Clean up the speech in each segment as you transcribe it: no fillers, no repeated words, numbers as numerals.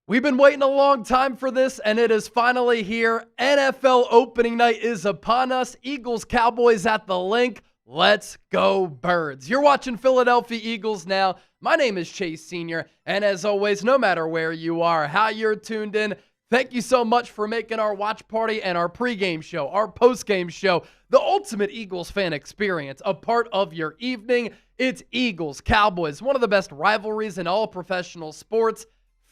We've been waiting a long time for this, and it is finally here. NFL opening night is upon us. Eagles, Cowboys at the link. Let's go, Birds. You're watching Philadelphia Eagles now. My name is Chase Sr., and as always, no matter where you are, how you're tuned in, thank you so much for making our watch party and our pregame show, our postgame show, the ultimate Eagles fan experience, a part of your evening. It's Eagles, Cowboys, one of the best rivalries in all professional sports,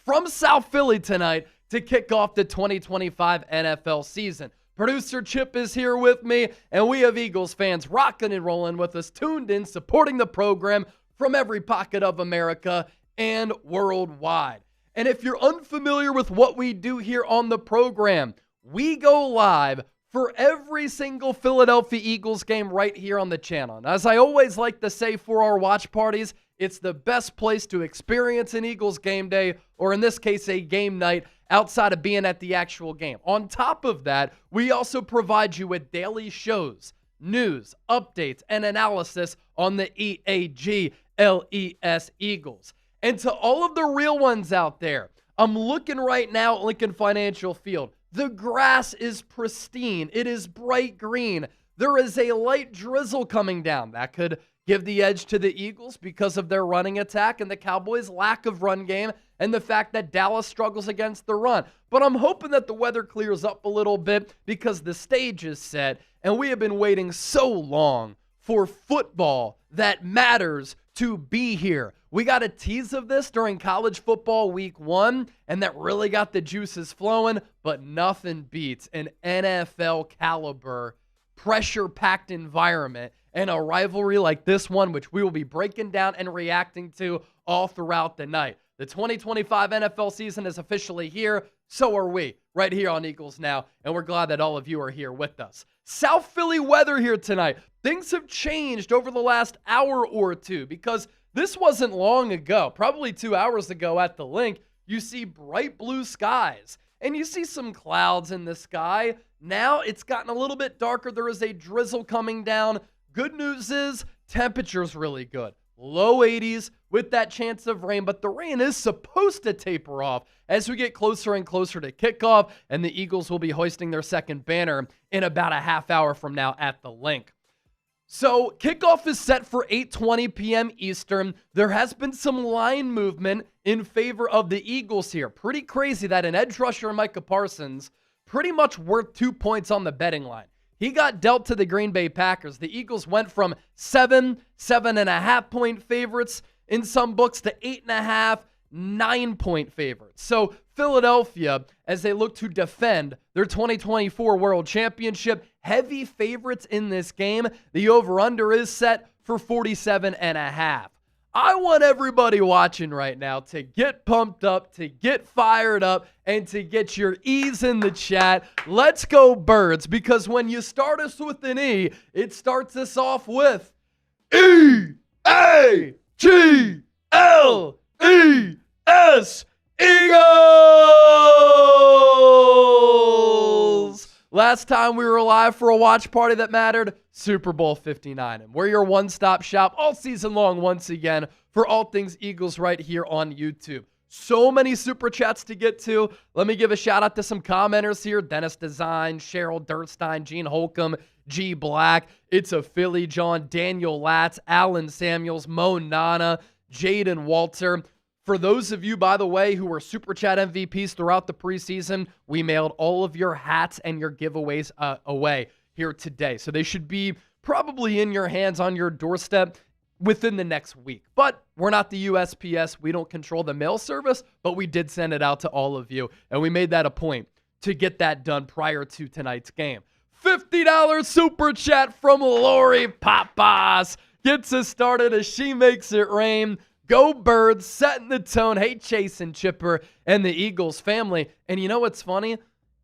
from South Philly tonight to kick off the 2025 NFL season. Producer Chip is here with me, and we have Eagles fans rocking and rolling with us, tuned in, supporting the program from every pocket of America and worldwide. And if you're unfamiliar with what we do here on the program, we go live for every single Philadelphia Eagles game right here on the channel. And as I always like to say for our watch parties, it's the best place to experience an Eagles game day, or in this case, a game night, outside of being at the actual game. On top of that, we also provide you with daily shows, news, updates, and analysis on the EAGLES Eagles. And to all of the real ones out there, I'm looking right now at Lincoln Financial Field. The grass is pristine. It is bright green. There is a light drizzle coming down. That could give the edge to the Eagles because of their running attack and the Cowboys' lack of run game and the fact that Dallas struggles against the run. But I'm hoping that the weather clears up a little bit because the stage is set, and we have been waiting so long for football that matters to be here. We got a tease of this during college football week 1, and that really got the juices flowing, but nothing beats an NFL caliber, pressure-packed environment and a rivalry like this one, which we will be breaking down and reacting to all throughout the night. The 2025 NFL season is officially here. So are we, right here on Eagles Now, and we're glad that all of you are here with us. South Philly weather here tonight. Things have changed over the last hour or two because this wasn't long ago, probably 2 hours ago at the link. You see bright blue skies, and you see some clouds in the sky. Now it's gotten a little bit darker. There is a drizzle coming down. Good news is temperature's really good. Low 80s with that chance of rain, but the rain is supposed to taper off as we get closer and closer to kickoff, and the Eagles will be hoisting their second banner in about a half hour from now at the link. So kickoff is set for 8:20 p.m. Eastern. There has been some line movement in favor of the Eagles here. Pretty crazy that an edge rusher, Micah Parsons, pretty much worth 2 points on the betting line. He got dealt to the Green Bay Packers. The Eagles went from 7.5 point favorites in some books to 8.5, 9 point favorites. So Philadelphia, as they look to defend their 2024 World Championship, heavy favorites in this game. The over-under is set for 47.5. I want everybody watching right now to get pumped up, to get fired up, and to get your E's in the chat. Let's go, Birds, because when you start us with an E, it starts us off with E-A-G-L-E-S, Eagles! Last time we were live for a watch party that mattered, Super Bowl 59. And we're your one-stop shop all season long once again for all things Eagles right here on YouTube. So many super chats to get to. Let me give a shout out to some commenters here. Dennis Design, Cheryl Dirtstein, Gene Holcomb, G Black, It's a Philly John, Daniel Latz, Alan Samuels, Mo Nana, Jaden Walter. For those of you, by the way, who were Super Chat MVPs throughout the preseason, we mailed all of your hats and your giveaways away here today. So they should be probably in your hands on your doorstep within the next week. But we're not the USPS. We don't control the mail service, but we did send it out to all of you. And we made that a point to get that done prior to tonight's game. $50 Super Chat from Lori Papas gets us started as she makes it rain. Go Birds, setting the tone. Hey, Chase and Chipper and the Eagles family. And you know what's funny?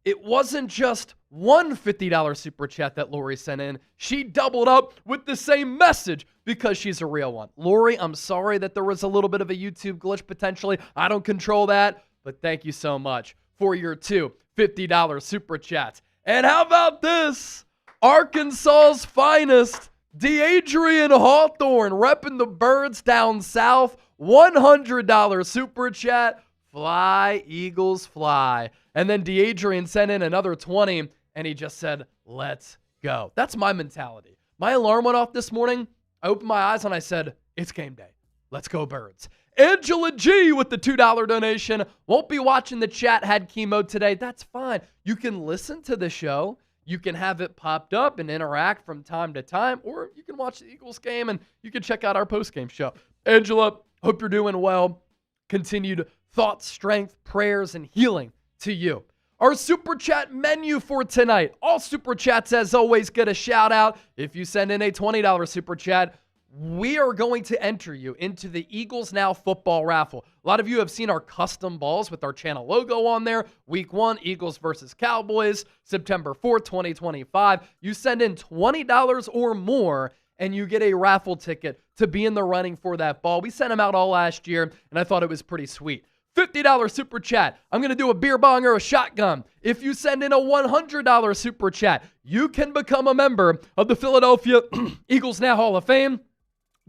It wasn't just one $50 super chat that Lori sent in. She doubled up with the same message because she's a real one. Lori, I'm sorry that there was a little bit of a YouTube glitch potentially. I don't control that. But thank you so much for your two $50 super chats. And how about this? Arkansas's finest, DeAdrian Hawthorne, repping the Birds down south. $100 super chat Fly, Eagles, fly. And then DeJean sent in another 20, and he just said, let's go. That's my mentality. My alarm went off this morning. I opened my eyes, and I said, it's game day. Let's go, Birds. Angela G with the $2 donation. Won't be watching the chat, had chemo today. That's fine. You can listen to the show. You can have it popped up and interact from time to time, or you can watch the Eagles game and you can check out our post-game show. Angela, hope you're doing well. Continued thoughts, strength, prayers, and healing to you. Our Super Chat menu for tonight. All Super Chats, as always, get a shout out. If you send in a $20 Super Chat, we are going to enter you into the Eagles Now football raffle. A lot of you have seen our custom balls with our channel logo on there. Week 1, Eagles versus Cowboys, September 4th, 2025. You send in $20 or more, and you get a raffle ticket to be in the running for that ball. We sent them out all last year, and I thought it was pretty sweet. $50 Super Chat. I'm going to do a beer bong or a shotgun. If you send in a $100 Super Chat, you can become a member of the Philadelphia Eagles Now Hall of Fame.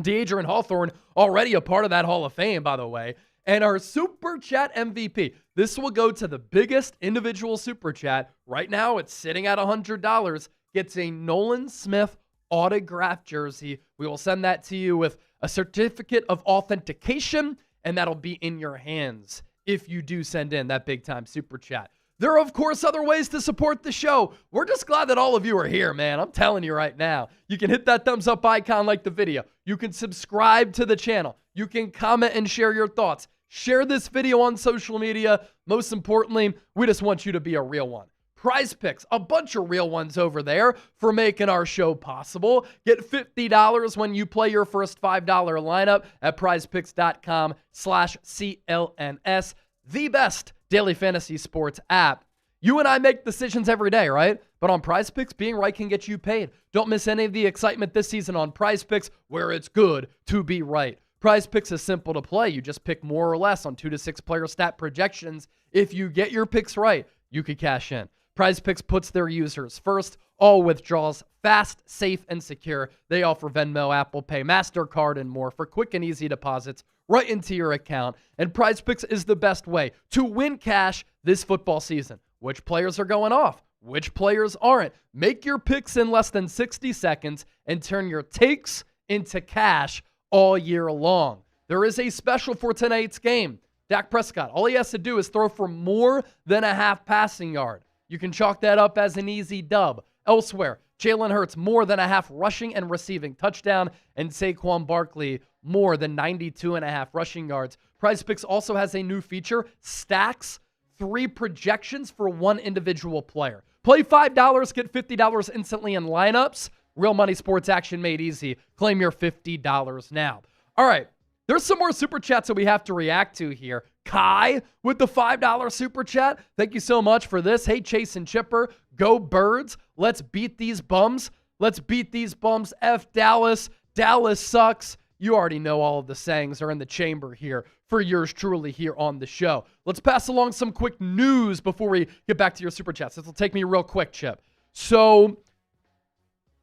DeAndre Hawthorne, already a part of that Hall of Fame, by the way. And our Super Chat MVP. This will go to the biggest individual Super Chat. Right now, it's sitting at $100. Gets a Nolan Smith autographed jersey. We will send that to you with a certificate of authentication, and that'll be in your hands if you do send in that big-time Super Chat. There are, of course, other ways to support the show. We're just glad that all of you are here, man. I'm telling you right now. You can hit that thumbs up icon, like the video. You can subscribe to the channel. You can comment and share your thoughts. Share this video on social media. Most importantly, we just want you to be a real one. Prize Picks, a bunch of real ones over there for making our show possible. Get $50 when you play your first $5 lineup at prizepicks.com/CLNS. The best daily fantasy sports app. You and I make decisions every day, right? But on Prize Picks, being right can get you paid. Don't miss any of the excitement this season on Prize Picks, where it's good to be right. Prize Picks is simple to play. You just pick more or less on 2 to 6 player stat projections. If you get your picks right, you could cash in. Prize Picks puts their users first. All withdrawals fast, safe, and secure. They offer Venmo, Apple Pay, MasterCard, and more for quick and easy deposits right into your account. And Prize Picks is the best way to win cash this football season. Which players are going off? Which players aren't? Make your picks in less than 60 seconds and turn your takes into cash all year long. There is a special for tonight's game. Dak Prescott, all he has to do is throw for more than a half passing yard. You can chalk that up as an easy dub. Elsewhere, Jalen Hurts more than a half rushing and receiving touchdown, and Saquon Barkley more than 92.5 rushing yards. Prize Picks also has a new feature, stacks 3 projections for one individual player. Play $5, get $50 instantly in lineups. Real money sports action made easy. Claim your $50 now. All right, there's some more Super Chats that we have to react to here. Kai with the $5 Super Chat. Thank you so much for this. Hey, Chase and Chipper, go Birds. Let's beat these bums. Let's beat these bums. F Dallas. Dallas sucks. You already know all of the sayings are in the chamber here for yours truly here on the show. Let's pass along some quick news before we get back to your Super Chats. This will take me real quick, Chip. So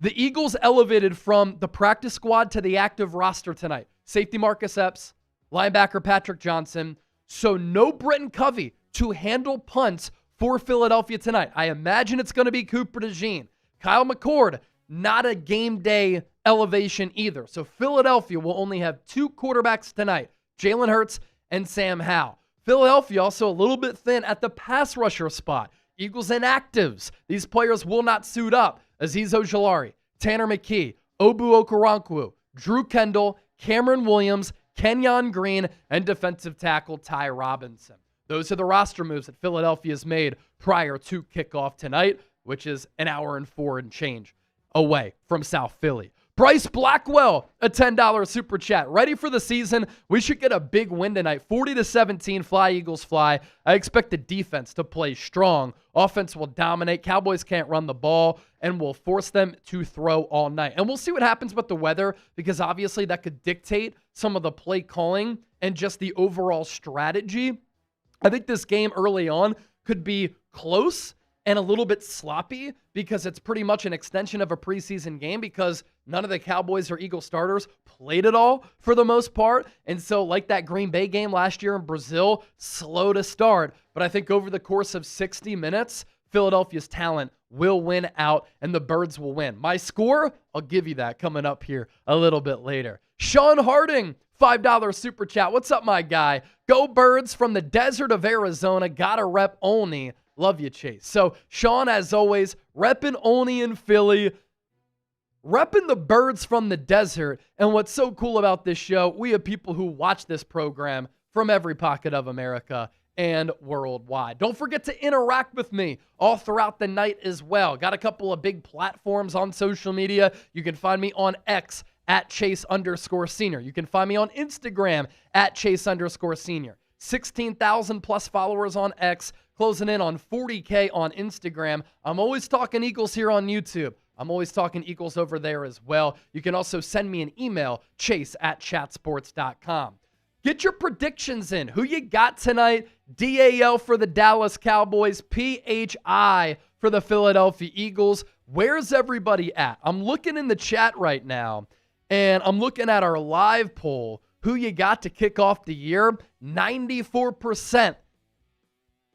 the Eagles elevated from the practice squad to the active roster tonight. Safety Marcus Epps, linebacker Patrick Johnson. So no Britton Covey to handle punts for Philadelphia tonight. I imagine it's going to be Cooper DeJean. Kyle McCord, not a game day elevation either. So Philadelphia will only have 2 quarterbacks tonight, Jalen Hurts and Sam Howell. Philadelphia also a little bit thin at the pass rusher spot. Eagles inactives. These players will not suit up. Azeez Ojulari, Tanner McKee, Obu Okoronkwo, Drew Kendall, Cameron Williams, Quinyon Green, and defensive tackle Ty Robinson. Those are the roster moves that Philadelphia's made prior to kickoff tonight, which is an hour and 4 and change away from South Philly. Bryce Blackwell, a $10 Super Chat. Ready for the season? We should get a big win tonight. 40-17, fly Eagles fly. I expect the defense to play strong. Offense will dominate. Cowboys can't run the ball and will force them to throw all night. And we'll see what happens with the weather, because obviously that could dictate some of the play calling and just the overall strategy. I think this game early on could be close and a little bit sloppy because it's pretty much an extension of a preseason game because none of the Cowboys or Eagles starters played at all for the most part. And so like that Green Bay game last year in Brazil, slow to start. But I think over the course of 60 minutes, Philadelphia's talent will win out and the Birds will win. My score, I'll give you that coming up here a little bit later. Sean Harding, $5 super chat. What's up, my guy? Go Birds from the desert of Arizona. Gotta rep Olney. Love you, Chase. So, Sean, as always, repping Olney in Philly, repping the Birds from the desert. And what's so cool about this show, we have people who watch this program from every pocket of America and worldwide. Don't forget to interact with me all throughout the night as well. Got a couple of big platforms on social media. You can find me on X at Chase_Senior. You can find me on Instagram at Chase_Senior. 16,000 plus followers on X, closing in on 40K on Instagram. I'm always talking Eagles here on YouTube. I'm always talking Eagles over there as well. You can also send me an email, chase@chatsports.com. Get your predictions in. Who you got tonight? DAL for the Dallas Cowboys, PHI for the Philadelphia Eagles. Where's everybody at? I'm looking in the chat right now, and I'm looking at our live poll. Who you got to kick off the year? 94%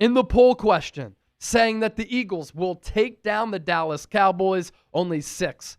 in the poll question saying that the Eagles will take down the Dallas Cowboys. Only 6%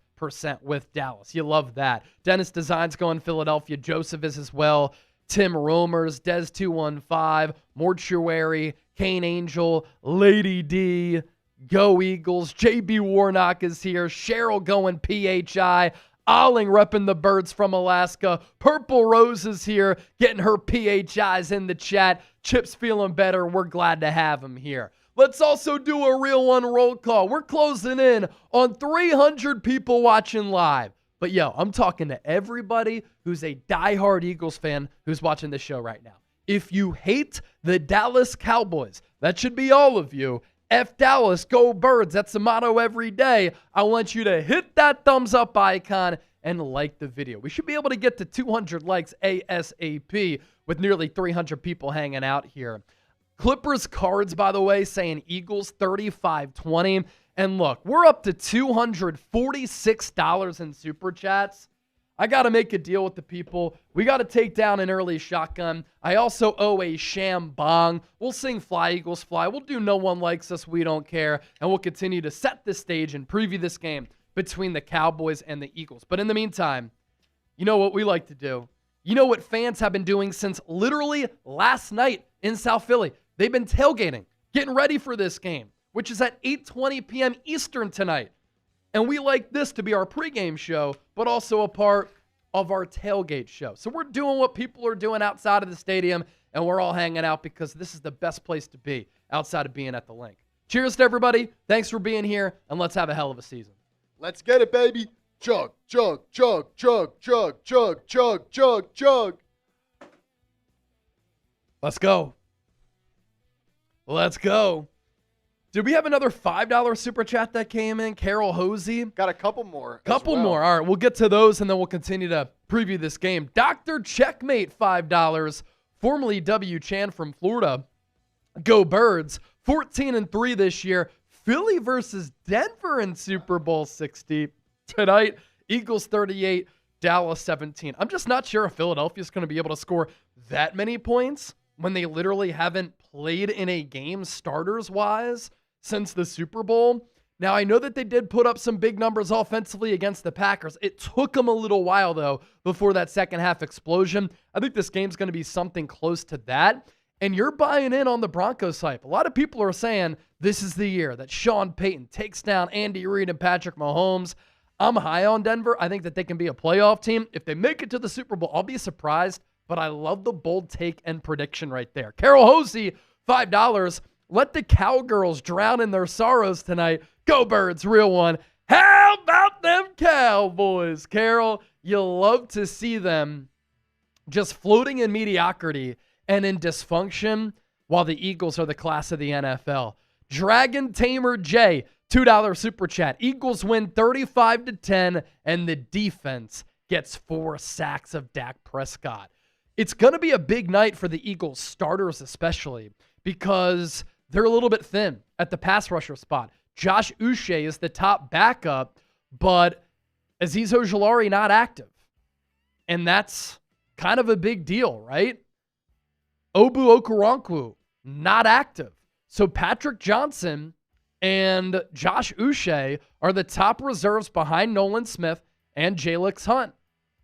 with Dallas. You love that. Dennis Design's going Philadelphia. Joseph is as well. Tim Romers, Des215, Mortuary, Kane Angel, Lady D, Go Eagles, JB Warnock is here, Cheryl going PHI, Olling repping the Birds from Alaska, Purple Rose is here, getting her PHIs in the chat, Chip's feeling better, we're glad to have him here. Let's also do a real one roll call. We're closing in on 300 people watching live. But yo, I'm talking to everybody who's a diehard Eagles fan who's watching this show right now. If you hate the Dallas Cowboys, that should be all of you. F Dallas, go Birds. That's the motto every day. I want you to hit that thumbs up icon and like the video. We should be able to get to 200 likes ASAP with nearly 300 people hanging out here. Clippers cards, by the way, saying Eagles 35-20. And look, we're up to $246 in super chats. I got to make a deal with the people. We got to take down an early shotgun. I also owe a sham bong. We'll sing Fly Eagles Fly. We'll do No One Likes Us, We Don't Care. And we'll continue to set the stage and preview this game between the Cowboys and the Eagles. But in the meantime, you know what we like to do. You know what fans have been doing since literally last night in South Philly. They've been tailgating, getting ready for this game, which is at 8:20 p.m. Eastern tonight. And we like this to be our pregame show, but also a part of our tailgate show. So we're doing what people are doing outside of the stadium, and we're all hanging out because this is the best place to be outside of being at the link. Cheers to everybody. Thanks for being here, and let's have a hell of a season. Let's get it, baby. Chug, chug, chug, chug, chug, chug, chug, chug, chug. Let's go. Let's go. Did we have another $5 super chat that came in? Carol Hosey. Got a couple more. Couple more. All right, we'll get to those, and then we'll continue to preview this game. Dr. Checkmate, $5. Formerly W. Chan from Florida. Go Birds. 14-3 this year. Philly versus Denver in Super Bowl 60 tonight. Eagles 38, Dallas 17. I'm just not sure if Philadelphia's going to be able to score that many points when they literally haven't played in a game starters-wise since the Super Bowl. Now, I know that they did put up some big numbers offensively against the Packers. It took them a little while, though, before that second-half explosion. I think this game's going to be something close to that. And you're buying in on the Broncos hype. A lot of people are saying this is the year that Sean Payton takes down Andy Reid and Patrick Mahomes. I'm high on Denver. I think that they can be a playoff team. If they make it to the Super Bowl, I'll be surprised. But I love the bold take and prediction right there. Carol Hosey, $5. Let the Cowgirls drown in their sorrows tonight. Go Birds, real one. How about them Cowboys? Carol, you'll love to see them just floating in mediocrity and in dysfunction while the Eagles are the class of the NFL. Dragon Tamer J, $2 super chat. Eagles win 35-10, and the defense gets 4 sacks of Dak Prescott. It's going to be a big night for the Eagles starters especially because they're a little bit thin at the pass rusher spot. Josh Uche is the top backup, but Azeez Ojulari not active. And that's kind of a big deal, right? Obu Okoronkwo not active. So Patrick Johnson and Josh Uche are the top reserves behind Nolan Smith and Jalix Hunt.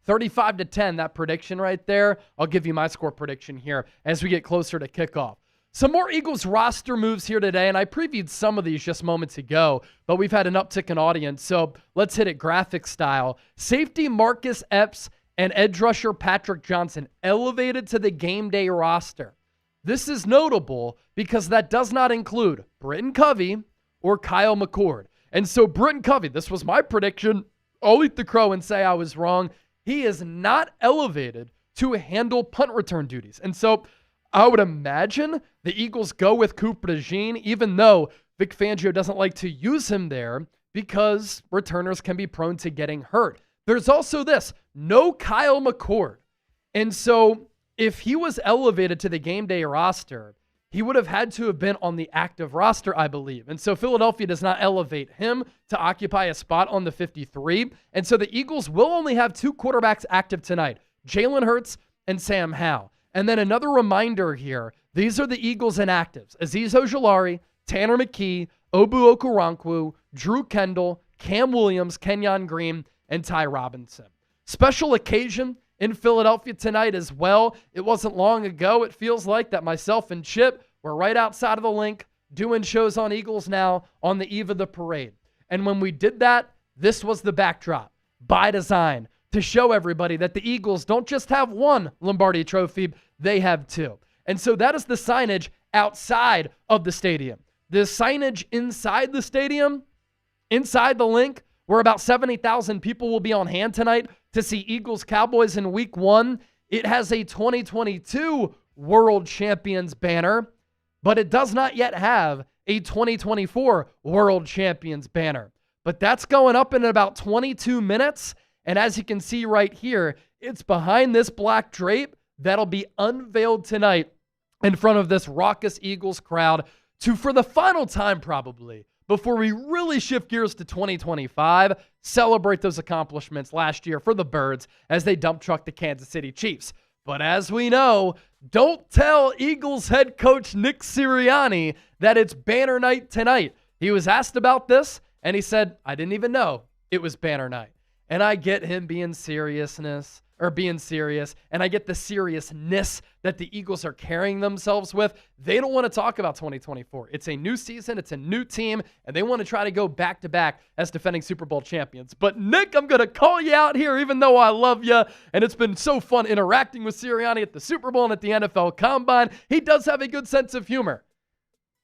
35-10, that prediction right there. I'll give you my score prediction here as we get closer to kickoff. Some more Eagles roster moves here today, and I previewed some of these just moments ago, but we've had an uptick in audience, so let's hit it graphic style. Safety Marcus Epps and edge rusher Patrick Johnson elevated to the game day roster. This is notable because that does not include Britton Covey or Kyle McCord. And so Britton Covey, this was my prediction. I'll eat the crow and say I was wrong. He is not elevated to handle punt return duties. And so I would imagine the Eagles go with Cooper DeJean, even though Vic Fangio doesn't like to use him there because returners can be prone to getting hurt. There's also this, no Kyle McCord. And so if he was elevated to the game day roster, he would have had to have been on the active roster, I believe. And so Philadelphia does not elevate him to occupy a spot on the 53. And so the Eagles will only have two quarterbacks active tonight, Jalen Hurts and Sam Howell. And then another reminder here, these are the Eagles inactives. Azeez Ojulari, Tanner McKee, Obu Okoronkwo, Drew Kendall, Cam Williams, Quinyon Green, and Ty Robinson. Special occasion in Philadelphia tonight as well. It wasn't long ago, it feels like, that myself and Chip were right outside of the link doing shows on Eagles Now on the eve of the parade. And when we did that, this was the backdrop by design to show everybody that the Eagles don't just have one Lombardi Trophy, they have two. And so that is the signage outside of the stadium. The signage inside the stadium, inside the link, where about 70,000 people will be on hand tonight to see Eagles Cowboys in week 1. It has a 2022 World Champions banner, but it does not yet have a 2024 World Champions banner. But that's going up in about 22 minutes. And as you can see right here, it's behind this black drape that'll be unveiled tonight in front of this raucous Eagles crowd to, for the final time probably, before we really shift gears to 2025, celebrate those accomplishments last year for the Birds as they dump truck the Kansas City Chiefs. But as we know, don't tell Eagles head coach Nick Sirianni that it's banner night tonight. He was asked about this, and he said, I didn't even know it was banner night. And I get him being serious, and I get the seriousness that the Eagles are carrying themselves with. They don't want to talk about 2024. It's a new season, it's a new team, and they want to try to go back-to-back as defending Super Bowl champions. But Nick, I'm going to call you out here, even though I love you, and it's been so fun interacting with Sirianni at the Super Bowl and at the NFL Combine. He does have a good sense of humor.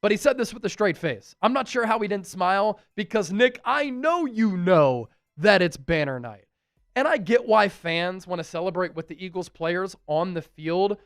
But he said this with a straight face. I'm not sure how he didn't smile, because, Nick, I know you know that it's banner night. And I get why fans want to celebrate with the Eagles players on the field,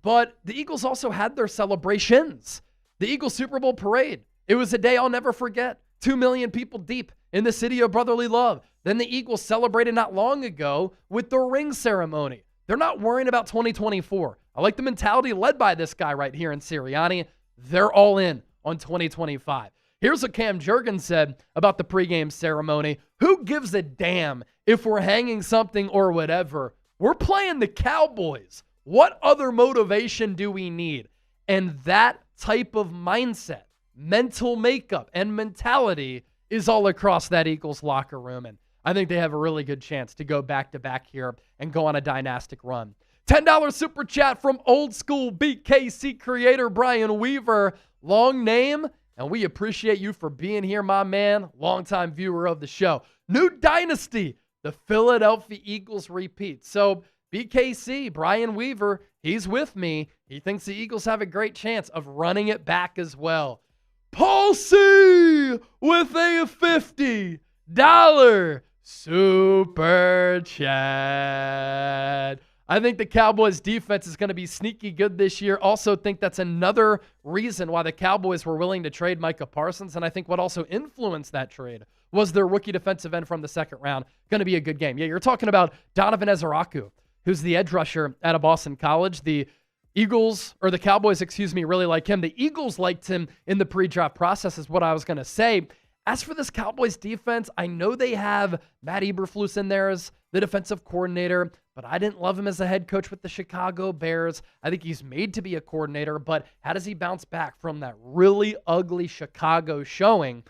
but the Eagles also had their celebrations. The Eagles Super Bowl parade. It was a day I'll never forget. 2 million people deep in the city of brotherly love. Then the Eagles celebrated not long ago with the ring ceremony. They're not worrying about 2024. I like the mentality led by this guy right here in Sirianni. They're all in on 2025. Here's what Cam Jurgens said about the pregame ceremony. Who gives a damn if we're hanging something or whatever? We're playing the Cowboys. What other motivation do we need? And that type of mindset, mental makeup, and mentality is all across that Eagles locker room. And I think they have a really good chance to go back-to-back here and go on a dynastic run. $10 super chat from old school BKC creator Brian Weaver. Long name. And we appreciate you for being here, my man. Longtime viewer of the show. New dynasty. The Philadelphia Eagles repeat. So BKC, Brian Weaver, he's with me. He thinks the Eagles have a great chance of running it back as well. Paul C. with a $50 super chat. I think the Cowboys defense is going to be sneaky good this year. Also think that's another reason why the Cowboys were willing to trade Micah Parsons. And I think what also influenced that trade was their rookie defensive end from the second round. Going to be a good game. Yeah, you're talking about Donovan Ezeraku, who's the edge rusher out of Boston College, the the Cowboys, really like him. The Eagles liked him in the pre-draft process is what I was going to say. As for this Cowboys defense, I know they have Matt Eberflus in there as the defensive coordinator, but I didn't love him as a head coach with the Chicago Bears. I think he's made to be a coordinator, but how does he bounce back from that really ugly Chicago showing?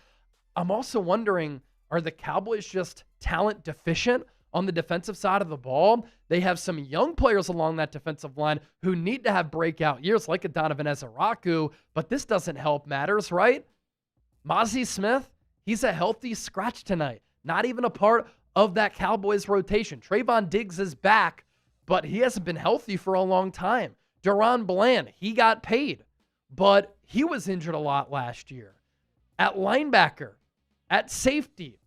I'm also wondering, are the Cowboys just talent deficient on the defensive side of the ball? They have some young players along that defensive line who need to have breakout years like a Donovan Ezaraku, but this doesn't help matters, right? Mozzie Smith, he's a healthy scratch tonight. Not even a part of that Cowboys rotation. Trayvon Diggs is back, but he hasn't been healthy for a long time. Deron Bland, he got paid, but he was injured a lot last year. At linebacker, at safety,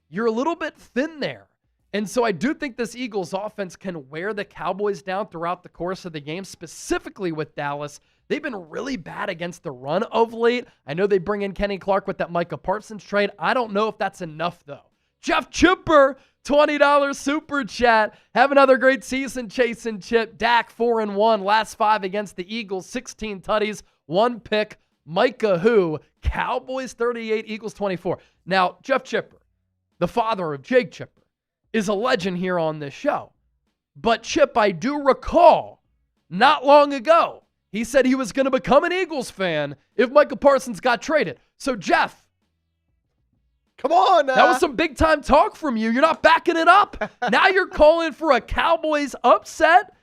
you're a little bit thin there. And so I do think this Eagles offense can wear the Cowboys down throughout the course of the game, specifically with Dallas. They've been really bad against the run of late. I know they bring in Kenny Clark with that Micah Parsons trade. I don't know if that's enough, though. Jeff Chipper, $20 super chat. Have another great season, Chase and Chip. Dak, 4-1. Last 5 against the Eagles, 16 tutties, 1 pick. Micah who? Cowboys 38, Eagles 24. Now, Jeff Chipper, the father of Jake Chipper, is a legend here on this show. But Chip, I do recall, not long ago, he said he was going to become an Eagles fan if Micah Parsons got traded. So, Jeff, come on now. That was some big-time talk from you. You're not backing it up. Now you're calling for a Cowboys upset.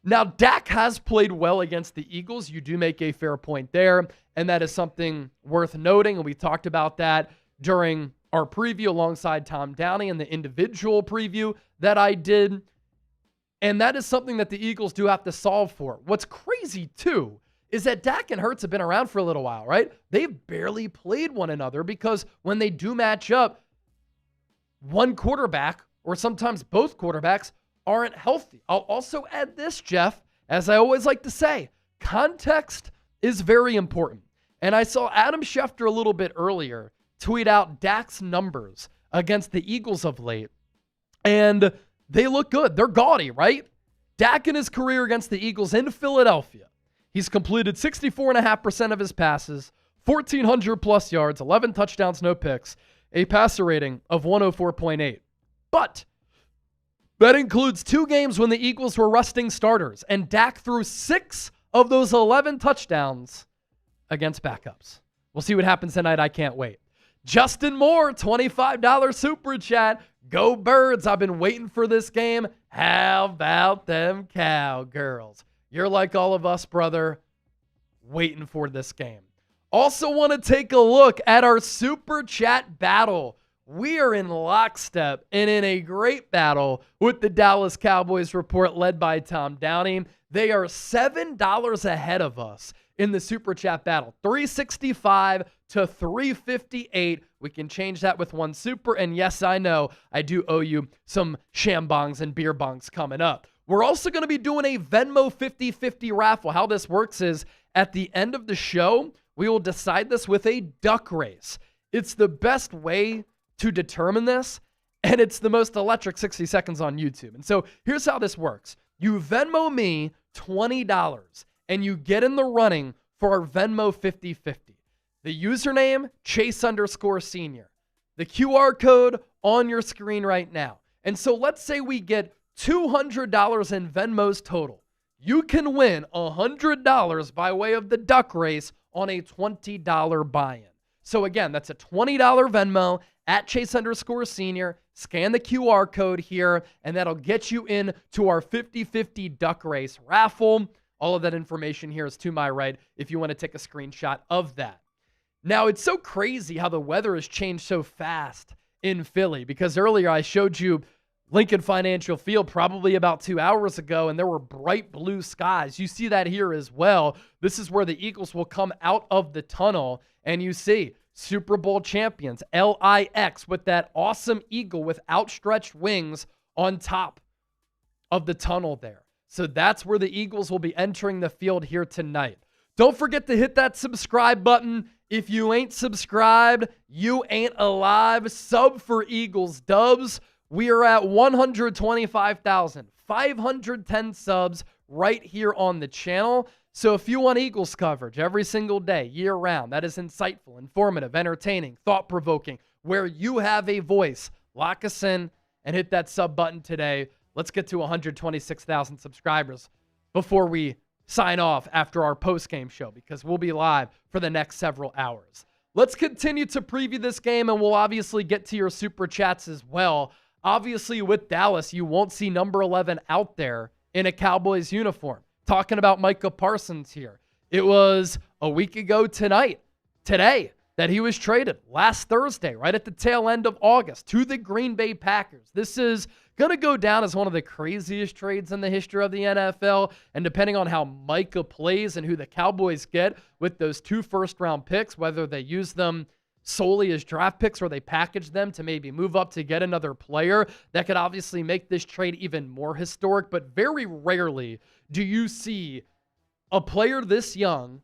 Now, Dak has played well against the Eagles. You do make a fair point there, and that is something worth noting, and we talked about that during our preview alongside Tom Downey and the individual preview that I did. And that is something that the Eagles do have to solve for. What's crazy, too, is that Dak and Hurts have been around for a little while, right? They've barely played one another because when they do match up, one quarterback or sometimes both quarterbacks aren't healthy. I'll also add this, Jeff, as I always like to say, context is very important. And I saw Adam Schefter a little bit earlier tweet out Dak's numbers against the Eagles of late, and they look good. They're gaudy, right? Dak in his career against the Eagles in Philadelphia, he's completed 64.5% of his passes, 1,400-plus yards, 11 touchdowns, no picks, a passer rating of 104.8. But that includes 2 games when the Eagles were resting starters, and Dak threw 6 of those 11 touchdowns against backups. We'll see what happens tonight. I can't wait. Justin Moore, $25 super chat. Go Birds. I've been waiting for this game. How about them Cowgirls? You're like all of us, brother, waiting for this game. Also want to take a look at our super chat battle. We are in lockstep and in a great battle with the Dallas Cowboys report led by Tom Downey. They are $7 ahead of us in the super chat battle. 365 to 358. We can change that with one super. And yes, I know I do owe you some shambongs and beer bongs coming up. We're also going to be doing a Venmo 50-50 raffle. How this works is at the end of the show, we will decide this with a duck race. It's the best way to determine this, and it's the most electric 60 seconds on YouTube. And so here's how this works. You Venmo me $20, and you get in the running for our Venmo 50-50. The username, Chase_Senior. The QR code on your screen right now. And so let's say we get $200 in Venmos total. You can win $100 by way of the duck race on a $20 buy-in. So again, that's a $20 Venmo at Chase_Senior. Scan the QR code here, and that'll get you in to our 50-50 duck race raffle. All of that information here is to my right if you want to take a screenshot of that. Now, it's so crazy how the weather has changed so fast in Philly, because earlier I showed you Lincoln Financial Field probably about 2 hours ago, and there were bright blue skies. You see that here as well. This is where the Eagles will come out of the tunnel, and you see Super Bowl champions, LIX, with that awesome eagle with outstretched wings on top of the tunnel there. So that's where the Eagles will be entering the field here tonight. Don't forget to hit that subscribe button. If you ain't subscribed, you ain't alive. Sub for Eagles Dubs. We are at 125,510 subs right here on the channel. So if you want Eagles coverage every single day, year-round, that is insightful, informative, entertaining, thought-provoking, where you have a voice, lock us in and hit that sub button today. Let's get to 126,000 subscribers before we sign off after our post-game show, because we'll be live for the next several hours. Let's continue to preview this game, and we'll obviously get to your super chats as well. Obviously, with Dallas, you won't see number 11 out there in a Cowboys uniform. Talking about Micah Parsons here. It was a week ago today, that he was traded last Thursday, right at the tail end of August, to the Green Bay Packers. This is going to go down as one of the craziest trades in the history of the NFL. And depending on how Micah plays and who the Cowboys get with those 2 first-round picks, whether they use them solely as draft picks or they package them to maybe move up to get another player, that could obviously make this trade even more historic. But very rarely do you see a player this young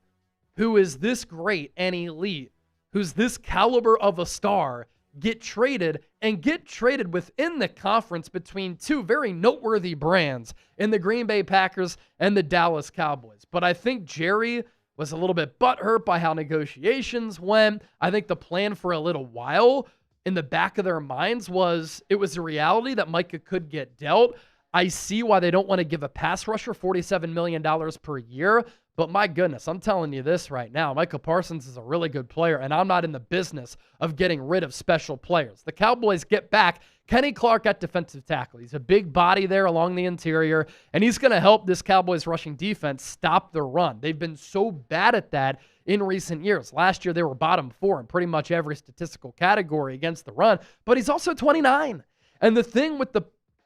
who is this great and elite, who's this caliber of a star, get traded within the conference between 2 very noteworthy brands in the Green Bay Packers and the Dallas Cowboys. But I think Jerry was a little bit butthurt by how negotiations went. I think the plan for a little while in the back of their minds was it was a reality that Micah could get dealt. I see why they don't want to give a pass rusher $47 million per year. But my goodness, I'm telling you this right now, Micah Parsons is a really good player, and I'm not in the business of getting rid of special players. The Cowboys get back Kenny Clark at defensive tackle. He's a big body there along the interior, and he's going to help this Cowboys rushing defense stop the run. They've been so bad at that in recent years. Last year, they were bottom 4 in pretty much every statistical category against the run, but he's also 29. And the thing with the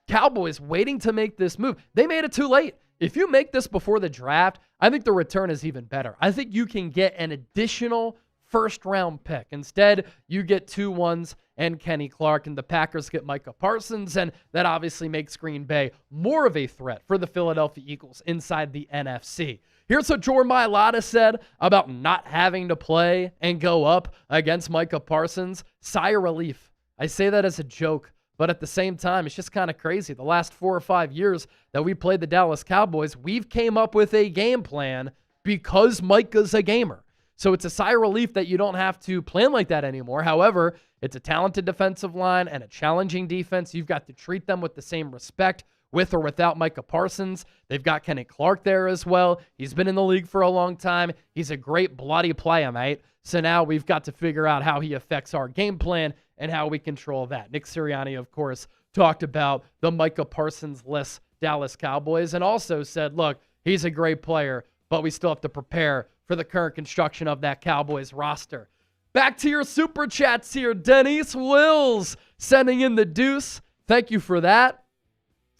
Cowboys waiting to make this move, they made it too late. If you make this before the draft, I think the return is even better. I think you can get an additional first-round pick. Instead, you get 2 ones and Kenny Clark, and the Packers get Micah Parsons, and that obviously makes Green Bay more of a threat for the Philadelphia Eagles inside the NFC. Here's what Jordan Mailata said about not having to play and go up against Micah Parsons. Sigh of relief. I say that as a joke, but at the same time, it's just kind of crazy. The last 4 or 5 years that we played the Dallas Cowboys, we've came up with a game plan because Micah's a gamer. So it's a sigh of relief that you don't have to plan like that anymore. However, it's a talented defensive line and a challenging defense. You've got to treat them with the same respect with or without Micah Parsons. They've got Kenny Clark there as well. He's been in the league for a long time. He's a great bloody player, mate. So now we've got to figure out how he affects our game plan and how we control that. Nick Sirianni, of course, talked about the Micah Parsons-less Dallas Cowboys and also said, look, he's a great player, but we still have to prepare for the current construction of that Cowboys roster. Back to your super chats here. Denise Wills sending in the deuce. Thank you for that.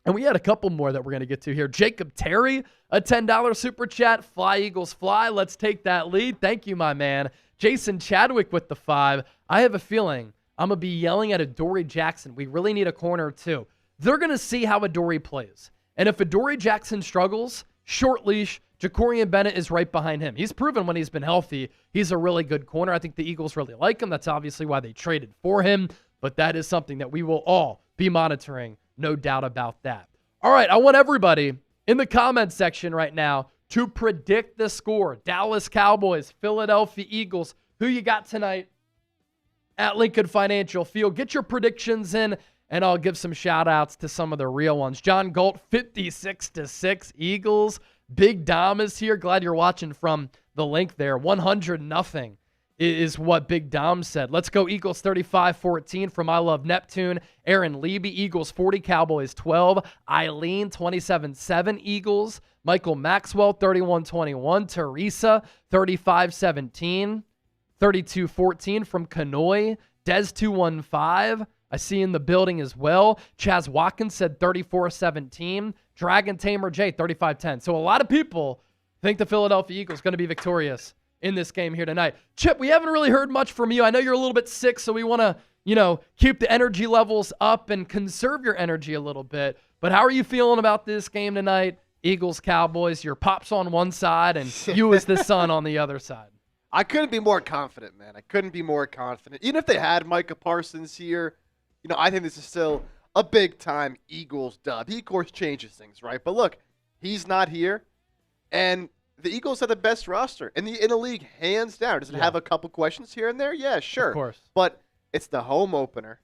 And we had a couple more that we're going to get to here. Jacob Terry, a $10 super chat. Fly, Eagles, fly. Let's take that lead. Thank you, my man. Jason Chadwick with the 5. I have a feeling I'm going to be yelling at Adoree Jackson. We really need a corner, too. They're going to see how Adoree plays. And if Adoree Jackson struggles, short leash, Jacorian Bennett is right behind him. He's proven when he's been healthy, he's a really good corner. I think the Eagles really like him. That's obviously why they traded for him. But that is something that we will all be monitoring. No doubt about that. All right, I want everybody in the comment section right now to predict the score. Dallas Cowboys, Philadelphia Eagles. Who you got tonight at Lincoln Financial Field? Get your predictions in, and I'll give some shout-outs to some of the real ones. John Galt, 56-6 Eagles. Big Dom is here. Glad you're watching from the link there. 100-0 is what Big Dom said. Let's go Eagles 35-14 from I Love Neptune. Aaron Leby, Eagles 40, Cowboys 12. Eileen, 27-7 Eagles. Michael Maxwell, 31-21. Teresa, 35-17. 32-14 from Kanoy. Des 215. I see in the building as well. Chaz Watkins said 34-17. Dragon Tamer J, 35-10. So a lot of people think the Philadelphia Eagles going to be victorious in this game here tonight. Chip, we haven't really heard much from you. I know you're a little bit sick, so we want to, keep the energy levels up and conserve your energy a little bit. But how are you feeling about this game tonight? Eagles, Cowboys, your pops on one side and you as the son on the other side. I couldn't be more confident, man. I couldn't be more confident. Even if they had Micah Parsons here, I think this is still a big-time Eagles dub. He, of course, changes things, right? But look, He's not here. And the Eagles have the best roster in the league, hands down. Does it have a couple questions here and there? Yeah, sure. Of course. But it's the home opener.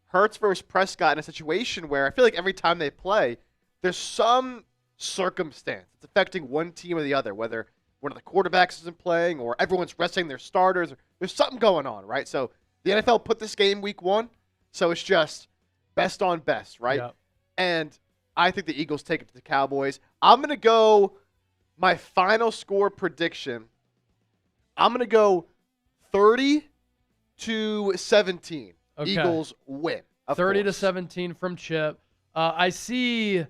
Hurts versus Prescott in a situation where I feel like every time they play, there's some circumstance that's affecting one team or the other, whether one of the quarterbacks isn't playing or everyone's resting their starters. There's something going on, right? So the NFL put this game week 1, so it's just best on best, right? Yep. And I think the Eagles take it to the Cowboys. I'm going to go my final score prediction. I'm going to go 30-17. Okay. Eagles win. 30-17 from Chip. I see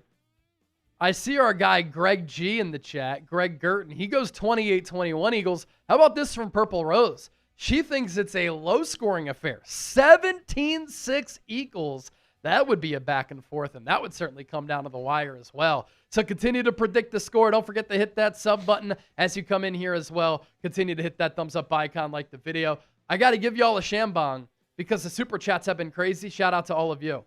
our guy Greg G in the chat, Greg Goedert. He goes 28-21 Eagles. How about this from Purple Rose? She thinks it's a low-scoring affair. 17-6 Eagles. That would be a back and forth, and that would certainly come down to the wire as well. So continue to predict the score. Don't forget to hit that sub button as you come in here as well. Continue to hit that thumbs up icon, like the video. I got to give you all a shambong because the super chats have been crazy. Shout out to all of you.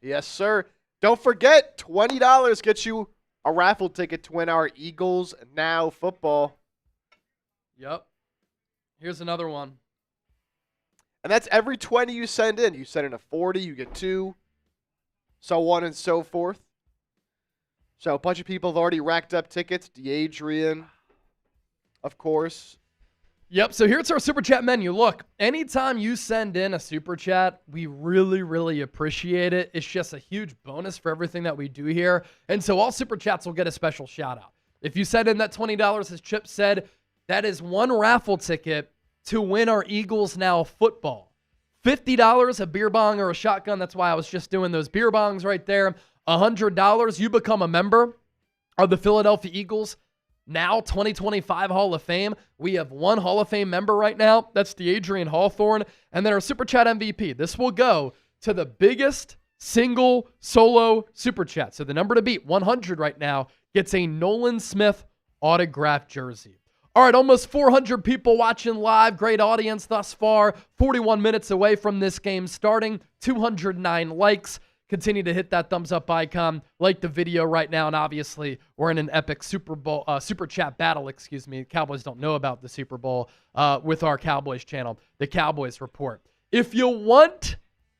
Yes, sir. Don't forget, $20 gets you a raffle ticket to win our Eagles Now football. Yep. Here's another one. And that's every 20 you send in. You send in a 40, you get 2, so on and so forth. So a bunch of people have already racked up tickets. DeJean, of course. Yep, so here's our super chat menu. Look, anytime you send in a super chat, we really, really appreciate it. It's just a huge bonus for everything that we do here. And so all super chats will get a special shout out. If you send in that $20, as Chip said, that is one raffle ticket to win our Eagles Now football. $50, a beer bong or a shotgun. That's why I was just doing those beer bongs right there. $100, you become a member of the Philadelphia Eagles Now 2025 Hall of Fame. We have one Hall of Fame member right now. That's DeAdrian Hawthorne. And then our Super Chat MVP. This will go to the biggest single solo Super Chat. So the number to beat, 100 right now, gets a Nolan Smith autographed jersey. All right, almost 400 people watching live. Great audience thus far. 41 minutes away from this game starting. 209 likes. Continue to hit that thumbs up icon. Like the video right now. And obviously, we're in an epic Super Chat battle, Cowboys don't know about the Super Bowl with our Cowboys channel, the Cowboys Report. If you want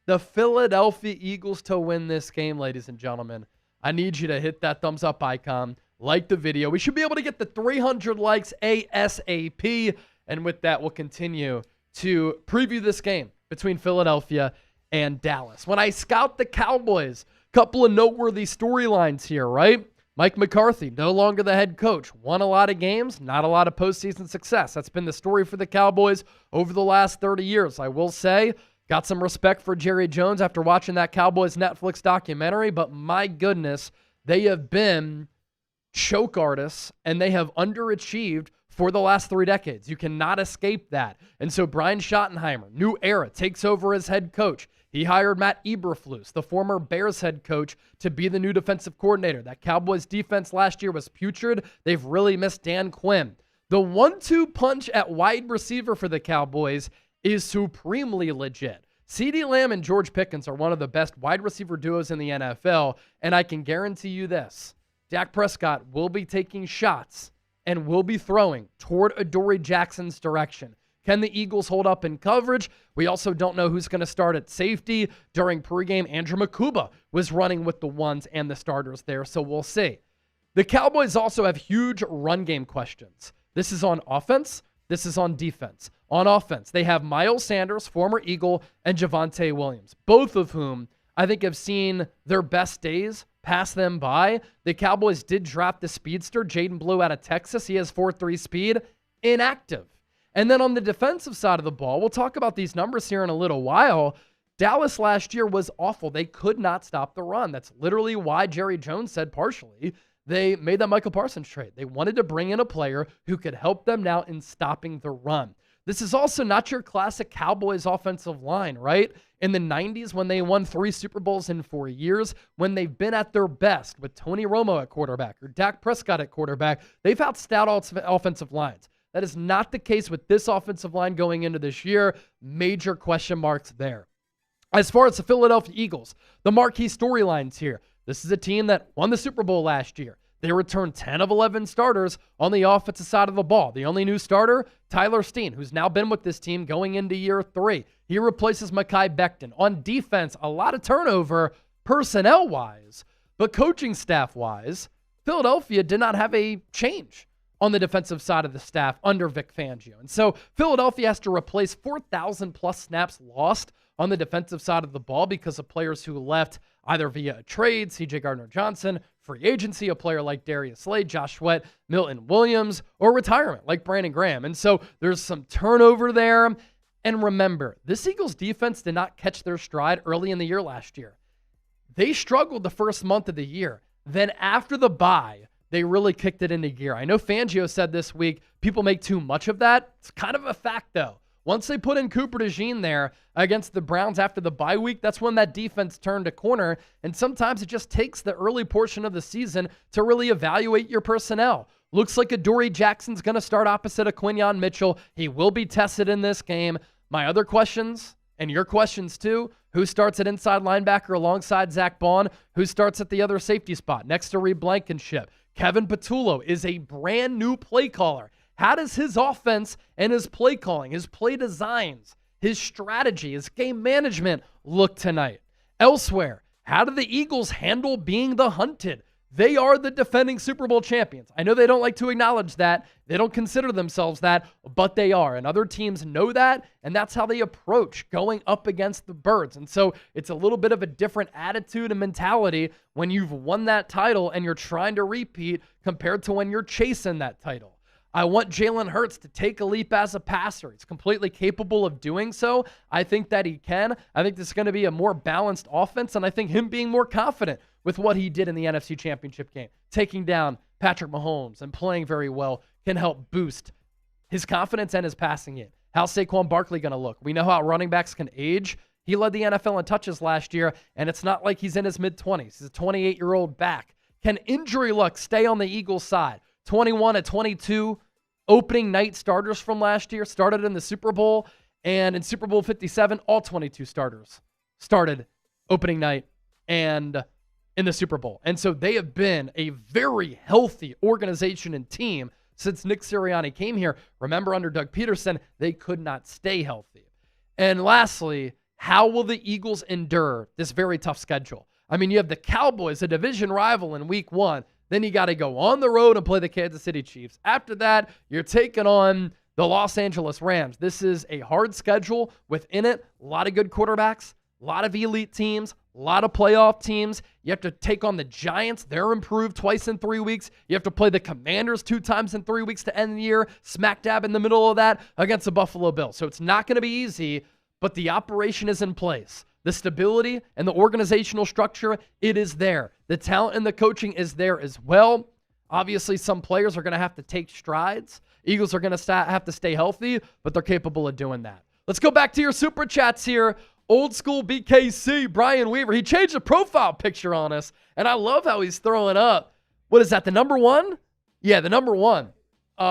the Philadelphia Eagles to win this game, ladies and gentlemen, I need you to hit that thumbs up icon. Like the video. We should be able to get the 300 likes ASAP. And with that, we'll continue to preview this game between Philadelphia and Dallas. When I scout the Cowboys, a couple of noteworthy storylines here, right? Mike McCarthy, no longer the head coach. Won a lot of games, not a lot of postseason success. That's been the story for the Cowboys over the last 30 years. I will say, got some respect for Jerry Jones after watching that Cowboys Netflix documentary, but my goodness, they have been choke artists, and they have underachieved for the last 3 decades. You cannot escape that. And so Brian Schottenheimer, new era, takes over as head coach. He hired Matt Eberflus, the former Bears head coach, to be the new defensive coordinator. That Cowboys defense last year was putrid. They've really missed Dan Quinn. The 1-2 punch at wide receiver for the Cowboys is supremely legit. CeeDee Lamb and George Pickens are one of the best wide receiver duos in the NFL, and I can guarantee you this. Dak Prescott will be taking shots and will be throwing toward Adoree Jackson's direction. Can the Eagles hold up in coverage? We also don't know who's going to start at safety. During pregame, Andrew Makuba was running with the ones and the starters there, so we'll see. The Cowboys also have huge run game questions. This is on offense. This is on defense. On offense, they have Miles Sanders, former Eagle, and Javonte Williams, both of whom I think have seen their best days pass them by. The Cowboys did draft the speedster, Jaden Blue, out of Texas. He has 4.3 speed, inactive. And then on the defensive side of the ball, we'll talk about these numbers here in a little while. Dallas last year was awful. They could not stop the run. That's literally why Jerry Jones said partially they made that Michael Parsons trade. They wanted to bring in a player who could help them now in stopping the run. This is also not your classic Cowboys offensive line, right? In the 90s, when they won 3 Super Bowls in 4 years, when they've been at their best with Tony Romo at quarterback or Dak Prescott at quarterback, they've outstout offensive lines. That is not the case with this offensive line going into this year. Major question marks there. As far as the Philadelphia Eagles, the marquee storylines here. This is a team that won the Super Bowl last year. They returned 10 of 11 starters on the offensive side of the ball. The only new starter, Tyler Steen, who's now been with this team going into year 3. He replaces Mekhi Becton. On defense, a lot of turnover personnel-wise, but coaching staff-wise, Philadelphia did not have a change on the defensive side of the staff under Vic Fangio. And so Philadelphia has to replace 4,000 plus snaps lost on the defensive side of the ball because of players who left either via a trade, C.J. Gardner-Johnson, free agency, a player like Darius Slade, Josh Sweat, Milton Williams, or retirement like Brandon Graham. And so there's some turnover there. And remember, this Eagles defense did not catch their stride early in the year last year. They struggled the first month of the year. Then after the bye, they really kicked it into gear. I know Fangio said this week, people make too much of that. It's kind of a fact, though. Once they put in Cooper DeJean there against the Browns after the bye week, that's when that defense turned a corner. And sometimes it just takes the early portion of the season to really evaluate your personnel. Looks like Adoree Jackson's going to start opposite of Quinyon Mitchell. He will be tested in this game. My other questions, and your questions too, who starts at inside linebacker alongside Zack Baun? Who starts at the other safety spot next to Blankenship? Kevin Patullo is a brand new play caller. How does his offense and his play calling, his play designs, his strategy, his game management look tonight? Elsewhere, how do the Eagles handle being the hunted? They are the defending Super Bowl champions. I know they don't like to acknowledge that. They don't consider themselves that, but they are. And other teams know that, and that's how they approach going up against the Birds. And so it's a little bit of a different attitude and mentality when you've won that title and you're trying to repeat compared to when you're chasing that title. I want Jalen Hurts to take a leap as a passer. He's completely capable of doing so. I think that he can. I think this is going to be a more balanced offense, and I think him being more confident with what he did in the NFC Championship game, taking down Patrick Mahomes and playing very well, can help boost his confidence and his passing game. How's Saquon Barkley going to look? We know how running backs can age. He led the NFL in touches last year, and it's not like he's in his mid-20s. He's a 28-year-old back. Can injury luck stay on the Eagles' side? 21 and 22 opening night starters from last year started in the Super Bowl, and in Super Bowl 57, all 22 starters started opening night and in the Super Bowl. And so they have been a very healthy organization and team since Nick Sirianni came here. Remember, under Doug Peterson, they could not stay healthy. And lastly, how will the Eagles endure this very tough schedule? I mean, you have the Cowboys, a division rival in week 1. Then you got to go on the road and play the Kansas City Chiefs. After that, you're taking on the Los Angeles Rams. This is a hard schedule. Within it, a lot of good quarterbacks, a lot of elite teams, a lot of playoff teams. You have to take on the Giants. They're improved twice in 3 weeks. You have to play the Commanders 2 times in 3 weeks to end the year, smack dab in the middle of that against the Buffalo Bills. So it's not going to be easy, but the operation is in place. The stability and the organizational structure, it is there. The talent and the coaching is there as well. Obviously, some players are going to have to take strides. Eagles are going to have to stay healthy, but they're capable of doing that. Let's go back to your Super Chats here. Old school BKC, Brian Weaver. He changed the profile picture on us, and I love how he's throwing up. What is that, the number 1? Yeah, the number 1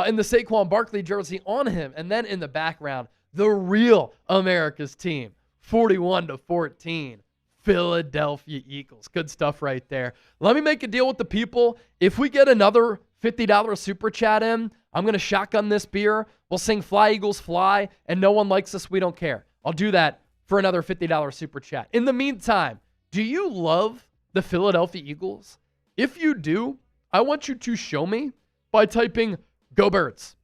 in the Saquon Barkley jersey on him. And then in the background, the real America's team. 41-14, Philadelphia Eagles. Good stuff right there. Let me make a deal with the people. If we get another $50 super chat in, I'm going to shotgun this beer. We'll sing Fly Eagles Fly, and no one likes us, we don't care. I'll do that for another $50 super chat. In the meantime, do you love the Philadelphia Eagles? If you do, I want you to show me by typing Go Birds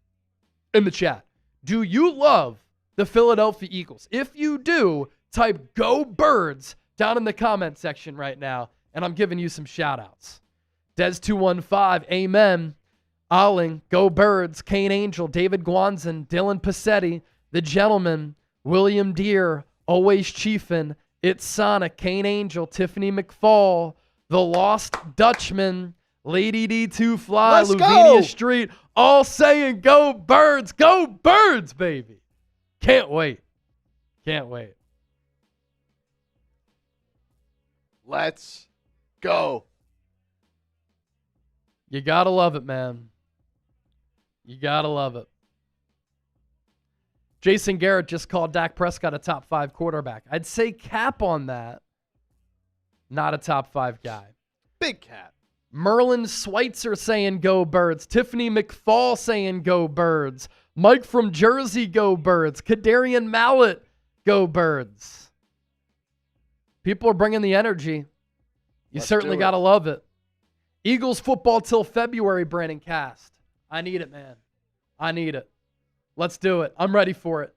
in the chat. Do you love the Philadelphia Eagles? If you do, type Go Birds down in the comment section right now, and I'm giving you some shout-outs. Des215, amen. Alling, Go Birds. Kane Angel, David Guanzin, Dylan Passetti, The Gentleman, William Deere, Always Chiefin, It's Sonic, Kane Angel, Tiffany McFall, The Lost Dutchman, Lady D2 Fly, Lavinia Street, all saying Go Birds. Go Birds, baby. Can't wait. Can't wait. Let's go. You got to love it, man. You got to love it. Jason Garrett just called Dak Prescott a top 5 quarterback. I'd say cap on that. Not a top 5 guy. Big cat. Merlin Schweitzer saying go Birds. Tiffany McFall saying go Birds. Mike from Jersey, go Birds. Kadarian Mallet, go Birds. People are bringing the energy. You certainly got to love it. Eagles football till February, Brandon Cast. I need it, man. I need it. Let's do it. I'm ready for it.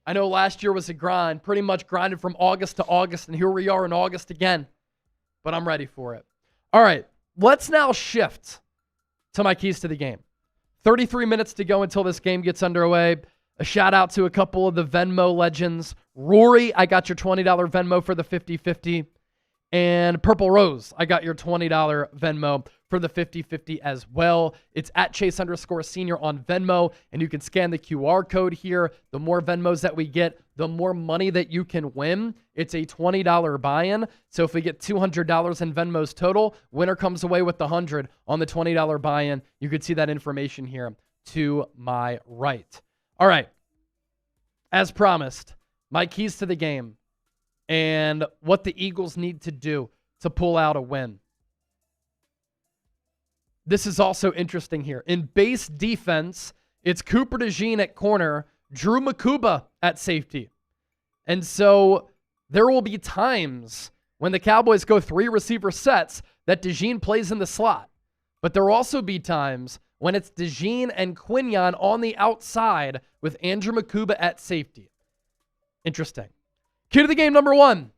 I know last year was a grind, pretty much grinded from August to August, and here we are in August again. But I'm ready for it. All right, let's now shift to my keys to the game. 33 minutes to go until this game gets underway. A shout out to a couple of the Venmo legends. Rory, I got your $20 Venmo for the 50-50. And Purple Rose, I got your $20 Venmo for the 50-50 as well. It's at Chase_Senior on Venmo, and you can scan the QR code here. The more Venmos that we get, the more money that you can win. It's a $20 buy-in. So if we get $200 in Venmos total, winner comes away with the $100 on the $20 buy-in. You can see that information here to my right. All right. As promised, my keys to the game and what the Eagles need to do to pull out a win. This is also interesting here. In base defense, it's Cooper DeJean at corner, Drew Makuba at safety. And so there will be times when the Cowboys go 3 receiver sets that DeJean plays in the slot. But there will also be times when it's DeJean and Quinyon on the outside with Andrew Makuba at safety. Interesting. Key to the game number 1.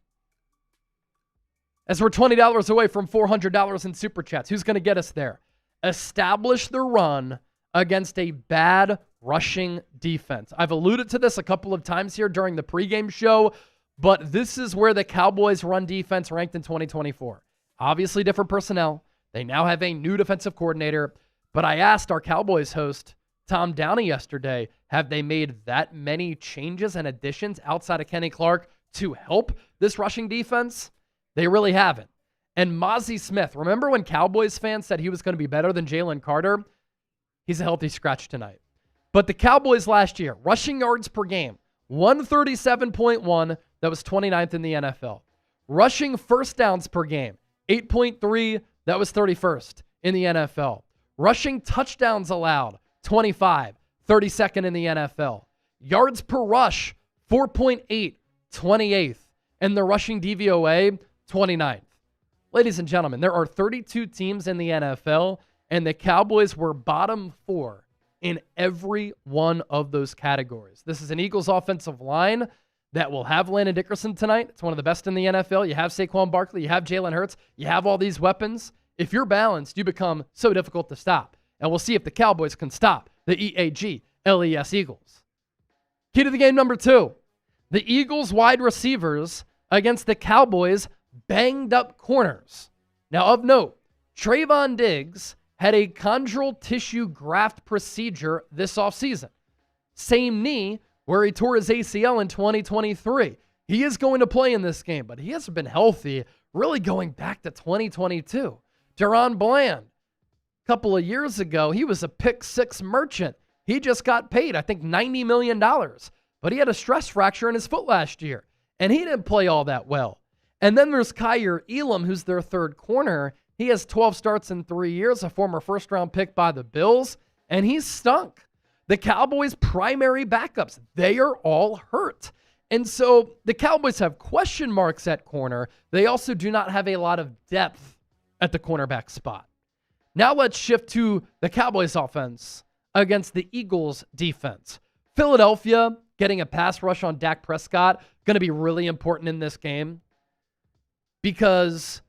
As we're $20 away from $400 in Super Chats. Who's going to get us there? Establish the run against a bad rushing defense. I've alluded to this a couple of times here during the pregame show, but this is where the Cowboys' run defense ranked in 2024. Obviously different personnel. They now have a new defensive coordinator, but I asked our Cowboys host, Tom Downey, yesterday, have they made that many changes and additions outside of Kenny Clark to help this rushing defense? They really haven't. And Mozzie Smith, remember when Cowboys fans said he was going to be better than Jalen Carter? He's a healthy scratch tonight. But the Cowboys last year, rushing yards per game, 137.1, that was 29th in the NFL. Rushing first downs per game, 8.3, that was 31st in the NFL. Rushing touchdowns allowed, 25, 32nd in the NFL. Yards per rush, 4.8, 28th. And the rushing DVOA, 29th. Ladies and gentlemen, there are 32 teams in the NFL, and the Cowboys were bottom 4 in every one of those categories. This is an Eagles offensive line that will have Landon Dickerson tonight. It's one of the best in the NFL. You have Saquon Barkley. You have Jalen Hurts. You have all these weapons. If you're balanced, you become so difficult to stop. And we'll see if the Cowboys can stop the EAGLES Eagles. Key to the game number 2. The Eagles wide receivers against the Cowboys banged up corners. Now, of note, Trayvon Diggs had a chondral tissue graft procedure this offseason. Same knee where he tore his ACL in 2023. He is going to play in this game, but he hasn't been healthy really going back to 2022. Deron Bland, a couple of years ago, he was a pick 6 merchant. He just got paid, I think, $90 million. But he had a stress fracture in his foot last year, and he didn't play all that well. And then there's Kyer Elam, who's their third corner. He has 12 starts in 3 years, a former first-round pick by the Bills, and he's stunk. The Cowboys' primary backups, they are all hurt. And so the Cowboys have question marks at corner. They also do not have a lot of depth at the cornerback spot. Now let's shift to the Cowboys' offense against the Eagles' defense. Philadelphia getting a pass rush on Dak Prescott, going to be really important in this game, because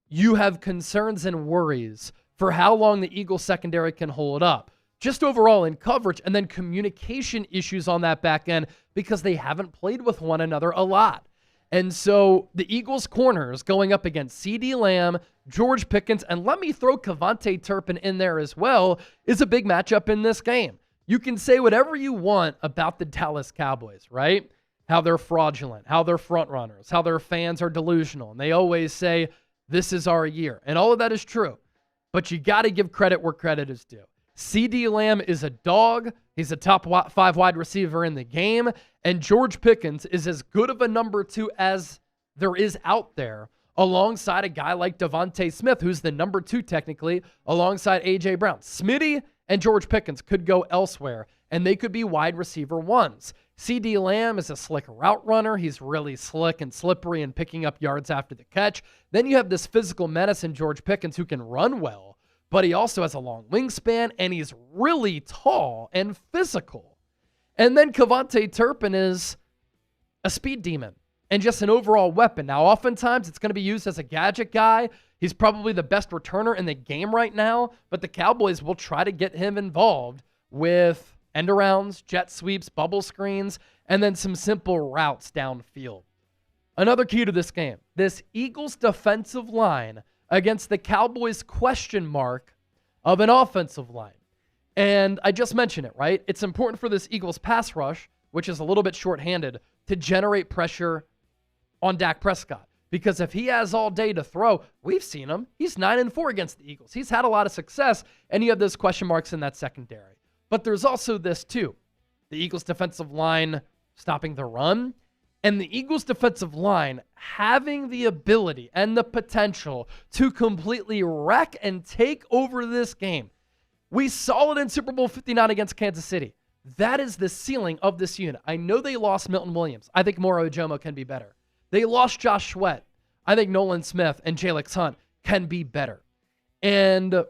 you have concerns and worries for how long the Eagles secondary can hold up. Just overall in coverage, and then communication issues on that back end because they haven't played with one another a lot. And so the Eagles corners going up against CeeDee Lamb, George Pickens, and let me throw Kevontae Turpin in there as well, is a big matchup in this game. You can say whatever you want about the Dallas Cowboys, right? How they're fraudulent, how they're front runners, how their fans are delusional. And they always say, this is our year. And all of that is true. But you got to give credit where credit is due. CeeDee Lamb is a dog. He's a top 5 wide receiver in the game. And George Pickens is as good of a number 2 as there is out there alongside a guy like DeVonta Smith, who's the number 2 technically, alongside A.J. Brown. Smitty and George Pickens could go elsewhere, and they could be wide receiver ones. CeeDee Lamb is a slick route runner. He's really slick and slippery and picking up yards after the catch. Then you have this physical menace in George Pickens who can run well, but he also has a long wingspan, and he's really tall and physical. And then Devontae Turpin is a speed demon and just an overall weapon. Now, oftentimes it's going to be used as a gadget guy. He's probably the best returner in the game right now, but the Cowboys will try to get him involved with end arounds, jet sweeps, bubble screens, and then some simple routes downfield. Another key to this game, this Eagles defensive line against the Cowboys question mark of an offensive line. And I just mentioned it, right? It's important for this Eagles pass rush, which is a little bit shorthanded, to generate pressure on Dak Prescott. Because if he has all day to throw, we've seen him. He's 9-4 against the Eagles. He's had a lot of success, and you have those question marks in that secondary. But there's also this too. The Eagles defensive line stopping the run, and the Eagles defensive line having the ability and the potential to completely wreck and take over this game. We saw it in Super Bowl 59 against Kansas City. That is the ceiling of this unit. I know they lost Milton Williams. I think Moro Ojomo can be better. They lost Josh Sweat. I think Nolan Smith and Jalen Hunt can be better. And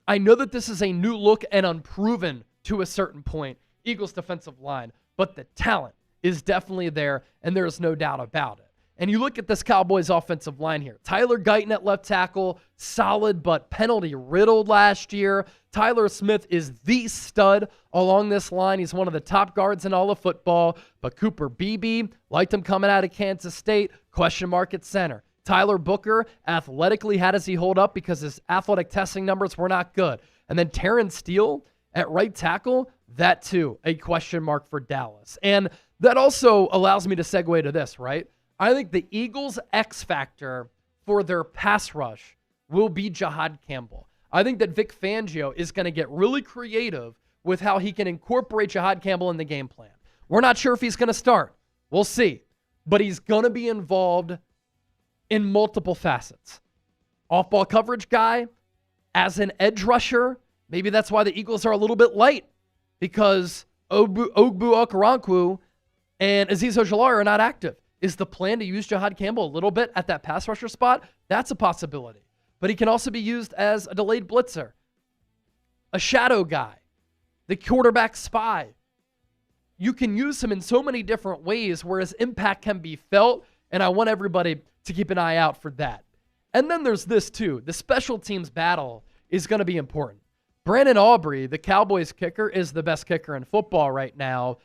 I know that this is a new look and unproven to a certain point, Eagles defensive line, but the talent is definitely there, and there's no doubt about it. And you look at this Cowboys offensive line here. Tyler Guyton at left tackle, solid but penalty riddled last year. Tyler Smith is the stud along this line. He's one of the top guards in all of football. But Cooper Beebe, liked him coming out of Kansas State, question mark at center. Tyler Booker, athletically, how does he hold up? Because his athletic testing numbers were not good. And then Terrence Steele at right tackle, that too, a question mark for Dallas. And that also allows me to segue to this, right? I think the Eagles' X factor for their pass rush will be Jahan Campbell. I think that Vic Fangio is going to get really creative with how he can incorporate Jahan Campbell in the game plan. We're not sure if he's going to start. We'll see. But he's going to be involved in multiple facets. Off-ball coverage guy, as an edge rusher, maybe that's why the Eagles are a little bit light, because Ogbu Okoronkwo and Azeez Ojulari are not active. Is the plan to use Jahan Campbell a little bit at that pass rusher spot? That's a possibility. But he can also be used as a delayed blitzer, a shadow guy, the quarterback spy. You can use him in so many different ways where his impact can be felt, and I want everybody to keep an eye out for that. And then there's this too. The special teams battle is going to be important. Brandon Aubrey, the Cowboys kicker, is the best kicker in football right now.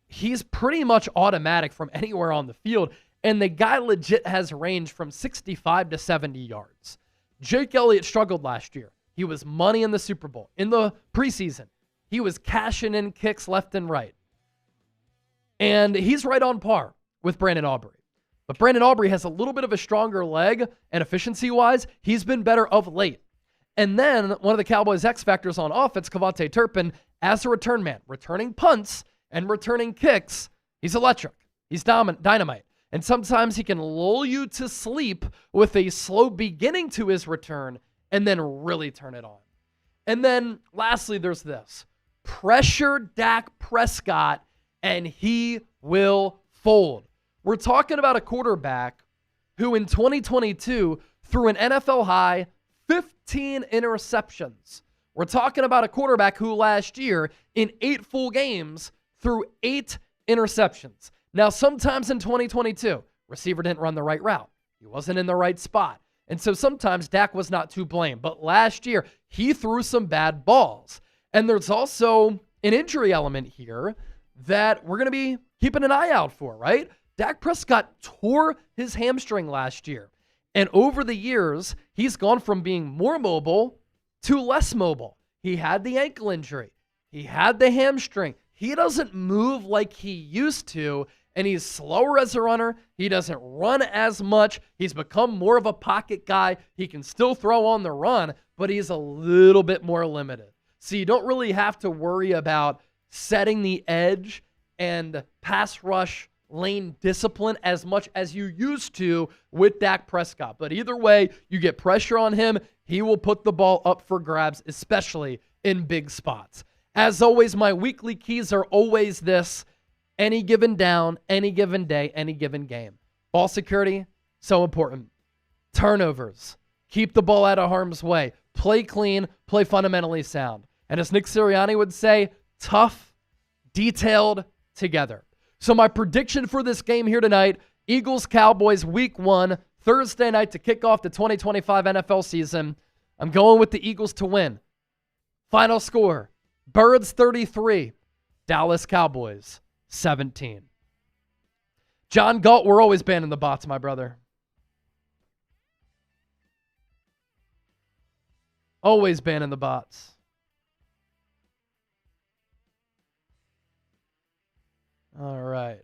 He's pretty much automatic from anywhere on the field, and the guy legit has range from 65 to 70 yards. Jake Elliott struggled last year. He was money in the Super Bowl. In the preseason, he was cashing in kicks left and right. And he's right on par with Brandon Aubrey. But Brandon Aubrey has a little bit of a stronger leg, and efficiency-wise, he's been better of late. And then one of the Cowboys' X factors on offense, Devonta Turpin, as a return man, returning punts and returning kicks, he's electric. He's dynamite. And sometimes he can lull you to sleep with a slow beginning to his return and then really turn it on. And then lastly, there's this. Pressure Dak Prescott and he will fold. We're talking about a quarterback who in 2022 threw an NFL high 15 interceptions. We're talking about a quarterback who last year in 8 full games threw 8 interceptions. Now, sometimes in 2022, receiver didn't run the right route. He wasn't in the right spot. And so sometimes Dak was not to blame. But last year, he threw some bad balls. And there's also an injury element here that we're going to be keeping an eye out for, right? Dak Prescott tore his hamstring last year. And over the years, he's gone from being more mobile to less mobile. He had the ankle injury. He had the hamstring. He doesn't move like he used to, and he's slower as a runner. He doesn't run as much. He's become more of a pocket guy. He can still throw on the run, but he's a little bit more limited. So you don't really have to worry about setting the edge and pass rush lane discipline as much as you used to with Dak Prescott. But either way, you get pressure on him, he will put the ball up for grabs, especially in big spots. As always, my weekly keys are always this: any given down, any given day, any given game. Ball security, so important. Turnovers, keep the ball out of harm's way. Play clean, play fundamentally sound. And as Nick Sirianni would say, tough, detailed, together. So my prediction for this game here tonight, Eagles-Cowboys Week 1, Thursday night to kick off the 2025 NFL season. I'm going with the Eagles to win. Final score, Birds 33, Dallas Cowboys 17. John Galt, we're always banning the bots, my brother. Always banning the bots. All right.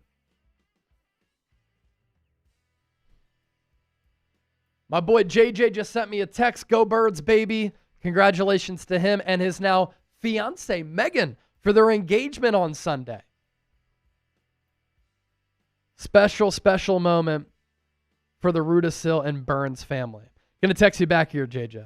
My boy JJ just sent me a text. Go Birds, baby. Congratulations to him and his now fiance, Megan, for their engagement on Sunday. Special, special moment for the Rudisil and Burns family. Gonna text you back here, JJ.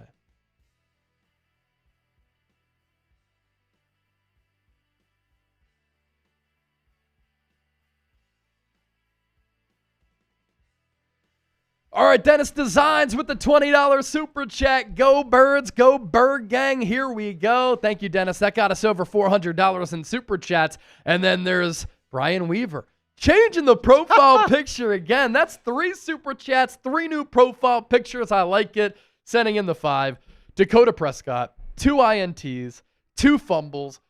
All right, Dennis Designs with the $20 super chat. Go Birds, go Bird Gang. Here we go. Thank you, Dennis. That got us over $400 in super chats. And then there's Brian Weaver. Changing the profile picture again. That's 3 super chats, 3 new profile pictures. I like it. Sending in the 5. Dakota Prescott, 2 INTs, 2 fumbles,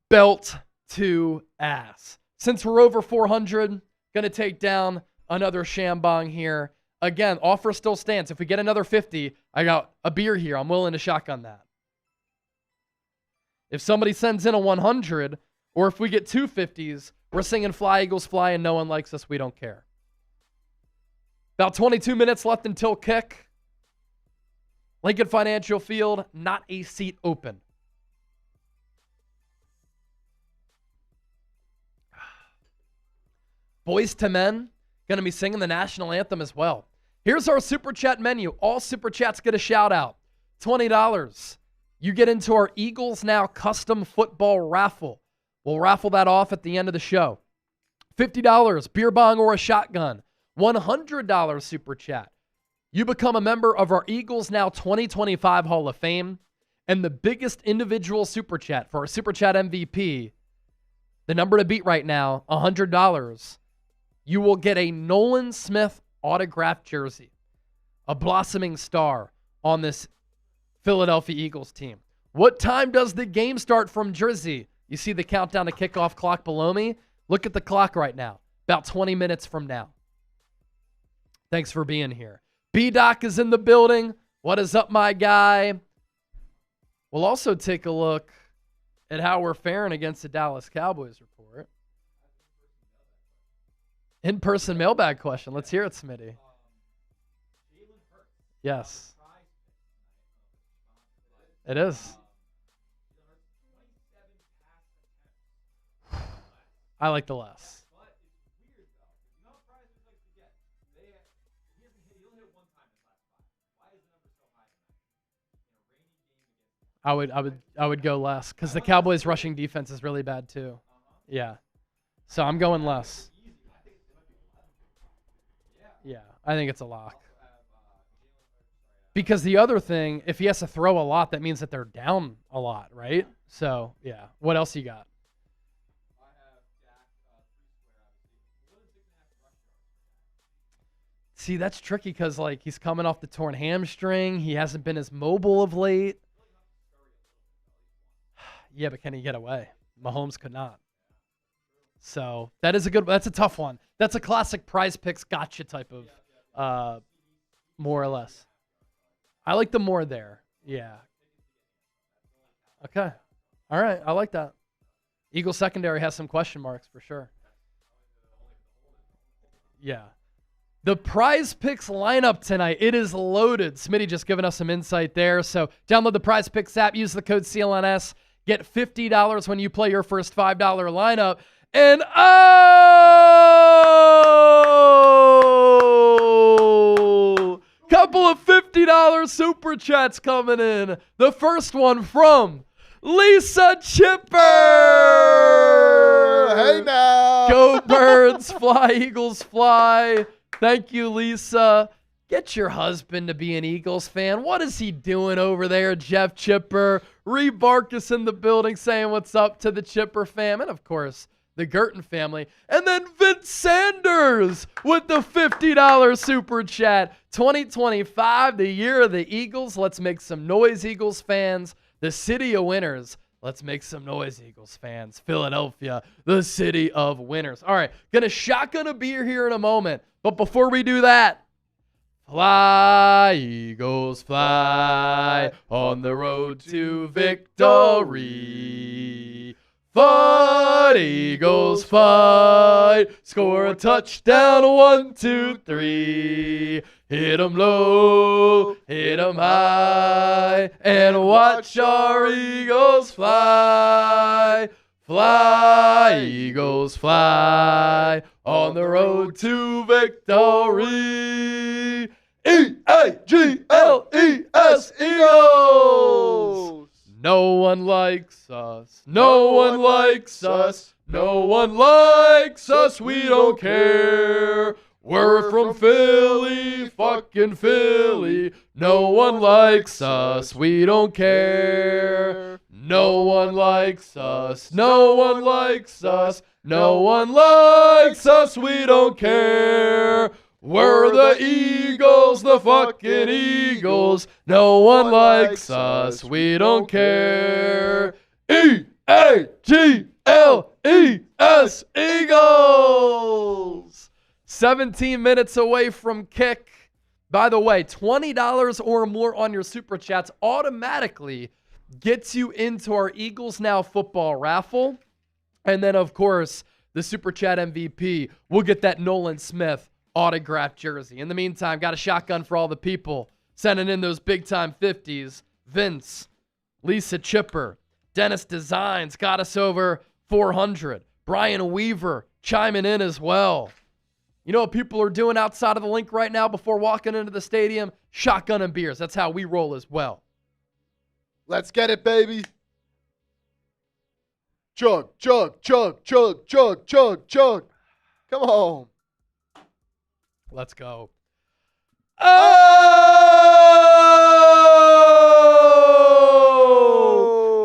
belt to ass. Since we're over 400, going to take down another Shambong here. Again, offer still stands. If we get another 50, I got a beer here. I'm willing to shotgun that. If somebody sends in a 100, or if we get 2 50s, we're singing Fly Eagles Fly and no one likes us. We don't care. About 22 minutes left until kick. Lincoln Financial Field, not a seat open. Boys to Men, going to be singing the national anthem as well. Here's our Super Chat menu. All Super Chats get a shout out. $20. You get into our Eagles Now custom football raffle. We'll raffle that off at the end of the show. $50, beer bong or a shotgun. $100 Super Chat. You become a member of our Eagles Now 2025 Hall of Fame. And the biggest individual Super Chat for our Super Chat MVP, the number to beat right now, $100. You will get a Nolan Smith autographed jersey, a blossoming star on this Philadelphia Eagles team. What time does the game start from Jersey? You see the countdown to kickoff clock below me? Look at the clock right now. About 20 minutes from now. Thanks for being here. B-Doc is in the building. What is up, my guy? We'll also take a look at how we're faring against the Dallas Cowboys report. In-person mailbag question. Let's hear it, Smitty. Yes. It is. I like the less. I would go less because the Cowboys' rushing defense is really bad too. Yeah. So I'm going less. Yeah, I think it's a lock. Because the other thing, if he has to throw a lot, that means that they're down a lot, right? So, yeah. What else you got? See, that's tricky because, like, he's coming off the torn hamstring. He hasn't been as mobile of late. Yeah, but can he get away? Mahomes could not. So that's a tough one. That's a classic Prize Picks gotcha type of, more or less. I like the more there. Yeah. Okay. All right. I like that. Eagle secondary has some question marks for sure. Yeah. The Prize Picks lineup tonight, it is loaded. Smitty just giving us some insight there. So download the Prize Picks app, use the code CLNS, get $50 when you play your first $5 lineup. And $50 super chats coming in. The first one from Lisa Chipper. Hey now. Go Birds, fly Eagles, fly. Thank you, Lisa. Get your husband to be an Eagles fan. What is he doing over there, Jeff Chipper? Reed Barkus in the building saying what's up to the Chipper fam. And, of course, the Gerton family. And then Vince Sanders with the $50 super chat. 2025, the year of the Eagles. Let's make some noise, Eagles fans. The city of winners. Let's make some noise, Eagles fans. Philadelphia, the city of winners. All right, gonna shotgun a beer here in a moment. But before we do that, fly, Eagles, fly on the road to victory. Fight, Eagles, fight. Score a touchdown, 1, 2, 3. Hit 'em low, hit 'em high, and watch our Eagles fly. Fly, Eagles, fly on the road to victory. E-A-G-L-E-S, Eagles! No one likes us. No one likes us. No one likes us. We don't care. We're from Philly, fucking Philly. No one likes us. We don't care. No one likes us. No one likes us. No one likes us. We don't care. We're the Eagles, the fucking Eagles. No one likes us. We don't care. E-A-G-L-E-S, Eagles. 17 minutes away from kick. By the way, $20 or more on your super chats automatically gets you into our Eagles Now football raffle. And then, of course, the super chat MVP will get that Nolan Smith autographed jersey. In the meantime, got a shotgun for all the people sending in those big-time 50s. Vince, Lisa Chipper, Dennis Designs got us over 400. Brian Weaver chiming in as well. You know what people are doing outside of the link right now before walking into the stadium? Shotgun and beers. That's how we roll as well. Let's get it, baby. Chug, chug, chug, chug, chug, chug, chug. Come on. Let's go. Oh!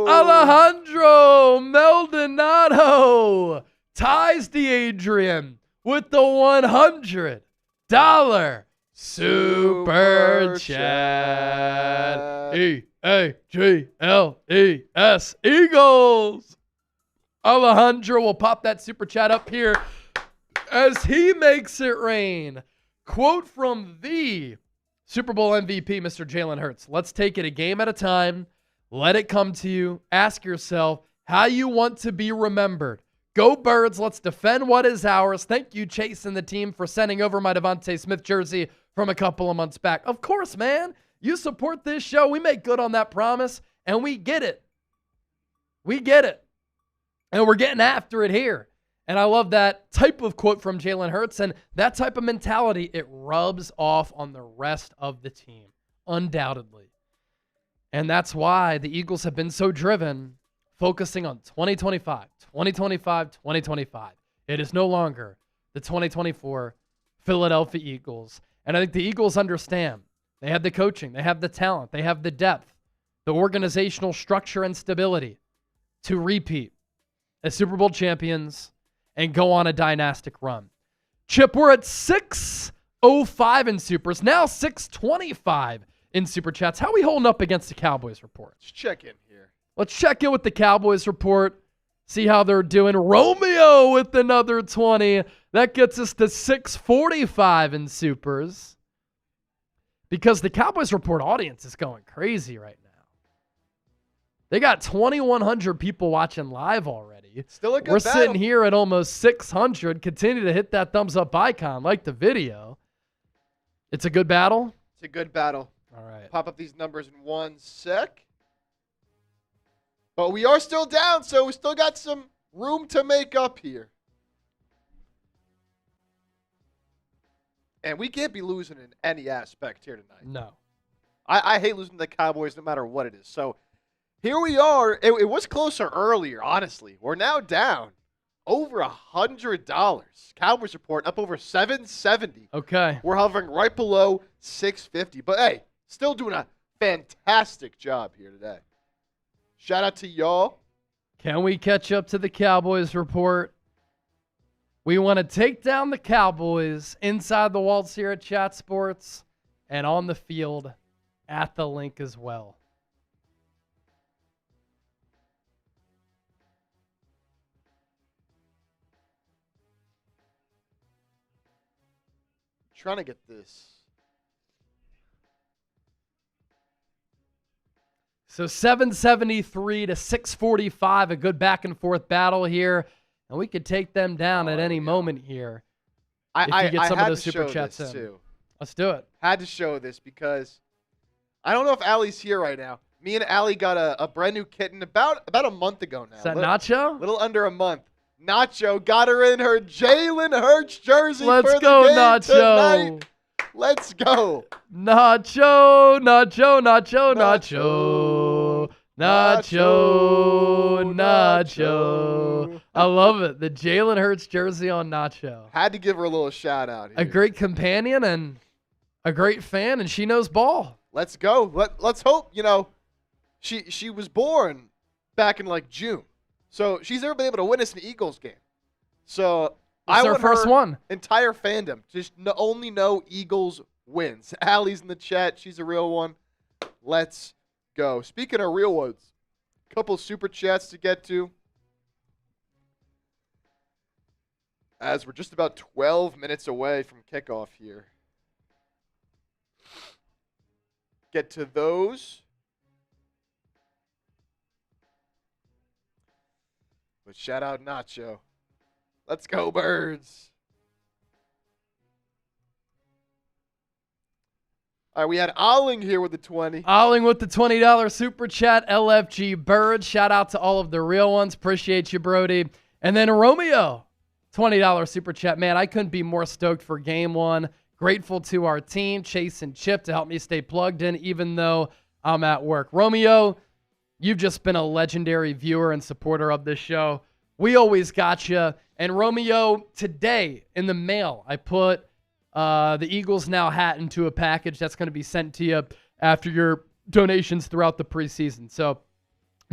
Alejandro Maldonado ties the Adrian with the $100 super chat. E-A-G-L-E-S, Eagles. Alejandro will pop that super chat up here as he makes it rain. Quote from the Super Bowl MVP, Mr. Jalen Hurts. Let's take it a game at a time. Let it come to you. Ask yourself how you want to be remembered. Go Birds. Let's defend what is ours. Thank you, Chase and the team, for sending over my DeVonta Smith jersey from a couple of months back. Of course, man. You support this show. We make good on that promise, and we get it. We get it. And we're getting after it here. And I love that type of quote from Jalen Hurts, and that type of mentality, it rubs off on the rest of the team, undoubtedly. And that's why the Eagles have been so driven, focusing on 2025, 2025, 2025. It is no longer the 2024 Philadelphia Eagles. And I think the Eagles understand. They have the coaching, they have the talent, they have the depth, the organizational structure and stability to repeat as Super Bowl champions and go on a dynastic run. Chip, we're at 605 in supers, now 625 in super chats. How are we holding up against the Cowboys report? Let's check in here. Let's check in with the Cowboys report, see how they're doing. Romeo with another 20. That gets us to 645 in supers because the Cowboys report audience is going crazy right now. They got 2,100 people watching live already. Still a good We're battle. sitting here at almost 600. Continue to hit that thumbs up icon, like the video. It's a good battle? It's a good battle. All right. Pop up these numbers in 1 sec. But we are still down, so we still got some room to make up here. And we can't be losing in any aspect here tonight. No. I hate losing to the Cowboys no matter what it is. So here we are. It was closer earlier, honestly. We're now down over $100. Cowboys report up over 770. Okay. We're hovering right below 650. But hey, still doing a fantastic job here today. Shout out to y'all. Can we catch up to the Cowboys report? We want to take down the Cowboys inside the walls here at Chat Sports and on the field at the link as well. Trying to get this. So 773 to 645, a good back and forth battle here. And we could take them down at any moment here. I you get some of had those to super show chats this in. too. Let's do it. Had to show this because I don't know if Allie's here right now. Me and Allie got a brand new kitten about a month ago now. Is that Nacho? Little under a month. Nacho got her in her Jalen Hurts jersey Let's for go, the game Nacho. tonight. Let's go. Nacho, Nacho, Nacho, Nacho. Nacho, Nacho. I love it. The Jalen Hurts jersey on Nacho. Had to give her a little shout out here. A great companion and a great fan, and she knows ball. Let's go. Let's hope, she was born back in like June. So she's never been able to witness an Eagles game. So It's our first one. Entire fandom just only know Eagles wins. Allie's in the chat. She's a real one. Let's go. Speaking of real ones, a couple super chats to get to. As we're just about 12 minutes away from kickoff here. Get to those. But shout out Nacho. Let's go, Birds. All right, we had Olling here with the 20. Olling with the $20 super chat. LFG Bird. Shout out to all of the real ones. Appreciate you, Brody. And then Romeo, $20 super chat. Man, I couldn't be more stoked for game one. Grateful to our team, Chase and Chip, to help me stay plugged in even though I'm at work. Romeo, you've just been a legendary viewer and supporter of this show. We always got you. And Romeo, today in the mail, I put the Eagles Now hat into a package that's going to be sent to you after your donations throughout the preseason. So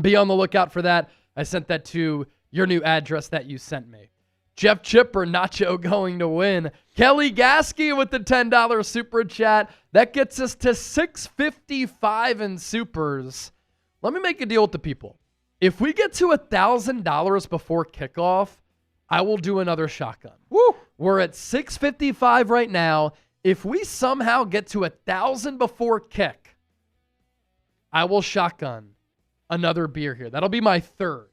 be on the lookout for that. I sent that to your new address that you sent me. Jeff Chipper, Nacho going to win. Kelly Gasky with the $10 super chat. That gets us to $655 in supers. Let me make a deal with the people. If we get to $1,000 before kickoff, I will do another shotgun. Woo! We're at $655 right now. If we somehow get to $1,000 before kick, I will shotgun another beer here. That'll be my third.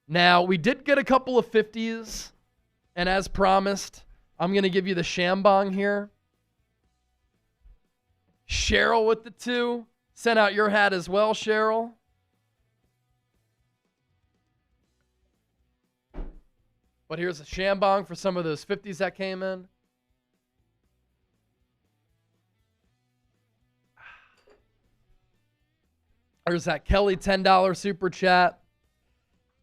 Now, we did get a couple of 50s, and as promised, I'm going to give you the Shambong here. Cheryl with the 2. Sent out your hat as well, Cheryl. But here's a Shambong for some of those 50s that came in. There's that Kelly $10 super chat.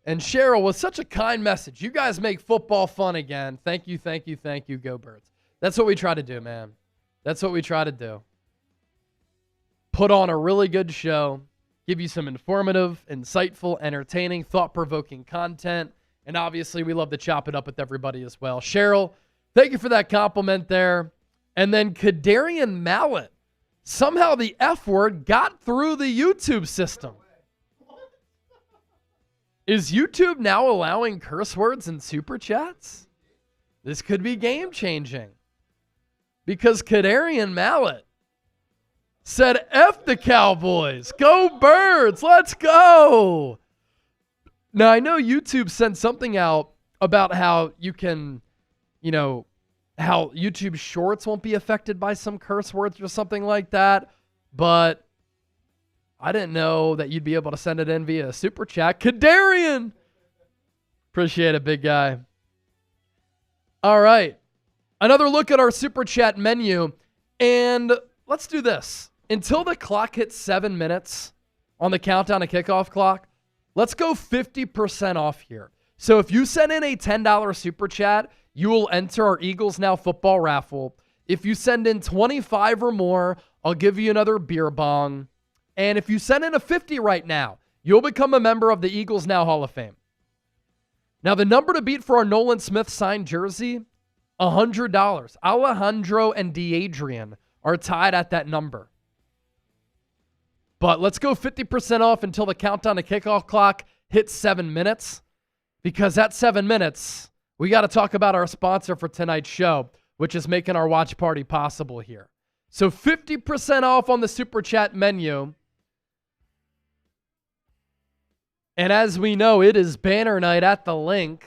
And Cheryl, with such a kind message. You guys make football fun again. Thank you, thank you, thank you, Go Birds. That's what we try to do, man. That's what we try to do. Put on a really good show. Give you some informative, insightful, entertaining, thought-provoking content. And obviously, we love to chop it up with everybody as well. Cheryl, thank you for that compliment there. And then Kadarian Mallet. Somehow the F word got through the YouTube system. Is YouTube now allowing curse words in super chats? This could be game-changing. Because Kadarian Mallet said, F the Cowboys. Go Birds. Let's go. Now, I know YouTube sent something out about how you can, how YouTube Shorts won't be affected by some curse words or something like that. But I didn't know that you'd be able to send it in via super chat. Kadarian! Appreciate it, big guy. All right. Another look at our super chat menu. And let's do this. until the clock hits 7 minutes on the countdown to kickoff clock, let's go 50% off here. So if you send in a $10 super chat, you will enter our Eagles Now football raffle. If you send in 25 or more, I'll give you another beer bong. And if you send in a 50 right now, you'll become a member of the Eagles Now Hall of Fame. Now, the number to beat for our Nolan Smith signed jersey, $100. Alejandro and DeJean are tied at that number. But let's go 50% off until the countdown to kickoff clock hits 7 minutes. Because at 7 minutes, we got to talk about our sponsor for tonight's show, which is making our watch party possible here. So 50% off on the Super Chat menu. And as we know, it is banner night at the Link.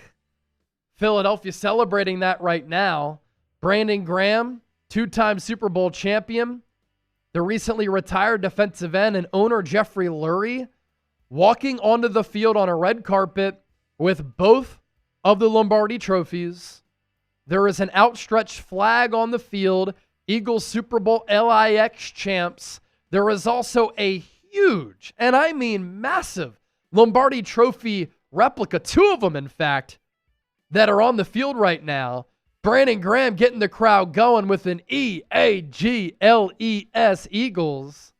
Philadelphia celebrating that right now. Brandon Graham, two-time Super Bowl champion. The recently retired defensive end and owner Jeffrey Lurie walking onto the field on a red carpet with both of the Lombardi trophies. There is an outstretched flag on the field. Eagles Super Bowl LIX champs. There is also a huge, and I mean massive, Lombardi trophy replica, two of them in fact, that are on the field right now. Brandon Graham getting the crowd going with an EAGLES Eagles.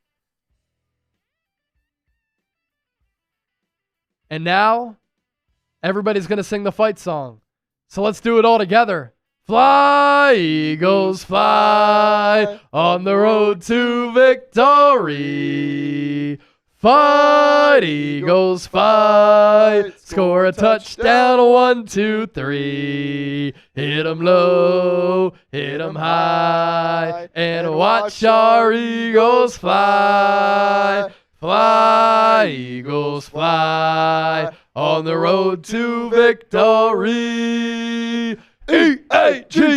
And now, everybody's going to sing the fight song. So let's do it all together. Fly, Eagles, fly on the road to victory. Fight, Eagles, fight. Score a touchdown, 1, 2, 3. Hit 'em low, hit 'em high, and watch our Eagles fly. Fly, Eagles, fly on the road to victory. EAGLES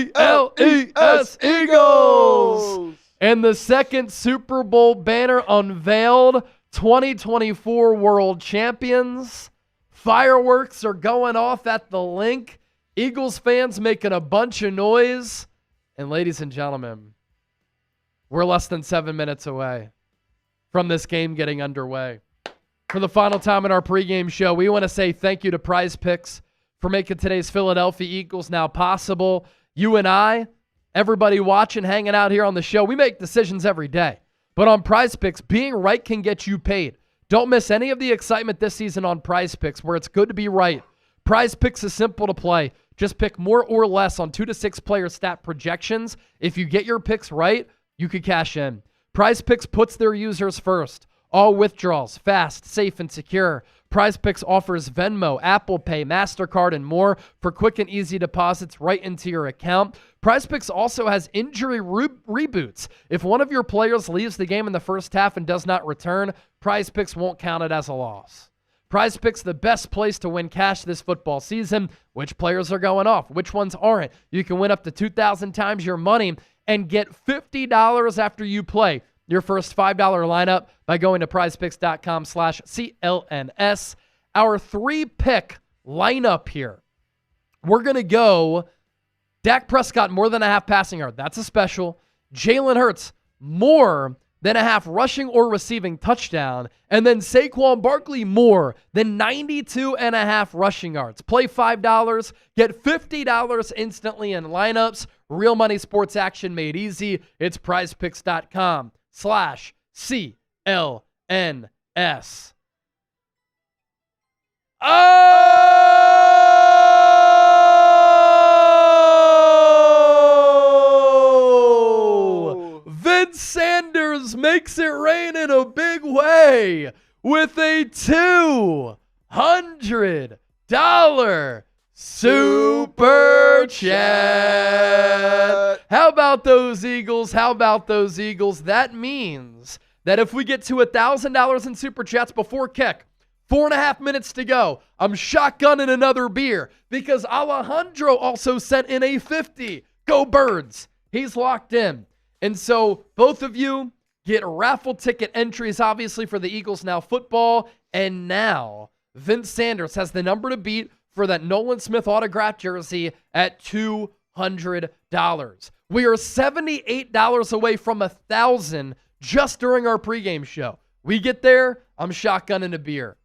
Eagles. And the second Super Bowl banner unveiled. 2024 World Champions. Fireworks are going off at the Link. Eagles fans making a bunch of noise. And ladies and gentlemen, we're less than 7 minutes away from this game getting underway. For the final time in our pregame show, we want to say thank you to Prize Picks for making today's Philadelphia Eagles now possible. You and I, everybody watching, hanging out here on the show, we make decisions every day. But on Prize Picks, being right can get you paid. Don't miss any of the excitement this season on Prize Picks, where it's good to be right. Prize Picks is simple to play. Just pick more or less on 2 to 6 player stat projections. If you get your picks right, you could cash in. Prize Picks puts their users first. All withdrawals, fast, safe, and secure. Prize Picks offers Venmo, Apple Pay, MasterCard, and more for quick and easy deposits right into your account. Prize Picks also has injury reboots. If one of your players leaves the game in the first half and does not return, Prize Picks won't count it as a loss. Prize Picks, the best place to win cash this football season. Which players are going off? Which ones aren't? You can win up to 2,000 times your money and get $50 after you play your first $5 lineup by going to prizepicks.com/CLNS. Our 3-pick lineup here. We're going to go Dak Prescott more than a half passing yard. That's a special. Jalen Hurts more than a half rushing or receiving touchdown. And then Saquon Barkley more than 92.5 rushing yards. Play $5, get $50 instantly in lineups. Real money sports action made easy. It's prizepicks.com/CLNS. Oh! Vince Sanders makes it rain in a big way with a $200 super chat. How about those Eagles? How about those Eagles? That means that if we get to $1,000 in super chats before kick, 4.5 minutes to go, I'm shotgunning another beer because Alejandro also sent in a 50. Go Birds. He's locked in. And so both of you get raffle ticket entries, obviously, for the Eagles Now football. And now Vince Sanders has the number to beat for that Nolan Smith autographed jersey at $200. We are $78 away from 1,000 just during our pregame show. We get there, I'm shotgunning a beer.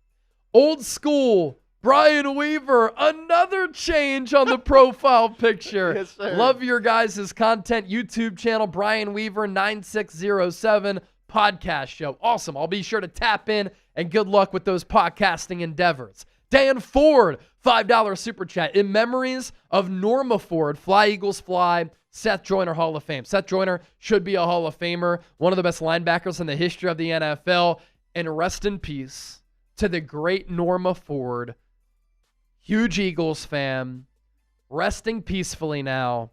Old school, Brian Weaver, another change on the profile picture. Yes, sir. Love your guys' content. YouTube channel, Brian Weaver 9607 podcast show. Awesome. I'll be sure to tap in, and good luck with those podcasting endeavors. Dan Ford, $5 super chat. In memories of Norma Ford, Fly Eagles Fly, Seth Joyner Hall of Fame. Seth Joyner should be a Hall of Famer, one of the best linebackers in the history of the NFL. And rest in peace to the great Norma Ford, huge Eagles fan, resting peacefully now.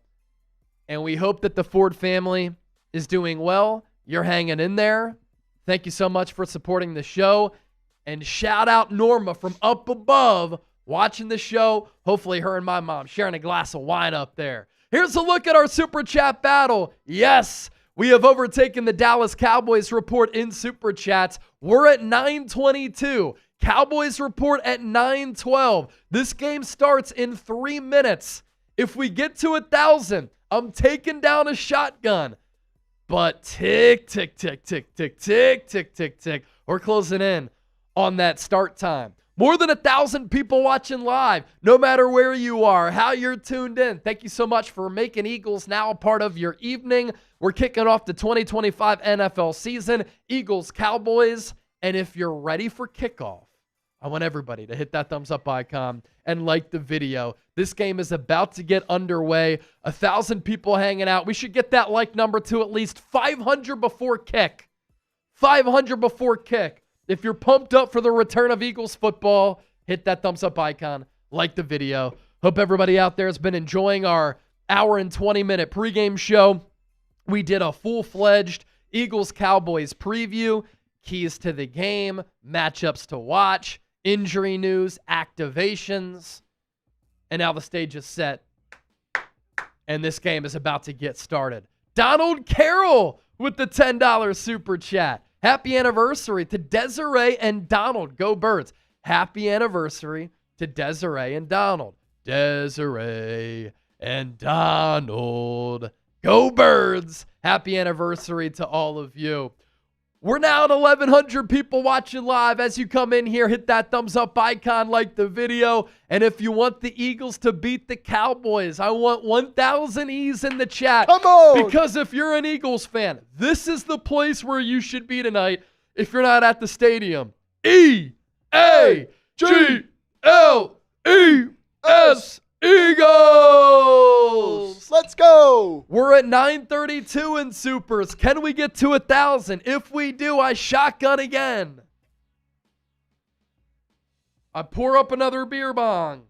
And we hope that the Ford family is doing well. You're hanging in there. Thank you so much for supporting the show. And shout out Norma from up above watching the show. Hopefully her and my mom sharing a glass of wine up there. Here's a look at our Super Chat battle. Yes, we have overtaken the Dallas Cowboys report in Super Chats. We're at 922. Cowboys report at 912. This game starts in 3 minutes. If we get to 1,000, I'm taking down a shotgun. But tick, tick, tick, tick, tick, tick, tick, tick, tick. We're closing in on that start time. More than 1,000 people watching live, no matter where you are, how you're tuned in. Thank you so much for making Eagles now a part of your evening. We're kicking off the 2025 NFL season, Eagles, Cowboys. And if you're ready for kickoff, I want everybody to hit that thumbs up icon and like the video. This game is about to get underway. 1,000 people hanging out. We should get that like number to at least 500 before kick. 500 before kick. If you're pumped up for the return of Eagles football, hit that thumbs up icon, like the video. Hope everybody out there has been enjoying our hour and 20-minute pregame show. We did a full-fledged Eagles-Cowboys preview, keys to the game, matchups to watch, injury news, activations, and now the stage is set, and this game is about to get started. Donald Carroll with the $10 super chat. Happy anniversary to Desiree and Donald. Go Birds. Happy anniversary to Desiree and Donald. Desiree and Donald. Go Birds. Happy anniversary to all of you. We're now at 1,100 people watching live. As you come in here, hit that thumbs up icon, like the video. And if you want the Eagles to beat the Cowboys, I want 1,000 E's in the chat. Come on! Because if you're an Eagles fan, this is the place where you should be tonight if you're not at the stadium. E-A-G-L-E-S, Eagles! Let's go! We're at 932 in Supers. Can we get to 1,000? If we do, I shotgun again. I pour up another beer bong.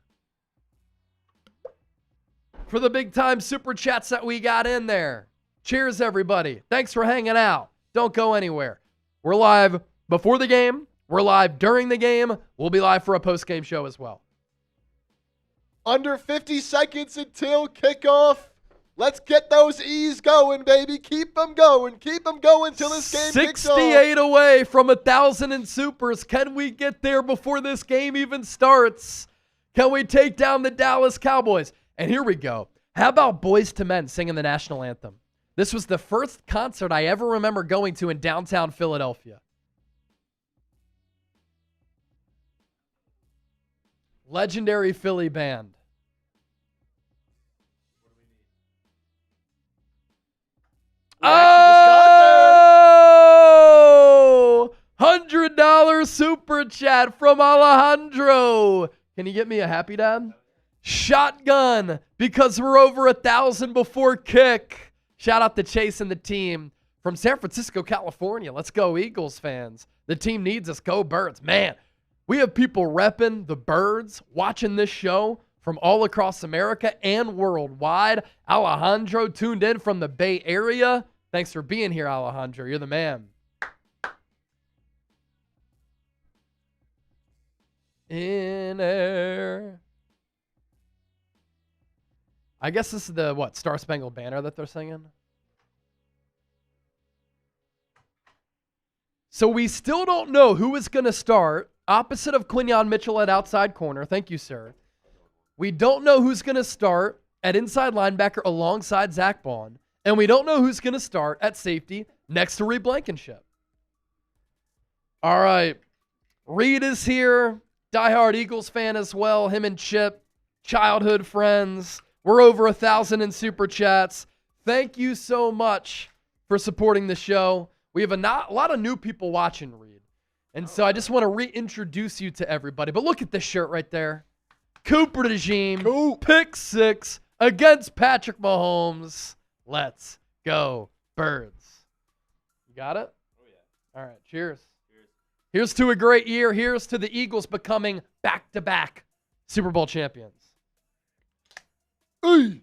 For the big time super chats that we got in there. Cheers, everybody. Thanks for hanging out. Don't go anywhere. We're live before the game. We're live during the game. We'll be live for a post-game show as well. Under 50 seconds until kickoff. Let's get those E's going, baby. Keep them going. Keep them going till this game kicks off. 68 away from 1,000 in Supers. Can we get there before this game even starts? Can we take down the Dallas Cowboys? And here we go. How about Boys to Men singing the national anthem? This was the first concert I ever remember going to in downtown Philadelphia. Legendary Philly band. Oh! $100 super chat from Alejandro. Can you get me a happy dad? Shotgun, because we're over 1,000 before kick. Shout out to Chase and the team from San Francisco, California. Let's go, Eagles fans. The team needs us. Go Birds. Man, we have people repping the Birds, watching this show from all across America and worldwide. Alejandro tuned in from the Bay Area. Thanks for being here, Alejandro. You're the man. In air. I guess this is the, Star Spangled Banner that they're singing? So we still don't know who is going to start opposite of Quinyon Mitchell at outside corner. Thank you, sir. We don't know who's going to start at inside linebacker alongside Zack Baun. And we don't know who's going to start at safety next to Reed Blankenship. All right. Reed is here. Diehard Eagles fan as well. Him and Chip, childhood friends. We're over 1,000 in Super Chats. Thank you so much for supporting the show. We have a lot of new people watching, Reed. And so I just want to reintroduce you to everybody. But look at this shirt right there. Cooper DeJean, pick 6 against Patrick Mahomes. Let's go, Birds. You got it? Oh, yeah. All right, cheers. Here's to a great year. Here's to the Eagles becoming back-to-back Super Bowl champions. E-A-G-L-E-S.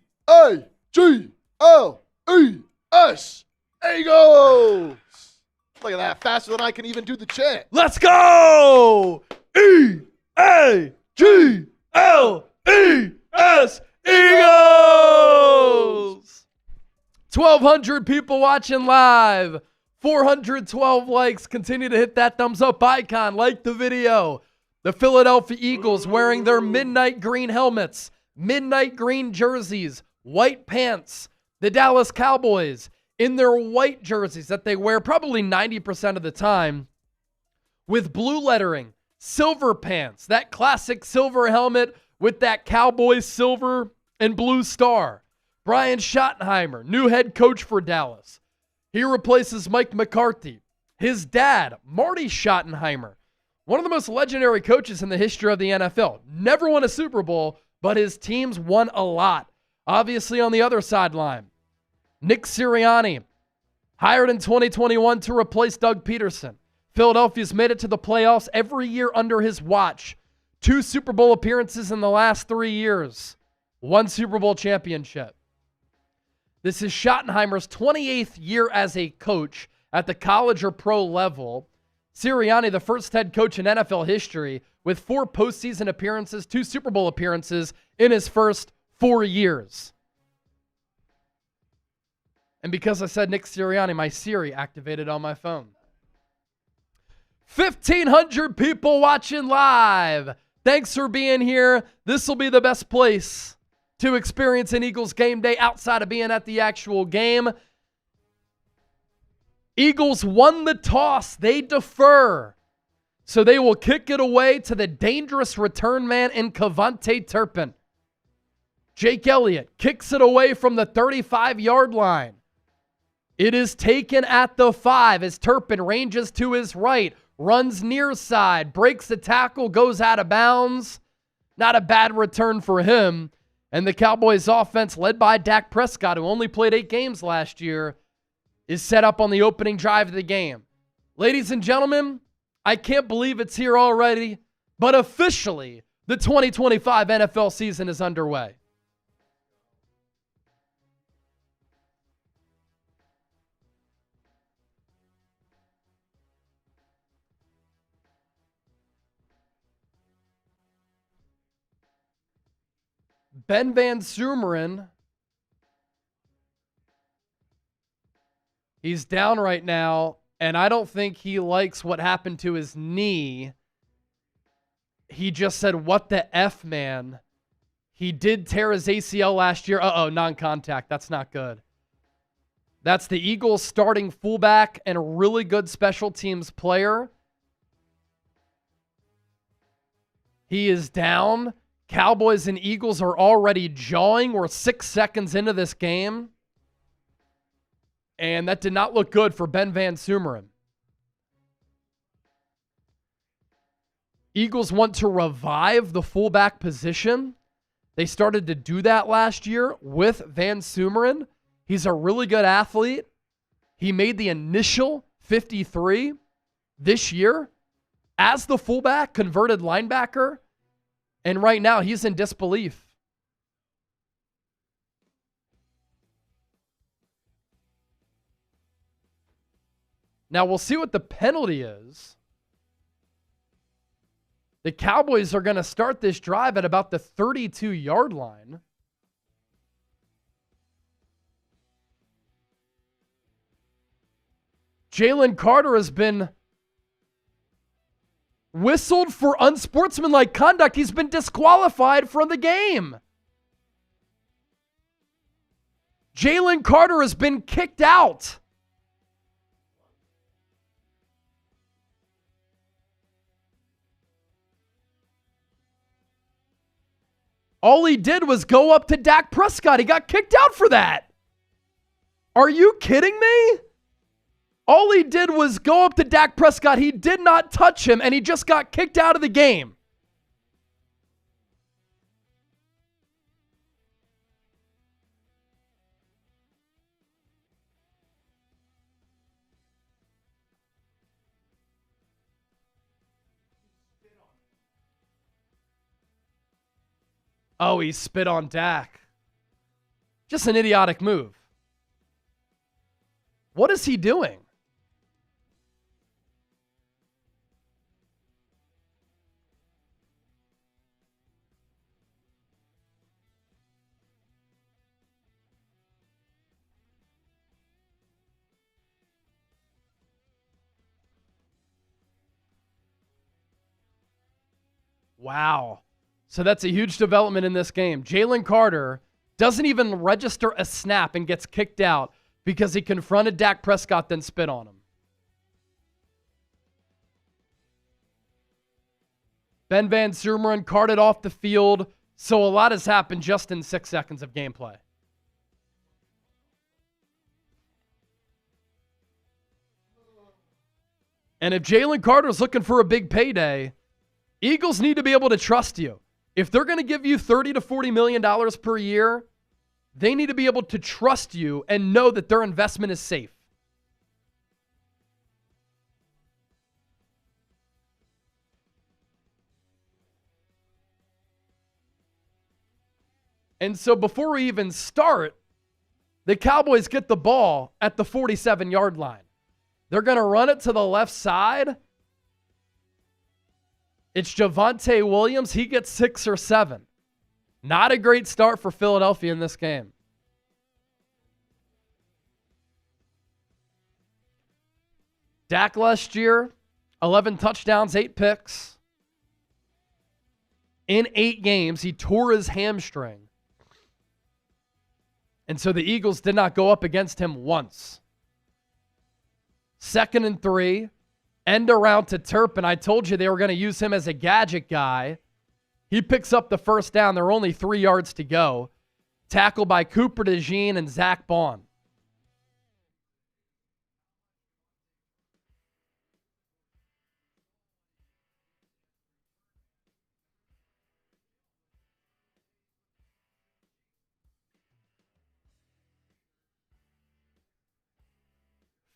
Eagles. Look at that. Faster than I can even do the chant. Let's go! E-A-G-L-E-S. Eagles! 1,200 people watching live. 412 likes. Continue to hit that thumbs up icon. Like the video. The Philadelphia Eagles wearing their midnight green helmets, midnight green jerseys, white pants. The Dallas Cowboys in their white jerseys that they wear probably 90% of the time with blue lettering, silver pants, that classic silver helmet with that Cowboys silver and blue star. Brian Schottenheimer, new head coach for Dallas. He replaces Mike McCarthy. His dad, Marty Schottenheimer, one of the most legendary coaches in the history of the NFL. Never won a Super Bowl, but his teams won a lot. Obviously on the other sideline, Nick Sirianni, hired in 2021 to replace Doug Peterson. Philadelphia's made it to the playoffs every year under his watch. 2 Super Bowl appearances in the last 3 years. 1 Super Bowl championship. This is Schottenheimer's 28th year as a coach at the college or pro level. Sirianni, the first head coach in NFL history with 4 postseason appearances, 2 Super Bowl appearances in his first 4 years. And because I said Nick Sirianni, my Siri activated on my phone. 1,500 people watching live. Thanks for being here. This will be the best place to experience an Eagles game day outside of being at the actual game. Eagles won the toss. They defer. So they will kick it away to the dangerous return man in Cavante Turpin. Jake Elliott kicks it away from the 35-yard line. It is taken at the 5 as Turpin ranges to his right, runs near side, breaks the tackle, goes out of bounds. Not a bad return for him. And the Cowboys offense, led by Dak Prescott, who only played 8 games last year, is set up on the opening drive of the game. Ladies and gentlemen, I can't believe it's here already, but officially, the 2025 NFL season is underway. Ben Van Sumeren, he's down right now, and I don't think he likes what happened to his knee. He just said, "What the F, man?" He did tear his ACL last year. Non-contact. That's not good. That's the Eagles starting fullback and a really good special teams player. He is down. Cowboys and Eagles are already jawing. We're 6 seconds into this game. And that did not look good for Ben Van Sumeren. Eagles want to revive the fullback position. They started to do that last year with Van Sumeren. He's a really good athlete. He made the initial 53 this year as the fullback, converted linebacker. And right now, he's in disbelief. Now, we'll see what the penalty is. The Cowboys are going to start this drive at about the 32-yard line. Jalen Carter has been whistled for unsportsmanlike conduct. He's been disqualified from the game. Jalen Carter has been kicked out. All he did was go up to Dak Prescott. He got kicked out for that. Are you kidding me? All he did was go up to Dak Prescott. He did not touch him, and he just got kicked out of the game. Oh, he spit on Dak. Just an idiotic move. What is he doing? Wow. So that's a huge development in this game. Jalen Carter doesn't even register a snap and gets kicked out because he confronted Dak Prescott, then spit on him. Ben Van Sumeren carted off the field. So a lot has happened just in 6 seconds of gameplay. And if Jalen Carter's looking for a big payday, Eagles need to be able to trust you. If they're going to give you $30 to $40 million per year, they need to be able to trust you and know that their investment is safe. And so before we even start, the Cowboys get the ball at the 47-yard line. They're going to run it to the left side. It's Javonte Williams. He gets 6 or 7. Not a great start for Philadelphia in this game. Dak last year, 11 touchdowns, 8 picks. In 8 games, he tore his hamstring. And so the Eagles did not go up against him once. 2nd and 3. End around to Turpin. I told you they were going to use him as a gadget guy. He picks up the first down. There are only 3 yards to go. Tackled by Cooper DeJean and Zack Baun.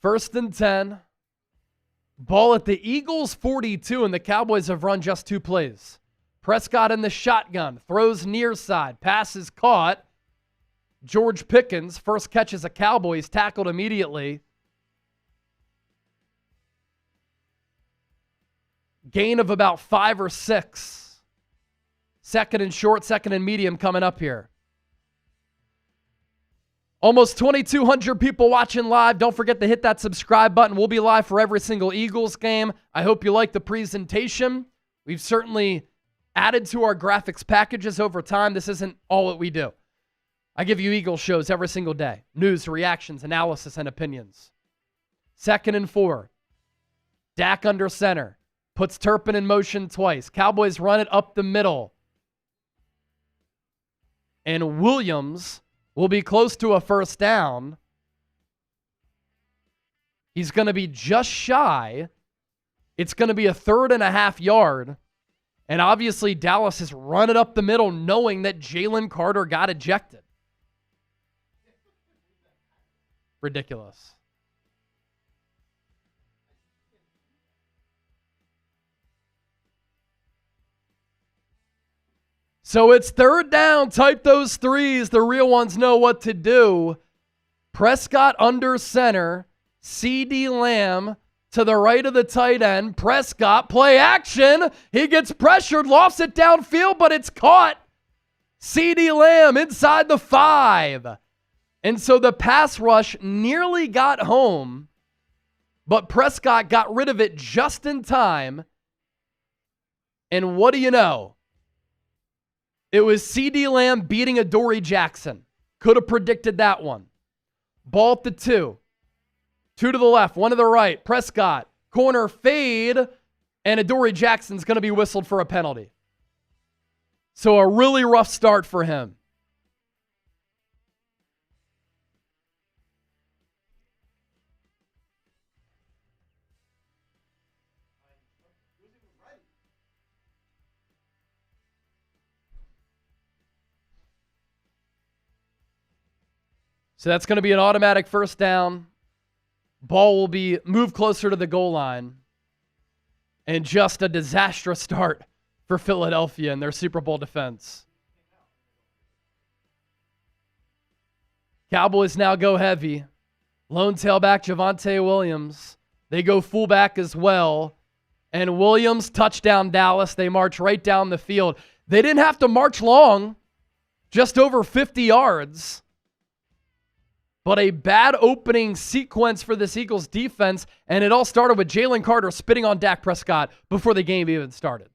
First and 10. Ball at the Eagles 42, and the Cowboys have run just 2 plays. Prescott in the shotgun, throws near side, pass is caught. George Pickens, first catch as a Cowboy, is tackled immediately. Gain of about 5 or 6. 2nd and short, 2nd and medium coming up here. Almost 2,200 people watching live. Don't forget to hit that subscribe button. We'll be live for every single Eagles game. I hope you like the presentation. We've certainly added to our graphics packages over time. This isn't all what we do. I give you Eagles shows every single day. News, reactions, analysis, and opinions. 2nd and 4. Dak under center. Puts Turpin in motion twice. Cowboys run it up the middle. And Williams will be close to a first down. He's going to be just shy. It's going to be a 3rd and a half yard. And obviously Dallas has run it up the middle knowing that Jalen Carter got ejected. Ridiculous. So it's 3rd down. Type those 3s. The real ones know what to do. Prescott under center. CeeDee Lamb to the right of the tight end. Prescott, play action. He gets pressured, lofts it downfield, but it's caught. CeeDee Lamb inside the 5. And so the pass rush nearly got home, but Prescott got rid of it just in time. And what do you know? It was CeeDee Lamb beating Adoree Jackson. Could have predicted that one. Ball at the 2. 2 to the left, 1 to the right. Prescott, corner fade, and Adoree Jackson's going to be whistled for a penalty. So a really rough start for him. So that's going to be an automatic first down. Ball will be moved closer to the goal line. And just a disastrous start for Philadelphia and their Super Bowl defense. Cowboys now go heavy. Lone tailback Javonte Williams. They go fullback as well. And Williams, touchdown Dallas. They march right down the field. They didn't have to march long, just over 50 yards. But a bad opening sequence for this Eagles defense, and it all started with Jalen Carter spitting on Dak Prescott before the game even started.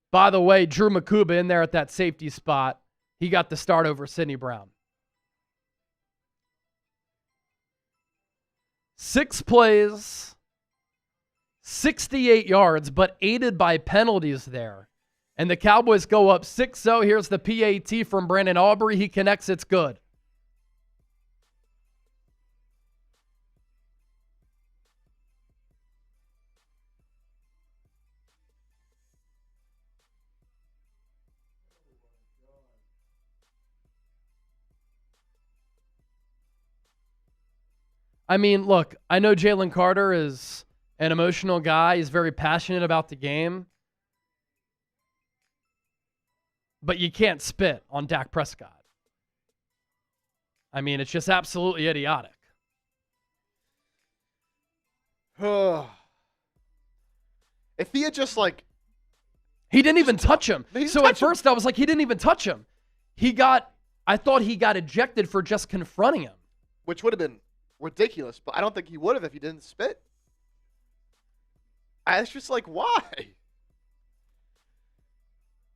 By the way, Drew Makuba in there at that safety spot. He got the start over Sidney Brown. 6 plays, 68 yards, but aided by penalties there. And the Cowboys go up 6-0. Here's the PAT from Brandon Aubrey. He connects. It's good. I mean, look, I know Jalen Carter is an emotional guy. He's very passionate about the game. But you can't spit on Dak Prescott. I mean, it's just absolutely idiotic. If he had just He didn't even touch him. So at first I was like, he didn't even touch him. I thought he got ejected for just confronting him. Which would have been ridiculous, but I don't think he would have if he didn't spit. It's just like, why?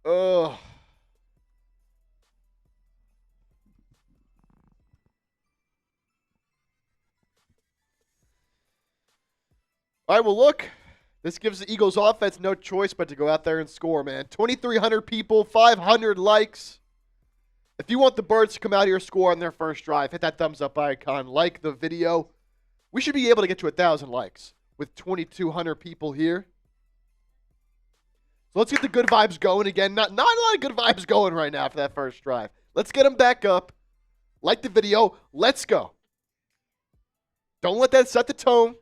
Ugh. All right, well, look, this gives the Eagles offense no choice but to go out there and score, man. 2,300 people, 500 likes. If you want the Birds to come out here and score on their first drive, hit that thumbs up icon, like the video. We should be able to get to 1,000 likes with 2,200 people here. So let's get the good vibes going again. Not a lot of good vibes going right now for that first drive. Let's get them back up. Like the video. Let's go. Don't let that set the tone.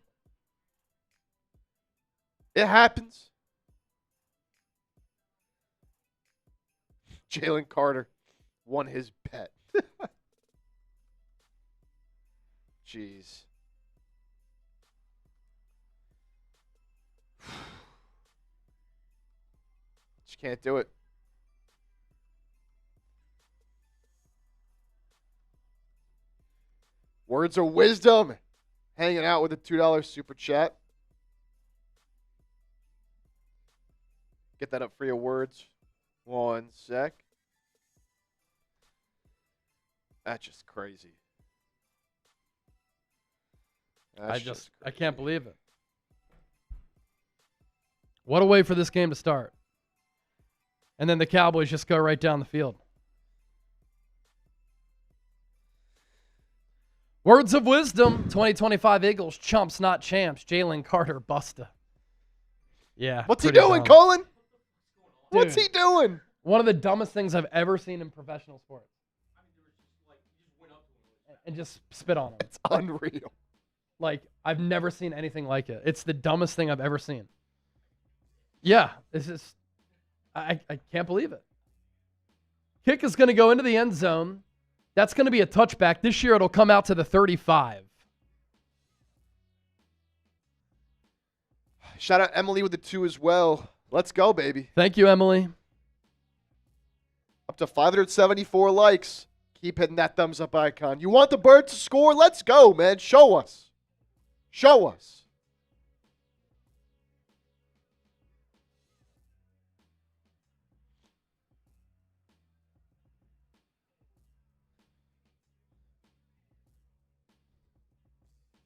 It happens. Jalen Carter won his bet. Jeez. Just can't do it. Words of wisdom. Hanging out with a $2 super chat. Get that up for your words. 1 sec. That's just crazy. I can't believe it. What a way for this game to start. And then the Cowboys just go right down the field. Words of wisdom. 2025 Eagles, chumps, not champs. Jalen Carter, busta. Yeah. What's he doing, Colin? What's Dude, he doing? One of the dumbest things I've ever seen in professional sports. And just spit on him. It's unreal. Like, I've never seen anything like it. It's the dumbest thing I've ever seen. Yeah, this is, I can't believe it. Kick is going to go into the end zone. That's going to be a touchback. This year it'll come out to the 35. Shout out Emily with the 2 as well. Let's go, baby. Thank you, Emily. Up to 574 likes. Keep hitting that thumbs up icon. You want the Birds to score? Let's go, man. Show us. Show us.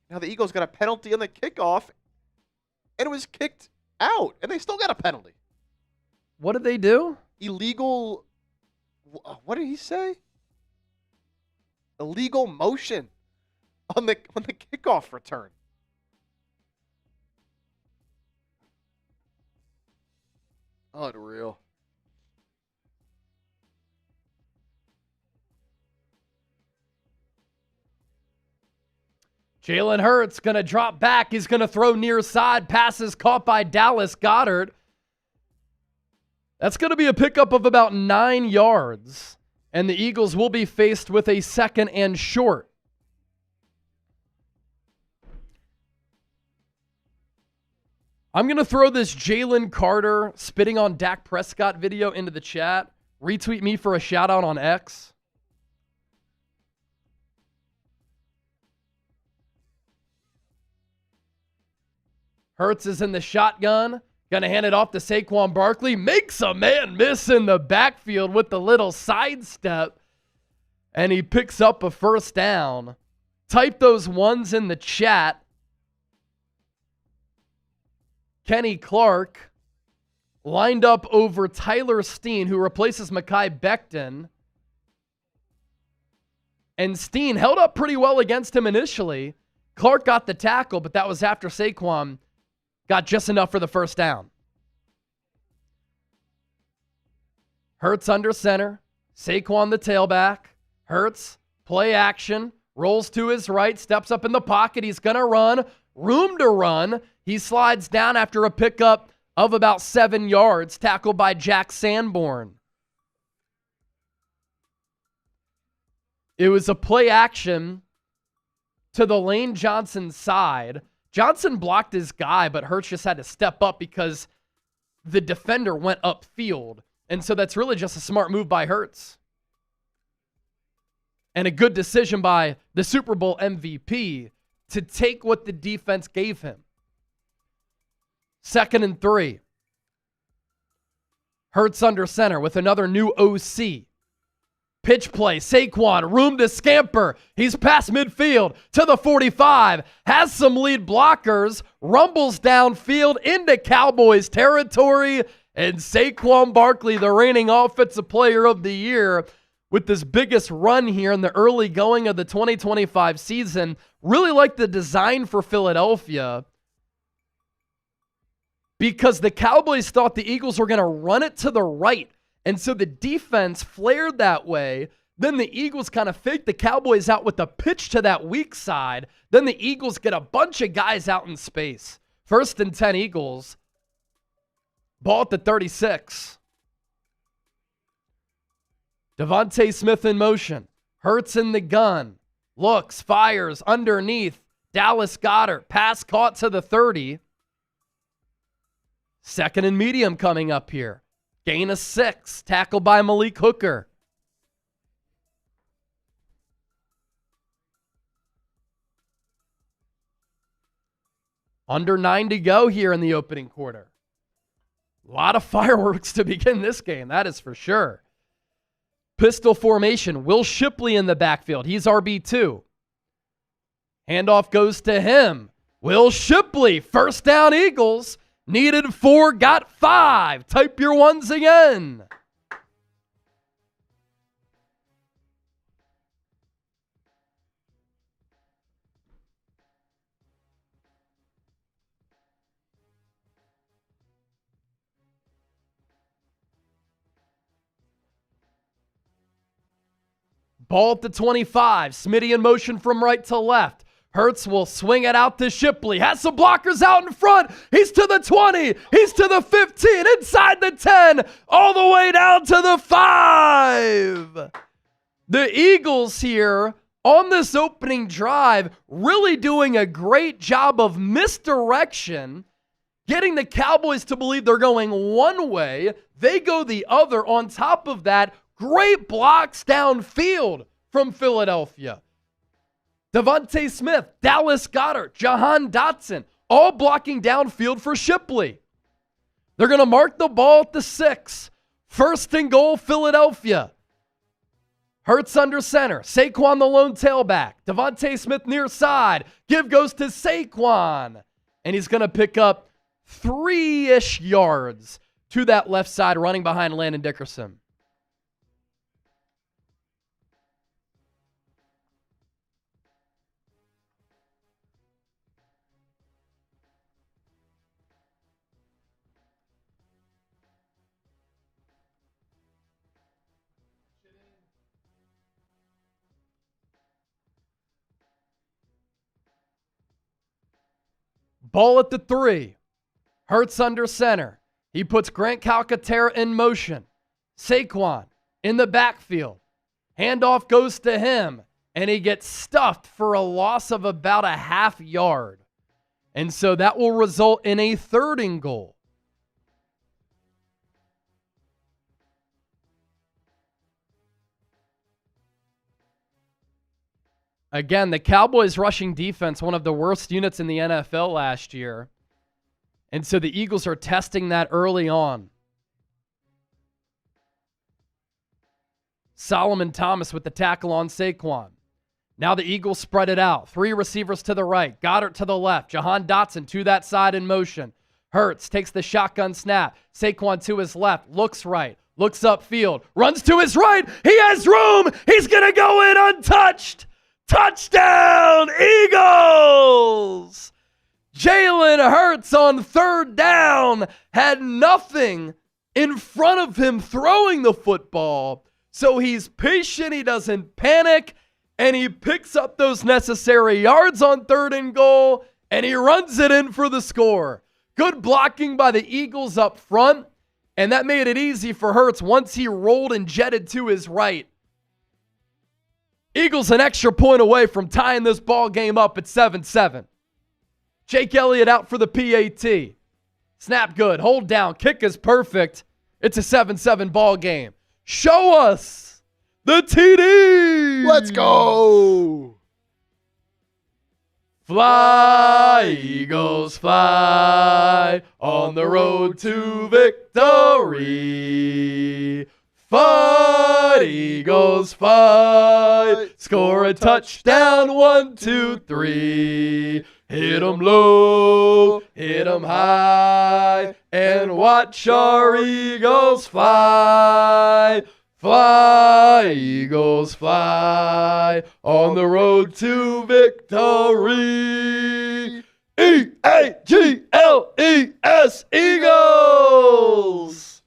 Now the Eagles got a penalty on the kickoff. and it was kicked out, and they still got a penalty. What did they do? Illegal. What did he say? Illegal motion on the kickoff return. Unreal. Jalen Hurts going to drop back. He's going to throw near side. Passes caught by Dallas Goedert. That's going to be a pickup of about 9 yards. And the Eagles will be faced with a 2nd and short. I'm going to throw this Jalen Carter spitting on Dak Prescott video into the chat. Retweet me for a shout out on X. Hurts is in the shotgun. Going to hand it off to Saquon Barkley. Makes a man miss in the backfield with the little sidestep. And he picks up a first down. Type those ones in the chat. Kenny Clark lined up over Tyler Steen, who replaces Mekhi Becton. And Steen held up pretty well against him initially. Clark got the tackle, but that was after Saquon got just enough for the first down. Hurts under center. Saquon the tailback. Hurts, play action. Rolls to his right. Steps up in the pocket. He's going to run. Room to run. He slides down after a pickup of about 7 yards. Tackled by Jack Sanborn. It was a play action to the Lane Johnson side. Johnson blocked his guy, but Hurts just had to step up because the defender went upfield. And so that's really just a smart move by Hurts. And a good decision by the Super Bowl MVP to take what the defense gave him. 2nd and 3. Hurts under center with another new OC. Pitch play, Saquon, room to scamper. He's past midfield to the 45. Has some lead blockers. Rumbles downfield into Cowboys territory. And Saquon Barkley, the reigning offensive player of the year, with this biggest run here in the early going of the 2025 season. Really like the design for Philadelphia, because the Cowboys thought the Eagles were going to run it to the right. And so the defense flared that way. Then the Eagles kind of faked the Cowboys out with a pitch to that weak side. Then the Eagles get a bunch of guys out in space. 1st and 10 Eagles. Ball at the 36. DeVonta Smith in motion. Hurts in the gun. Looks, fires, underneath. Dallas Goedert. Pass caught to the 30. 2nd and medium coming up here. Gain of 6. Tackled by Malik Hooker. Under 9 to go here in the opening quarter. A lot of fireworks to begin this game, that is for sure. Pistol formation. Will Shipley in the backfield. He's RB2. Handoff goes to him. Will Shipley. First down Eagles. Needed 4, got 5. Type your ones again. Ball at the 25. Smitty in motion from right to left. Hurts will swing it out to Shipley. Has some blockers out in front. He's to the 20. He's to the 15. Inside the 10. All the way down to the 5. The Eagles here on this opening drive really doing a great job of misdirection, getting the Cowboys to believe they're going one way. They go the other. On top of that, great blocks downfield from Philadelphia. DeVonta Smith, Dallas Goedert, Jahan Dotson, all blocking downfield for Shipley. They're going to mark the ball at the 6. 1st and goal, Philadelphia. Hurts under center. Saquon the lone tailback. DeVonta Smith near side. Give goes to Saquon. And he's going to pick up 3-ish yards to that left side, running behind Landon Dickerson. Ball at the 3. Hurts under center. He puts Grant Calcaterra in motion. Saquon in the backfield. Handoff goes to him, and he gets stuffed for a loss of about a half yard. And so that will result in a 3rd and goal. Again, the Cowboys rushing defense, one of the worst units in the NFL last year. And so the Eagles are testing that early on. Solomon Thomas with the tackle on Saquon. Now the Eagles spread it out. 3 receivers to the right. Goedert to the left. Jahan Dotson to that side in motion. Hurts takes the shotgun snap. Saquon to his left. Looks right. Looks upfield. Runs to his right. He has room. He's going to go in untouched. Touchdown, Eagles! Jalen Hurts on 3rd down had nothing in front of him throwing the football. So he's patient, he doesn't panic, and he picks up those necessary yards on 3rd and goal, and he runs it in for the score. Good blocking by the Eagles up front, and that made it easy for Hurts once he rolled and jetted to his right. Eagles an extra point away from tying this ball game up at 7-7. Jake Elliott out for the PAT. Snap good, hold down, kick is perfect. It's a 7-7 ball game. Show us the TD. Let's go. Fly, Eagles, fly on the road to victory. Fight, Eagles, fight. Score a touchdown, 1, 2, 3. Hit 'em low, hit 'em high, and watch our Eagles fly. Fly, Eagles, fly on the road to victory. E-A-G-L-E-S, Eagles!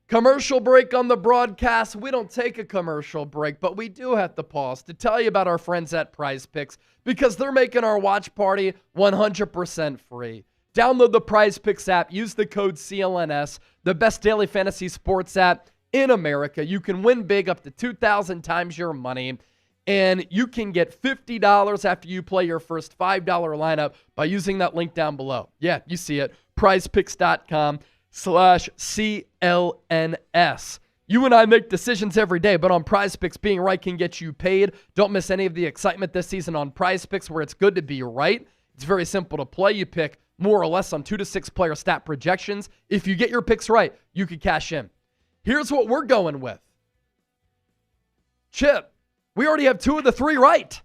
Commercial break on the broadcast. We don't take a commercial break, but we do have to pause to tell you about our friends at Prize Picks because they're making our watch party 100% free. Download the Prize Picks app. Use the code CLNS, the best daily fantasy sports app in America. You can win big up to 2,000 times your money, and you can get $50 after you play your first $5 lineup by using that link down below. Yeah, you see it. prizepicks.com/CLNS. You and I make decisions every day, but on Prize Picks, being right can get you paid. Don't miss any of the excitement this season on Prize Picks, where it's good to be right. It's very simple to play. You pick more or less on 2 to 6 player stat projections. If you get your picks right, you could cash in. Here's what we're going with. Chip, we already have 2 of the 3 right.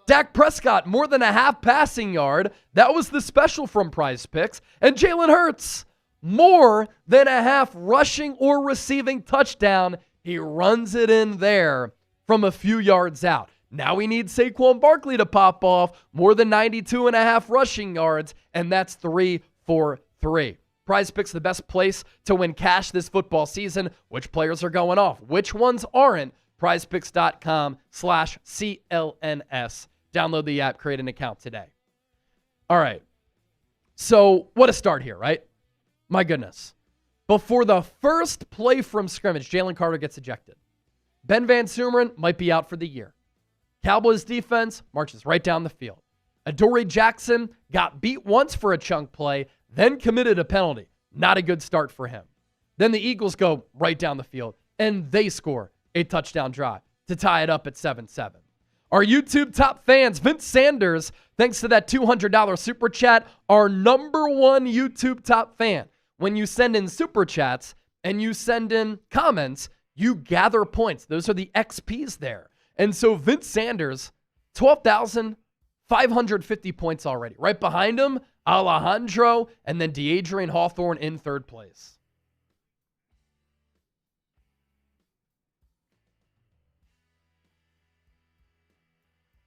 Dak Prescott, more than a half passing yard. That was the special from Prize Picks. And Jalen Hurts, more than a half rushing or receiving touchdown. He runs it in there from a few yards out. Now we need Saquon Barkley to pop off, more than 92.5 rushing yards, and that's 3 for 3. Prize Picks, the best place to win cash this football season. Which players are going off? Which ones aren't? prizepicks.com/CLNS. Download the app, create an account today. All right. So what a start here, right? My goodness. Before the first play from scrimmage, Jalen Carter gets ejected. Ben Van Sumeren might be out for the year. Cowboys defense marches right down the field. Adoree Jackson got beat once for a chunk play, then committed a penalty. Not a good start for him. Then the Eagles go right down the field, and they score a touchdown drive to tie it up at 7-7. Our YouTube top fans, Vince Sanders, thanks to that $200 super chat, our number 1 YouTube top fan. When you send in super chats and you send in comments, you gather points. Those are the XPs there. And so Vince Sanders, 550 points already. Right behind him, Alejandro, and then DeAdrian Hawthorne in third place.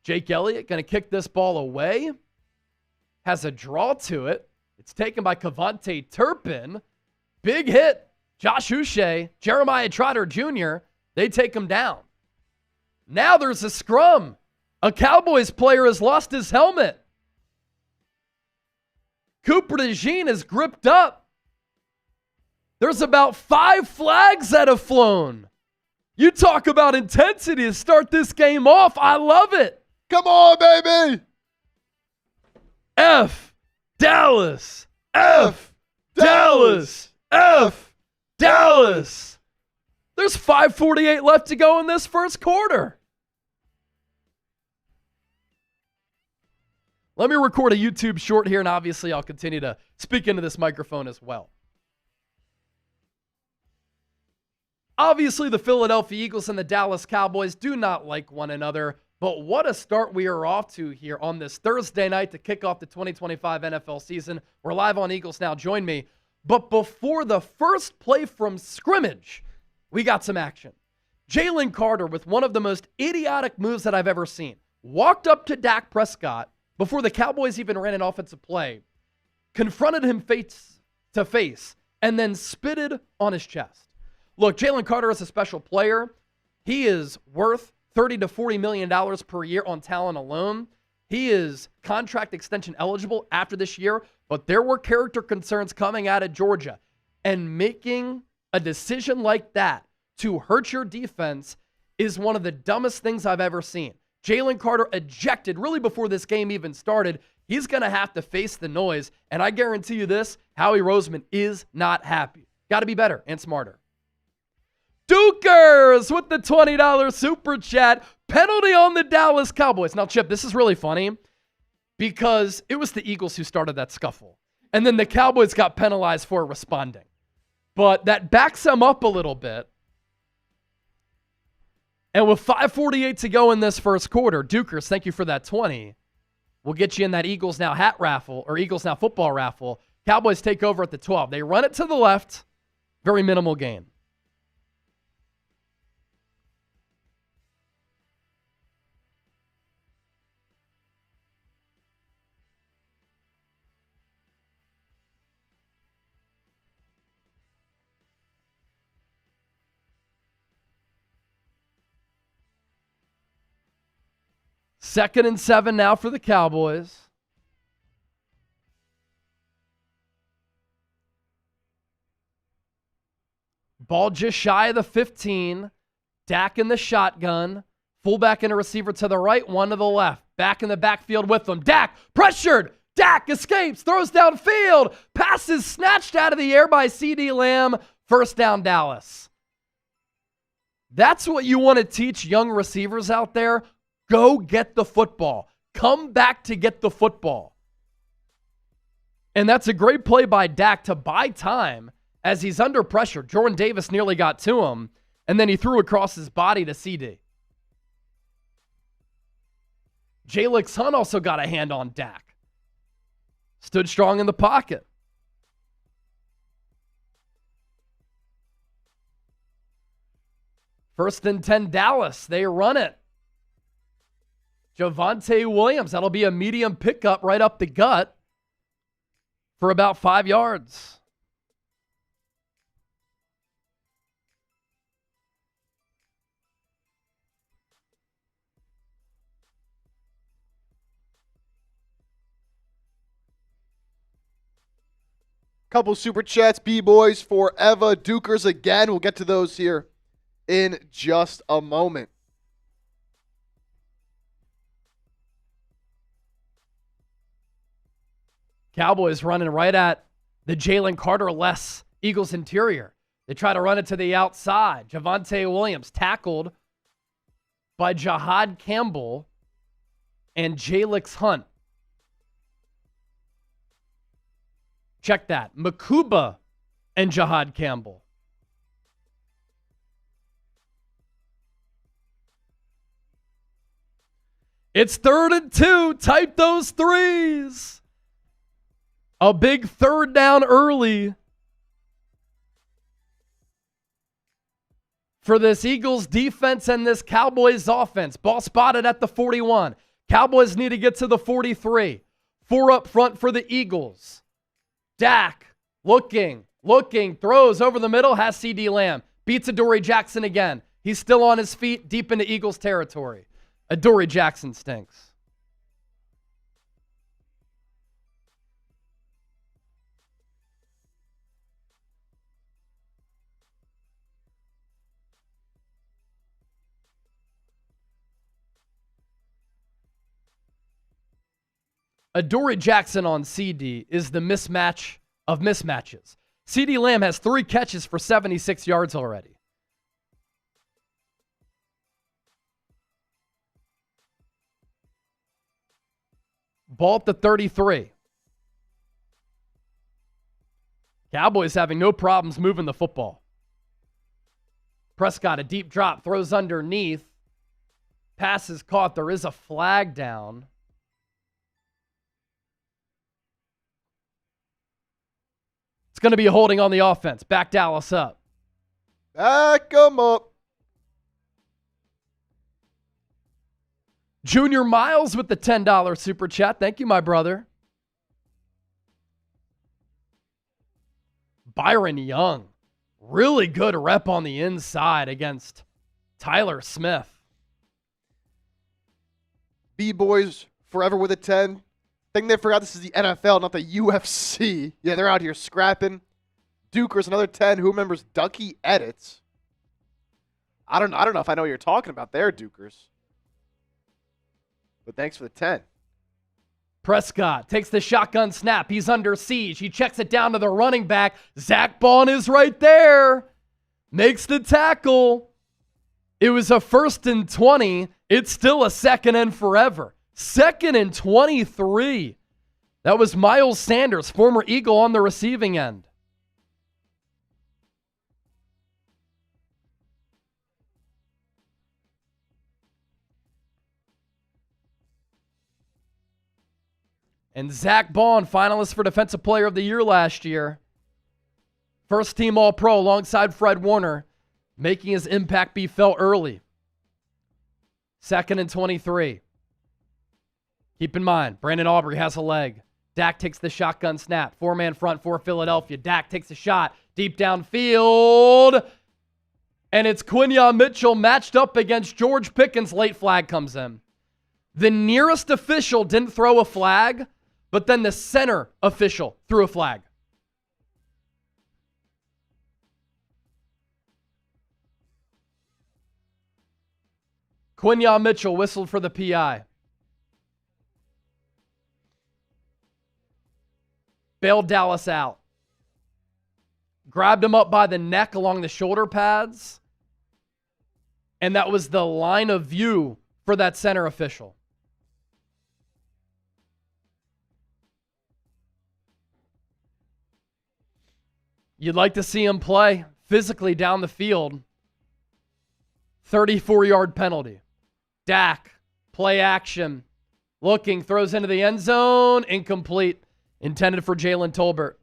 Jake Elliott going to kick this ball away. Has a draw to it. It's taken by Cavante Turpin. Big hit. Josh Uche, Jeremiah Trotter Jr., they take him down. Now there's a scrum. A Cowboys player has lost his helmet. Cooper DeJean is gripped up. There's about 5 flags that have flown. You talk about intensity to start this game off. I love it. Come on, baby. F, Dallas. F, Dallas. F, Dallas. There's 5:48 left to go in this first quarter. Let me record a YouTube short here, and obviously I'll continue to speak into this microphone as well. Obviously, the Philadelphia Eagles and the Dallas Cowboys do not like one another, but what a start we are off to here on this Thursday night to kick off the 2025 NFL season. We're live on Eagles Now. Join me. But before the first play from scrimmage, we got some action. Jalen Carter, with one of the most idiotic moves that I've ever seen, walked up to Dak Prescott before the Cowboys even ran an offensive play, confronted him face to face, and then spitted on his chest. Look, Jalen Carter is a special player. He is worth $30 to $40 million per year on talent alone. He is contract extension eligible after this year, but there were character concerns coming out of Georgia. And making a decision like that to hurt your defense is one of the dumbest things I've ever seen. Jalen Carter ejected really before this game even started. He's going to have to face the noise, and I guarantee you this, Howie Roseman is not happy. Got to be better and smarter. Dukers with the $20 super chat. Penalty on the Dallas Cowboys. Now, Chip, this is really funny because it was the Eagles who started that scuffle. And then the Cowboys got penalized for responding. But that backs them up a little bit. And with 5:48 to go in this first quarter, Dukers, thank you for that 20. We'll get you in that Eagles Now hat raffle or Eagles Now football raffle. Cowboys take over at the 12. They run it to the left. Very minimal gain. Second and 7 now for the Cowboys. Ball just shy of the 15. Dak in the shotgun. Fullback and a receiver to the right, one to the left. Back in the backfield with them. Dak pressured. Dak escapes, throws downfield. Passes snatched out of the air by CeeDee Lamb. First down, Dallas. That's what you want to teach young receivers out there. Go get the football. Come back to get the football. And that's a great play by Dak to buy time as he's under pressure. Jordan Davis nearly got to him, and then he threw across his body to CeeDee. Jalen Hunt also got a hand on Dak. Stood strong in the pocket. First and 10, Dallas. They run it. Javonte Williams, that'll be a medium pickup right up the gut for about 5 yards. Couple super chats, B-Boys forever. Dukers again. We'll get to those here in just a moment. Cowboys running right at the Jalen Carter-less Eagles interior. They try to run it to the outside. Javonte Williams tackled by Jahan Campbell and Jalen Hunt. Check that. Makuba and Jahan Campbell. It's 3rd and 2. Type those threes. A big 3rd down early for this Eagles defense and this Cowboys offense. Ball spotted at the 41. Cowboys need to get to the 43. 4 up front for the Eagles. Dak looking, throws over the middle, has CeeDee Lamb. Beats Adoree Jackson again. He's still on his feet, deep into Eagles territory. Adoree Jackson stinks. Adoree Jackson on CeeDee is the mismatch of mismatches. CeeDee Lamb has 3 catches for 76 yards already. Ball at the 33. Cowboys having no problems moving the football. Prescott, a deep drop, throws underneath. Pass is caught. There is a flag down. It's going to be a holding on the offense. Back Dallas up. Back 'em up. Junior Miles with the $10 super chat. Thank you, my brother. Byron Young. Really good rep on the inside against Tyler Smith. B-Boys forever with a 10. Thing they forgot, this is the NFL, not the UFC. Yeah, they're out here scrapping. Dukers, another 10. Who remembers Ducky Edits? I don't know if I know what you're talking about there, Dukers. But thanks for the 10. Prescott takes the shotgun snap. He's under siege. He checks it down to the running back. Zack Baun is right there. Makes the tackle. It was a 1st and 20. It's still a 2nd and forever. 2nd and 23. That was Miles Sanders, former Eagle, on the receiving end. And Zack Baun, finalist for Defensive Player of the Year last year. First team All-Pro alongside Fred Warner, making his impact be felt early. 2nd and 23. Keep in mind, Brandon Aubrey has a leg. Dak takes the shotgun snap. 4-man front for Philadelphia. Dak takes a shot deep downfield. And it's Quinyon Mitchell matched up against George Pickens. Late flag comes in. The nearest official didn't throw a flag, but then the center official threw a flag. Quinyon Mitchell whistled for the PI. Bailed Dallas out. Grabbed him up by the neck along the shoulder pads. And that was the line of view for that center official. You'd like to see him play physically down the field. 34-yard penalty. Dak, play action. Looking, throws into the end zone. Incomplete. Intended for Jalen Tolbert.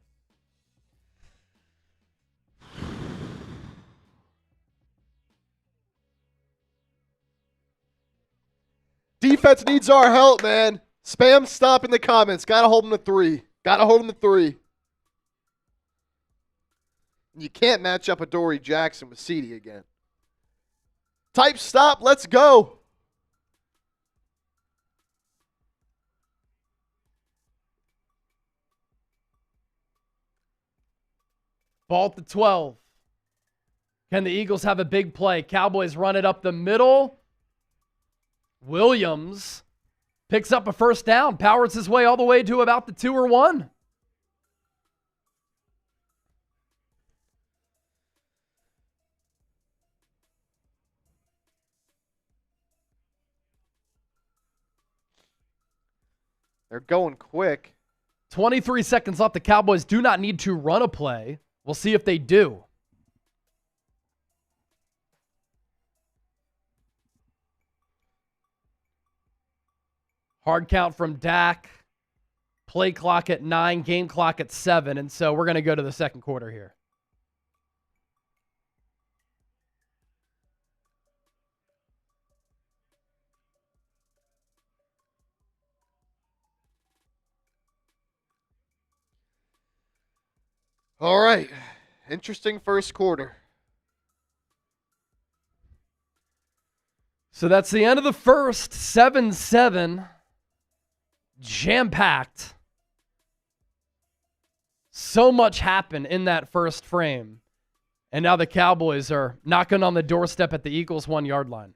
Defense needs our help, man. Spam stop in the comments. Gotta hold him to 3. Gotta hold him to 3. You can't match up Adoree Jackson with CeeDee again. Type stop. Let's go. Ball at the 12. Can the Eagles have a big play? Cowboys run it up the middle. Williams picks up a first down, powers his way all the way to about the 2 or 1. They're going quick. 23 seconds left. The Cowboys do not need to run a play. We'll see if they do. Hard count from Dak. Play clock at 9, game clock at 7. And so we're going to go to the second quarter here. All right. Interesting first quarter. So that's the end of the first. 7-7. Jam-packed. So much happened in that first frame. And now the Cowboys are knocking on the doorstep at the Eagles' 1-yard line.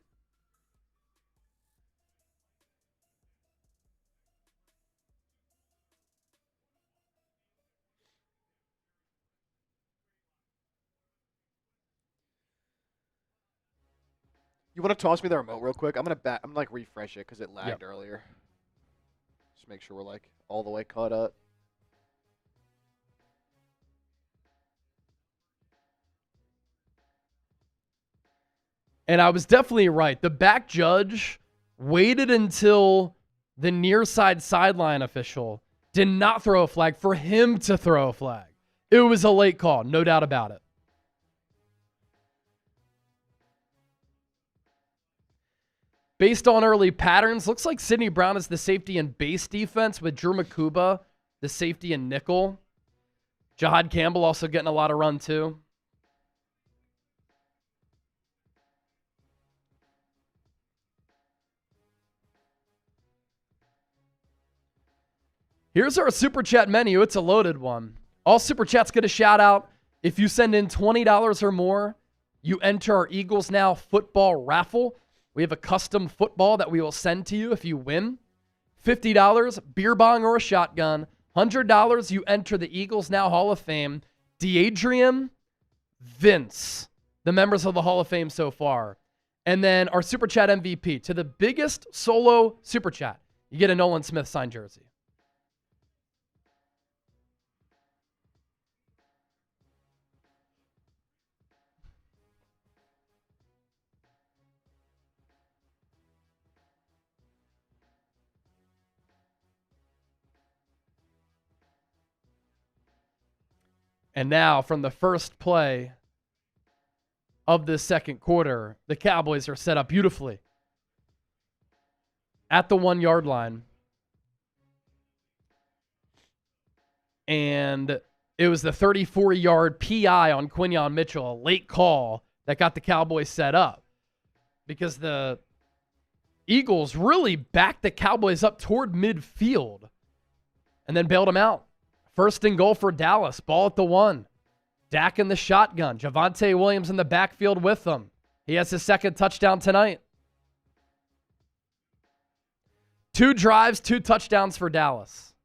You want to toss me the remote real quick? I'm gonna like refresh it because it lagged earlier. Just make sure we're like all the way caught up. And I was definitely right. The back judge waited until the near side sideline official did not throw a flag for him to throw a flag. It was a late call, no doubt about it. Based on early patterns, looks like Sidney Brown is the safety in base defense with Drew Makuba, the safety in nickel. Jahad Campbell also getting a lot of run too. Here's our Super Chat menu. It's a loaded one. All Super Chats get a shout out. If you send in $20 or more, you enter our Eagles Now football raffle. We have a custom football that we will send to you if you win. $50, beer bong or a shotgun. $100, you enter the Eagles Now Hall of Fame. DeAdrian, Vince, the members of the Hall of Fame so far. And then our Super Chat MVP. To the biggest solo Super Chat, you get a Nolan Smith signed jersey. And now, from the first play of this second quarter, the Cowboys are set up beautifully at the 1-yard line. And it was the 34-yard PI on Quinyon Mitchell, a late call that got the Cowboys set up. Because the Eagles really backed the Cowboys up toward midfield and then bailed them out. First and goal for Dallas. Ball at the 1. Dak in the shotgun. Javonte Williams in the backfield with them. He has his second touchdown tonight. 2 drives, 2 touchdowns for Dallas.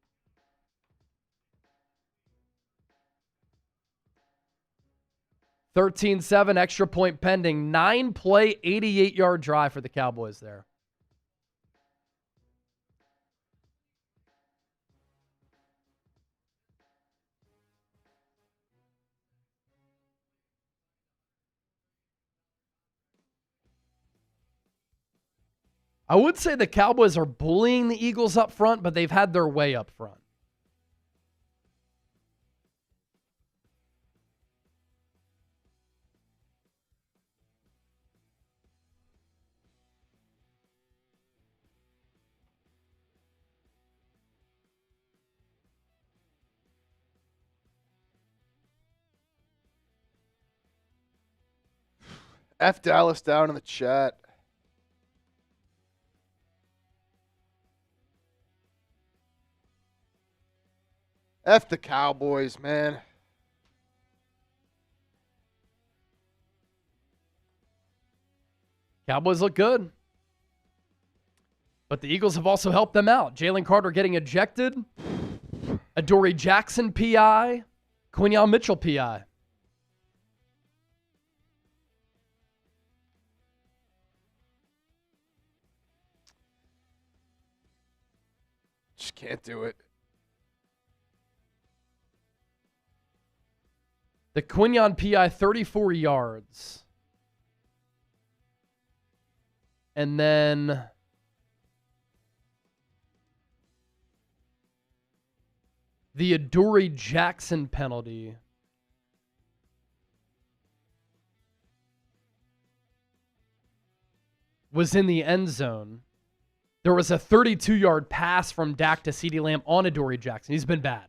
(13-7) extra point pending. 9-play, 88-yard drive for the Cowboys there. I would say the Cowboys are bullying the Eagles up front, but they've had their way up front. F Dallas down in the chat. F the Cowboys, man. Cowboys look good. But the Eagles have also helped them out. Jalen Carter getting ejected. Adoree Jackson PI. Quinyon Mitchell PI. Just can't do it. The Quinyon PI, 34 yards. And then The Adoree Jackson penalty was in the end zone. There was a 32-yard pass from Dak to CeeDee Lamb on Adoree Jackson. He's been bad.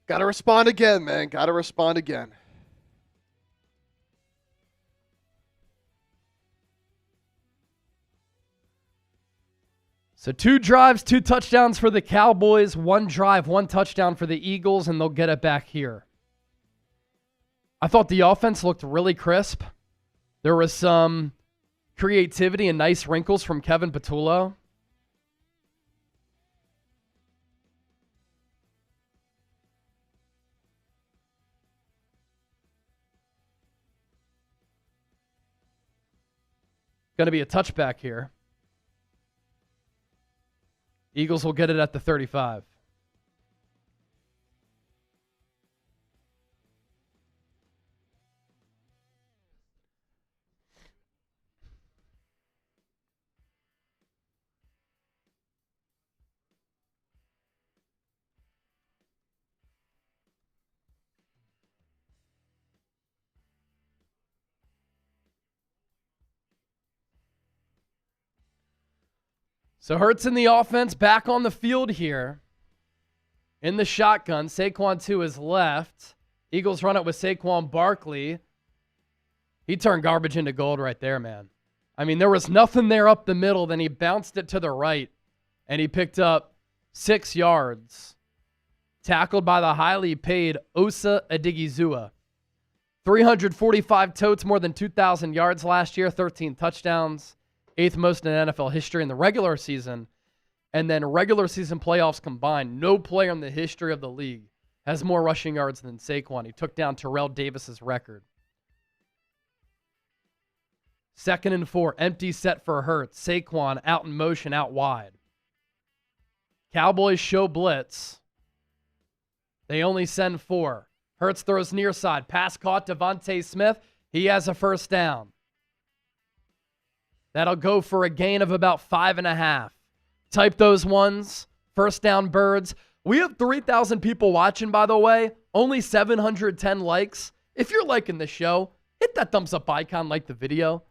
Got to respond again, man. Got to respond again. So 2 drives, 2 touchdowns for the Cowboys, 1 drive, 1 touchdown for the Eagles, and they'll get it back here. I thought the offense looked really crisp. There was some creativity and nice wrinkles from Kevin Patullo. Going to be a touchback here. Eagles will get it at the 35. So Hurts in the offense, back on the field here. In the shotgun, Saquon to his left. Eagles run it with Saquon Barkley. He turned garbage into gold right there, man. I mean, there was nothing there up the middle. Then he bounced it to the right, and he picked up 6 yards. Tackled by the highly paid Osa Adigizua. 345 totes, more than 2,000 yards last year, 13 touchdowns. 8th most in NFL history in the regular season. And then regular season playoffs combined, no player in the history of the league has more rushing yards than Saquon. He took down Terrell Davis's record. 2nd and 4, empty set for Hurts. Saquon out in motion, out wide. Cowboys show blitz. They only send 4. Hurts throws near side. Pass caught, DeVonta Smith. He has a first down. That'll go for a gain of about 5.5. Type those ones. First down, birds. We have 3,000 people watching, by the way. Only 710 likes. If you're liking the show, hit that thumbs up icon, like the video.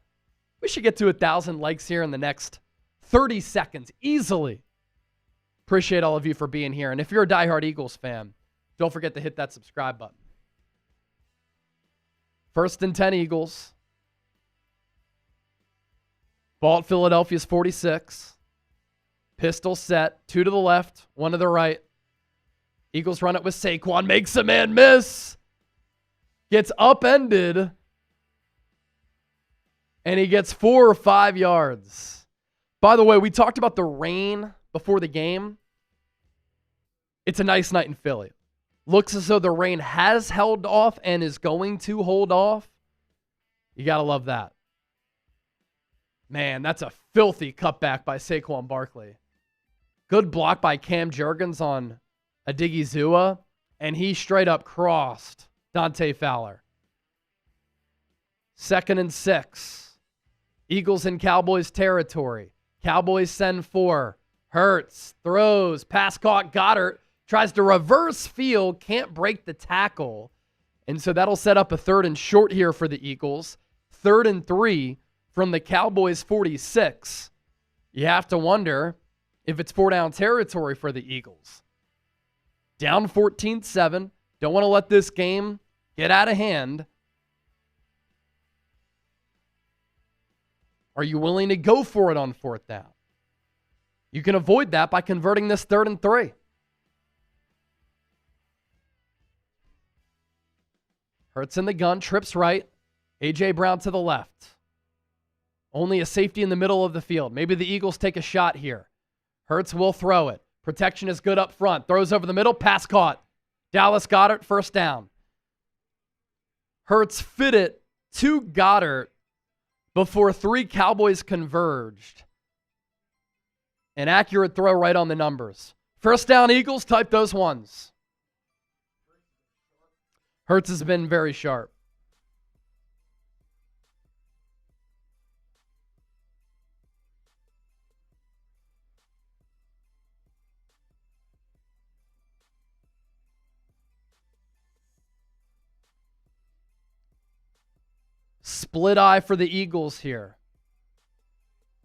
We should get to 1,000 likes here in the next 30 seconds, easily. Appreciate all of you for being here. And if you're a diehard Eagles fan, don't forget to hit that subscribe button. 1st and 10, Eagles. Ball at Philadelphia's 46. Pistol set. 2 to the left, 1 to the right. Eagles run it with Saquon. Makes a man miss. Gets upended. And he gets 4 or 5 yards. By the way, we talked about the rain before the game. It's a nice night in Philly. Looks as though the rain has held off and is going to hold off. You got to love that. Man, that's a filthy cutback by Saquon Barkley. Good block by Cam Jurgens on Adigizua, and he straight up crossed Dante Fowler. 2nd and 6. Eagles in Cowboys territory. Cowboys send 4. Hurts throws. Pass caught. Goedert tries to reverse field. Can't break the tackle. And so that'll set up a 3rd and short here for the Eagles. 3rd and 3 from the Cowboys 46. You have to wonder if it's 4-down territory for the Eagles. Down 14-7. Don't want to let this game get out of hand. Are you willing to go for it on 4th down? You can avoid that by converting this 3rd and 3. Hurts in the gun, trips right. A.J. Brown to the left. Only a safety in the middle of the field. Maybe the Eagles take a shot here. Hurts will throw it. Protection is good up front. Throws over the middle. Pass caught. Dallas Goedert, first down. Hurts fit it to Goedert before 3 Cowboys converged. An accurate throw right on the numbers. First down, Eagles. Type those ones. Hurts has been very sharp. Split eye for the Eagles here.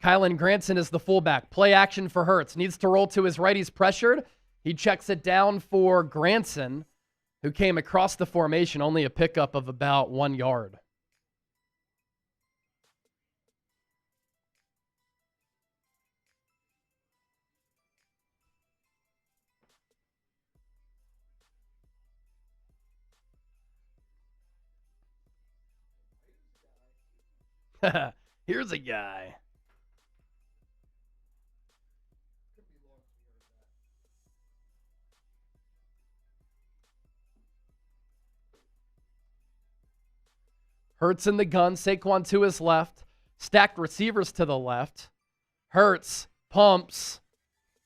Kylan Granson is the fullback. Play action for Hurts. Needs to roll to his right. He's pressured. He checks it down for Granson, who came across the formation, only a pickup of about 1 yard. Here's a guy. Hurts in the gun. Saquon to his left. Stacked receivers to the left. Hurts pumps.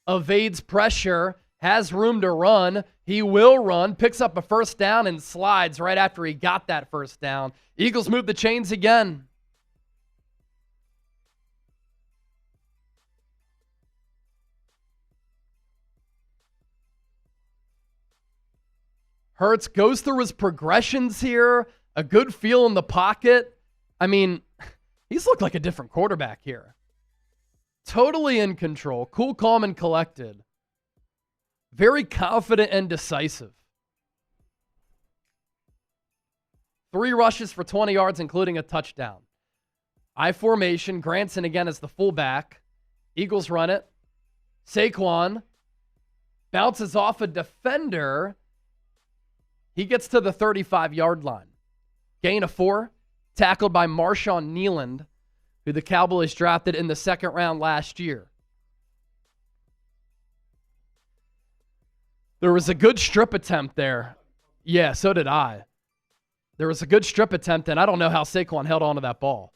Evades pressure. Has room to run. He will run. Picks up a first down and slides right after he got that first down. Eagles move the chains again. Hurts goes through his progressions here. A good feel in the pocket. I mean, he's looked like a different quarterback here. Totally in control. Cool, calm, and collected. Very confident and decisive. 3 rushes for 20 yards, including a touchdown. I formation. Granson again as the fullback. Eagles run it. Saquon bounces off a defender. He gets to the 35-yard line. Gain of 4. Tackled by Marshawn Nealand, who the Cowboys drafted in the 2nd round last year. There was a good strip attempt there. Yeah, so did I. There was a good strip attempt, and I don't know how Saquon held on to that ball.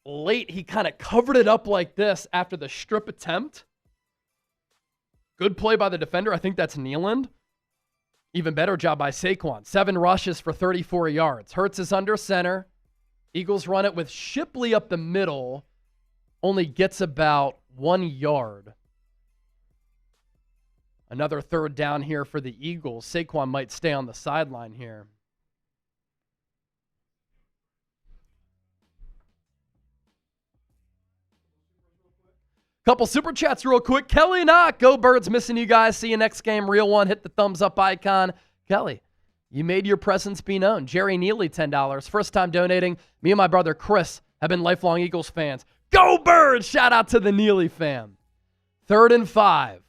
Late, he kind of covered it up like this after the strip attempt. Good play by the defender. I think that's Nealand. Even better job by Saquon. 7 rushes for 34 yards. Hurts is under center. Eagles run it with Shipley up the middle. Only gets about 1 yard. Another 3rd down here for the Eagles. Saquon might stay on the sideline here. Couple super chats real quick. Kelly Knock, go Birds, missing you guys. See you next game. Real one, hit the thumbs up icon. Kelly, you made your presence be known. Jerry Neely, $10. First time donating. Me and my brother Chris have been lifelong Eagles fans. Go Birds! Shout out to the Neely fam. 3rd and 5.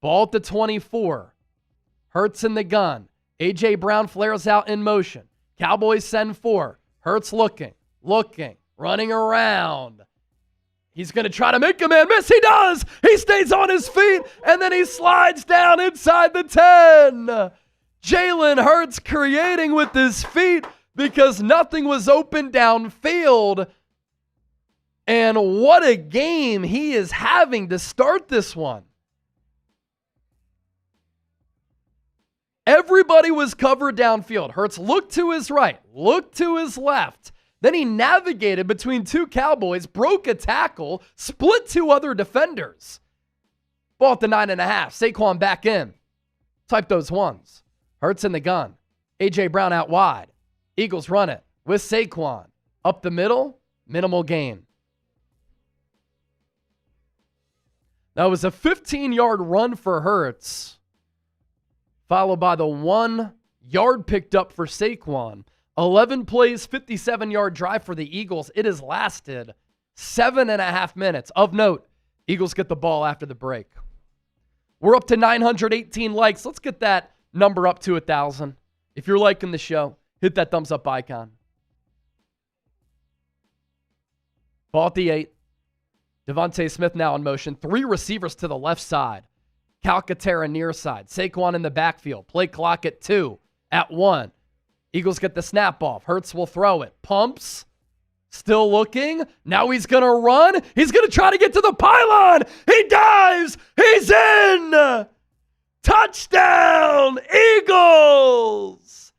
Ball at the 24. Hurts in the gun. A.J. Brown flares out in motion. Cowboys send 4. Hurts looking, running around. He's going to try to make a man miss. He does. He stays on his feet, and then he slides down inside the 10. Jalen Hurts creating with his feet because nothing was open downfield. And what a game he is having to start this one. Everybody was covered downfield. Hurts looked to his right, looked to his left. Then he navigated between 2 Cowboys, broke a tackle, split 2 other defenders. Ball at the 9.5. Saquon back in. Type those ones. Hurts in the gun. A.J. Brown out wide. Eagles run it with Saquon. Up the middle, minimal gain. That was a 15-yard run for Hurts, followed by the 1 yard picked up for Saquon. 11 plays, 57-yard drive for the Eagles. It has lasted 7.5 minutes. Of note, Eagles get the ball after the break. We're up to 918 likes. Let's get that number up to 1,000. If you're liking the show, hit that thumbs up icon. Ball at the 8. DeVonta Smith now in motion. 3 receivers to the left side. Calcaterra near side. Saquon in the backfield. Play clock at 2. At 1. Eagles get the snap off. Hurts will throw it. Pumps. Still looking. Now he's going to run. He's going to try to get to the pylon. He dives. He's in. Touchdown, Eagles.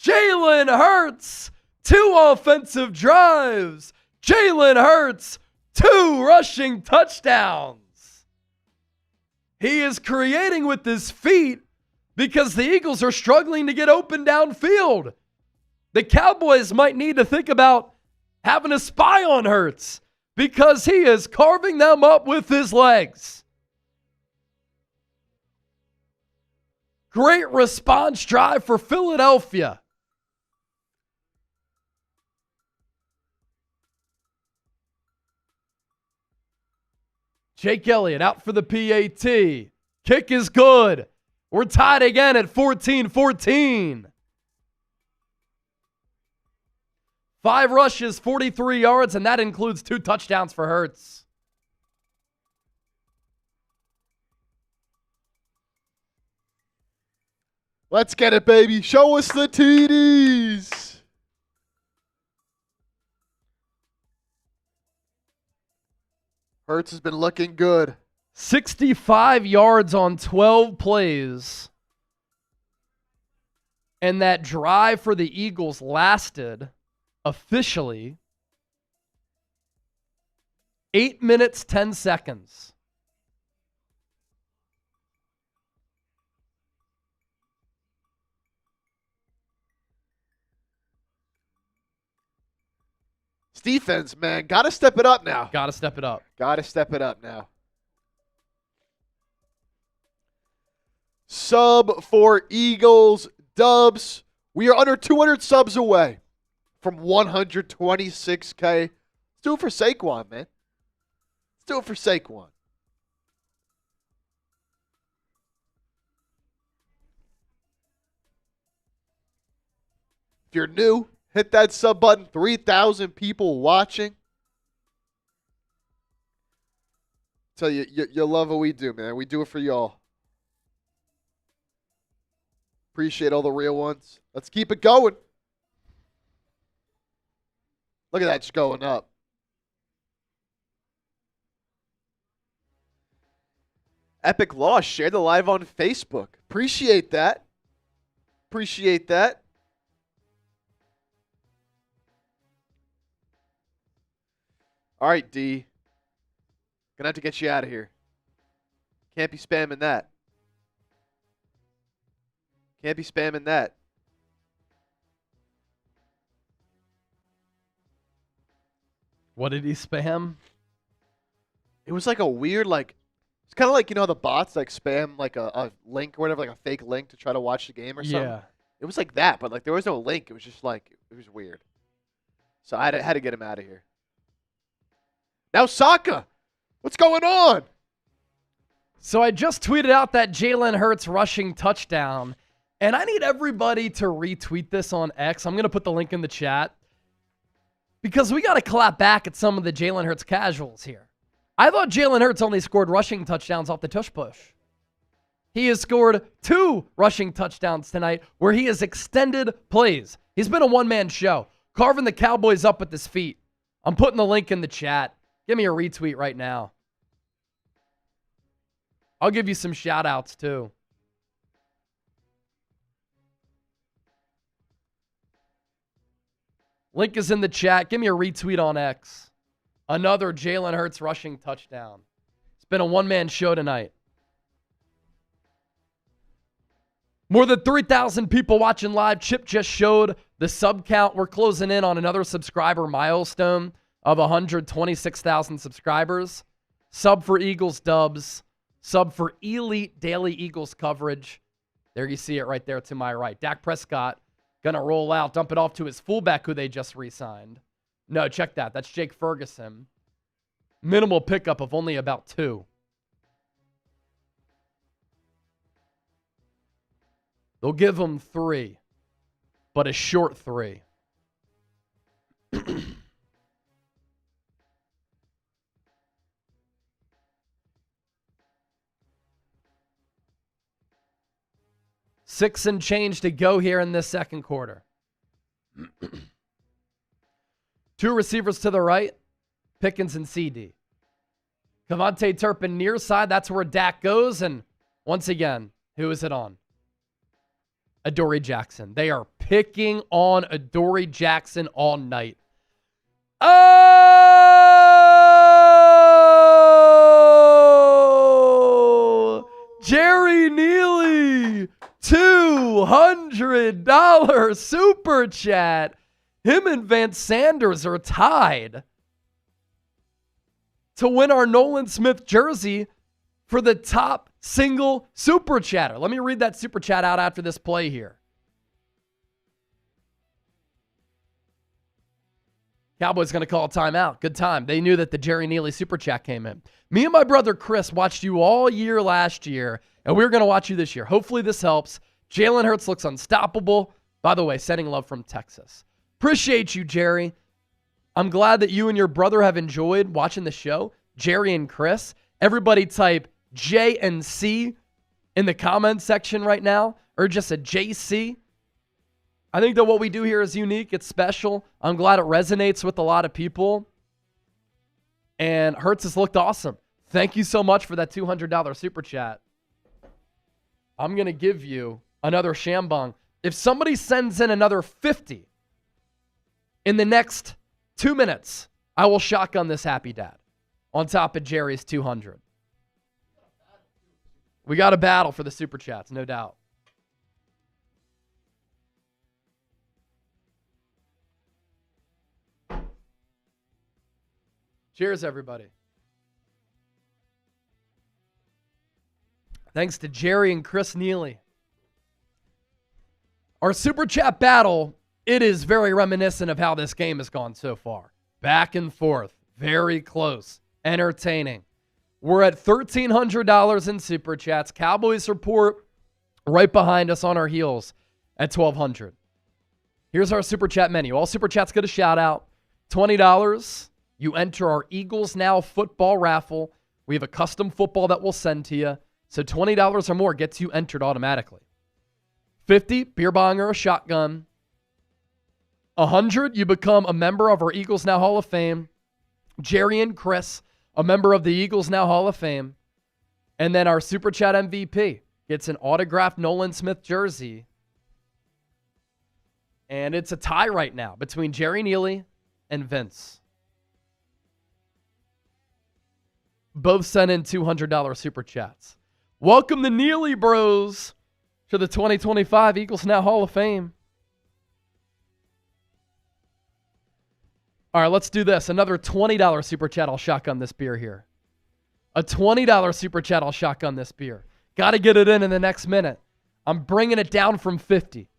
Jalen Hurts. 2 offensive drives. Jalen Hurts. 2 rushing touchdowns. He is creating with his feet because the Eagles are struggling to get open downfield. The Cowboys might need to think about having a spy on Hurts because he is carving them up with his legs. Great response drive for Philadelphia. Jake Elliott out for the PAT. Kick is good. We're tied again at 14-14. 5 rushes, 43 yards, and that includes 2 touchdowns for Hurts. Let's get it, baby. Show us the TDs. Hurts has been looking good. 65 yards on 12 plays. And that drive for the Eagles lasted officially 8 minutes, 10 seconds. This defense, man, got to step it up now. Got to step it up. Got to step it up now. Sub for Eagles dubs. We are under 200 subs away from 126K. Let's do it for Saquon, man. Let's do it for Saquon. If you're new, hit that sub button. 3,000 people watching. Tell you, you love what we do, man. We do it for y'all. Appreciate all the real ones. Let's keep it going. Look at that, just going up. Epic loss. Share the live on Facebook. Appreciate that. Appreciate that. All right, D. Gonna have to get you out of here. Can't be spamming that. Can't be spamming that. What did he spam? It was like a weird, like, it's kind of like, you know, the bots like spam like a link or whatever, like a fake link to try to watch the game or something. Yeah. It was like that, but like there was no link. It was just like, it was weird. So I had to get him out of here. Now Saka, what's going on? So I just tweeted out that Jalen Hurts rushing touchdown, and I need everybody to retweet this on X. I'm going to put the link in the chat because we got to clap back at some of the Jalen Hurts casuals here. I thought Jalen Hurts only scored rushing touchdowns off the tush push. He has scored 2 rushing touchdowns tonight where he has extended plays. He's been a one-man show, carving the Cowboys up with his feet. I'm putting the link in the chat. Give me a retweet right now. I'll give you some shout-outs too. Link is in the chat. Give me a retweet on X. Another Jalen Hurts rushing touchdown. It's been a one-man show tonight. More than 3,000 people watching live. Chip just showed the sub count. We're closing in on another subscriber milestone of 126,000 subscribers. Sub for Eagles dubs. Sub for elite daily Eagles coverage. There you see it right there to my right. Dak Prescott going to roll out, dump it off to his fullback who they just re-signed. No, check that. That's Jake Ferguson. Minimal pickup of only about 2. They'll give him 3, but a short 3. Six and change to go here in this second quarter. 2 receivers to the right, Pickens and CeeDee. Cavante Turpin near side, that's where Dak goes. And once again, who is it on? Adoree Jackson. They are picking on Adoree Jackson all night. Oh! Jerry Neely, $200 super chat. Him and Vance Sanders are tied to win our Nolan Smith jersey for the top single super chatter. Let me read that super chat out after this play here. Cowboys going to call a timeout. Good time. They knew that the Jerry Neely super chat came in. Me and my brother Chris watched you all year last year, and we're going to watch you this year. Hopefully this helps. Jalen Hurts looks unstoppable. By the way, sending love from Texas. Appreciate you, Jerry. I'm glad that you and your brother have enjoyed watching the show. Jerry and Chris. Everybody type J and C in the comments section right now, or just a JC. I think that what we do here is unique. It's special. I'm glad it resonates with a lot of people. And Hurts has looked awesome. Thank you so much for that $200 super chat. I'm going to give you another Shambong. If somebody sends in another 50 in the next 2 minutes, I will shotgun this happy dad on top of Jerry's 200. We got a battle for the super chats, no doubt. Cheers, everybody. Thanks to Jerry and Chris Neely. Our super chat battle, it is very reminiscent of how this game has gone so far. Back and forth, very close, entertaining. We're at $1,300 in super chats. Cowboys report right behind us on our heels at $1,200. Here's our super chat menu. All super chats get a shout out. $20. You enter our Eagles Now football raffle. We have a custom football that we'll send to you. So $20 or more gets you entered automatically. 50, beer bong or a shotgun. 100, you become a member of our Eagles Now Hall of Fame. Jerry and Chris, a member of the Eagles Now Hall of Fame. And then our Super Chat MVP gets an autographed Nolan Smith jersey. And it's a tie right now between Jerry Neely and Vince. Both sent in $200 super chats. Welcome the Neely Bros to the 2025 Eagles Now Hall of Fame. All right, let's do this. Another $20 super chat. I'll shotgun this beer here. A $20 super chat. I'll shotgun this beer. Got to get it in the next minute. I'm bringing it down from 50.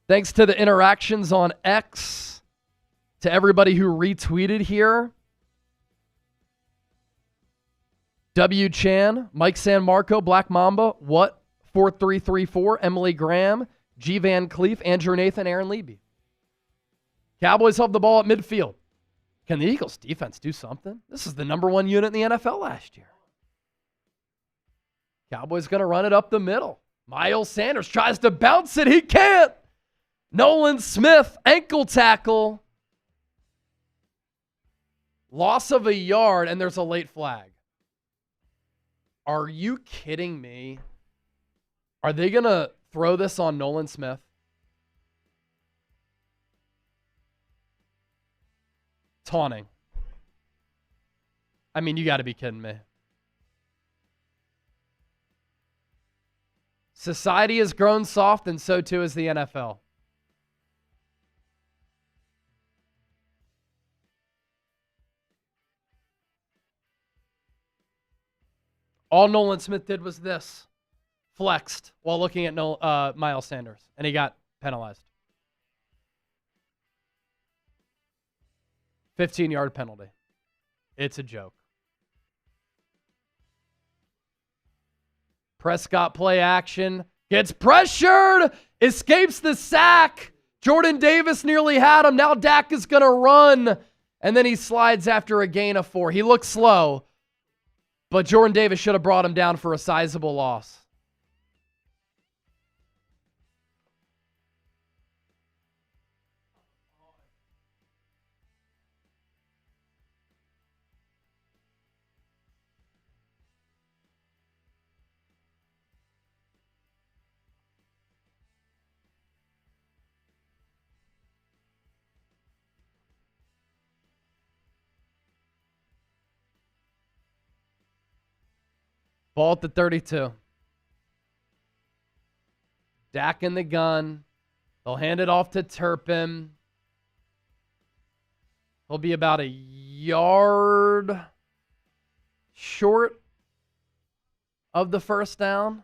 Thanks to the interactions on X, to everybody who retweeted here. W. Chan, Mike San Marco, Black Mamba, What? 4334, Emily Graham, G. Van Cleef, Andrew Nathan, Aaron Leby. Cowboys have the ball at midfield. Can the Eagles defense do something? This is the number 1 unit in the NFL last year. Cowboys going to run it up the middle. Miles Sanders tries to bounce it. He can't. Nolan Smith, ankle tackle. Loss of a yard, and there's a late flag. Are you kidding me? Are they going to throw this on Nolan Smith? Taunting. I mean, you got to be kidding me. Society has grown soft, and so too has the NFL. All Nolan Smith did was this. Flexed while looking at Miles Sanders, and he got penalized. 15-yard penalty. It's a joke. Prescott play action. Gets pressured. Escapes the sack. Jordan Davis nearly had him. Now Dak is going to run. And then he slides after a gain of 4. He looks slow. But Jordan Davis should have brought him down for a sizable loss. Ball at the 32. Dak in the gun. They'll hand it off to Turpin. He'll be about a yard short of the first down.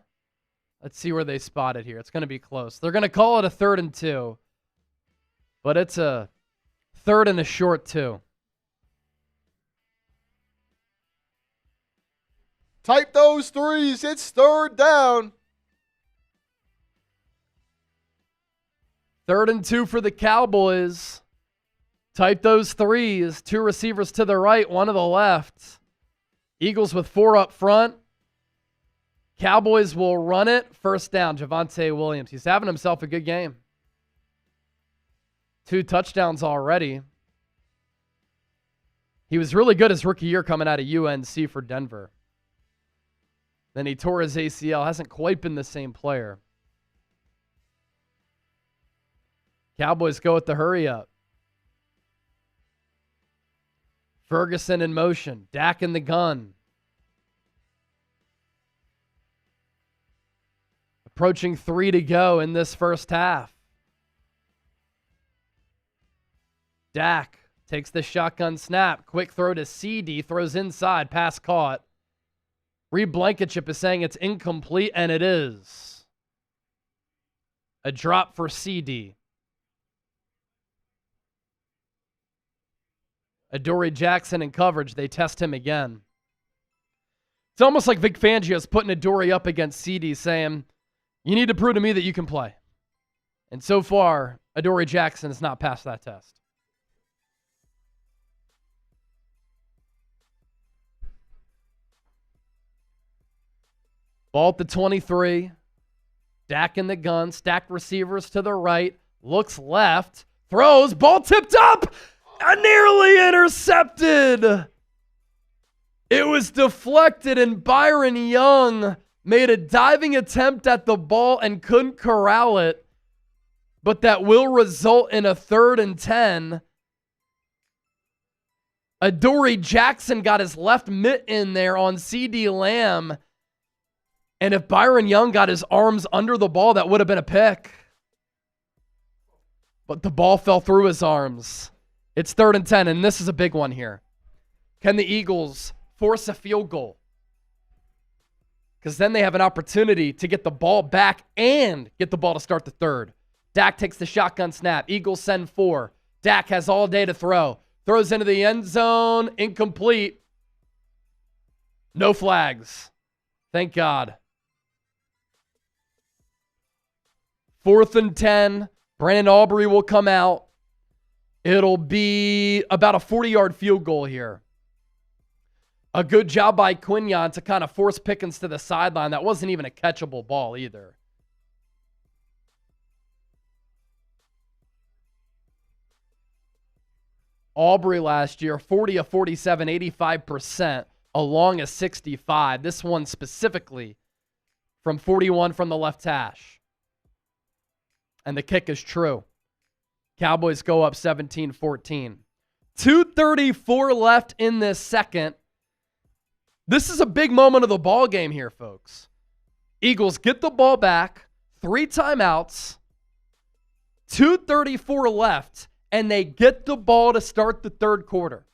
Let's see where they spot it here. It's going to be close. They're going to call it a 3rd and 2. But it's a 3rd and a short 2. Type those threes. It's 3rd down. 3rd and 2 for the Cowboys. Type those threes. 2 receivers to the right, 1 to the left. Eagles with 4 up front. Cowboys will run it. First down, Javonte Williams. He's having himself a good game. 2 touchdowns already. He was really good his rookie year coming out of UNC for Denver. Then he tore his ACL. Hasn't quite been the same player. Cowboys go with the hurry up. Ferguson in motion. Dak in the gun. Approaching 3 to go in this first half. Dak takes the shotgun snap. Quick throw to CeeDee. Throws inside. Pass caught. Blankenship is saying it's incomplete, and it is. A drop for CeeDee. Adoree Jackson in coverage. They test him again. It's almost like Vic Fangio's putting Adoree up against CeeDee, saying, you need to prove to me that you can play. And so far, Adoree Jackson has not passed that test. Ball at the 23. Dak in the gun. Stacked receivers to the right. Looks left. Throws. Ball tipped up. Nearly intercepted. It was deflected, and Byron Young made a diving attempt at the ball and couldn't corral it. But that will result in a 3rd and 10. Adoree Jackson got his left mitt in there on CeeDee Lamb. And if Byron Young got his arms under the ball, that would have been a pick. But the ball fell through his arms. It's 3rd and 10, and this is a big one here. Can the Eagles force a field goal? Because then they have an opportunity to get the ball back and get the ball to start the 3rd. Dak takes the shotgun snap. Eagles send 4. Dak has all day to throw. Throws into the end zone. Incomplete. No flags. Thank God. 4th and 10. Brandon Aubrey will come out. It'll be about a 40-yard field goal here. A good job by Quinyon to kind of force Pickens to the sideline. That wasn't even a catchable ball either. Aubrey last year, 40 of 47, 85%, along a 65. This one specifically from 41 from the left hash. And the kick is true. Cowboys go up 17-14. 2:34 left in this second. This is a big moment of the ball game here, folks. Eagles get the ball back, 3 timeouts, 2:34 left, and they get the ball to start the 3rd quarter.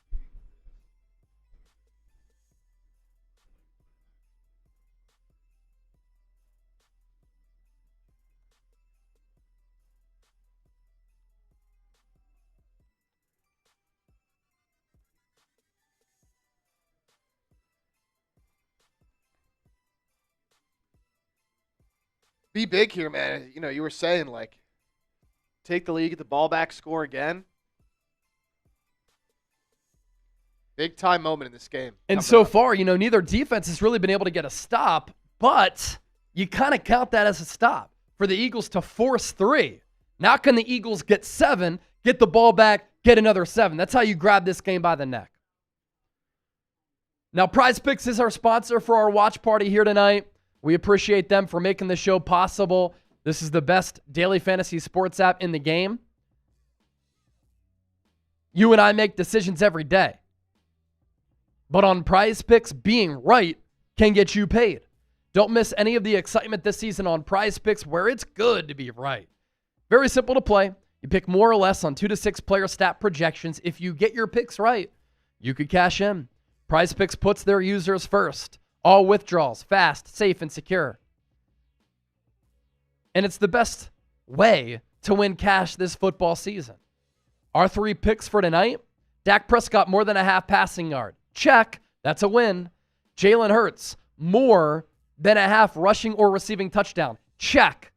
Be big here, man. You know, you were saying, like, take the lead, get the ball back, score again. Big time moment in this game. And so far, neither defense has really been able to get a stop, but you kind of count that as a stop for the Eagles to force 3. Now can the Eagles get 7, get the ball back, get another 7? That's how you grab this game by the neck. Now, Prize Picks is our sponsor for our watch party here tonight. We appreciate them for making the show possible. This is the best daily fantasy sports app in the game. You and I make decisions every day. But on Prize Picks, being right can get you paid. Don't miss any of the excitement this season on Prize Picks, where it's good to be right. Very simple to play. You pick more or less on 2 to 6 player stat projections. If you get your picks right, you could cash in. Prize Picks puts their users first. All withdrawals, fast, safe, and secure. And it's the best way to win cash this football season. Our 3 picks for tonight: Dak Prescott more than a half passing yard. Check. That's a win. Jalen Hurts more than a half rushing or receiving touchdown. Check.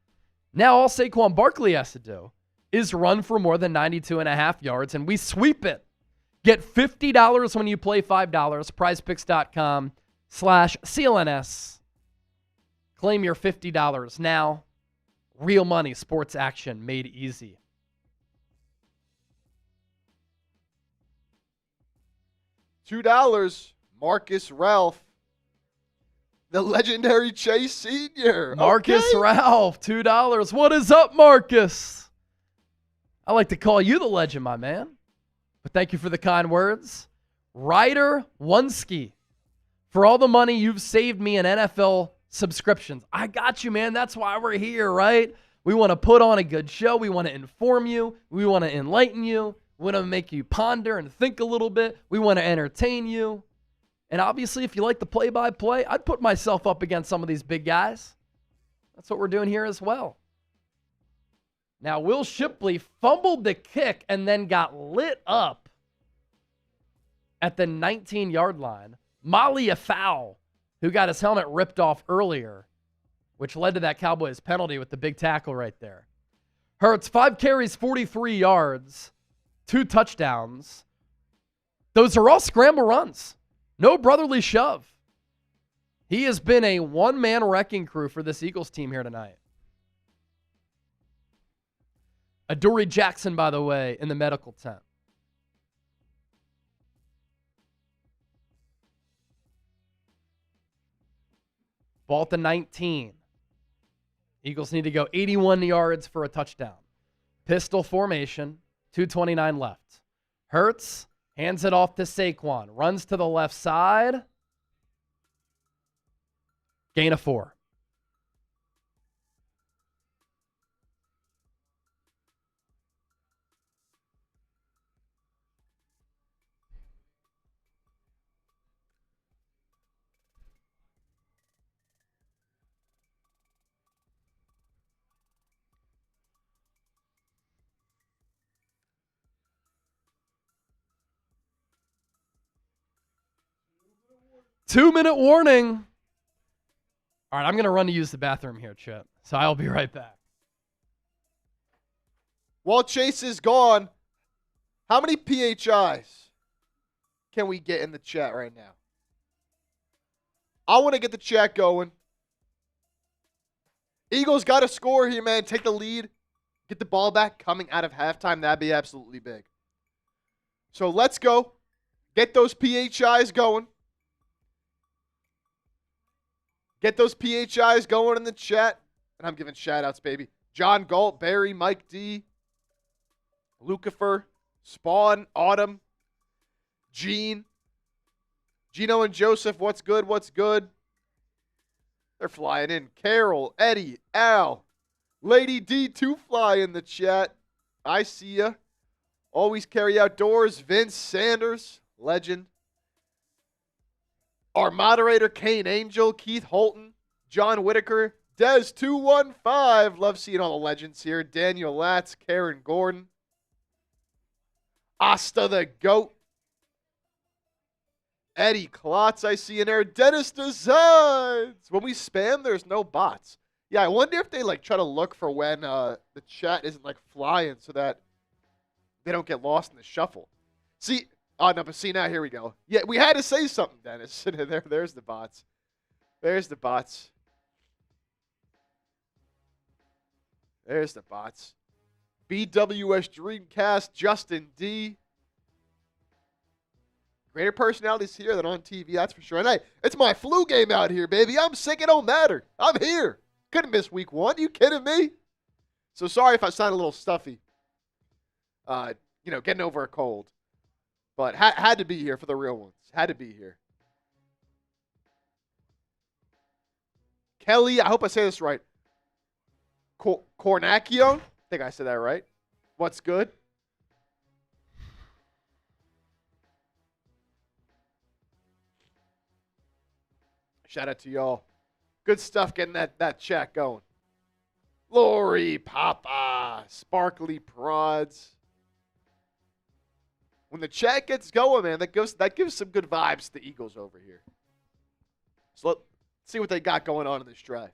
Now all Saquon Barkley has to do is run for more than 92.5 yards, and we sweep it. Get $50 when you play $5. PrizePicks.com/CLNS. Claim your $50 now. Real money, sports action made easy. $2, Marcus Ralph. The legendary Chase Senior. Marcus Okay. Ralph, $2. What is up, Marcus? I like to call you the legend, my man. But thank you for the kind words. Ryder Wonski, for all the money you've saved me in NFL subscriptions. I got you, man. That's why we're here, right? We want to put on a good show. We want to inform you. We want to enlighten you. We want to make you ponder and think a little bit. We want to entertain you. And obviously, if you like the play-by-play, I'd put myself up against some of these big guys. That's what we're doing here as well. Now, Will Shipley fumbled the kick and then got lit up at the 19-yard line. Molly a foul, who got his helmet ripped off earlier, which led to that Cowboys penalty with the big tackle right there. Hurts, 5 carries, 43 yards, 2 touchdowns. Those are all scramble runs. No brotherly shove. He has been a one-man wrecking crew for this Eagles team here tonight. Adoree Jackson, by the way, in the medical tent. Ball at the 19. Eagles need to go 81 yards for a touchdown. Pistol formation, 2:29 left. Hurts hands it off to Saquon. Runs to the left side. Gain of 4. Two-minute warning. All right, I'm going to run to use the bathroom here, Chip. So I'll be right back. While Chase is gone, how many PHIs can we get in the chat right now? I want to get the chat going. Eagles got to score here, man. Take the lead. Get the ball back coming out of halftime. That'd be absolutely big. So let's go. Get those PHIs going. Get those PHIs going in the chat. And I'm giving shout-outs, baby. John Galt, Barry, Mike D, Lucifer, Spawn, Autumn, Gene, Gino and Joseph, what's good, what's good? They're flying in. Carol, Eddie, Al, Lady D2 fly in the chat. I see ya. Always carry outdoors. Vince Sanders, legend. Our moderator, Kane Angel, Keith Holton, John Whitaker, Des215. Love seeing all the legends here. Daniel Latz, Karen Gordon, Asta the Goat, Eddie Klotz, I see in there. Dennis Designs. When we spam, there's no bots. Yeah, I wonder if they like try to look for when the chat isn't like flying so that they don't get lost in the shuffle. See, oh no, but see now here we go. Yeah, we had to say something, Dennis. There's the bots. There's the bots. There's the bots. BWS Dreamcast, Justin D. Greater personalities here than on TV, that's for sure. And hey, it's my flu game out here, baby. I'm sick, it don't matter. I'm here. Couldn't miss week 1. You kidding me? So sorry if I sound a little stuffy. Getting over a cold. But had to be here for the real ones. Had to be here. Kelly, I hope I say this right. Cornacchio? I think I said that right. What's good? Shout out to y'all. Good stuff getting that chat going. Lori, Papa, Sparkly Prods. When the chat gets going, man, that gives some good vibes to the Eagles over here. So let's see what they got going on in this drive.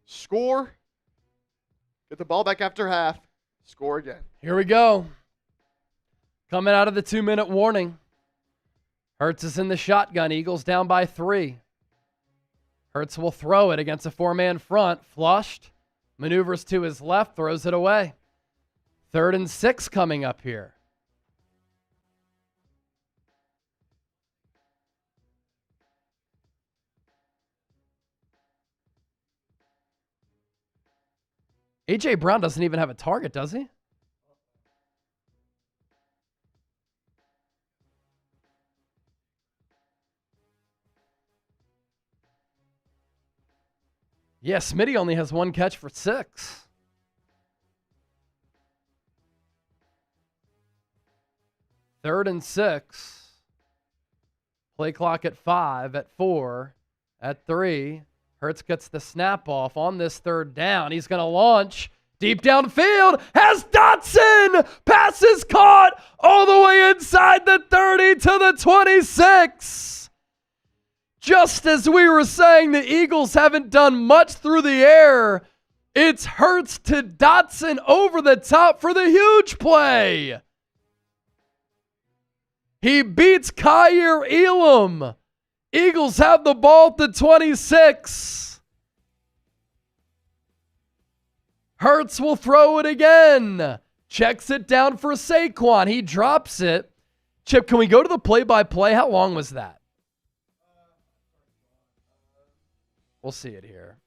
Score. Get the ball back after half. Score again. Here we go. Coming out of the 2-minute warning. Hurts is in the shotgun. Eagles down by 3. Hurts will throw it against a 4-man front. Flushed. Maneuvers to his left. Throws it away. 3rd and 6 coming up here. A.J. Brown doesn't even have a target, does he? Yeah, Smitty only has 1 catch for 6. Third and 6. Play clock at 5, at 4, at 3. Hurts gets the snap off on this 3rd down. He's going to launch deep downfield. Has Dotson. Pass is caught all the way inside the 30 to the 26. Just as we were saying, the Eagles haven't done much through the air. It's Hurts to Dotson over the top for the huge play. He beats Kyer Elam. Eagles have the ball at the 26. Hurts will throw it again. Checks it down for Saquon. He drops it. Chip, can we go to the play-by-play? How long was that? We'll see it here.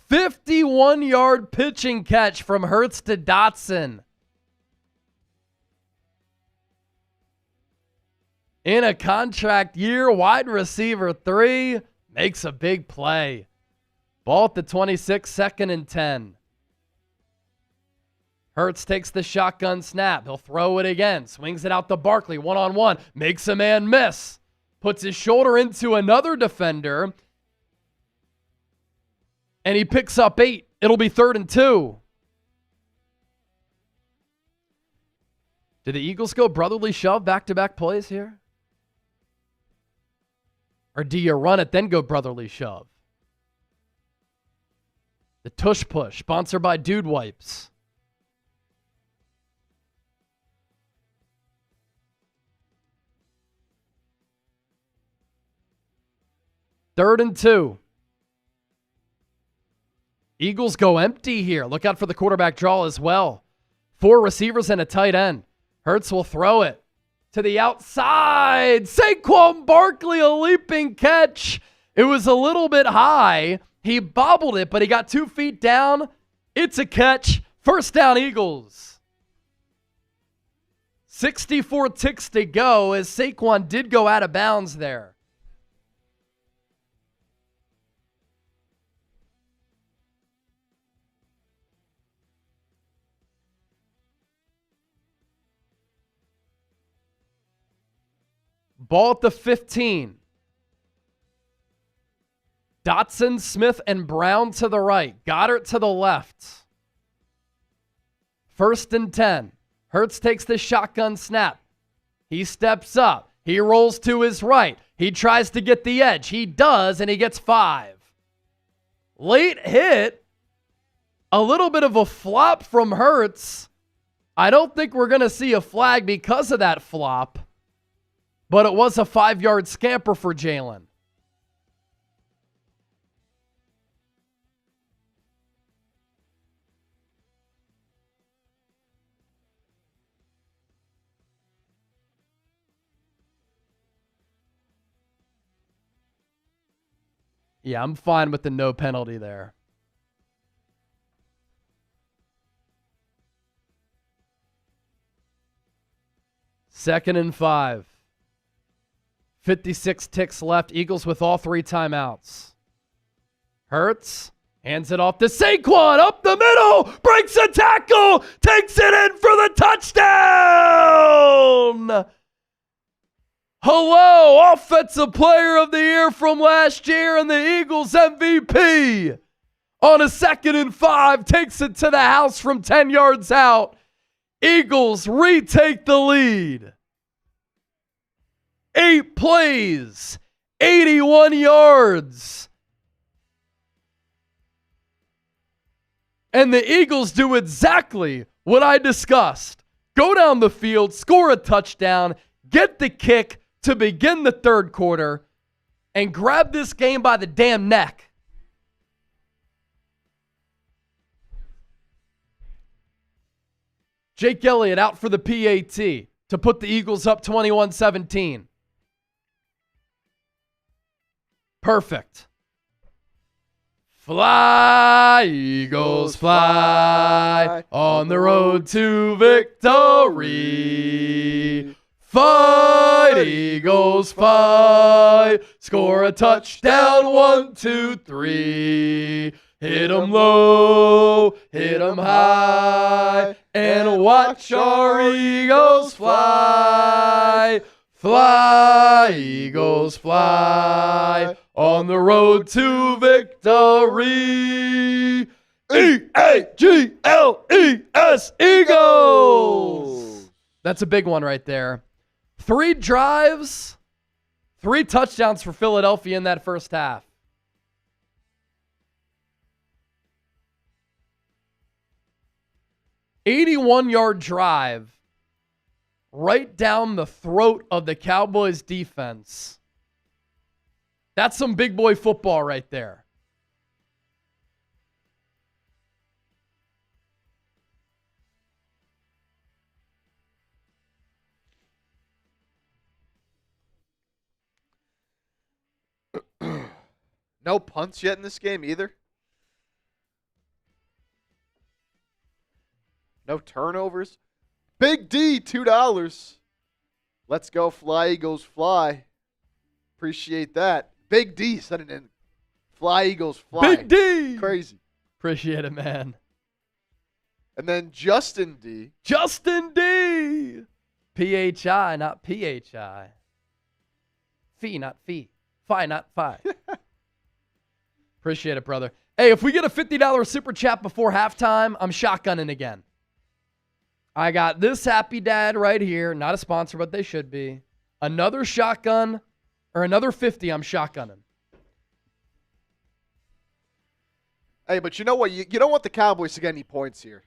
"51-yard pitching catch from Hurts to Dotson. In a contract year, wide receiver 3 makes a big play. Ball at the 26, 2nd and 10. Hurts takes the shotgun snap. He'll throw it again. Swings it out to Barkley, one-on-one. Makes a man miss. Puts his shoulder into another defender. And he picks up 8. It'll be 3rd and 2. Did the Eagles go brotherly shove back-to-back plays here? Or do you run it, then go brotherly shove? The tush push, sponsored by Dude Wipes. Third and 2. Eagles go empty here. Look out for the quarterback draw as well. 4 receivers and a tight end. Hurts will throw it to the outside. Saquon Barkley, a leaping catch. It was a little bit high. He bobbled it, but he got 2 feet down. It's a catch. 1st down, Eagles. 64 ticks to go as Saquon did go out of bounds there. Ball at the 15. Dotson, Smith, and Brown to the right. Goedert to the left. 1st and 10. Hurts takes the shotgun snap. He steps up. He rolls to his right. He tries to get the edge. He does, and he gets 5. Late hit. A little bit of a flop from Hurts. I don't think we're going to see a flag because of that flop, but it was a 5-yard scamper for Jalen. Yeah, I'm fine with the no penalty there. Second and 5. 56 ticks left. Eagles with all 3 timeouts. Hurts hands it off to Saquon up the middle. Breaks a tackle. Takes it in for the touchdown. Hello, Offensive Player of the Year from last year and the Eagles MVP. On a 2nd and 5, takes it to the house from 10 yards out. Eagles retake the lead. 8 plays, 81 yards. And the Eagles do exactly what I discussed. Go down the field, score a touchdown, get the kick to begin the 3rd quarter, and grab this game by the damn neck. Jake Elliott out for the PAT to put the Eagles up 21-17. Perfect. Fly, Eagles, fly on the road to victory. Fight, Eagles, fight. Score a touchdown, 1, 2, 3. Hit 'em low, hit 'em high, and watch our Eagles fly. Fly, Eagles, fly on the road to victory. E-A-G-L-E-S, Eagles. That's a big one right there. 3 drives, 3 touchdowns for Philadelphia in that first half. "81-yard drive right down the throat of the Cowboys defense." That's some big boy football right there. No punts yet in this game either. No turnovers. Big D, $2. Let's go, fly, Eagles, fly. Appreciate that. Big D sending in. Fly, Eagles, fly. Big D. Crazy. Appreciate it, man. And then Justin D. Justin D. PHI, not PHI. Fee, not fee. Fi, not fi. Appreciate it, brother. Hey, if we get a $50 super chat before halftime, I'm shotgunning again. I got this happy dad right here. Not a sponsor, but they should be. Another shotgun or another 50, I'm shotgunning. Hey, but you know what? You don't want the Cowboys to get any points here.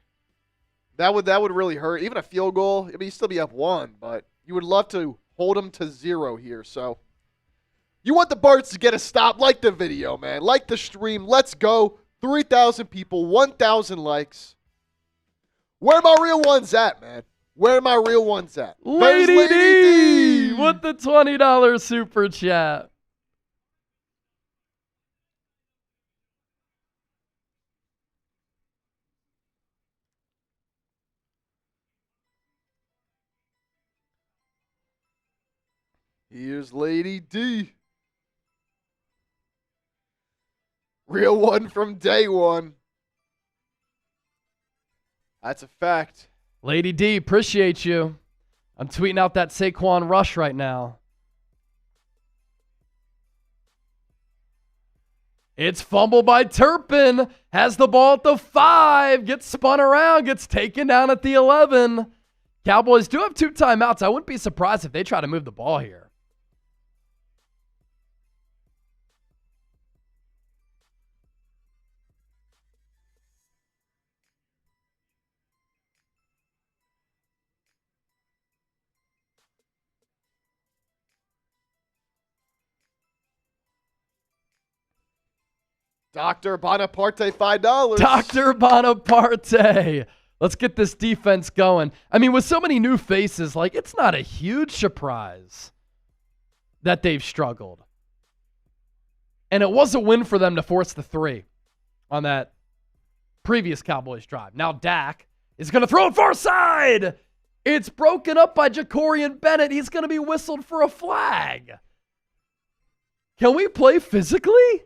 That would really hurt. Even a field goal, I mean, you still be up 1, but you would love to hold them to 0 here. So you want the Barts to get a stop. Like the video, man. Like the stream. Let's go. 3,000 people, 1,000 likes. Where my real ones at, man? Where my real ones at? Lady D with the $20 super chat. Here's Lady D. Real one from day one. That's a fact. Lady D, appreciate you. I'm tweeting out that Saquon rush right now. It's fumbled by Turpin. Has the ball at the 5. Gets spun around. Gets taken down at the 11. Cowboys do have 2 timeouts. I wouldn't be surprised if they try to move the ball here. Dr. Bonaparte, $5. Dr. Bonaparte. Let's get this defense going. I mean, with so many new faces, like, it's not a huge surprise that they've struggled. And it was a win for them to force the 3 on that previous Cowboys drive. Now Dak is going to throw it far side. It's broken up by Jacorian Bennett. He's going to be whistled for a flag. Can we play physically?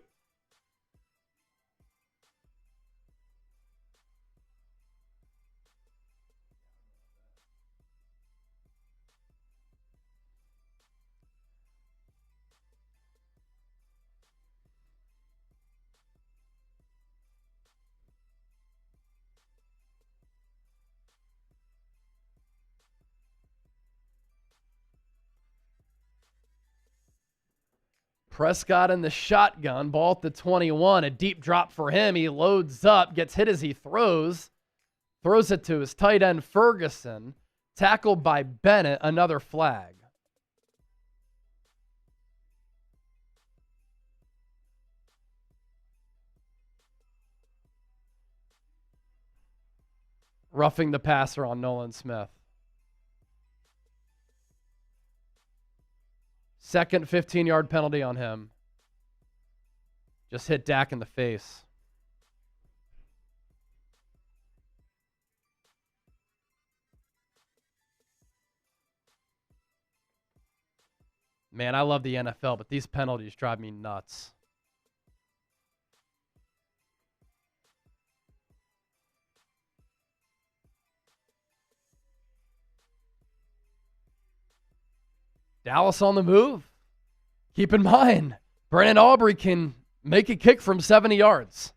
Prescott in the shotgun, ball at the 21, a deep drop for him. He loads up, gets hit as he throws it to his tight end Ferguson, tackled by Bennett, another flag. Roughing the passer on Nolan Smith. Second 15-yard penalty on him. Just hit Dak in the face. Man, I love the NFL, but these penalties drive me nuts. Dallas on the move. Keep in mind, Brandon Aubrey can make a kick from 70 yards.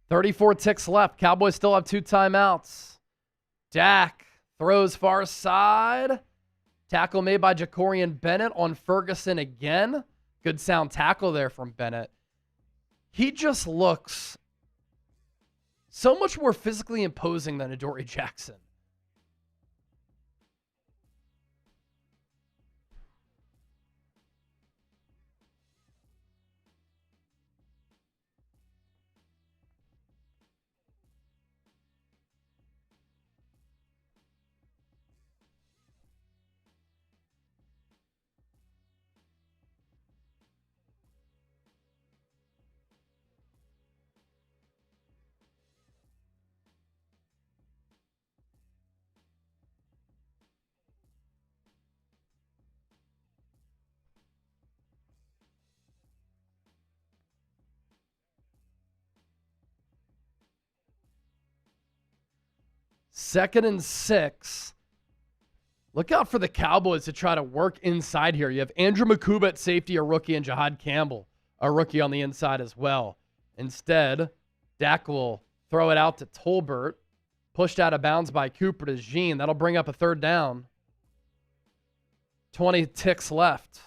34 ticks left. Cowboys still have 2 timeouts. Dak throws far side. Tackle made by Jacorian Bennett on Ferguson again. Good sound tackle there from Bennett. He just looks so much more physically imposing than Adoree Jackson. Second and 6. Look out for the Cowboys to try to work inside here. You have Andrew Makuba at safety, a rookie, and Jahan Campbell, a rookie on the inside as well. Instead, Dak will throw it out to Tolbert. Pushed out of bounds by Cooper to DeJean. That'll bring up a 3rd down. 20 ticks left.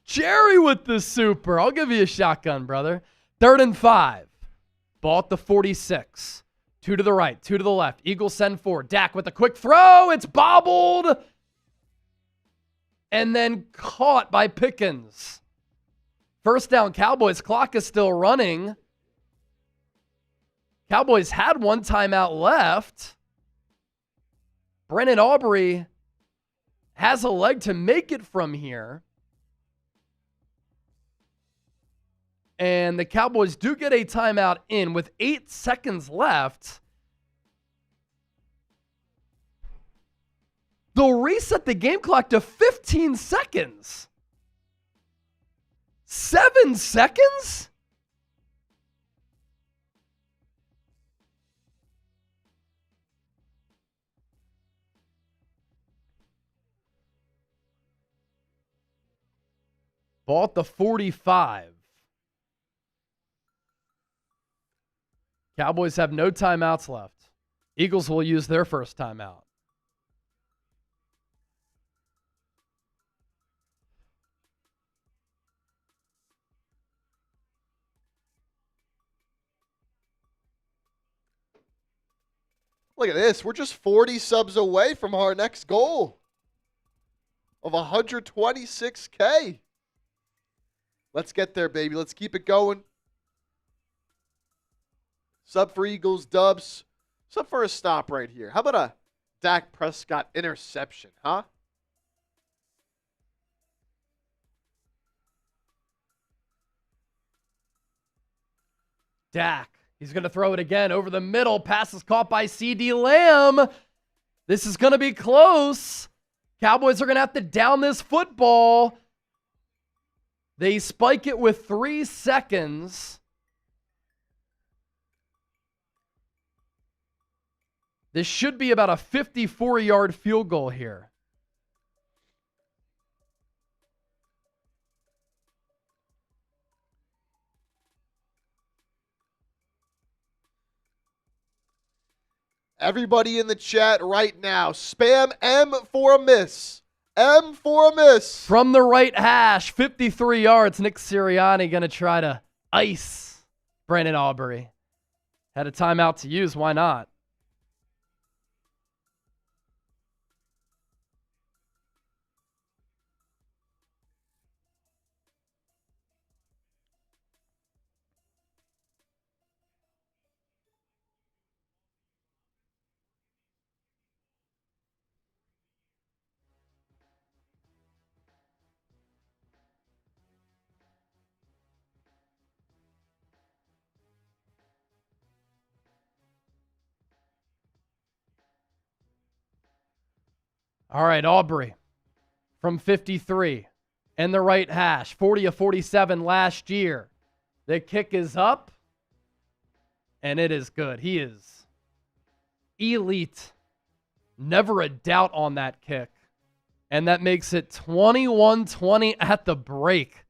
Jerry with the super. I'll give you a shotgun, brother. 3rd and 5. Ball at the 46. 2 to the right, 2 to the left. Eagles send 4. Dak with a quick throw. It's bobbled. And then caught by Pickens. First down, Cowboys. Clock is still running. Cowboys had 1 timeout left. Brandon Aubrey has a leg to make it from here. And the Cowboys do get a timeout in with 8 seconds left. They'll reset the game clock to 15 seconds. 7 seconds? Ball at the 45. Cowboys have no timeouts left. Eagles will use their first timeout. Look at this. We're just 40 subs away from our next goal of 126K. Let's get there, baby. Let's keep it going. Sub for Eagles, dubs. Sub for a stop right here. How about a Dak Prescott interception, huh? Dak. He's going to throw it again over the middle. Pass is caught by CeeDee Lamb. This is going to be close. Cowboys are going to have to down this football. They spike it with 3 seconds. This should be about a 54-yard field goal here. Everybody in the chat right now, spam M for a miss. M for a miss. From the right hash, 53 yards. Nick Sirianni going to try to ice Brandon Aubrey. Had a timeout to use. Why not? All right, Aubrey from 53 and the right hash, 40 of 47 last year. The kick is up, and it is good. He is elite. Never a doubt on that kick. And that makes it 21-20 at the break.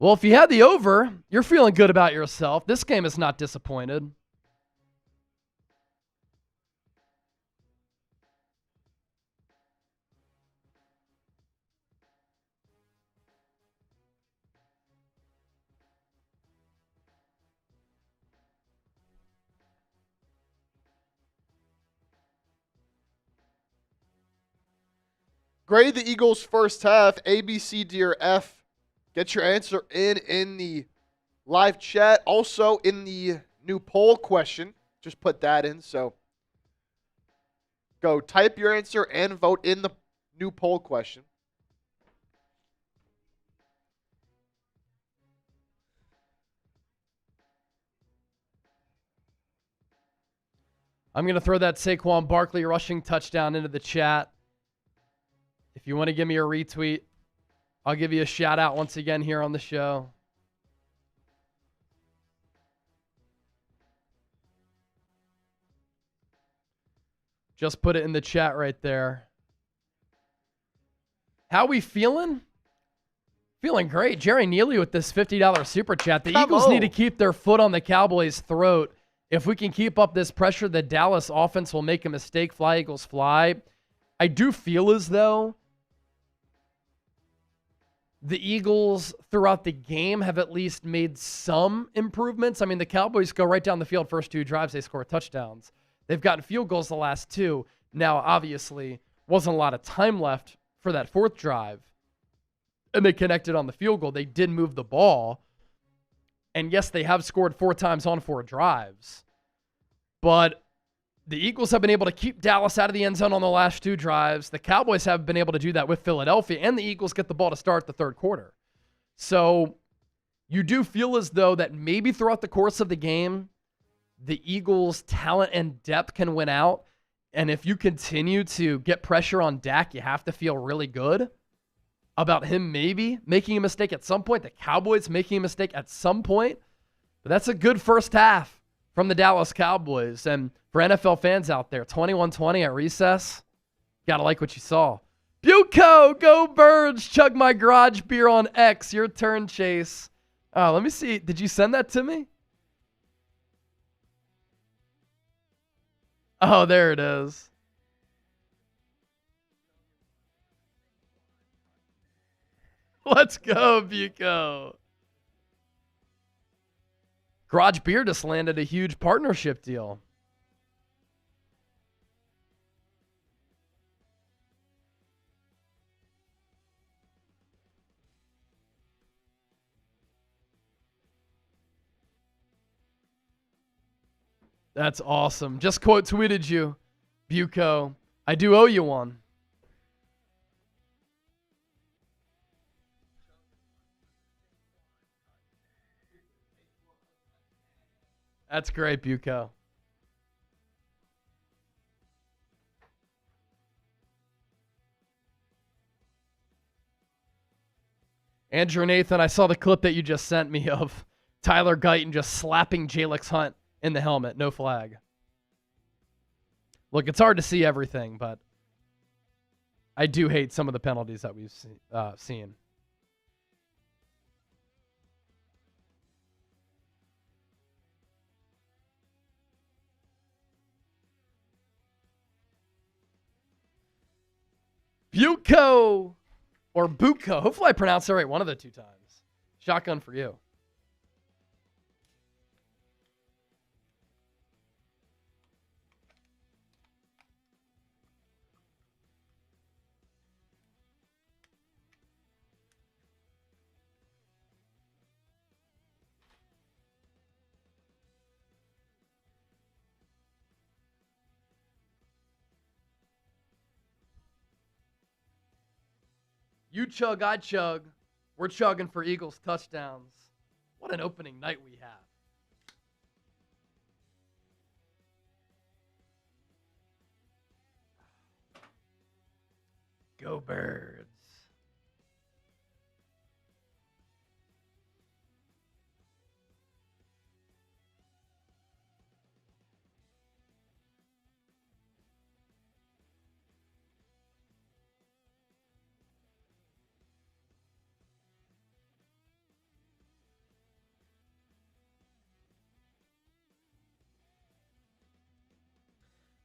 Well, if you had the over, you're feeling good about yourself. This game is not disappointed. Grade the Eagles first half, A, B, C, D, or F. Get your answer in the live chat. Also in the new poll question. Just put that in. So go type your answer and vote in the new poll question. I'm going to throw that Saquon Barkley rushing touchdown into the chat. If you want to give me a retweet, I'll give you a shout out once again here on the show. Just put it in the chat right there. How we feeling? Feeling great. Jerry Neely with this $50 super chat. The Eagles need to keep their foot on the Cowboys' throat. If we can keep up this pressure, the Dallas offense will make a mistake. Fly, Eagles, fly. I do feel as though the Eagles throughout the game have at least made some improvements. I mean, the Cowboys go right down the field first 2 drives. They score touchdowns. They've gotten field goals the last 2. Now, obviously, wasn't a lot of time left for that 4th drive. And they connected on the field goal. They did move the ball. And yes, they have scored 4 times on 4 drives. But the Eagles have been able to keep Dallas out of the end zone on the last 2 drives. The Cowboys have been able to do that with Philadelphia, and the Eagles get the ball to start the 3rd quarter. So you do feel as though that maybe throughout the course of the game, the Eagles' talent and depth can win out. And if you continue to get pressure on Dak, you have to feel really good about him maybe making a mistake at some point, the Cowboys making a mistake at some point. But that's a good first half from the Dallas Cowboys. And for NFL fans out there, 21-20 at recess, got to like what you saw. Buco, go Birds, chug my garage beer on X. Your turn, Chase. Let me see. Did you send that to me? Oh, there it is. Let's go, Buco. Garage Beer just landed a huge partnership deal. That's awesome. Just quote tweeted you, Buco. I do owe you one. That's great, Buco. Andrew Nathan, I saw the clip that you just sent me of Tyler Guyton just slapping Jalix Hunt in the helmet. No flag. Look, it's hard to see everything, but I do hate some of the penalties that we've seen. Buco or Buco. Hopefully I pronounced it right one of the two times. Shotgun for you. You chug, I chug. We're chugging for Eagles touchdowns. What an opening night we have. Go Birds.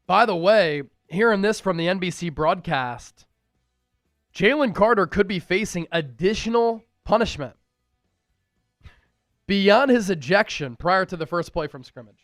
By the way, hearing this from the NBC broadcast, Jalen Carter could be facing additional punishment beyond his ejection prior to the first play from scrimmage.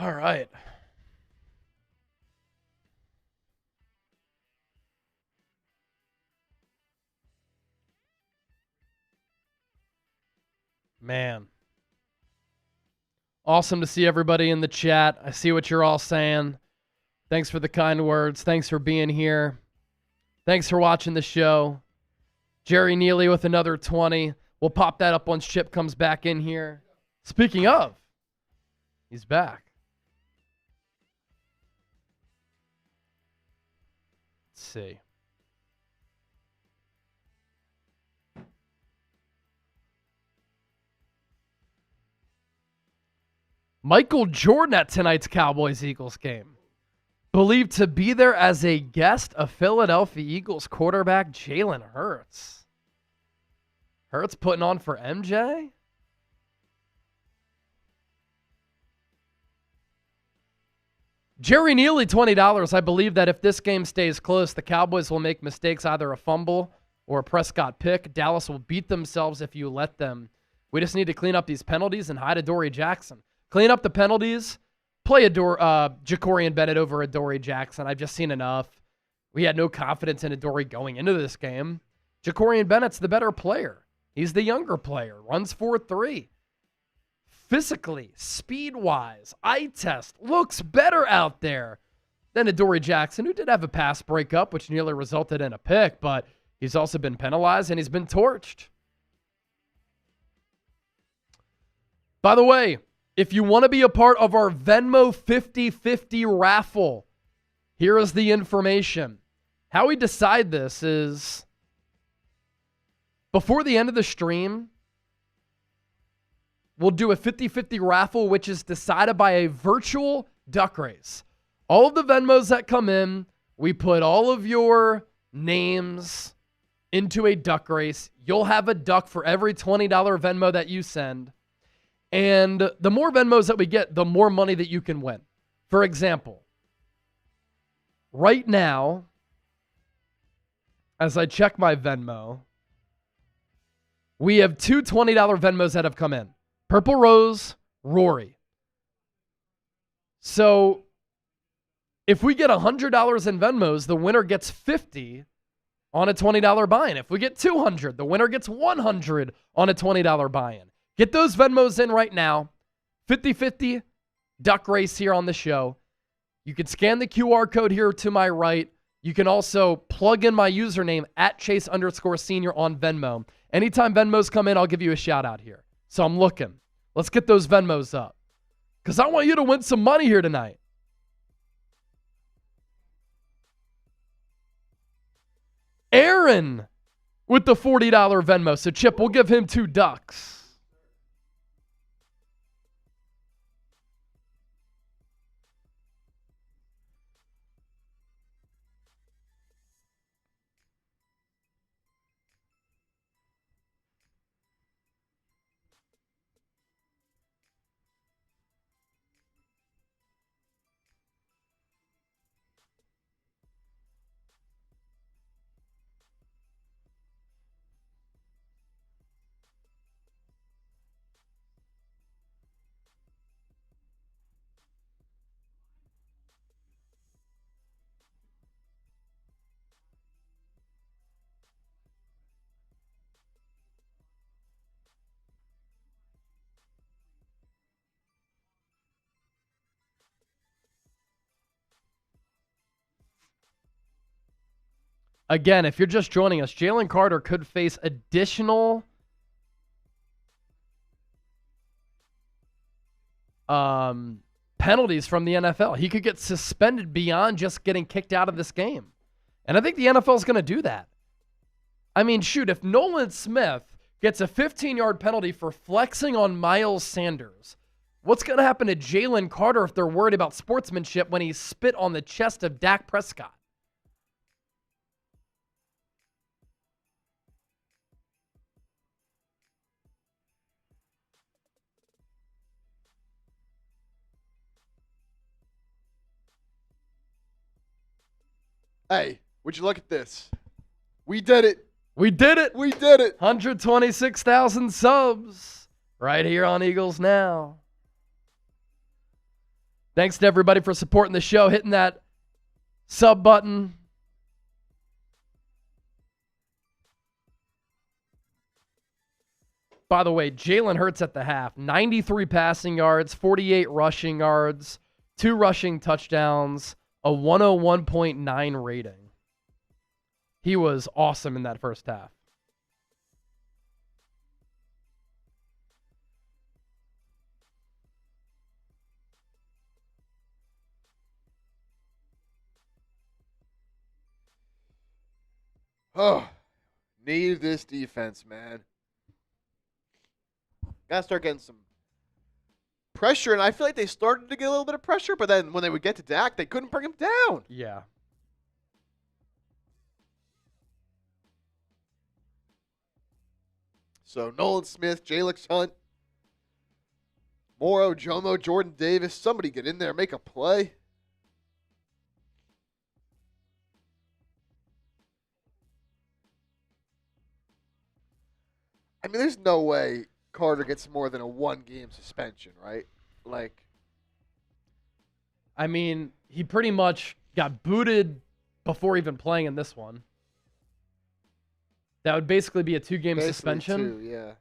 All right. Man. Awesome to see everybody in the chat. I see what you're all saying. Thanks for the kind words. Thanks for being here. Thanks for watching the show. Jerry Neely with another 20. We'll pop that up once Chip comes back in here. Speaking of, he's back. Let's see. Michael Jordan at tonight's Cowboys-Eagles game. Believed to be there as a guest of Philadelphia Eagles quarterback Jalen Hurts. Hurts putting on for MJ? Jerry Neely, $20. I believe that if this game stays close, the Cowboys will make mistakes, either a fumble or a Prescott pick. Dallas will beat themselves if you let them. We just need to clean up these penalties and hide Adoree Jackson. Clean up the penalties. Play Jacorian Bennett over Adoree Jackson. I've just seen enough. We had no confidence in Adoree going into this game. Jacorian Bennett's the better player. He's the younger player. Runs 4.3. Physically, speed-wise, eye test, looks better out there than Adoree Jackson, who did have a pass breakup, which nearly resulted in a pick, but he's also been penalized and he's been torched. By the way, if you want to be a part of our Venmo 50/50 raffle, here is the information. How we decide this is before the end of the stream, we'll do a 50/50 raffle, which is decided by a virtual duck race. All of the Venmos that come in, we put all of your names into a duck race. You'll have a duck for every $20 Venmo that you send. And the more Venmos that we get, the more money that you can win. For example, right now, as I check my Venmo, we have two $20 Venmos that have come in. Purple Rose, Rory. So if we get $100 in Venmos, the winner gets $50 on a $20 buy-in. If we get $200, the winner gets $100 on a $20 buy-in. Get those Venmos in right now. 50/50 duck race here on the show. You can scan the QR code here to my right. You can also plug in my username at Chase_senior on Venmo. Anytime Venmos come in, I'll give you a shout out here. So I'm looking. Let's get those Venmos up, because I want you to win some money here tonight. Aaron with the $40 Venmo. So Chip, we'll give him 2 ducks. Again, if you're just joining us, Jalen Carter could face additional penalties from the NFL. He could get suspended beyond just getting kicked out of this game. And I think the NFL is going to do that. I mean, shoot, if Nolan Smith gets a 15-yard penalty for flexing on Miles Sanders, what's going to happen to Jalen Carter if they're worried about sportsmanship when he spit on the chest of Dak Prescott? Hey, would you look at this? We did it. We did it. We did it. 126,000 subs right here on Eagles Now. Thanks to everybody for supporting the show, hitting that sub button. By the way, Jalen Hurts at the half, 93 passing yards, 48 rushing yards, 2 rushing touchdowns, a 101.9 rating. He was awesome in that first half. Oh, need this defense, man. Gotta start getting some pressure, and I feel like they started to get a little bit of pressure, but then when they would get to Dak, they couldn't bring him down. Yeah. So Nolan Smith, Jalen Hunt, Morrow, Jomo, Jordan Davis, somebody get in there, make a play. I mean, there's no way Carter gets more than a 1-game suspension, right? Like, I mean, he pretty much got booted before even playing in this one. That would basically be a 2-game suspension. 2, yeah.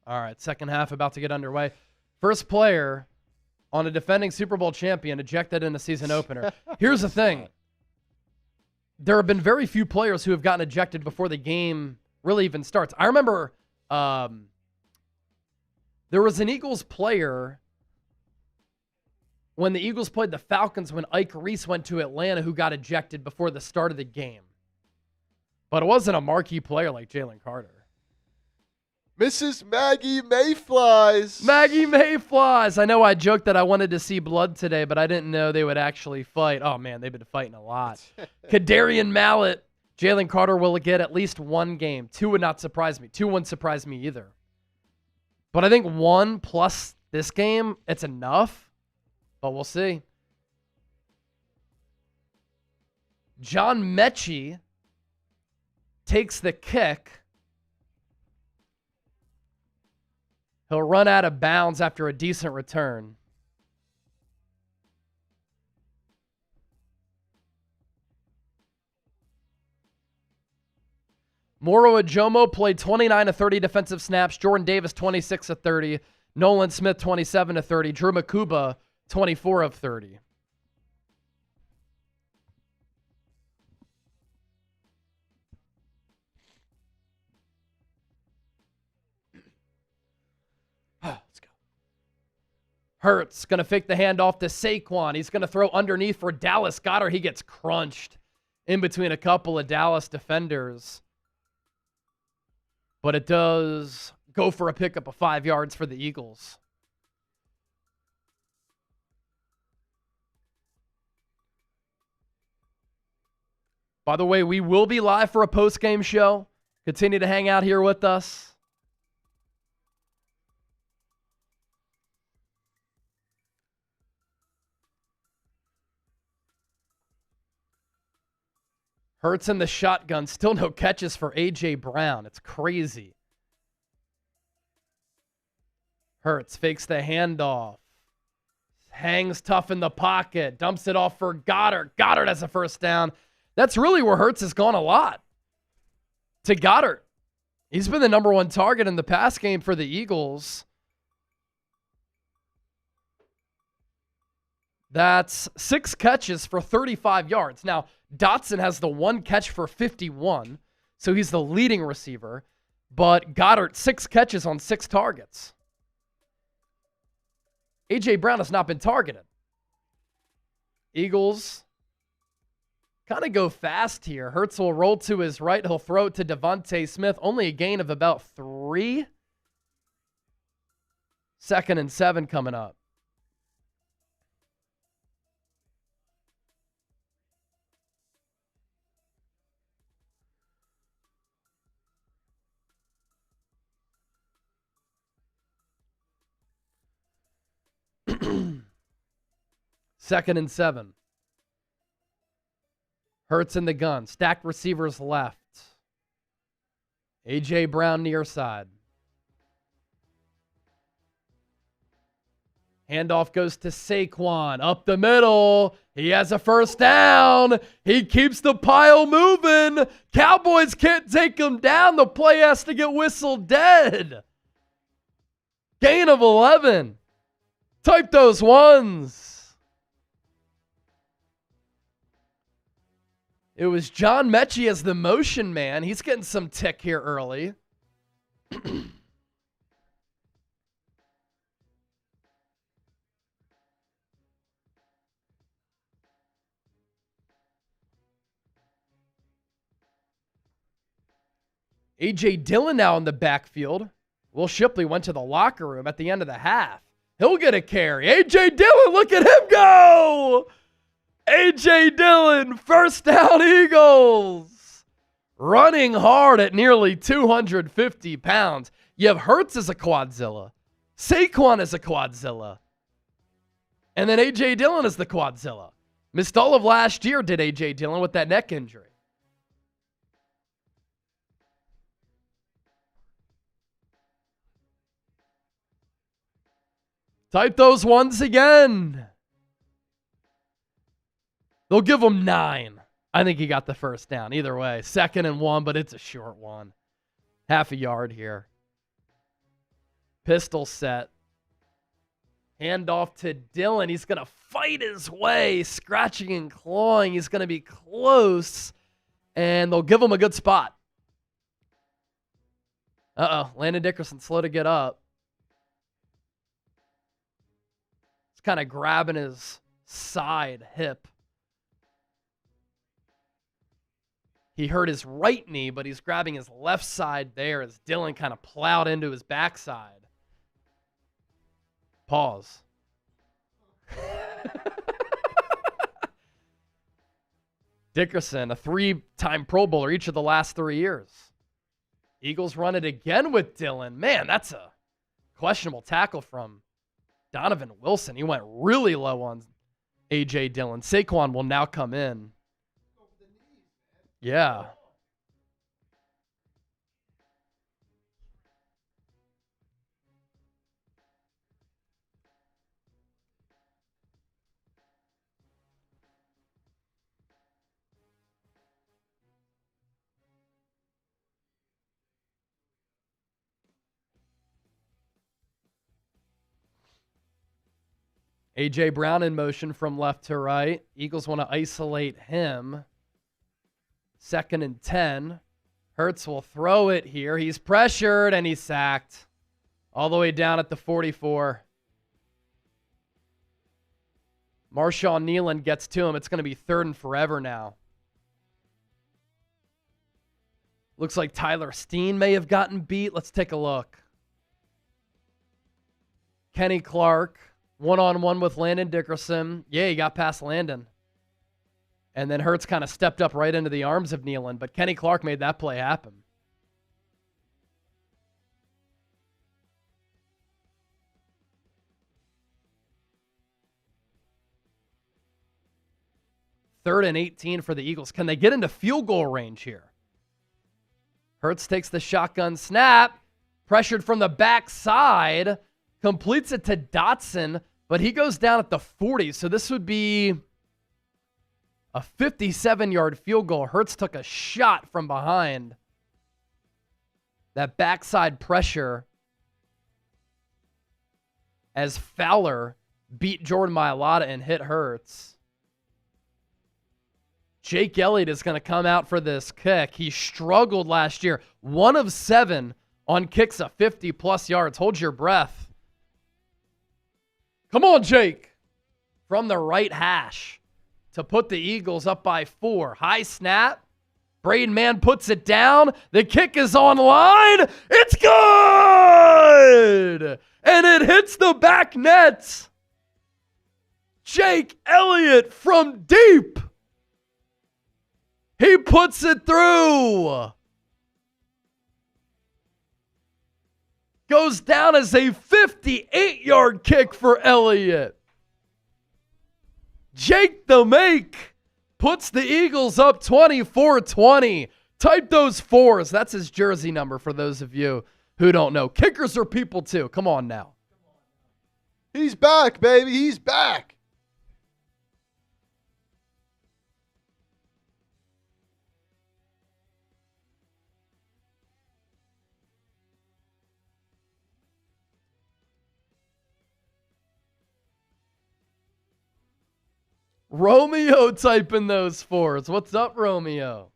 All right, second half about to get underway. First player on a defending Super Bowl champion ejected in a season opener. Here's the thing. There have been very few players who have gotten ejected before the game really even starts. I remember there was an Eagles player when the Eagles played the Falcons when Ike Reese went to Atlanta who got ejected before the start of the game. But it wasn't a marquee player like Jalen Carter. Mrs. Maggie Mayflies. Maggie Mayflies. I know I joked that I wanted to see blood today, but I didn't know they would actually fight. Oh, man, they've been fighting a lot. Kadarian Mallet. Jalen Carter will get at least 1 game. 2 would not surprise me. 2 wouldn't surprise me either. But I think 1 plus this game, it's enough. But we'll see. John Mechie takes the kick. He'll run out of bounds after a decent return. Moro Ajomo played 29 of 30 defensive snaps. Jordan Davis, 26 of 30. Nolan Smith, 27 of 30. Drew Makuba, 24 of 30. Let's go. Hurts going to fake the handoff to Saquon. He's going to throw underneath for Dallas Goedert. He gets crunched in between a couple of Dallas defenders. But it does go for a pickup of 5 yards for the Eagles. By the way, we will be live for a post-game show. Continue to hang out here with us. Hurts in the shotgun. Still no catches for A.J. Brown. It's crazy. Hurts fakes the handoff. Hangs tough in the pocket. Dumps it off for Goedert. Goedert has a first down. That's really where Hurts has gone a lot. To Goedert. He's been the number 1 target in the pass game for the Eagles. That's 6 catches for 35 yards. Now, Dotson has the 1 catch for 51, so he's the leading receiver. But Goedert, 6 catches on 6 targets. A.J. Brown has not been targeted. Eagles kind of go fast here. Hurts will roll to his right. He'll throw it to DeVonta Smith. Only a gain of about 3. 2nd and 7 coming up. Second and 7. Hurts in the gun. Stacked receivers left. A.J. Brown near side. Handoff goes to Saquon. Up the middle. He has a first down. He keeps the pile moving. Cowboys can't take him down. The play has to get whistled dead. Gain of 11. Type those ones. It was John Mechie as the motion man. He's getting some tick here early. A.J. Dillon now in the backfield. Will Shipley went to the locker room at the end of the half. He'll get a carry. A.J. Dillon, look at him go! A.J. Dillon, first down Eagles. Running hard at nearly 250 pounds. You have Hurts as a quadzilla. Saquon as a quadzilla. And then A.J. Dillon is the quadzilla. Missed all of last year, did A.J. Dillon, with that neck injury. Type those ones again. They'll give him 9. I think he got the first down. Either way, 2nd and 1, but it's a short one. Half a yard here. Pistol set. Handoff to Dillon. He's going to fight his way, scratching and clawing. He's going to be close, and they'll give him a good spot. Landon Dickerson slow to get up. He's kind of grabbing his side hip. He hurt his right knee, but he's grabbing his left side there as Dillon kind of plowed into his backside. Pause. Dickerson, a 3-time Pro Bowler each of the last 3 years. Eagles run it again with Dillon. Man, that's a questionable tackle from Donovan Wilson. He went really low on A.J. Dillon. Saquon will now come in. Yeah. A.J. Brown in motion from left to right. Eagles want to isolate him. 2nd and 10. Hurts will throw it here. He's pressured and he's sacked. All the way down at the 44. Marshawn Nealon gets to him. It's going to be 3rd and forever now. Looks like Tyler Steen may have gotten beat. Let's take a look. Kenny Clark, one-on-one with Landon Dickerson. Yeah, he got past Landon. And then Hurts kind of stepped up right into the arms of Nealon, but Kenny Clark made that play happen. Third and 18 for the Eagles. Can they get into field goal range here? Hurts takes the shotgun snap, pressured from the backside, completes it to Dotson, but he goes down at the 40, so this would be a 57-yard field goal. Hurts took a shot from behind. That backside pressure as Fowler beat Jordan Mailata and hit Hurts. Jake Elliott is going to come out for this kick. He struggled last year. 1 of 7 on kicks of 50-plus yards. Hold your breath. Come on, Jake. From the right hash to put the Eagles up by 4. High snap. Braden Mann puts it down. The kick is online. It's good! And it hits the back net. Jake Elliott from deep. He puts it through. Goes down as a 58-yard kick for Elliott. Jake the Make puts the Eagles up 24-20. Type those 4s. That's his jersey number for those of you who don't know. Kickers are people too. Come on now. He's back, baby. He's back. Romeo typing those fours. What's up, Romeo?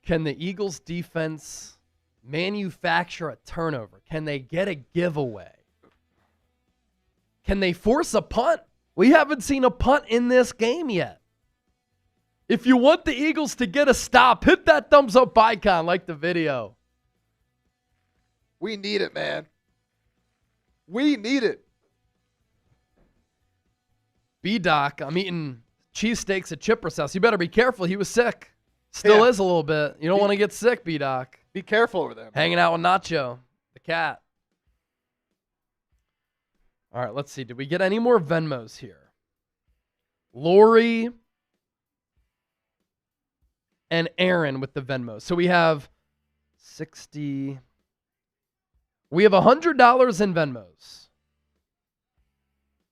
Can the Eagles defense manufacture a turnover? Can they get a giveaway? Can they force a punt? We haven't seen a punt in this game yet. If you want the Eagles to get a stop, hit that thumbs up icon, like the video. We need it, man. We need it. B-Doc, I'm eating cheesesteaks at Chipper's house. You better be careful. He was sick. Still is a little bit. You don't want to get sick, B-Doc. Be careful over there. Hanging out with Nacho, the cat. All right, let's see. Did we get any more Venmos here? Lori and Aaron with the Venmos. So we have 60. We have $100 in Venmos.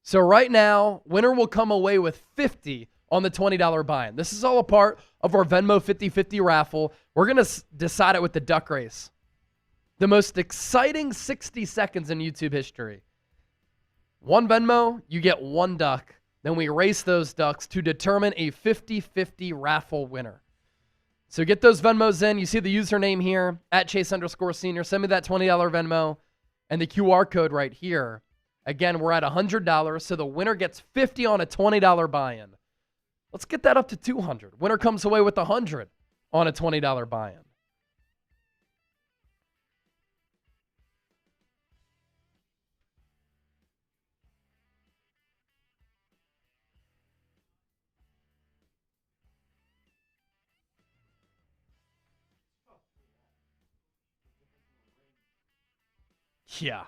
So right now, winner will come away with $50 on the $20 buy-in. This is all a part of our Venmo 50-50 raffle. We're going to decide it with the duck race. The most exciting 60 seconds in YouTube history. One Venmo, you get one duck. Then we race those ducks to determine a 50-50 raffle winner. So get those Venmos in. You see the username here, @Chase_Senior. Send me that $20 Venmo and the QR code right here. Again, we're at $100, so the winner gets $50 on a $20 buy-in. Let's get that up to $200. Winner comes away with $100 on a $20 buy-in. Yeah.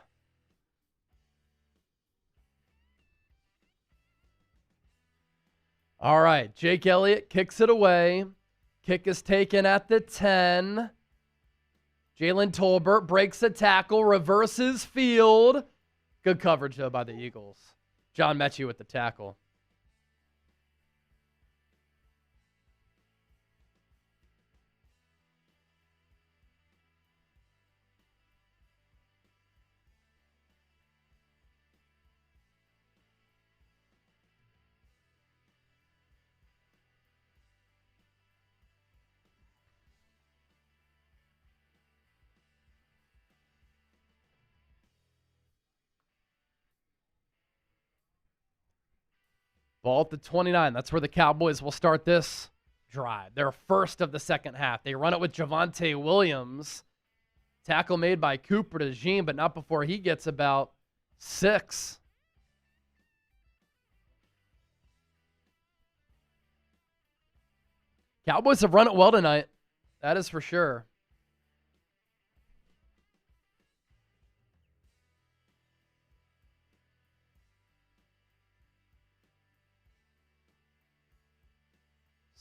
All right, Jake Elliott kicks it away. Kick is taken at the 10. Jalen Tolbert breaks a tackle, reverses field. Good coverage, though, by the Eagles. John Mechie with the tackle. Ball at the 29. That's where the Cowboys will start this drive. Their first of the second half. They run it with Javonte Williams. Tackle made by Cooper to DeJean, but not before he gets about 6. Cowboys have run it well tonight. That is for sure.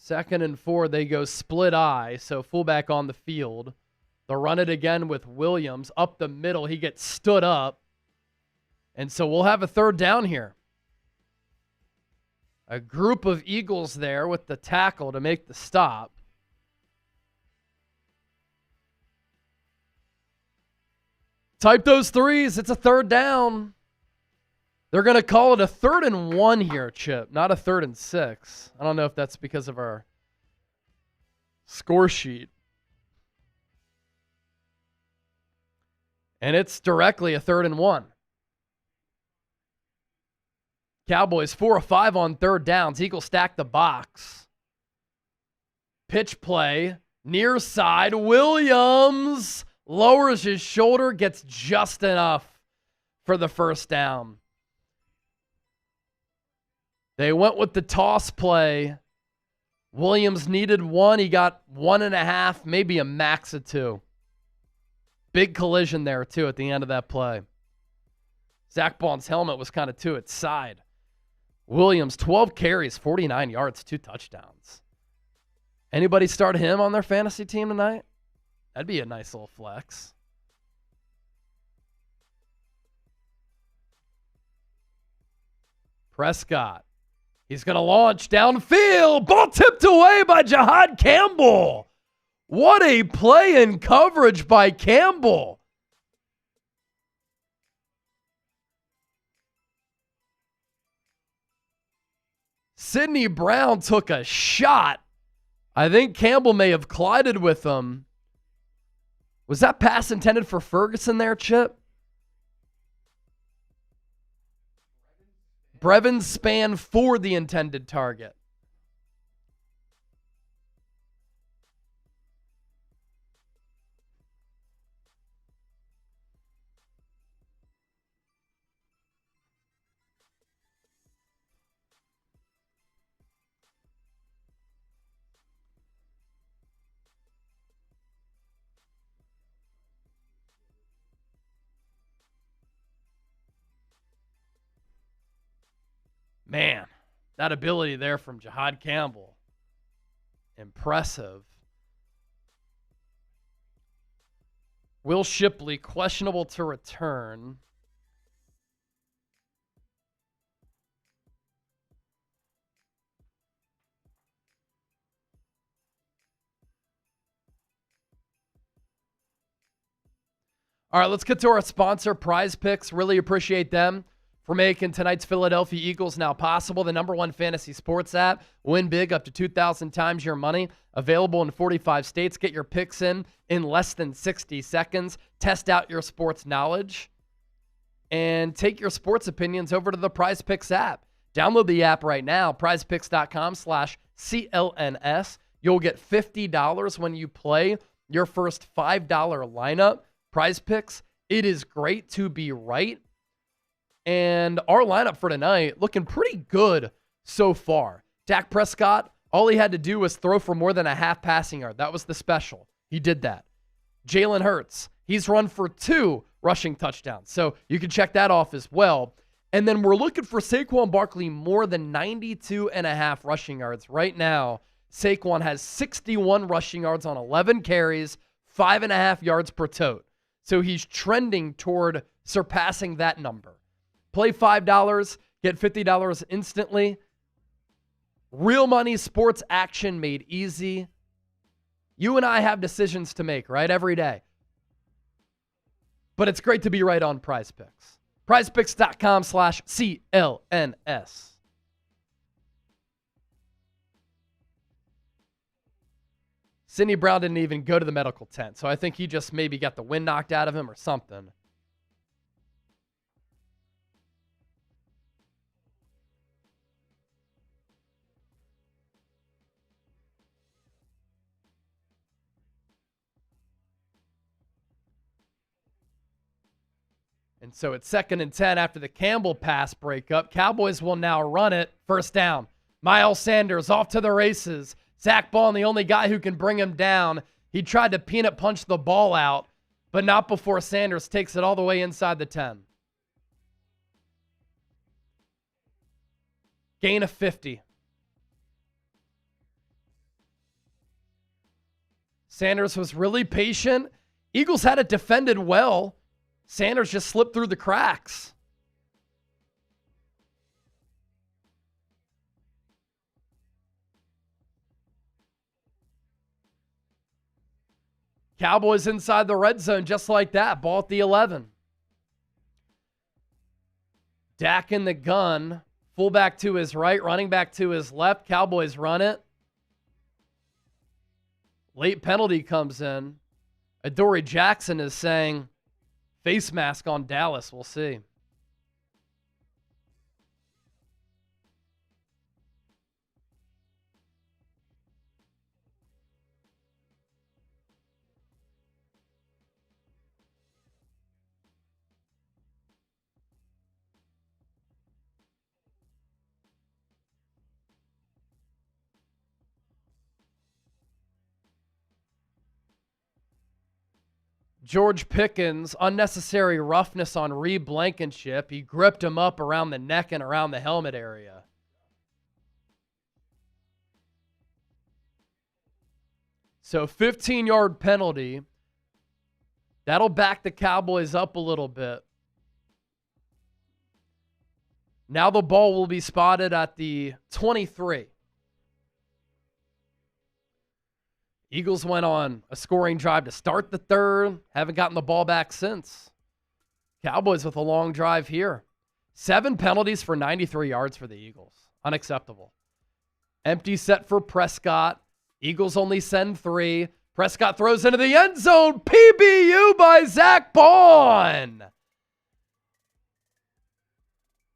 Second and 4, they go split eye, so fullback on the field. They'll run it again with Williams up the middle. He gets stood up. And so we'll have a third down here. A group of Eagles there with the tackle to make the stop. Type those threes. It's a third down. They're going to call it a 3rd and 1 here, Chip, not a 3rd and 6. I don't know if that's because of our score sheet. And it's directly a 3rd and 1. Cowboys 4 of 5 on third downs. Eagles stack the box. Pitch play, near side. Williams lowers his shoulder, gets just enough for the first down. They went with the toss play. Williams needed 1. He got 1.5, maybe a max of 2. Big collision there, too, at the end of that play. Zack Baun's helmet was kind of to its side. Williams, 12 carries, 49 yards, 2 touchdowns. Anybody start him on their fantasy team tonight? That'd be a nice little flex. Prescott. He's going to launch downfield. Ball tipped away by Jahan Campbell. What a play in coverage by Campbell. Sidney Brown took a shot. I think Campbell may have collided with him. Was that pass intended for Ferguson there, Chip? Brevin span for the intended target. Man, that ability there from Jahan Campbell. Impressive. Will Shipley, questionable to return. All right, let's get to our sponsor, Prize Picks. Really appreciate them for making tonight's Philadelphia Eagles now possible. The number one fantasy sports app. Win big up to 2,000 times your money. Available in 45 states. Get your picks in less than 60 seconds. Test out your sports knowledge. And take your sports opinions over to the Prize Picks app. Download the app right now. prizepicks.com/CLNS. You'll get $50 when you play your first $5 lineup. Prize Picks, it is great to be right. And our lineup for tonight looking pretty good so far. Dak Prescott, all he had to do was throw for more than a half passing yard. That was the special. He did that. Jalen Hurts, he's run for 2 rushing touchdowns. So you can check that off as well. And then we're looking for Saquon Barkley more than 92.5 rushing yards. Right now, Saquon has 61 rushing yards on 11 carries, 5.5 yards per tote. So he's trending toward surpassing that number. Play $5, get $50 instantly. Real money sports action made easy. You and I have decisions to make, right? Every day. But it's great to be right on Prize Picks. PrizePicks.com/CLNS. Sidney Brown didn't even go to the medical tent, so I think he just maybe got the wind knocked out of him or something. And so it's 2nd and 10 after the Campbell pass breakup. Cowboys will now run it. First down. Miles Sanders off to the races. Zack Baun, the only guy who can bring him down. He tried to peanut punch the ball out, but not before Sanders takes it all the way inside the 10. Gain of 50. Sanders was really patient. Eagles had it defended well. Sanders just slipped through the cracks. Cowboys inside the red zone just like that. Ball at the 11. Dak in the gun. Fullback to his right, running back to his left. Cowboys run it. Late penalty comes in. Adoree Jackson is saying face mask on Dallas. We'll see. George Pickens, unnecessary roughness on Blankenship. He gripped him up around the neck and around the helmet area. So 15-yard penalty. That'll back the Cowboys up a little bit. Now the ball will be spotted at the 23. Eagles went on a scoring drive to start the third. Haven't gotten the ball back since. Cowboys with a long drive here. 7 penalties for 93 yards for the Eagles. Unacceptable. Empty set for Prescott. Eagles only send 3. Prescott throws into the end zone. PBU by Zack Baun.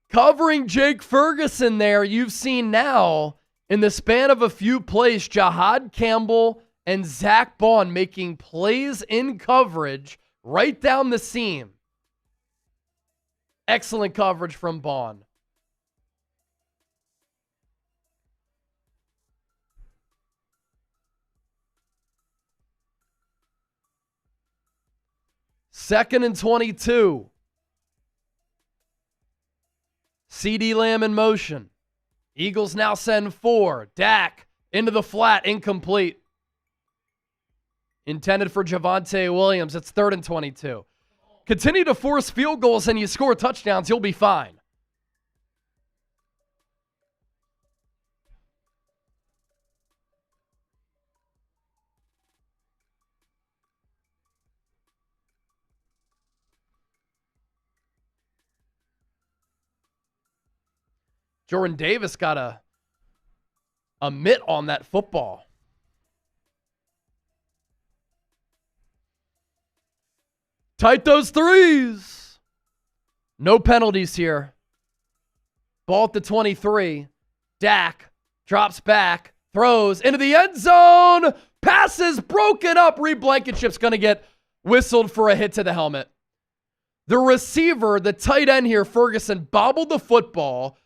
Covering Jake Ferguson there, you've seen now in the span of a few plays, Jahan Campbell and Zack Baun making plays in coverage right down the seam. Excellent coverage from Baun. Second and 22. CeeDee Lamb in motion. Eagles now send 4. Dak into the flat, incomplete. Intended for Javonte Williams. It's 3rd and 22. Continue to force field goals and you score touchdowns, you'll be fine. Jordan Davis got a mitt on that football. Tight those threes. No penalties here. Ball at the 23. Dak drops back, throws into the end zone. Passes broken up. Blankenship's going to get whistled for a hit to the helmet. The receiver, the tight end here, Ferguson, bobbled the football.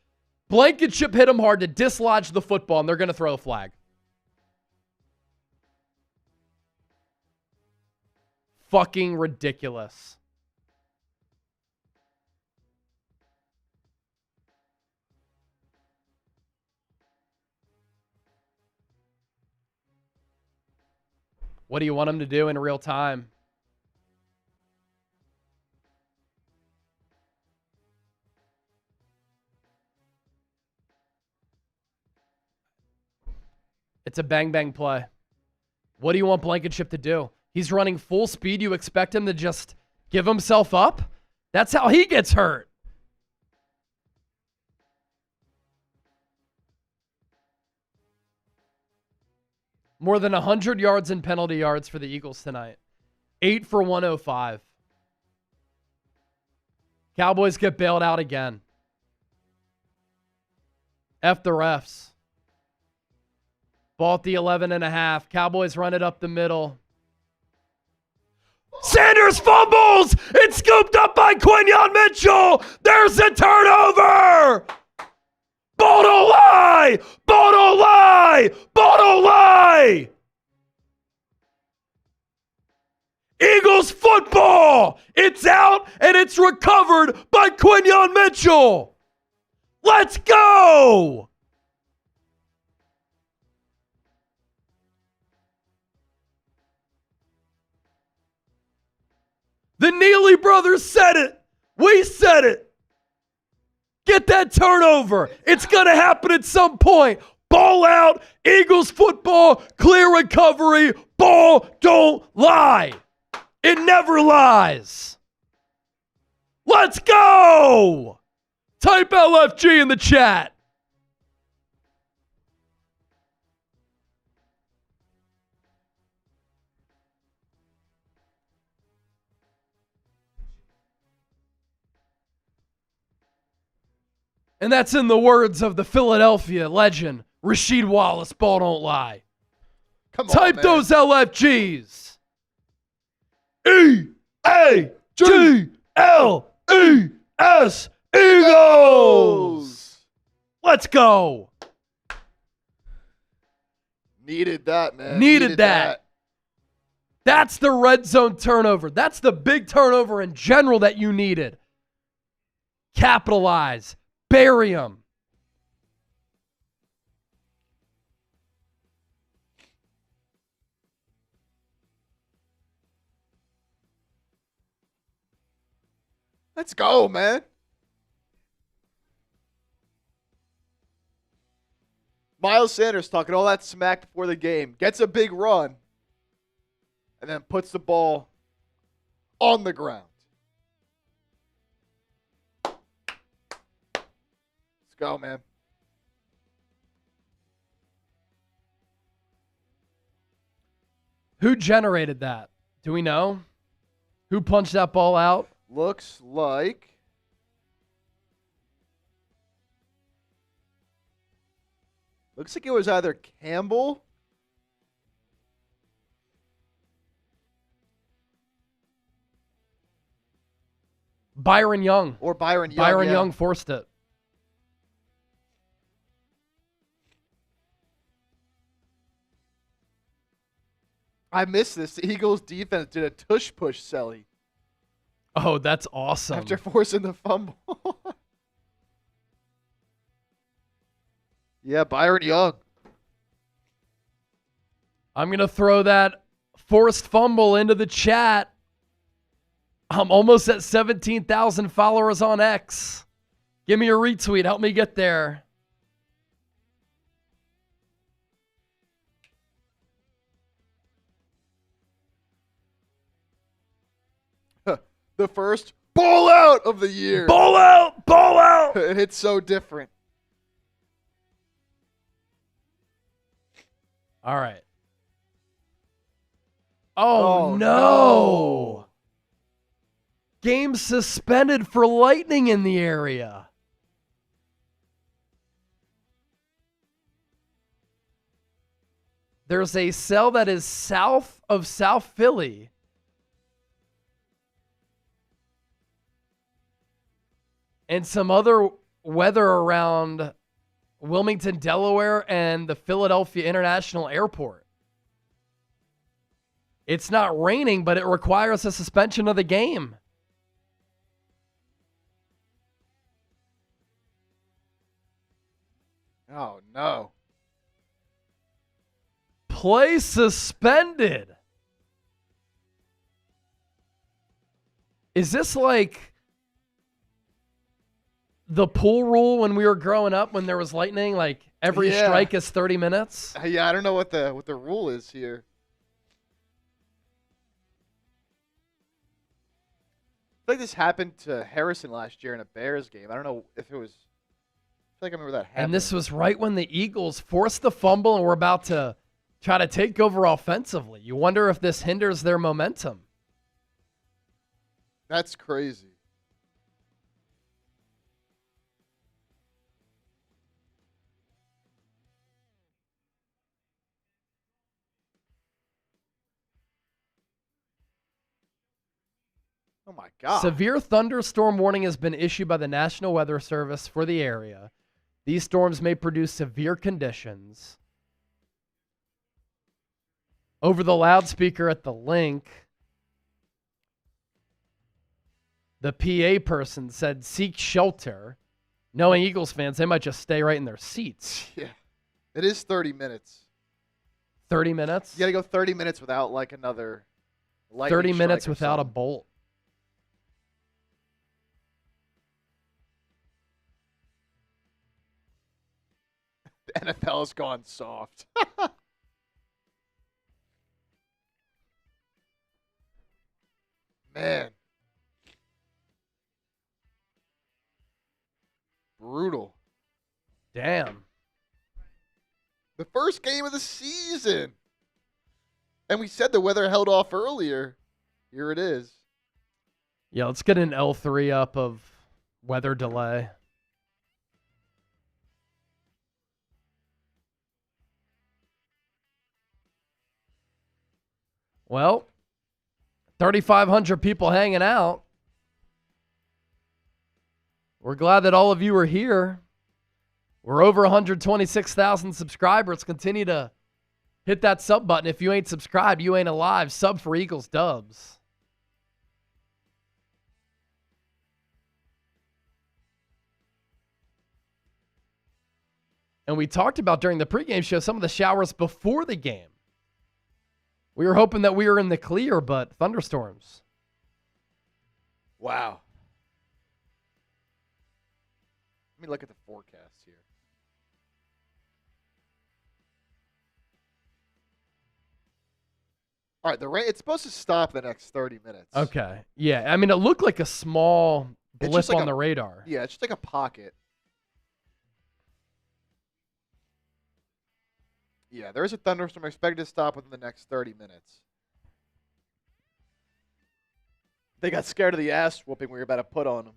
Blankenship hit him hard to dislodge the football, and they're going to throw a flag. Fucking ridiculous. What do you want him to do in real time? It's a bang-bang play. What do you want Blankenship to do? He's running full speed. You expect him to just give himself up? That's how he gets hurt. More than 100 yards and penalty yards for the Eagles tonight. 8 for 105. Cowboys get bailed out again. F the refs. Ball at the 11.5. Cowboys run it up the middle. Sanders fumbles! It's scooped up by Quinyon Mitchell! There's a turnover! Ball don't lie! Ball don't lie! Ball don't lie! Eagles football! It's out and it's recovered by Quinyon Mitchell! Let's go! The Neely brothers said it. We said it. Get that turnover. It's going to happen at some point. Ball out. Eagles football. Clear recovery. Ball don't lie. It never lies. Let's go. Type LFG in the chat. And that's in the words of the Philadelphia legend, Rasheed Wallace. Ball don't lie. Come on, Type man. those LFGs. E-A-G-L-E-S. Eagles. Let's go. Needed that, man. Needed that. That's the red zone turnover. That's the big turnover in general that you needed. Capitalize. Bury him. Let's go, man. Miles Sanders talking all that smack before the game. Gets a big run. And then puts the ball on the ground. Go, man. Who generated that? Do we know? Who punched that ball out? Looks like it was either Campbell Byron Young. or Byron Young. Byron yeah. Young forced it. I missed this. The Eagles defense did a tush push Selly Oh, that's awesome. after forcing the fumble. Yeah, Byron Young. I'm going to throw that forced fumble into the chat. I'm almost at 17,000 followers on X. Give me a retweet. Help me get there. The first ball out of the year. Ball out! Ball out! It hits so different. All right. Oh, no. Game suspended for lightning in the area. There's a cell that is south of South Philly. And some other weather around Wilmington, Delaware, and the Philadelphia International Airport. It's not raining, but it requires a suspension of the game. Oh, no. Play suspended. Is this like the pool rule when we were growing up when there was lightning? Like every Yeah. strike is 30 minutes? Yeah, I don't know what the rule is here. I feel like this happened to Harrison last year in a Bears game. I don't know if it was. I feel like I remember that happening. And this was right when the Eagles forced the fumble and were about to try to take over offensively. You wonder if this hinders their momentum. That's crazy. Oh, my God. Severe thunderstorm warning has been issued by the National Weather Service for the area. These storms may produce severe conditions. Over the loudspeaker at the link, the PA person said, "Seek shelter." Knowing Eagles fans, they might just stay right in their seats. Yeah. It is 30 minutes. 30 minutes? You got to go 30 minutes without, like, another lightning 30 minutes strike or without a something. bolt. The NFL has gone soft. Man. Brutal. Damn. The first game of the season. And we said the weather held off earlier. Here it is. Yeah, let's get an L3 up of weather delay. Well, 3,500 people hanging out. We're glad that all of you are here. We're over 126,000 subscribers. Continue to hit that sub button. If you ain't subscribed, you ain't alive. Sub for Eagles Dubs. And we talked about during the pregame show some of the showers before the game. We were hoping that we were in the clear, but thunderstorms. Wow. Let me look at the forecast here. All right, the rain, it's supposed to stop the next 30 minutes. Okay. Yeah, I mean, it looked like a small It's blip just like on the radar. Yeah, it's just like a pocket. Yeah, there is a thunderstorm expected to stop within the next 30 minutes. They got scared of the ass whooping we were about to put on them.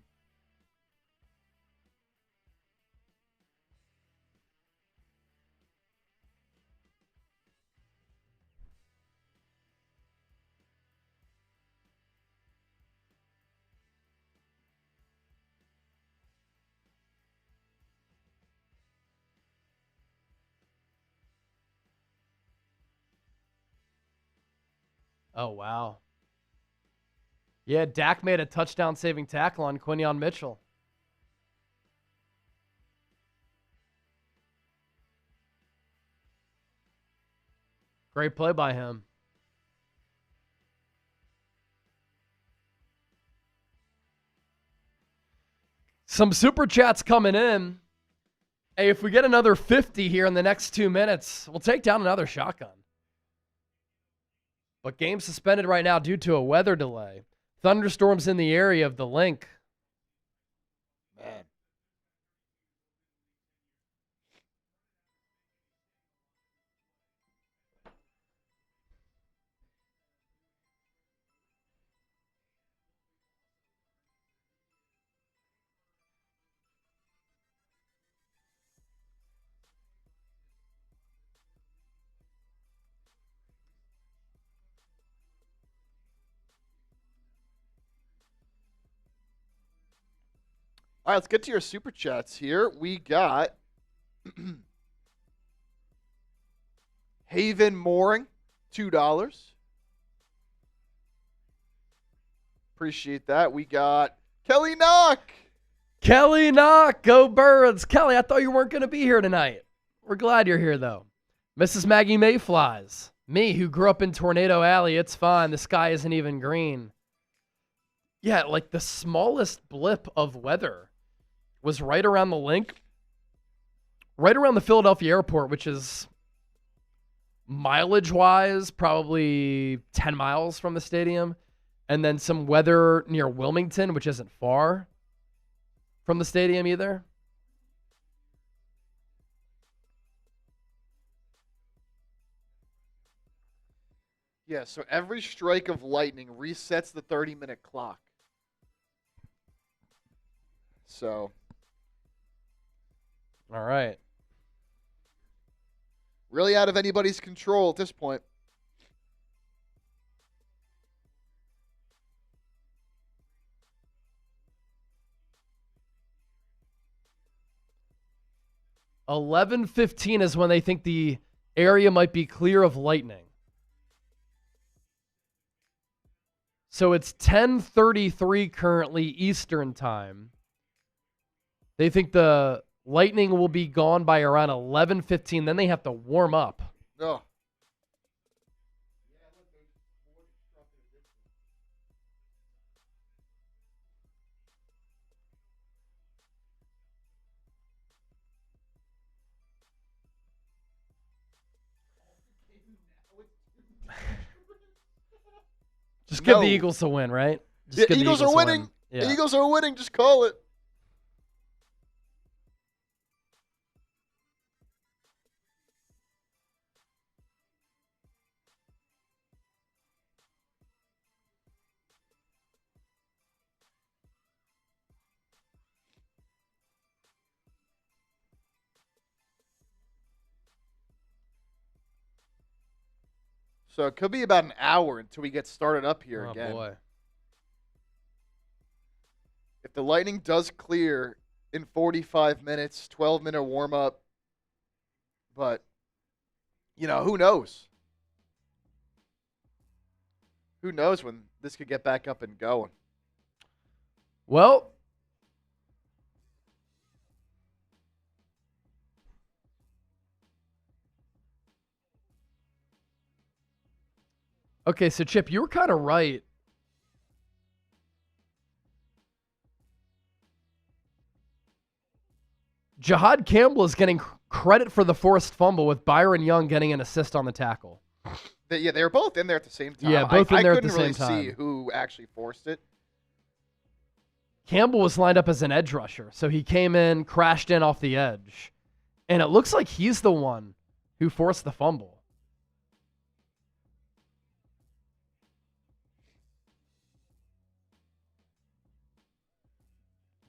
Oh, wow. Yeah, Dak made a touchdown-saving tackle on Quinyon Mitchell. Great play by him. Some super chats coming in. Hey, if we get another 50 here in the next 2 minutes, we'll take down another shotgun. But game suspended right now due to a weather delay. Thunderstorms in the area of the link. Man. All right, let's get to your super chats here. We got Haven Mooring, $2. Appreciate that. We got Kelly Knock. Kelly Knock, go Birds. Kelly, I thought you weren't going to be here tonight. We're glad you're here, though. Mrs. Maggie Mayflies. Me, who grew up in Tornado Alley, it's fine. The sky isn't even green. Yeah, like the smallest blip of weather was right around the link, right around the Philadelphia airport, which is mileage-wise probably 10 miles from the stadium, and then some weather near Wilmington, which isn't far from the stadium either. Yeah, so every strike of lightning resets the 30-minute clock. So, All right. really out of anybody's control at this point. $11:15 is when they think the area might be clear of lightning. So it's 10:33 currently Eastern time. They think the lightning will be gone by around 11:15. Then they have to warm up. Oh. Just give No. the Eagles a win, right? Just The give Eagles are a winning. win. The Yeah. Eagles are winning. Just call it. So it could be about an hour until we get started up here Oh again. boy. If the lightning does clear in 45 minutes, 12-minute warm-up, but, you know, who knows? Who knows when this could get back up and going? Well, okay, so Chip, you were kind of right. Jahad Campbell is getting credit for the forced fumble, with Byron Young getting an assist on the tackle. Yeah, they were both in there at the same time. Yeah, both in there I at the couldn't really same see time. who actually forced it. Campbell was lined up as an edge rusher, so he came in, crashed in off the edge, and it looks like he's the one who forced the fumble.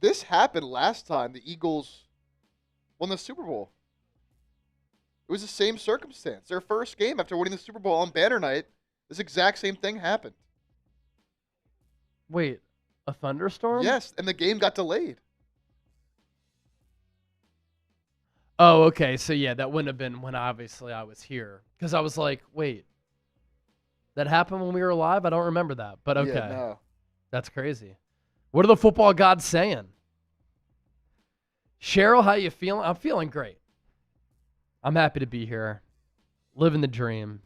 this happened last time the Eagles won the Super Bowl. It was the same circumstance. Their first game after winning the Super Bowl on banner night, this exact same thing happened. Wait, a thunderstorm? Yes, and the game got delayed. Oh, okay. So, yeah, that wouldn't have been when obviously I was here. Because I was like, wait, that happened when we were live? I don't remember that. But okay. Yeah, no. That's crazy. What are the football gods saying? Cheryl, how you feeling? I'm feeling great. I'm happy to be here. Living the dream.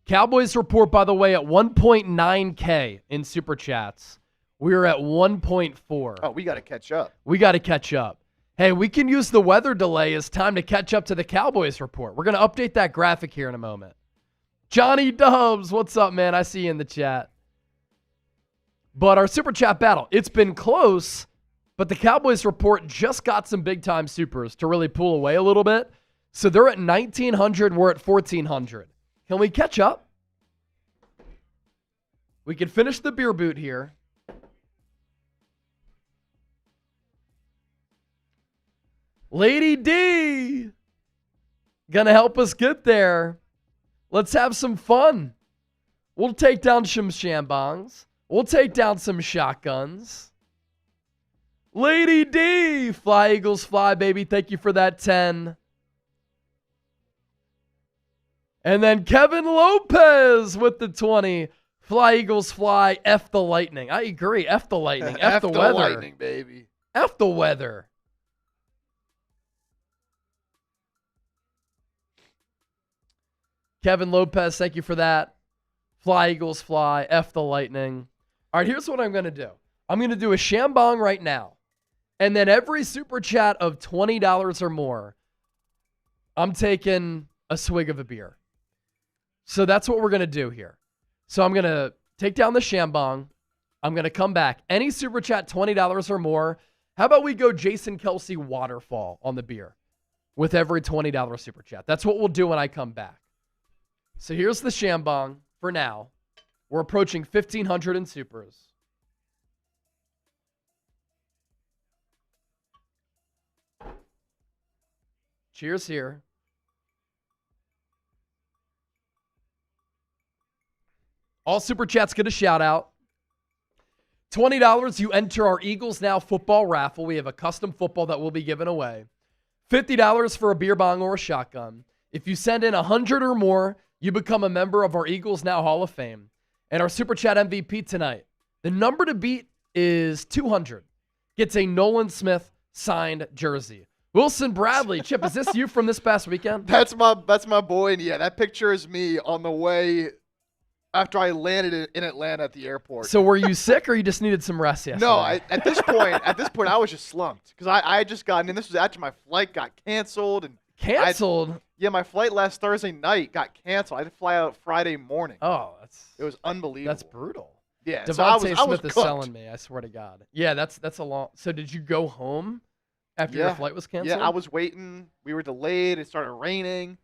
Cowboys report, by the way, at 1.9K in Super Chats. We are at 1.4. Oh, we got to catch up. We got to catch up. Hey, we can use the weather delay as time to catch up to the Cowboys report. We're going to update that graphic here in a moment. Johnny Dubs, what's up, man? I see you in the chat. But our Super Chat battle, it's been close, but the Cowboys report just got some big-time supers to really pull away a little bit. So they're at 1,900, we're at 1,400. Can we catch up? We can finish the beer boot here. Lady D gonna help us get there. Let's have some fun. We'll take down some shambongs. We'll take down some shotguns. Lady D, fly Eagles fly, baby. Thank you for that 10. And then Kevin Lopez with the 20. Fly Eagles fly, F the lightning. I agree, F the lightning, F the weather. Lightning, baby. F the weather. Kevin Lopez, thank you for that. Fly Eagles fly, F the lightning. All right, here's what I'm going to do. I'm going to do a shambong right now. And then every super chat of $20 or more, I'm taking a swig of a beer. So that's what we're going to do here. So I'm going to take down the shambong. I'm going to come back. Any super chat, $20 or more. How about we go Jason Kelsey waterfall on the beer with every $20 super chat? That's what we'll do when I come back. So here's the shambong for now. We're approaching 1,500 in supers. Cheers here. All super chats get a shout out. $20, you enter our Eagles Now football raffle. We have a custom football that will be given away. $50 for a beer bong or a shotgun. If you send in 100 or more, you become a member of our Eagles Now Hall of Fame. And our Super Chat MVP tonight, the number to beat is 200. Gets a Nolan Smith signed jersey. Wilson Bradley, Chip, is this you from this past weekend? That's my boy, and yeah, that picture is me on the way after I landed in Atlanta at the airport. So were you sick or you just needed some rest yesterday? No, at this point, I was just slumped because I had just gotten in. This was after my flight got canceled and canceled. Yeah, my flight last Thursday night got canceled. I had to fly out Friday morning. Oh, it was unbelievable. That's brutal. Yeah, DeVonta I was Smith is cooked. selling me. I swear to God. Yeah, that's a long. So did you go home after your flight was canceled? Yeah, I was waiting. We were delayed. It started raining,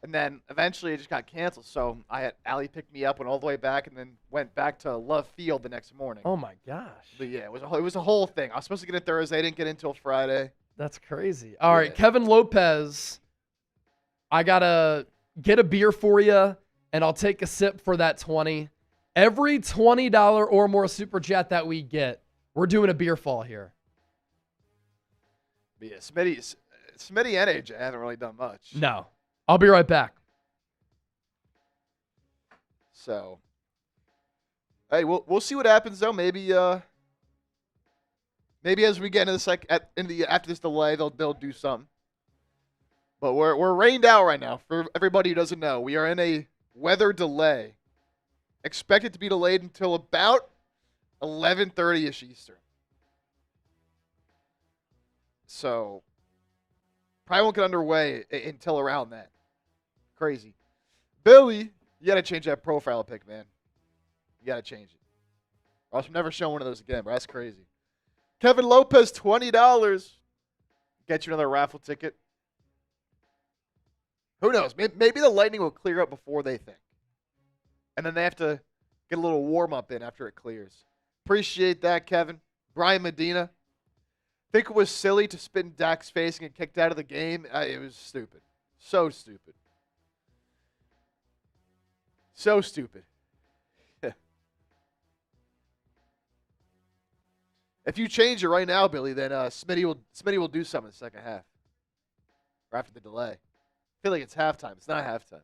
and then eventually it just got canceled. So I had Allie pick me up, went all the way back, and then went back to Love Field the next morning. Oh my gosh. But yeah, it was a whole thing. I was supposed to get it Thursday. I didn't get it until Friday. That's crazy. All right, Kevin Lopez. I gotta get a beer for you, and I'll take a sip for that 20. Every $20 or more super chat that we get, we're doing a beer fall here. But yeah, Smitty and AJ haven't really done much. No. I'll be right back. So, hey, we'll see what happens though. Maybe as we get into after this delay, they'll do something. But we're rained out right now. For everybody who doesn't know, we are in a weather delay. Expected to be delayed until about 11:30ish Eastern. So probably won't get underway until around that. Crazy. Billy, you got to change that profile pic, man. You got to change it. Or else I'm never showing one of those again, bro. That's crazy. Kevin Lopez, $20. Get you another raffle ticket. Who knows? Maybe the Lightning will clear up before they think. And then they have to get a little warm-up in after it clears. Appreciate that, Kevin. Brian Medina. Think it was silly to spit in Dak's face and get kicked out of the game. It was stupid. So stupid. So stupid. If you change it right now, Billy, then Smitty will do something in the second half. Or after the delay. I feel like it's halftime. It's not halftime.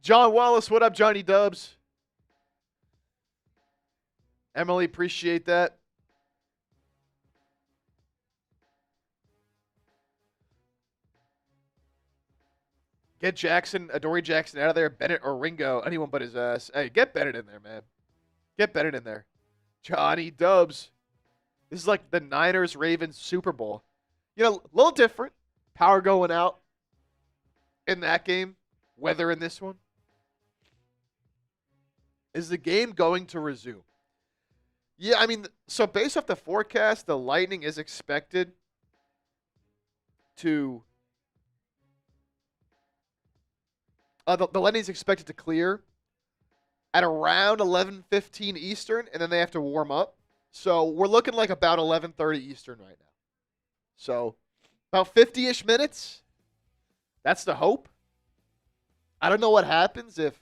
John Wallace, what up, Johnny Dubs? Emily, appreciate that. Get Adoree Jackson out of there. Bennett or Ringo, anyone but his ass. Hey, get Bennett in there, man. Get Bennett in there. Johnny Dubs. This is like the Niners-Ravens Super Bowl. You know, a little different. Power going out in that game. Weather in this one. Is the game going to resume? Yeah, I mean, so based off the forecast, the Lightning is expected to... the Lightning is expected to clear at around 11:15 Eastern, and then they have to warm up. So we're looking like about 11:30 Eastern right now. So about 50-ish minutes. That's the hope. I don't know what happens if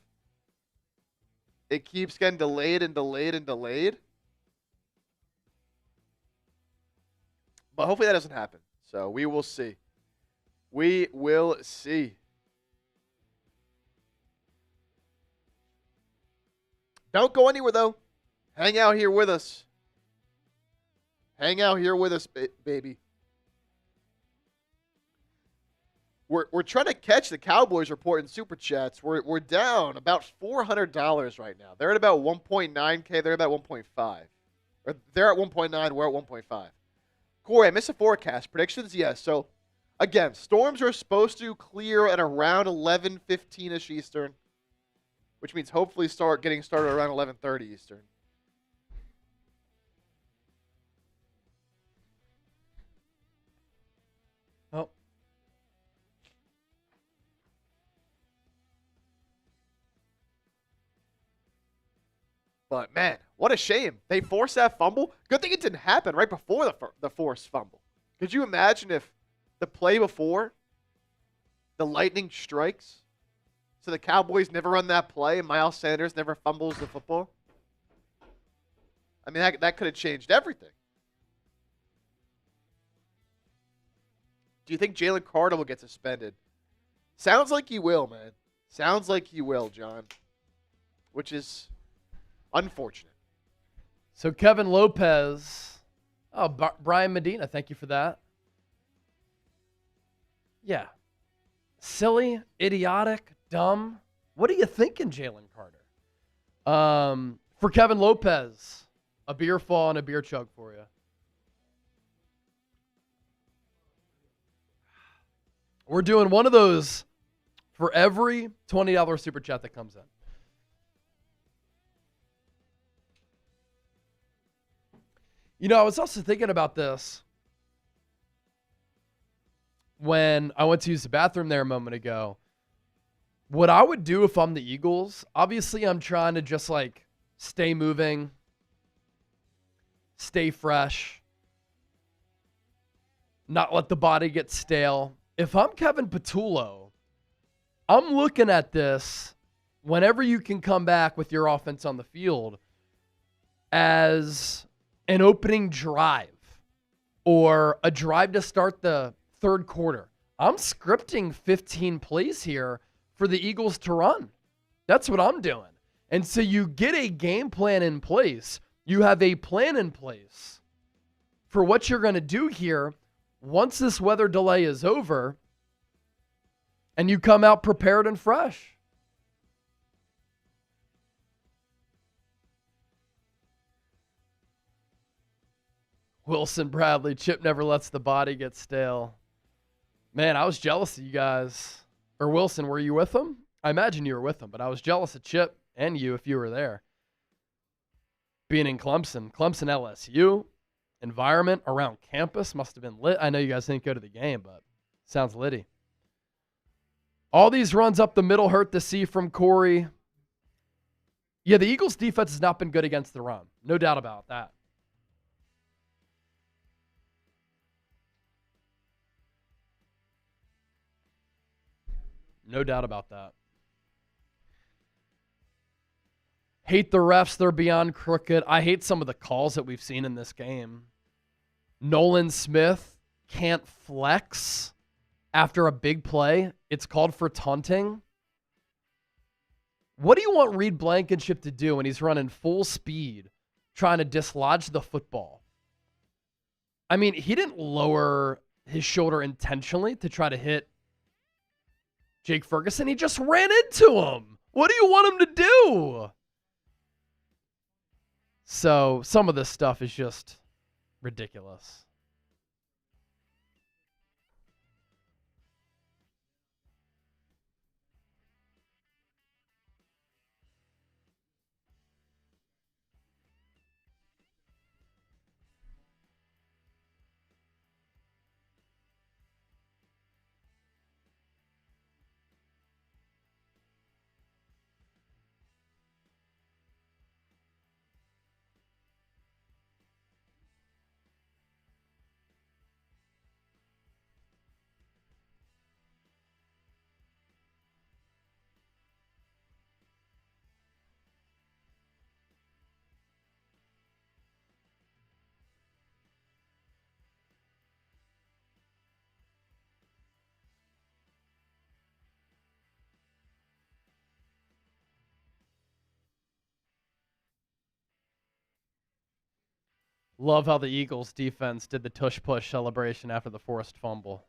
it keeps getting delayed and delayed and delayed. But hopefully that doesn't happen. So we will see. We will see. Don't go anywhere, though. Hang out here with us. Hang out here with us, baby. We're trying to catch the Cowboys report in Super Chats. We're down about $400 right now. They're at about 1.9K. They're about 1.5. Or they're at 1.9. We're at 1.5. Corey, I missed a forecast. Predictions? Yes. So, again, storms are supposed to clear at around 11:15-ish Eastern, which means hopefully getting started around 11:30 Eastern. Oh. But, man, what a shame. They forced that fumble. Good thing it didn't happen right before the forced fumble. Could you imagine if the play before the Lightning strikes, so the Cowboys never run that play and Miles Sanders never fumbles the football? I mean, that could have changed everything. Do you think Jalen Carter will get suspended? Sounds like he will, man. Sounds like he will, John. Which is unfortunate. So Kevin Lopez. Oh, Brian Medina, thank you for that. Yeah. Silly, idiotic, dumb. What are you thinking, Jalen Carter? For Kevin Lopez, a beer fall and a beer chug for you. We're doing one of those for every $20 super chat that comes in. You know, I was also thinking about this when I went to use the bathroom there a moment ago. What I would do if I'm the Eagles, obviously I'm trying to just like stay moving, stay fresh, not let the body get stale. If I'm Kevin Patullo, I'm looking at this whenever you can come back with your offense on the field as an opening drive or a drive to start the third quarter. I'm scripting 15 plays here for the Eagles to run. That's what I'm doing. And so you get a game plan in place. You have a plan in place for what you're going to do here once this weather delay is over and you come out prepared and fresh. Wilson Bradley, Chip never lets the body get stale. Man, I was jealous of you guys. Or Wilson, were you with him? I imagine you were with him, but I was jealous of Chip and you if you were there. Being in Clemson LSU, environment around campus must have been lit. I know you guys didn't go to the game, but sounds litty. All these runs up the middle hurt to see from Corey. Yeah, the Eagles' defense has not been good against the run. No doubt about that. No doubt about that. Hate the refs. They're beyond crooked. I hate some of the calls that we've seen in this game. Nolan Smith can't flex after a big play. It's called for taunting. What do you want Reed Blankenship to do when he's running full speed, trying to dislodge the football? I mean, he didn't lower his shoulder intentionally to try to hit Jake Ferguson. He just ran into him. What do you want him to do? So some of this stuff is just ridiculous. Love how the Eagles defense did the tush-push celebration after the forced fumble.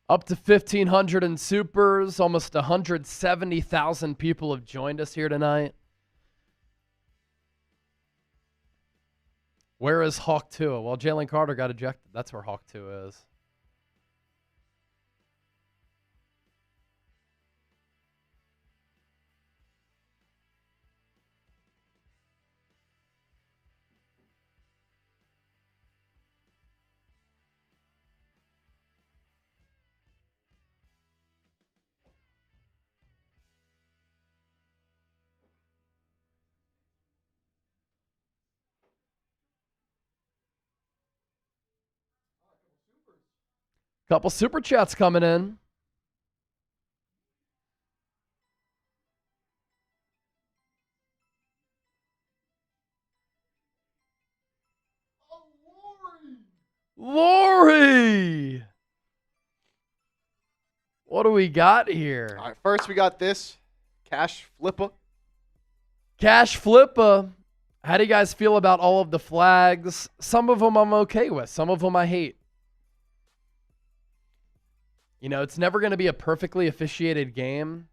Up to 1,500 in supers. Almost 170,000 people have joined us here tonight. Where is Hawk 2? Well, Jalen Carter got ejected. That's where Hawk 2 is. Couple super chats coming in. Lori! What do we got here? All right, first we got this Cash Flipper. Cash Flipper. How do you guys feel about all of the flags? Some of them I'm okay with. Some of them I hate. You know, it's never going to be a perfectly officiated game,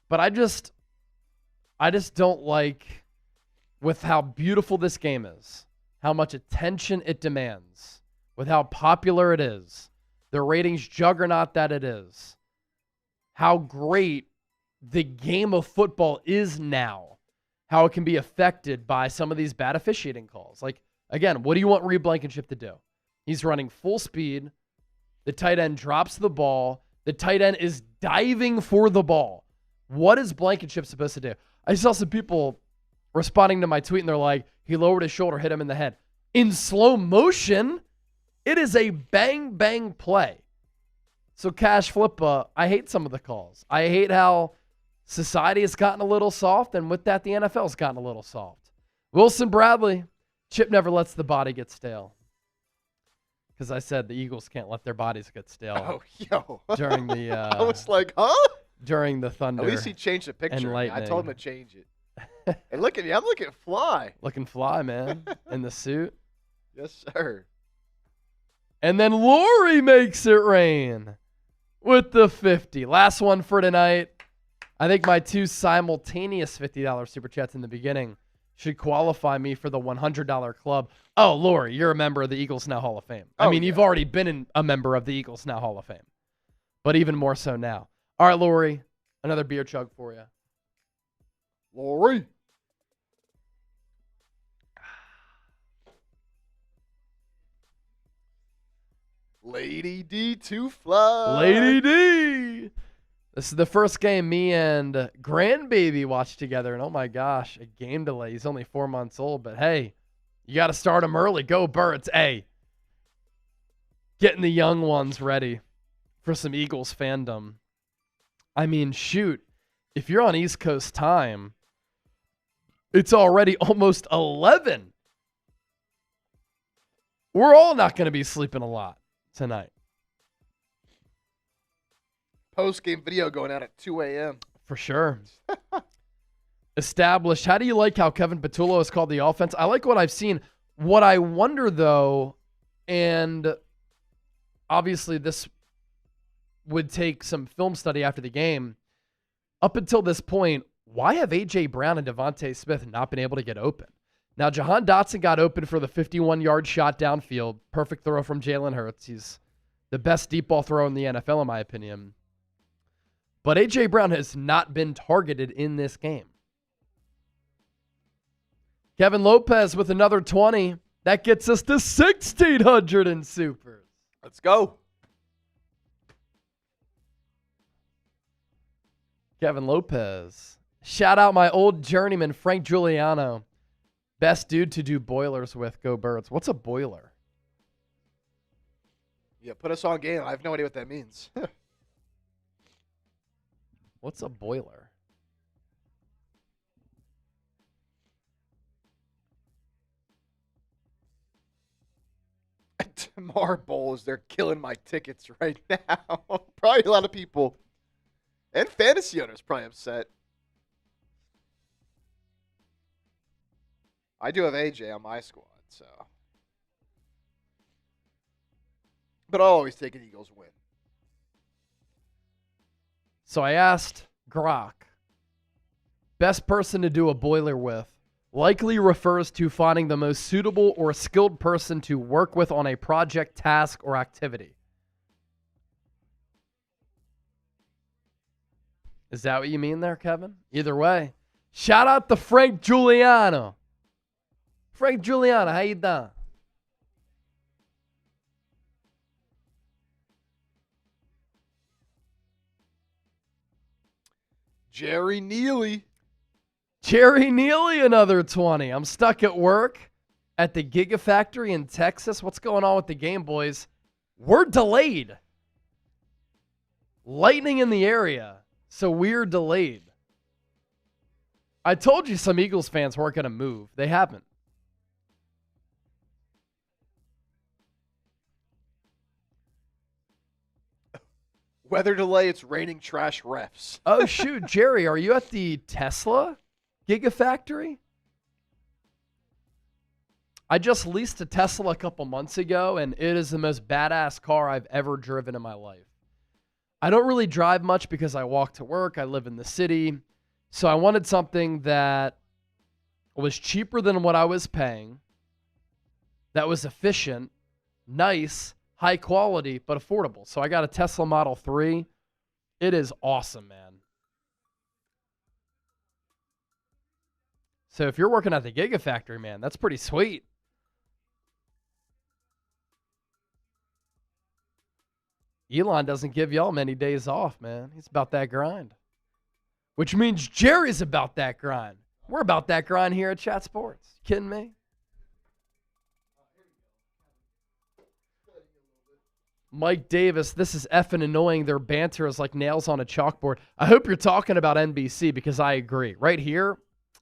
but I just don't like, with how beautiful this game is, how much attention it demands, with how popular it is, the ratings juggernaut that it is, how great the game of football is now, how it can be affected by some of these bad officiating calls. Like, again, what do you want Reed Blankenship to do? He's running full speed. The tight end drops the ball. The tight end is diving for the ball. What is Blankenship supposed to do? I saw some people responding to my tweet, and they're like, he lowered his shoulder, hit him in the head. In slow motion, it is a bang-bang play. So Cash Flippa, I hate some of the calls. I hate how society has gotten a little soft, and with that, the NFL has gotten a little soft. Wilson Bradley, Chip never lets the body get stale. Because I said the Eagles can't let their bodies get stale. Oh, yo. During the I was like, huh? During the thunder. At least he changed the picture. I told him to change it. And look at me. I'm looking fly. Looking fly, man. In the suit. Yes, sir. And then Lori makes it rain with the 50. Last one for tonight. I think my 2 simultaneous $50 super chats in the beginning should qualify me for the $100 club. Oh, Lori, you're a member of the Eagles Now Hall of Fame. I mean, you've already been a member of the Eagles Now Hall of Fame, but even more so now. All right, Lori, another beer chug for you. Lori. Lady D to fly. Lady D. This is the first game me and grandbaby watched together, and oh my gosh, a game delay. He's only 4 months old, but hey, you got to start him early. Go Birds. Hey, getting the young ones ready for some Eagles fandom. I mean, shoot, if you're on East Coast time, it's already almost 11. We're all not going to be sleeping a lot tonight. Post-game video going out at 2 a.m. For sure. Established. How do you like how Kevin Patullo has called the offense? I like what I've seen. What I wonder, though, and obviously this would take some film study after the game, up until this point, why have A.J. Brown and DeVonta Smith not been able to get open? Now, Jahan Dotson got open for the 51-yard shot downfield. Perfect throw from Jalen Hurts. He's the best deep ball thrower in the NFL, in my opinion. But A.J. Brown has not been targeted in this game. Kevin Lopez with another 20. That gets us to 1,600 in supers. Let's go. Kevin Lopez. Shout out my old journeyman, Frank Giuliano. Best dude to do boilers with. Go Birds. What's a boiler? Yeah, put us on game. I have no idea what that means. What's a boiler? Tamar Bowles, they're killing my tickets right now. Probably a lot of people and fantasy owners probably upset. I do have AJ on my squad, so. But I'll always take an Eagles win. So I asked Grok, best person to do a boiler with, likely refers to finding the most suitable or skilled person to work with on a project, task, or activity. Is that what you mean there, Kevin? Either way. Shout out to Frank Giuliano. Frank Giuliano, how you doing? Jerry Neely. Jerry Neely, another 20. I'm stuck at work at the Gigafactory in Texas. What's going on with the game, boys? We're delayed. Lightning in the area, so we're delayed. I told you some Eagles fans weren't going to move. They haven't. Weather delay, it's raining trash refs. Oh, shoot. Jerry, are you at the Tesla Gigafactory? I just leased a Tesla a couple months ago, and it is the most badass car I've ever driven in my life. I don't really drive much because I walk to work. I live in the city. So I wanted something that was cheaper than what I was paying, that was efficient, nice, high quality, but affordable. So I got a Tesla Model 3. It is awesome, man. So if you're working at the Gigafactory, man, that's pretty sweet. Elon doesn't give y'all many days off, man. He's about that grind. Which means Jerry's about that grind. We're about that grind here at Chat Sports. Kidding me? Mike Davis, this is effing annoying. Their banter is like nails on a chalkboard. I hope you're talking about NBC because I agree. Right here,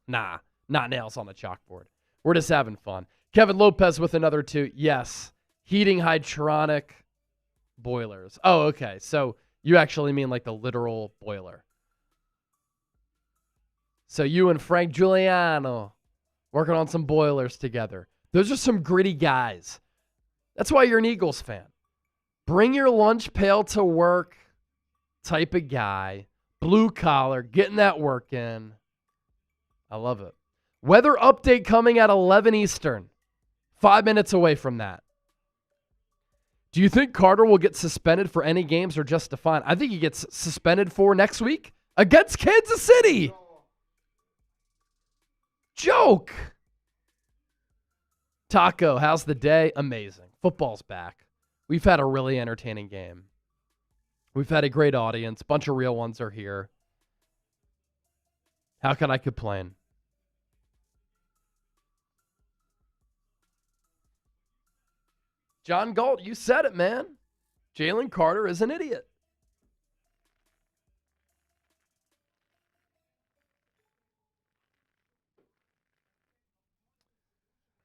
nah, not nails on a chalkboard. We're just having fun. Kevin Lopez with another 2. Yes, heating hydronic boilers. Oh, okay. So you actually mean like the literal boiler. So you and Frank Giuliano working on some boilers together. Those are some gritty guys. That's why you're an Eagles fan. Bring your lunch pail to work type of guy, Blue collar, getting that work in. I love it. Weather update coming at 11 Eastern. 5 minutes away from that. Do you think Carter will get suspended for any games or just a fine? I think he gets suspended for next week against Kansas City. Joke. Taco, how's the day? Amazing. Football's back. We've had a really entertaining game. We've had a great audience. A bunch of real ones are here. How can I complain? John Galt, you said it, man. Jalen Carter is an idiot.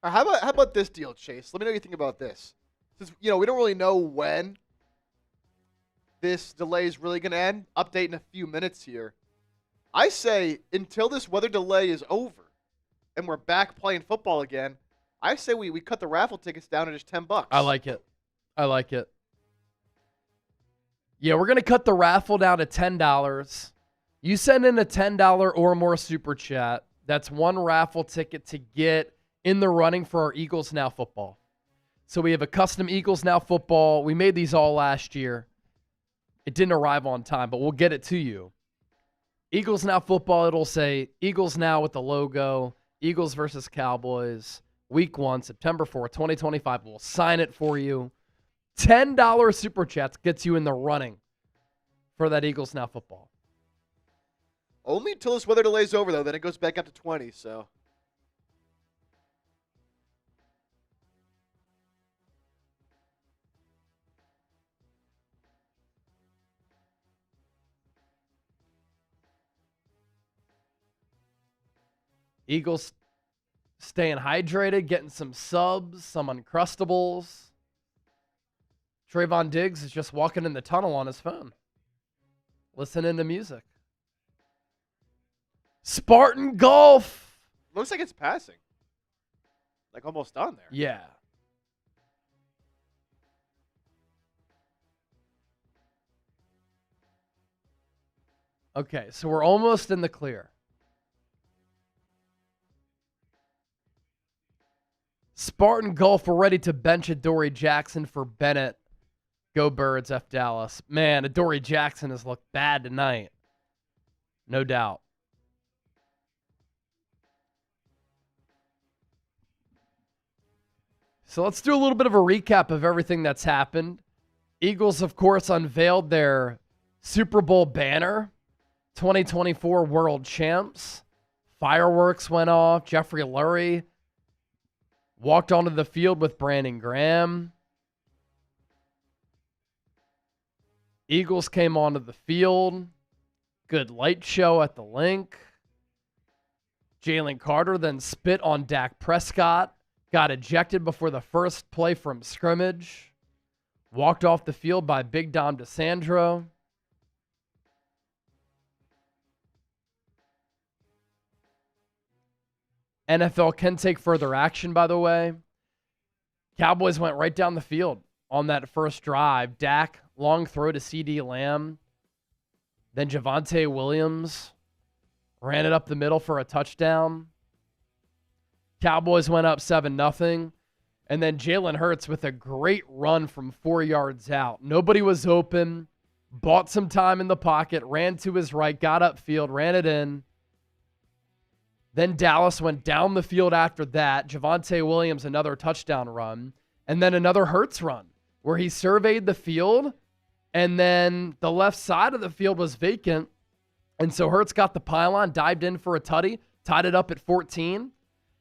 How about this deal, Chase? Let me know what you think about this. Since, we don't really know when this delay is really going to end. Update in a few minutes here. I say until this weather delay is over and we're back playing football again, I say we cut the raffle tickets down to just $10. I like it. Yeah, we're going to cut the raffle down to $10. You send in a $10 or more super chat. That's one raffle ticket to get in the running for our Eagles Now football. So we have a custom Eagles Now football. We made these all last year. It didn't arrive on time, but we'll get it to you. Eagles Now football, it'll say Eagles Now with the logo, Eagles versus Cowboys, week 1, September 4th, 2025. We'll sign it for you. $10 super chats gets you in the running for that Eagles Now football. Only until this weather delay is over, though. Then it goes back up to 20, so. Eagles staying hydrated, getting some subs, some Uncrustables. Trayvon Diggs is just walking in the tunnel on his phone, listening to music. Spartan Golf. Looks like it's passing. Like almost done there. Yeah. Okay, so we're almost in the clear. Spartan Golf, we're ready to bench Adoree Jackson for Bennett. Go Birds, F Dallas. Man, Adoree Jackson has looked bad tonight. No doubt. So let's do a little bit of a recap of everything that's happened. Eagles, of course, unveiled their Super Bowl banner. 2024 World Champs. Fireworks went off. Jeffrey Lurie walked onto the field with Brandon Graham. Eagles came onto the field. Good light show at the link. Jalen Carter then spit on Dak Prescott. Got ejected before the first play from scrimmage. Walked off the field by Big Dom DeSandro. NFL can take further action, by the way. Cowboys went right down the field on that first drive. Dak, long throw to CeeDee Lamb. Then Javonte Williams ran it up the middle for a touchdown. Cowboys went up 7-0. And then Jalen Hurts with a great run from 4 yards out. Nobody was open. Bought some time in the pocket. Ran to his right. Got upfield. Ran it in. Then Dallas went down the field after that. Javonte Williams, another touchdown run. And then another Hurts run where he surveyed the field. And then the left side of the field was vacant. And so Hurts got the pylon, dived in for a tutty, tied it up at 14.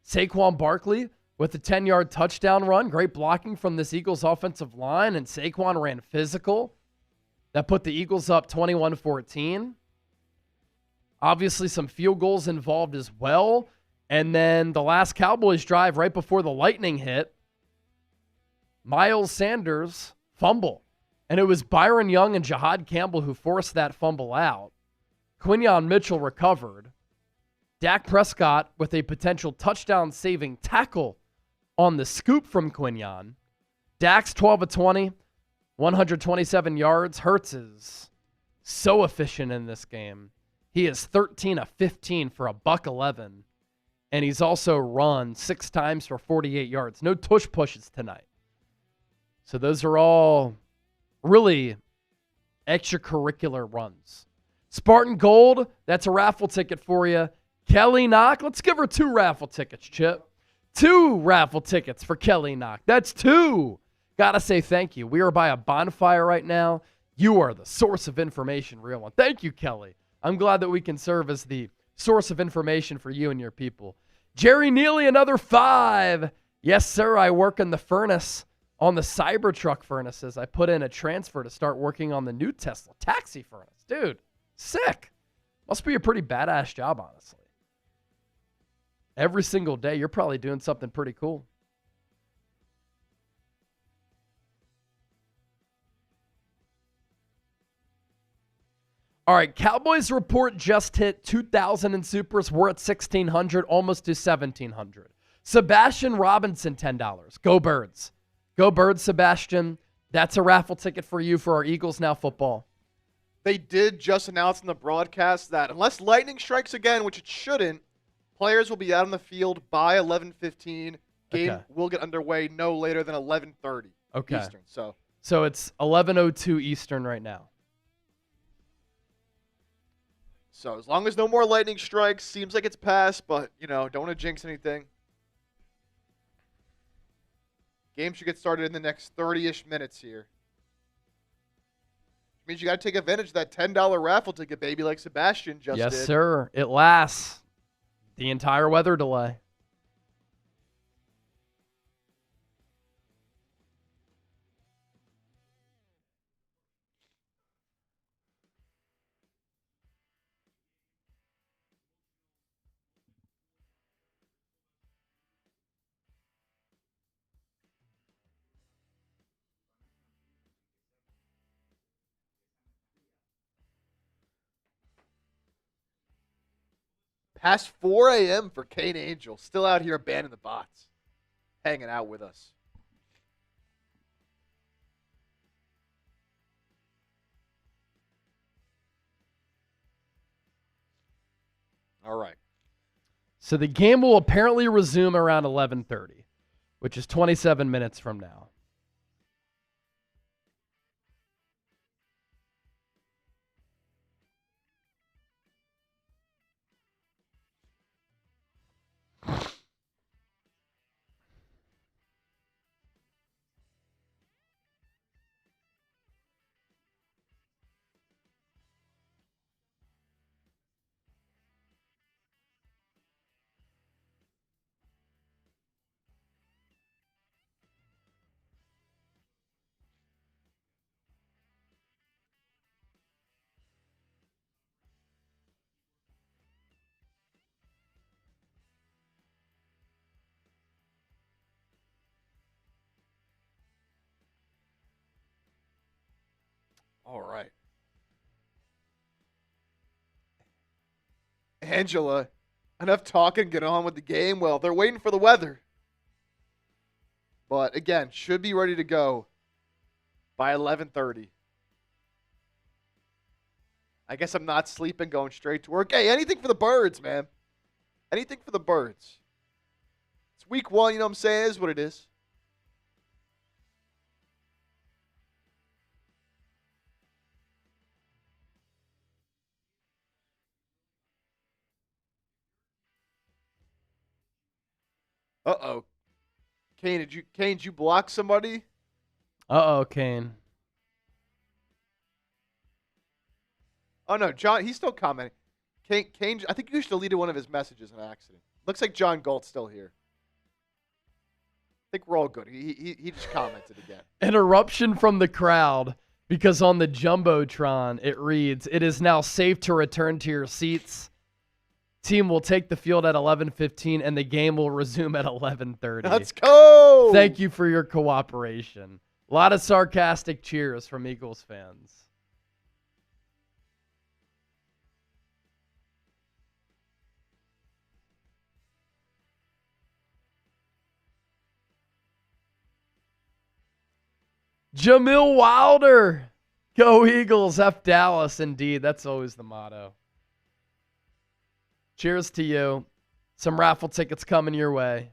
Saquon Barkley with a 10-yard touchdown run. Great blocking from this Eagles offensive line. And Saquon ran physical. That put the Eagles up 21-14. Obviously, some field goals involved as well. And then the last Cowboys drive right before the lightning hit, Miles Sanders fumble. And it was Byron Young and Jahan Campbell who forced that fumble out. Quinyon Mitchell recovered. Dak Prescott with a potential touchdown-saving tackle on the scoop from Quinyon. Dak's 12 of 20, 127 yards. Hurts is so efficient in this game. He is 13 of 15 for a $111. And he's also run 6 times for 48 yards. No tush pushes tonight. So those are all really extracurricular runs. Spartan Gold, that's a raffle ticket for you. Kelly Knock, let's give her 2 raffle tickets, Chip. 2 raffle tickets for Kelly Knock. That's 2. Gotta say thank you. We are by a bonfire right now. You are the source of information, real one. Thank you, Kelly. I'm glad that we can serve as the source of information for you and your people. Jerry Neely, another 5. Yes, sir, I work in the furnace on the Cybertruck furnaces. I put in a transfer to start working on the new Tesla taxi furnace. Dude, sick. Must be a pretty badass job, honestly. Every single day, you're probably doing something pretty cool. All right, Cowboys report just hit 2,000 in supers. We're at 1,600, almost to 1,700. Sebastian Robinson, $10. Go Birds. Go Birds, Sebastian. That's a raffle ticket for you for our Eagles Now football. They did just announce in the broadcast that unless lightning strikes again, which it shouldn't, players will be out on the field by 11:15. Game will get underway no later than 11:30 Eastern. So it's 11:02 Eastern right now. So as long as no more lightning strikes, seems like it's passed, but, don't want to jinx anything. Game should get started in the next 30-ish minutes here. Which means you got to take advantage of that $10 raffle ticket, baby, like Sebastian just did. Yes, sir. It lasts the entire weather delay. Past 4 a.m. for Kane Angel. Still out here abandoning the bots. Hanging out with us. All right. So the game will apparently resume around 11:30, which is 27 minutes from now. All right. Angela, enough talking, get on with the game. Well, they're waiting for the weather. But again, should be ready to go by 11:30. I guess I'm not sleeping, going straight to work. Hey, anything for the birds, man. Anything for the birds. It's week 1, you know what I'm saying? It is what it is. Uh-oh. Kane, did you block somebody? Uh-oh, Kane. Oh, no, John, he's still commenting. Kane, I think you just deleted one of his messages on accident. Looks like John Galt's still here. I think we're all good. He just commented again. An eruption from the crowd because on the Jumbotron, it reads, "It is now safe to return to your seats. Team will take the field at 11:15 and the game will resume at 11:30. Let's go! Thank you for your cooperation. A lot of sarcastic cheers from Eagles fans. Jamil Wilder, Go Eagles, F Dallas, indeed. That's always the motto. Cheers to you. Some raffle tickets coming your way.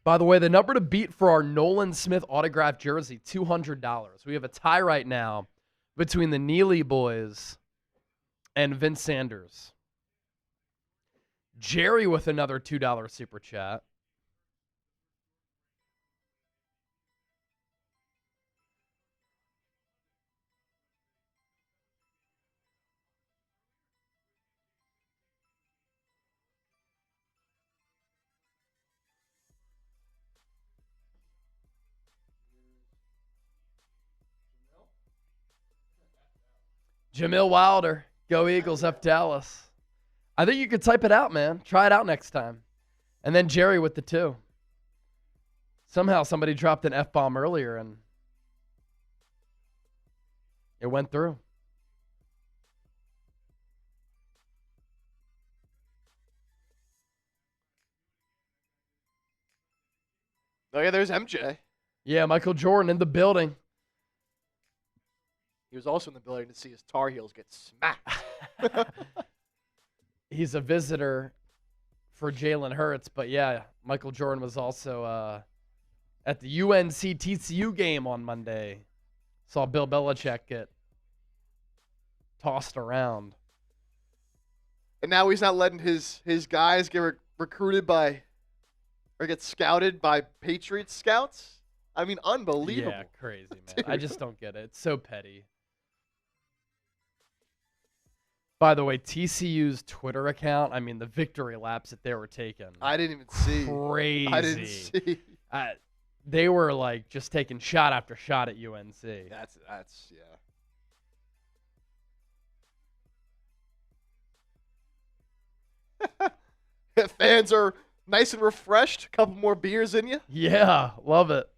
By the way, the number to beat for our Nolan Smith autographed jersey, $200. We have a tie right now between the Neely boys and Vince Sanders. Jerry with another $2 super chat. Jamil Wilder, go Eagles, F Dallas. I think you could type it out, man. Try it out next time. And then Jerry with the 2. Somehow somebody dropped an F-bomb earlier and it went through. Oh, yeah, there's MJ. Yeah, Michael Jordan in the building. He was also in the building to see his Tar Heels get smacked. He's a visitor for Jalen Hurts, but yeah, Michael Jordan was also at the UNC TCU game on Monday. Saw Bill Belichick get tossed around. And now he's not letting his guys get recruited by or get scouted by Patriots scouts? I mean, unbelievable. Yeah, crazy, man. I just don't get it. It's so petty. By the way, TCU's Twitter account, I mean, the victory laps that they were taking. I didn't even see. Crazy. I didn't see. They were like just taking shot after shot at UNC. That's yeah. Fans are nice and refreshed. A couple more beers in you. Yeah, love it.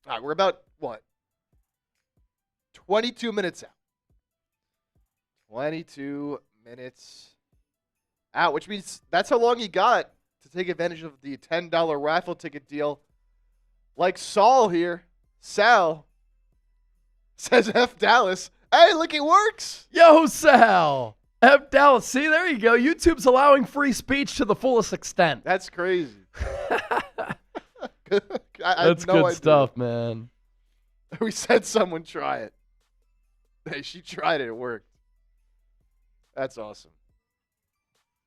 All right, we're about, what, 22 minutes out. 22 minutes out, which means that's how long you got to take advantage of the $10 raffle ticket deal. Like Saul here. Sal says F Dallas. Hey, look, it works. Yo, Sal. F Dallas. See, there you go. YouTube's allowing free speech to the fullest extent. That's crazy. That's good stuff, man. We said someone try it. Hey, she tried it. It worked. That's awesome.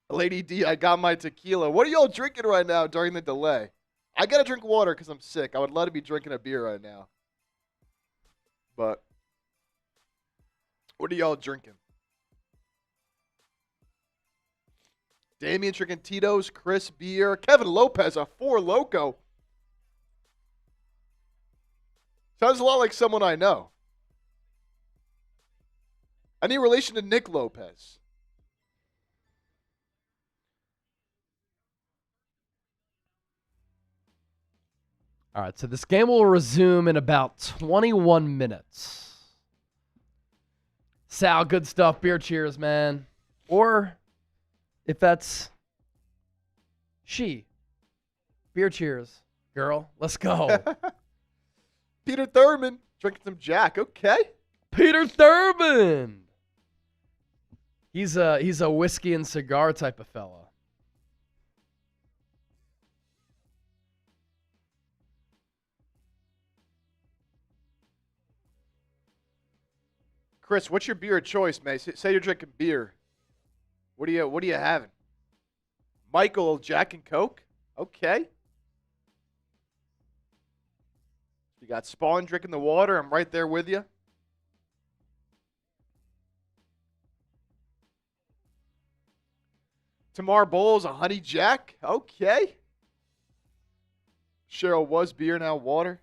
Lady D, I got my tequila. What are y'all drinking right now during the delay? I got to drink water because I'm sick. I would love to be drinking a beer right now. But what are y'all drinking? Damian drinking Tito's, Chris beer. Kevin Lopez, a Four Loko. Sounds a lot like someone I know. Any relation to Nick Lopez? All right, so this game will resume in about 21 minutes. Sal, good stuff. Beer cheers, man. Or if that's she, beer cheers, girl. Let's go. Peter Thurman drinking some Jack. Okay. Peter Thurman. He's a whiskey and cigar type of fella. Chris, what's your beer of choice, man? Say you're drinking beer. What are you having? Michael, Jack and Coke? Okay. You got Spawn drinking the water. I'm right there with you. Tamar Bowles, a Honey Jack. Okay. Cheryl was beer, now water.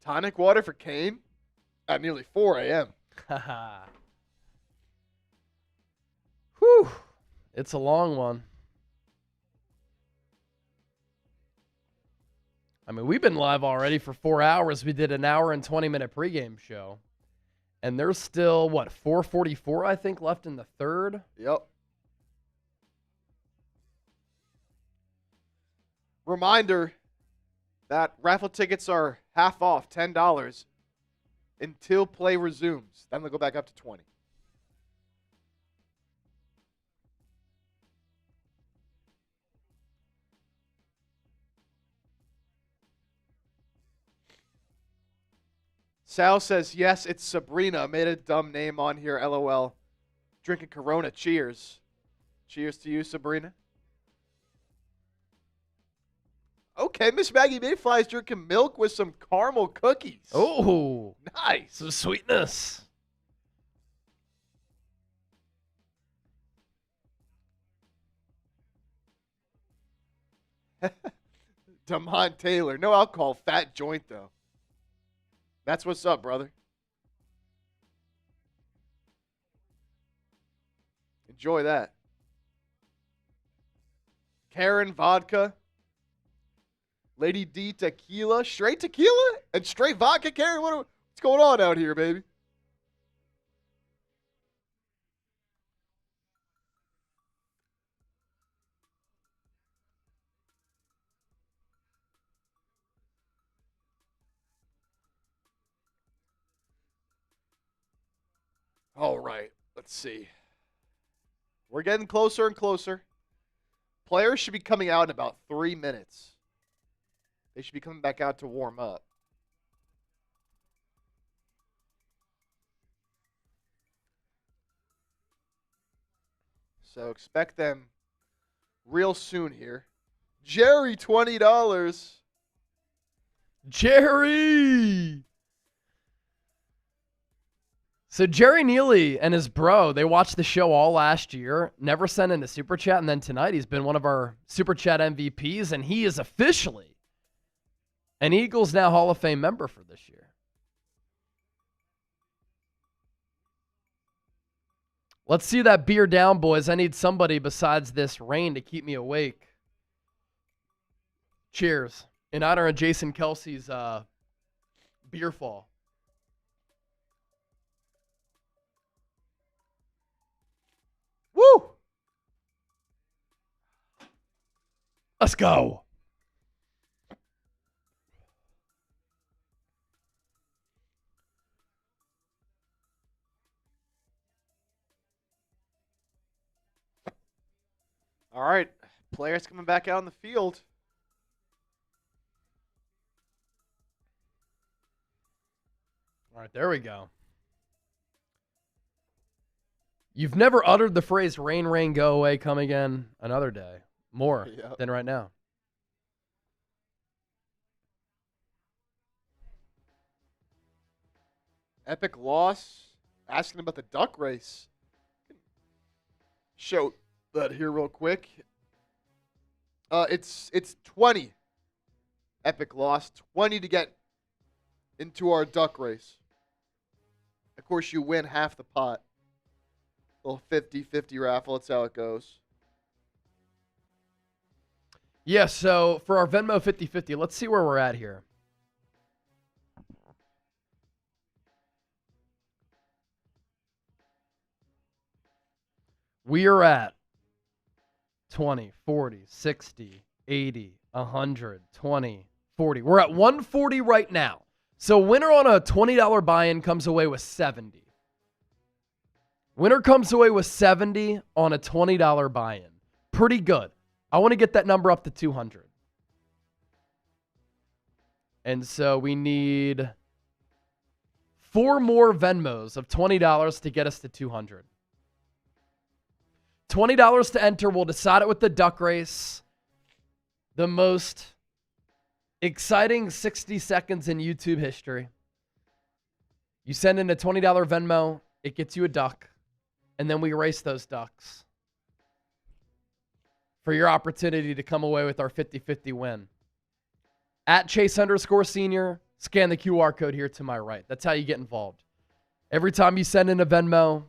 Tonic water for Kane at nearly 4 a.m. Whew. It's a long one. I mean, we've been live already for 4 hours. We did an hour and 20-minute pregame show. And there's still, 4:44, I think, left in the third? Yep. Reminder that raffle tickets are half off, $10, until play resumes. Then they'll go back up to $20. Sal says, yes, it's Sabrina. Made a dumb name on here, LOL. Drinking Corona. Cheers. Cheers to you, Sabrina. Okay, Miss Maggie Mayfly's drinking milk with some caramel cookies. Oh, Nice. some sweetness. Damon Taylor. No alcohol, fat joint, though. That's what's up, brother. Enjoy that. Karen vodka. Lady D tequila. Straight tequila and straight vodka, Karen? What's going on out here, baby? All right, let's see. We're getting closer and closer. Players should be coming out in about 3 minutes. They should be coming back out to warm up. So expect them real soon here. Jerry, $20. Jerry! So Jerry Neely and his bro, they watched the show all last year, never sent in a super chat, and then tonight he's been one of our super chat MVPs, and he is officially an Eagles Now Hall of Fame member for this year. Let's see that beer down, boys. I need somebody besides this rain to keep me awake. Cheers. In honor of Jason Kelsey's beer fall. Woo! Let's go. All right, players coming back out on the field. All right, there we go. You've never uttered the phrase rain, rain, go away, come again another day more than right now. Epic loss. Asking about the duck race. Show that here real quick. It's 20. Epic loss. 20 to get into our duck race. Of course, you win half the pot. Little 50-50 raffle. That's how it goes. Yeah, so for our Venmo 50-50, let's see where we're at here. We are at 20, 40, 60, 80, 100, 20, 40. We're at 140 right now. So winner on a $20 buy-in comes away with 70. Winner comes away with 70 on a $20 buy-in. Pretty good. I want to get that number up to 200. And so we need 4 more Venmos of $20 to get us to 200. $20 to enter. We'll decide it with the duck race. The most exciting 60 seconds in YouTube history. You send in a $20 Venmo. It gets you a duck. And then we race those ducks for your opportunity to come away with our 50-50 win. At Chase_Senior, scan the QR code here to my right. That's how you get involved. Every time you send in a Venmo,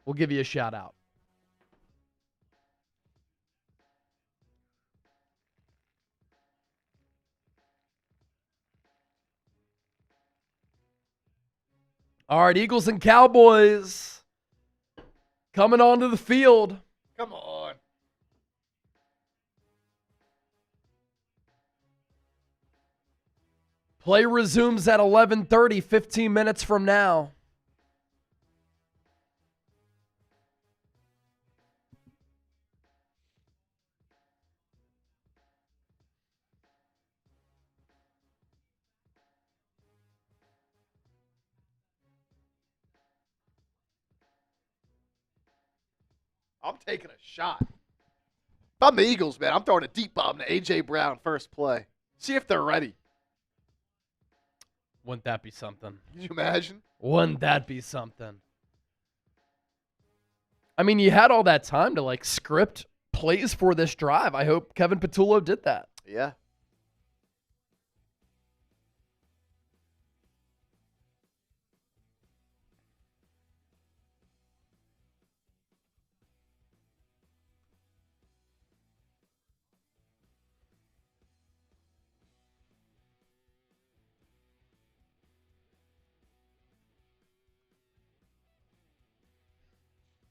we'll give you a shout out. All right, Eagles and Cowboys coming onto the field. Come on. Play resumes at 11:30, 15 minutes from now. I'm taking a shot. If I'm the Eagles, man, I'm throwing a deep bomb to A.J. Brown first play. See if they're ready. Wouldn't that be something? Can you imagine? Wouldn't that be something? I mean, you had all that time to like script plays for this drive. I hope Kevin Patullo did that. Yeah.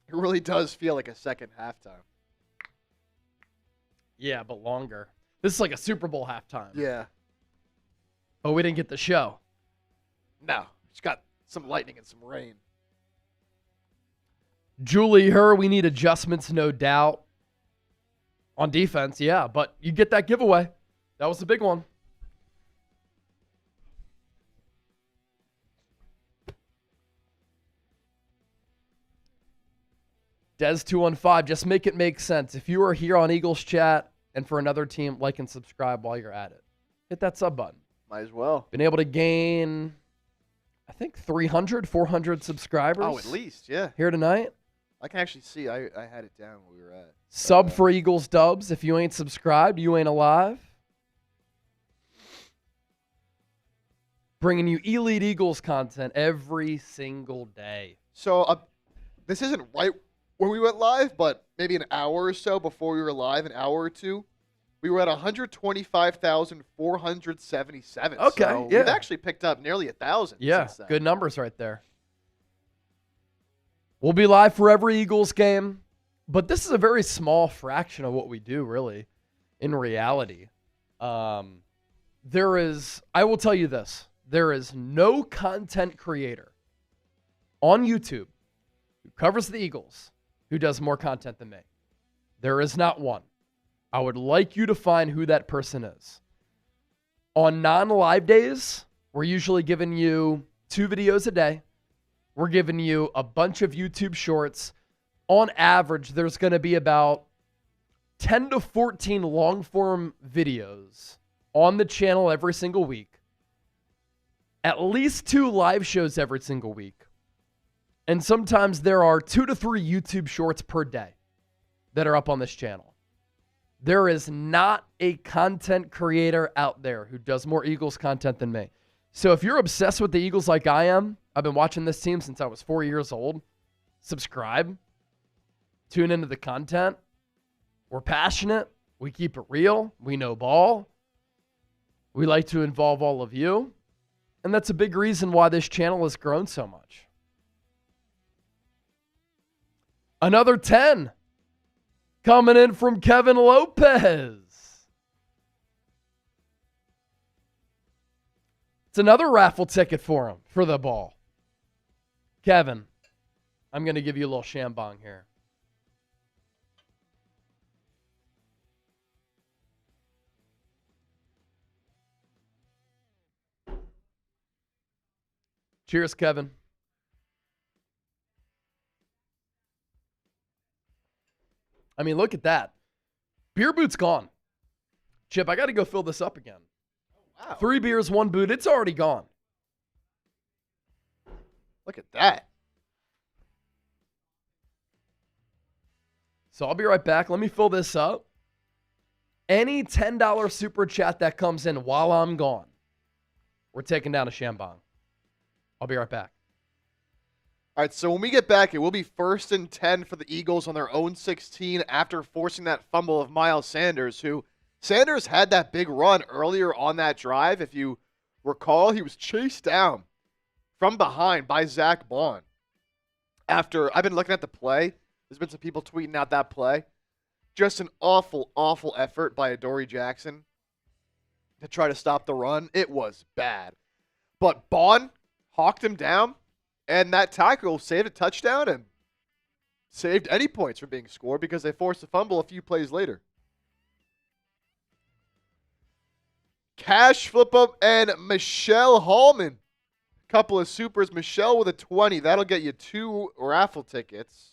It really does feel like a second halftime. Yeah, but longer. This is like a Super Bowl halftime. Yeah. But we didn't get the show. No. It's got some lightning and some rain. Julie, we need adjustments, no doubt. On defense, yeah, but you get that giveaway. That was the big one. Des215, just make it make sense. If you are here on Eagles Chat and for another team, like and subscribe while you're at it. Hit that sub button. Might as well. Been able to gain, I think, 300, 400 subscribers. Oh, at least, yeah. Here tonight. I can actually see. I had it down where we were at. Sub for Eagles Dubs. If you ain't subscribed, you ain't alive. Bringing you Elite Eagles content every single day. So this isn't right when we went live, but maybe an hour or so before we were live, an hour or two, we were at 125,477. Okay, so yeah. We've actually picked up nearly 1,000 Yeah, since then. good numbers right there. We'll be live for every Eagles game, but this is a very small fraction of what we do, really, in reality. I will tell you this, there is no content creator on YouTube who covers the Eagles who does more content than me. There is not one. I would like you to find who that person is. On non-live days, we're usually giving you 2 videos a day. We're giving you a bunch of YouTube shorts. On average, there's going to be about 10 to 14 long-form videos on the channel every single week. At least 2 live shows every single week. And sometimes there are 2 to 3 YouTube shorts per day that are up on this channel. There is not a content creator out there who does more Eagles content than me. So if you're obsessed with the Eagles like I am, I've been watching this team since I was 4 years old. Subscribe. Tune into the content. We're passionate. We keep it real. We know ball. We like to involve all of you. And that's a big reason why this channel has grown so much. Another 10 coming in from Kevin Lopez. It's another raffle ticket for him for the ball. Kevin, I'm going to give you a little shambong here. Cheers, Kevin. I mean, look at that. Beer boot's gone. Chip, I got to go fill this up again. Wow. 3 beers, 1 boot. It's already gone. Look at that. So I'll be right back. Let me fill this up. Any $10 super chat that comes in while I'm gone, we're taking down a shambong. I'll be right back. All right, so when we get back, it will be 1st and 10 for the Eagles on their own 16 after forcing that fumble of Miles Sanders, who Sanders had that big run earlier on that drive. If you recall, he was chased down from behind by Zack Baun. After I've been looking at the play, there's been some people tweeting out that play. Just an awful, awful effort by Adoree Jackson. to try to stop the run. It was bad. But Baun hawked him down, and that tackle saved a touchdown and saved any points from being scored because they forced a fumble a few plays later. Cash flip up and Michelle Hallman. Couple of supers. Michelle with a 20. That'll get you 2 raffle tickets.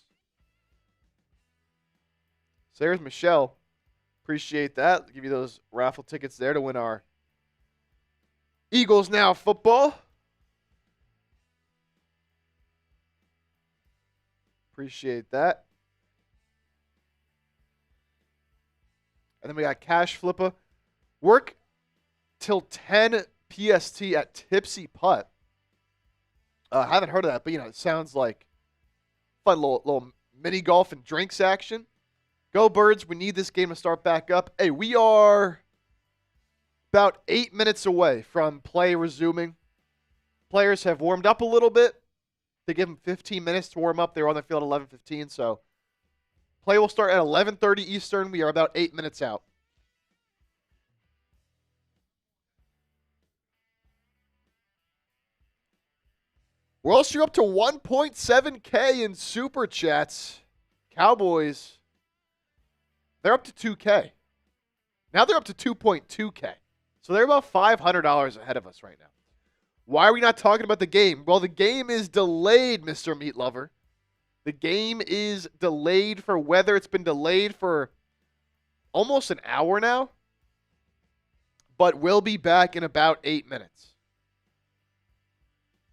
So there's Michelle. Appreciate that. I'll give you those raffle tickets there to win our Eagles Now football. Appreciate that. And then we got Cash Flipper. Work till 10 PST at Tipsy Putt. I haven't heard of that, but it sounds like fun little mini golf and drinks action. Go Birds. We need this game to start back up. Hey, we are about 8 minutes away from play resuming. Players have warmed up a little bit. They give them 15 minutes to warm up. They were on the field at 11:15, so play will start at 11:30 Eastern. We are about 8 minutes out. We're also up to 1.7K in Super Chats. Cowboys, they're up to 2K. Now they're up to 2.2K. So they're about $500 ahead of us right now. Why are we not talking about the game? Well, the game is delayed, Mr. Meat Lover. The game is delayed for weather. It's been delayed for almost an hour now. But we'll be back in about 8 minutes.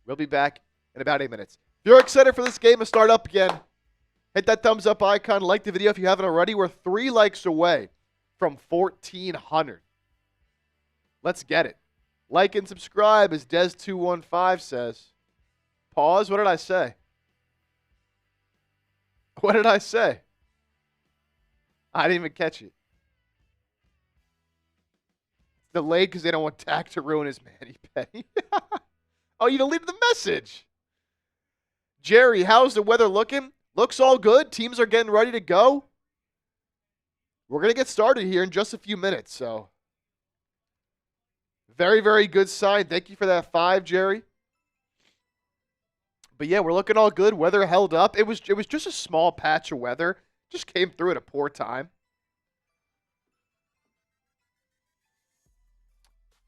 We'll be back in about 8 minutes. If you're excited for this game to start up again, hit that thumbs up icon. Like the video if you haven't already. We're 3 likes away from 1,400. Let's get it. Like and subscribe, as Des215 says. Pause. What did I say? What did I say? I didn't even catch it. It's delayed because they don't want Dak to ruin his Manny Petty. Oh, you deleted the message. Jerry, how's the weather looking? Looks all good. Teams are getting ready to go. We're going to get started here in just a few minutes, so very, very good sign. Thank you for that 5, Jerry. But yeah, we're looking all good. Weather held up. It was just a small patch of weather. Just came through at a poor time.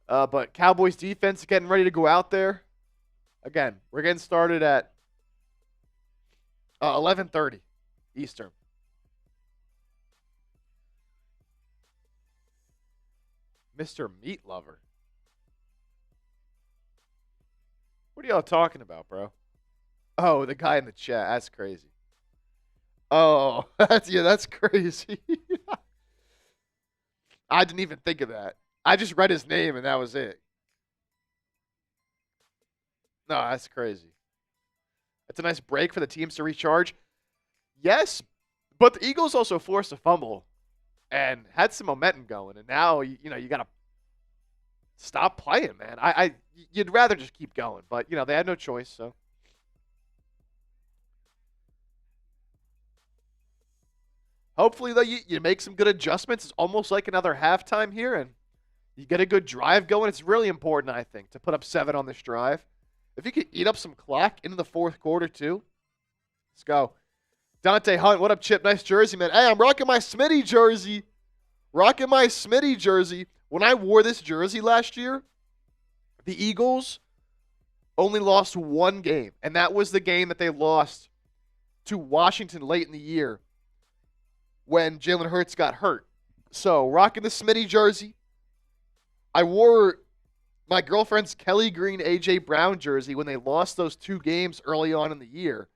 But Cowboys defense getting ready to go out there. Again, we're getting started at 11:30 Eastern. Mr. Meat Lover. What are y'all talking about, bro? Oh, the guy in the chat. That's crazy. Oh, that's crazy. I didn't even think of that. I just read his name and that was it. No, that's crazy. It's a nice break for the teams to recharge. Yes, but the Eagles also forced a fumble and had some momentum going. And now, you got to stop playing, man. You'd rather just keep going. But, they had no choice, so. Hopefully, though, you make some good adjustments. It's almost like another halftime here, and you get a good drive going. It's really important, I think, to put up 7 on this drive. If you could eat up some clock into the fourth quarter, too, let's go. Dante Hunt, what up, Chip? Nice jersey, man. Hey, I'm rocking my Smitty jersey. Rocking my Smitty jersey. When I wore this jersey last year, the Eagles only lost 1 game, and that was the game that they lost to Washington late in the year when Jalen Hurts got hurt. So, rocking the Smitty jersey. I wore my girlfriend's Kelly Green A.J. Brown jersey when they lost those 2 games early on in the year.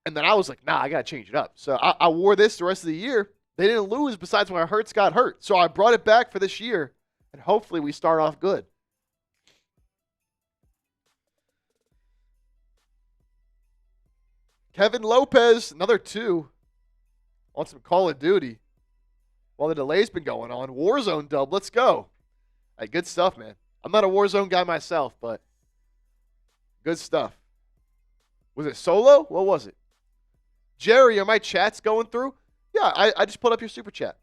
And then I was like, nah, I got to change it up. So I wore this the rest of the year. They didn't lose besides when Hurts got hurt. So I brought it back for this year, and hopefully we start off good. Kevin Lopez, another 2 on some Call of Duty while the delay's been going on. Warzone dub, let's go. Hey, good stuff, man. I'm not a Warzone guy myself, but good stuff. Was it solo? What was it? Jerry, are my chats going through? Yeah, I just put up your super chat.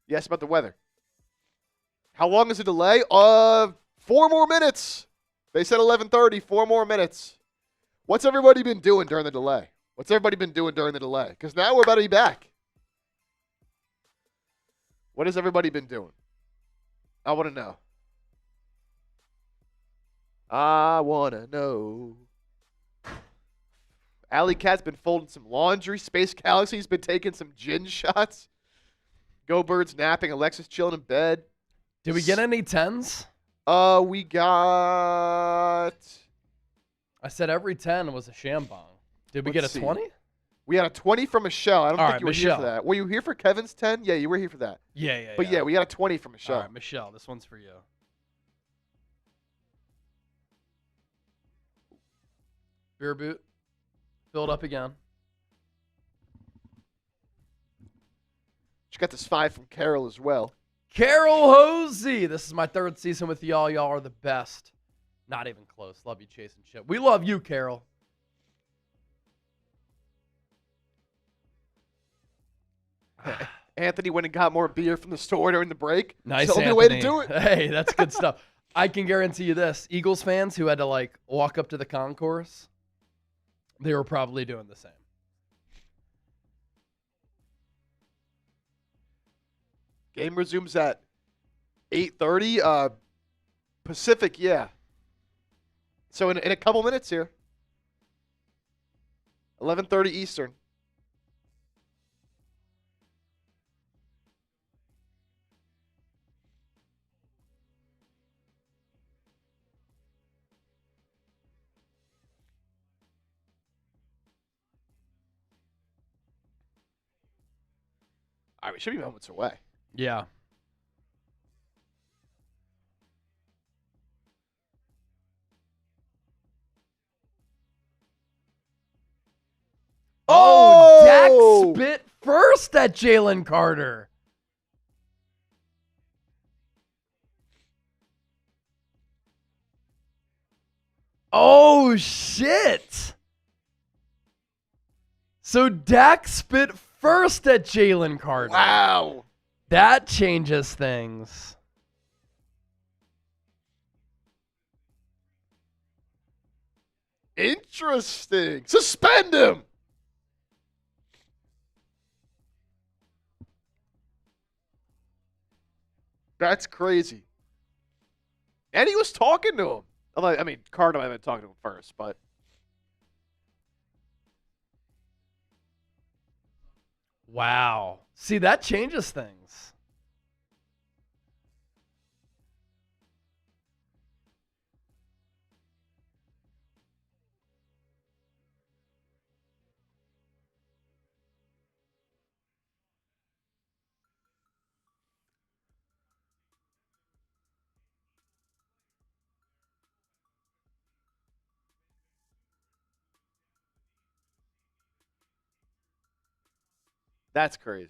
Yes, about the weather. How long is the delay? 4 more minutes. They said 11:30. 4 more minutes. What's everybody been doing during the delay? Because now we're about to be back. What has everybody been doing? I want to know. Alley Cat's been folding some laundry. Space Galaxy's been taking some gin shots. Go Bird's napping. Alexis chilling in bed. Did we get any 10s? We got... I said every 10 was a shambong. Did we Let's get a see. 20? We had a 20 from Michelle. I don't All think right, you were here Michelle. for that. Were you here for Kevin's 10? Yeah, you were here for that. Yeah. But yeah, we got a 20 from Michelle. All right, Michelle, this one's for you. Beer boot. Filled up again. She got this 5 from Carol as well. Carol Hosey. This is my 3rd season with y'all. Y'all are the best. Not even close. Love you chasing shit. We love you, Carol. Anthony went and got more beer from the store during the break. Nice, It's the only Anthony. way to do it. Hey, that's good stuff. I can guarantee you this. Eagles fans who had to, like, walk up to the concourse, they were probably doing the same. Game resumes at 8:30 Pacific, yeah. So in a couple minutes here. 11:30 Eastern. All right, we should be moments away. Yeah. Oh! Dak spit first at Jalen Carter. Oh, shit. So Dak spit first at Jalen Carter. Wow. That changes things. Interesting. Suspend him. That's crazy. And he was talking to him. Although, I mean, Carter might have been talking to him first, but. Wow. See, that changes things. That's crazy.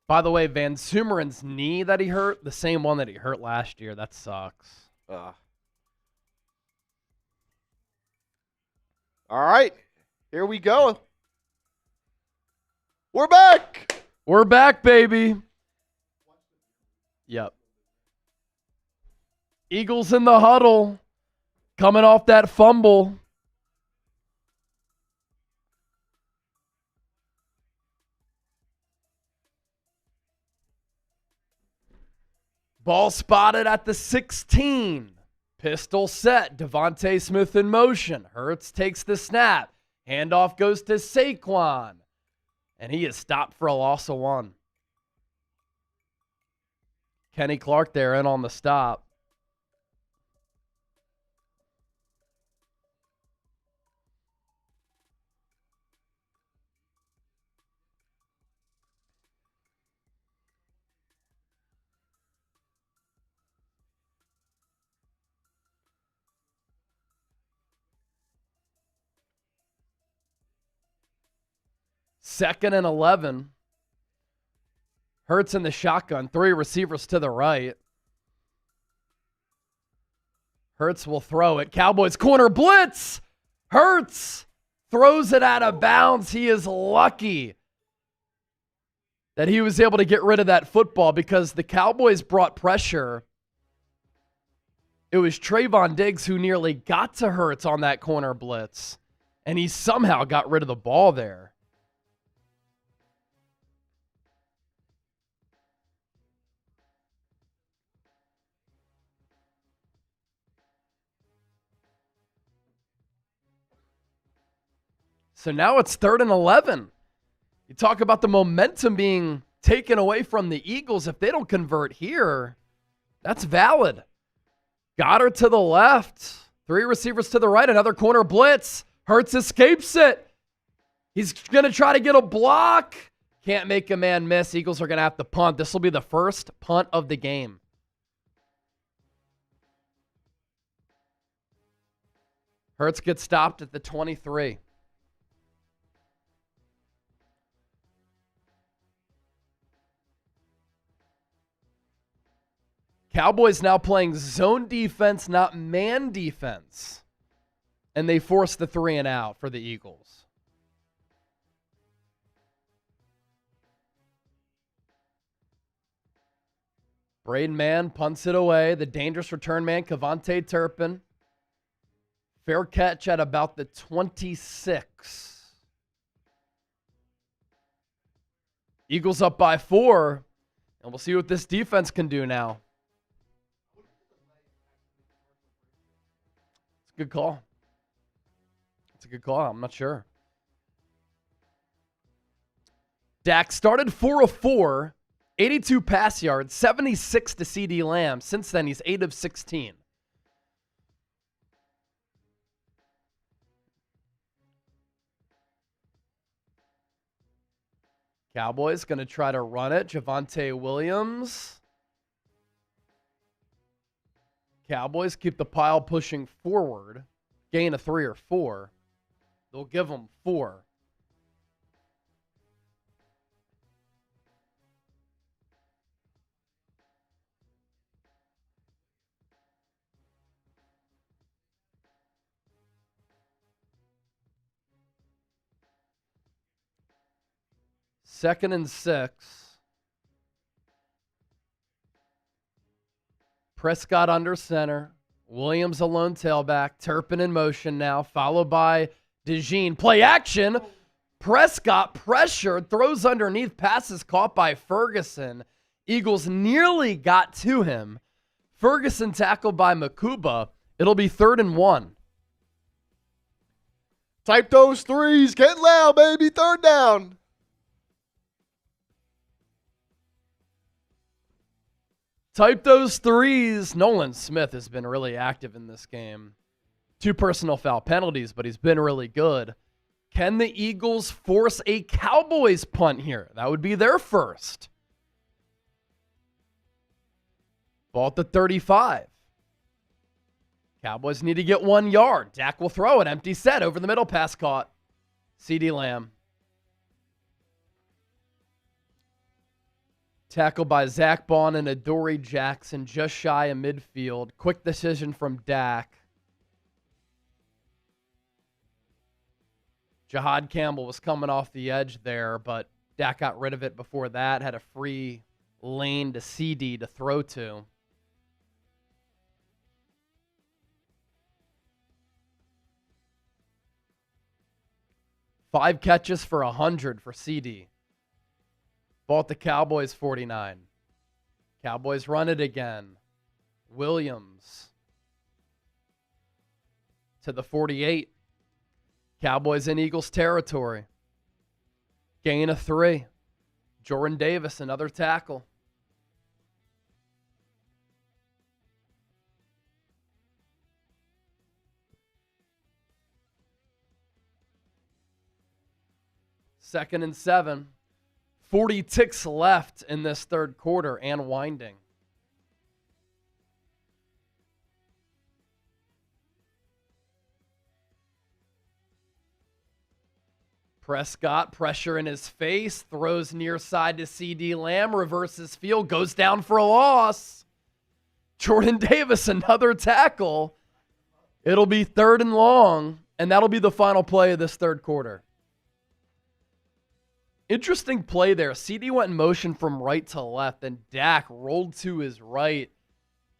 By the way, Van Sumeren's knee that he hurt, the same one that he hurt last year. That sucks. All right. Here we go. We're back. We're back, baby. Yep. Eagles in the huddle. Coming off that fumble. Ball spotted at the 16. Pistol set. DeVonta Smith in motion. Hurts takes the snap. Handoff goes to Saquon. And he is stopped for a loss of 1. Kenny Clark there in on the stop. Second and 11. Hurts in the shotgun. 3 receivers to the right. Hurts will throw it. Cowboys corner blitz. Hurts throws it out of bounds. He is lucky that he was able to get rid of that football because the Cowboys brought pressure. It was Trayvon Diggs who nearly got to Hurts on that corner blitz, and he somehow got rid of the ball there. So now it's 3rd and 11. You talk about the momentum being taken away from the Eagles. If they don't convert here, that's valid. Goedert to the left. 3 receivers to the right. Another corner blitz. Hurts escapes it. He's going to try to get a block. Can't make a man miss. Eagles are going to have to punt. This will be the first punt of the game. Hurts gets stopped at the 23. Cowboys now playing zone defense, not man defense. And they force the 3 and out for the Eagles. Braden Mann punts it away. The dangerous return man, Kevontae Turpin. Fair catch at about the 26. Eagles up by 4. And we'll see what this defense can do now. Good call. It's a good call. I'm not sure. Dak started 4 of 4, 82 pass yards, 76 to CeeDee Lamb. Since then, he's 8 of 16. Cowboys going to try to run it. Javonte Williams. Cowboys keep the pile pushing forward. Gain of 3 or 4. They'll give them 4. Second and 6. Prescott under center. Williams a lone tailback. Turpin in motion now, followed by DeJean. Play action. Prescott pressured, throws underneath, passes caught by Ferguson. Eagles nearly got to him. Ferguson tackled by Makuba. It'll be 3rd and 1. Type those threes. Get loud, baby. 3rd down. Type those threes. Nolan Smith has been really active in this game. 2 personal foul penalties, but he's been really good. Can the Eagles force a Cowboys punt here? That would be their first. Ball at the 35. Cowboys need to get 1 yard. Dak will throw it. Empty set over the middle. Pass caught. CeeDee Lamb. Tackled by Zack, Baun, and Adoree Jackson, just shy of midfield. Quick decision from Dak. Jahan Campbell was coming off the edge there, but Dak got rid of it before that. Had a free lane to CeeDee to throw to. Five catches for 100 for CeeDee. Ball at the Cowboys 49. Cowboys run it again. Williams to the 48. Cowboys in Eagles territory. Gain of 3. Jordan Davis, another tackle. Second and 7. 40 ticks left in this third quarter and winding. Prescott, pressure in his face, throws near side to CeeDee Lamb, reverses field, goes down for a loss. Jordan Davis, another tackle. It'll be 3rd and long, And that'll be the final play of this third quarter. Interesting play there. CeeDee went in motion from right to left, and Dak rolled to his right.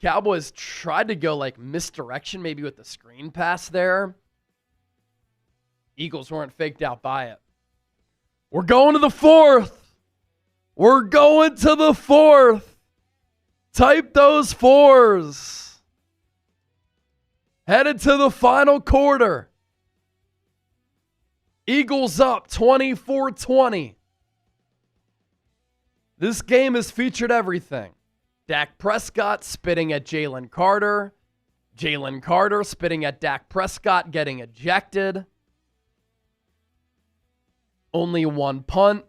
Cowboys tried to go like misdirection, maybe with the screen pass there. Eagles weren't faked out by it. We're going to the fourth. We're going to the fourth. Type those fours. Headed to the final quarter. Eagles up 24-20. This game has featured everything. Dak Prescott spitting at Jalen Carter. Jalen Carter spitting at Dak Prescott, getting ejected. Only one punt.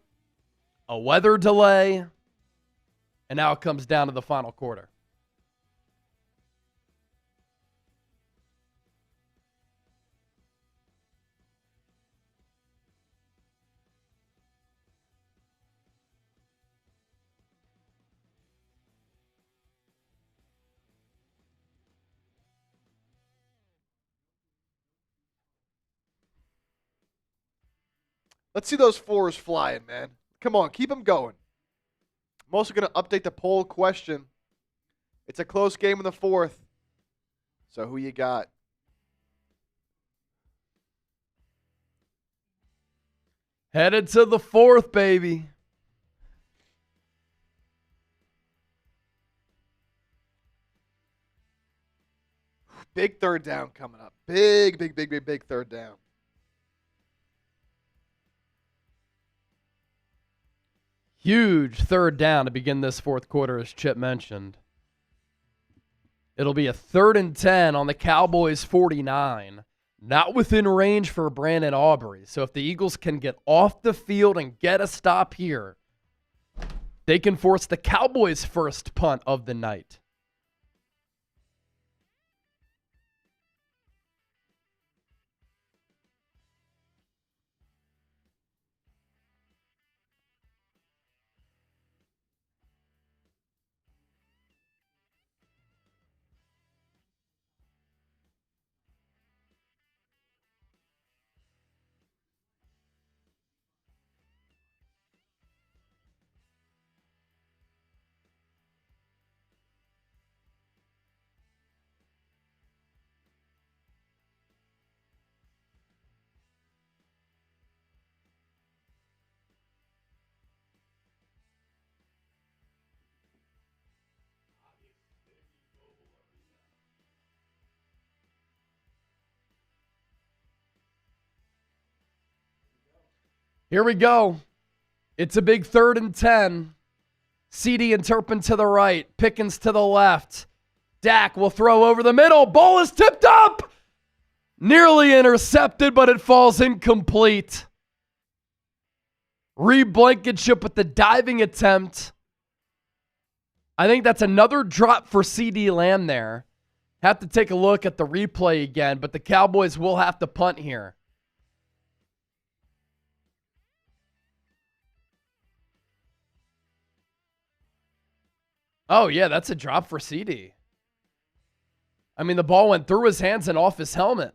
A weather delay. And now it comes down to the final quarter. Let's see those fours flying, man. Come on, keep them going. I'm also going to update the poll question. It's a close game in the fourth. So who you got? Headed to the fourth, baby. Big third down coming up. Big third down. Huge third down to begin this fourth quarter, as Chip mentioned. It'll be a 3rd and 10 on the Cowboys' 49. Not within range for Brandon Aubrey. So if the Eagles can get off the field and get a stop here, they can force the Cowboys' first punt of the night. Here we go. It's a big 3rd and 10. CeeDee and Turpin to the right. Pickens to the left. Dak will throw over the middle. Ball is tipped up. Nearly intercepted, but it falls incomplete. Blankenship with the diving attempt. I think that's another drop for CeeDee Lamb there. Have to take a look at the replay again, but the Cowboys will have to punt here. Oh, yeah, that's a drop for CeeDee. I mean, the ball went through his hands and off his helmet.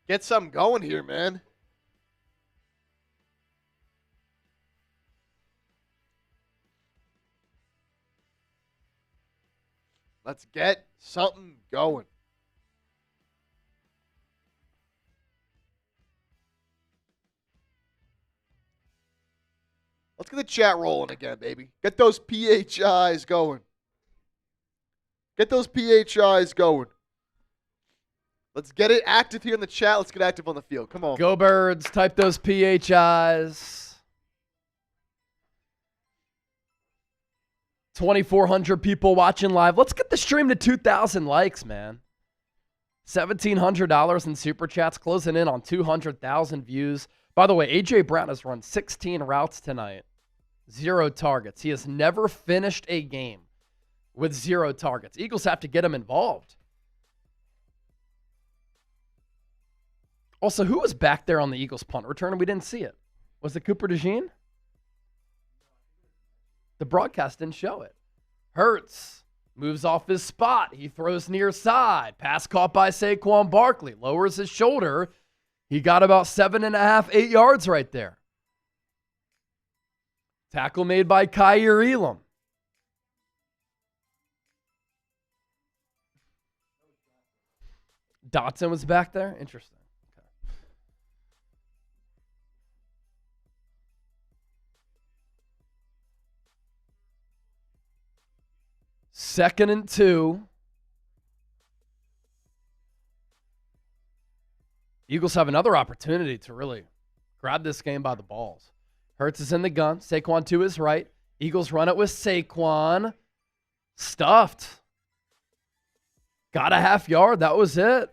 Get something going here, man. Let's get something going. Let's get the chat rolling again, baby. Get those PHIs going. Get those PHIs going. Let's get it active here in the chat. Let's get active on the field. Come on. Go Birds. Type those PHIs. 2,400 people watching live. Let's get the stream to 2,000 likes, man. $1,700 in Super Chats, closing in on 200,000 views. By the way, A.J. Brown has run 16 routes tonight. 0 targets. He has never finished a game with 0 targets. Eagles have to get him involved. Also, who was back there on the Eagles punt return and we didn't see it? Was it Cooper DeJean? The broadcast didn't show it. Hurts moves off his spot. He throws near side. Pass caught by Saquon Barkley. Lowers his shoulder. He got about 7.5, 8 yards right there. Tackle made by Kaiir Elam. Dotson was back there? Interesting. Okay. 2nd and 2. Eagles have another opportunity to really grab this game by the balls. Hurts is in the gun. Saquon to his right. Eagles run it with Saquon. Stuffed. Got a half yard. That was it.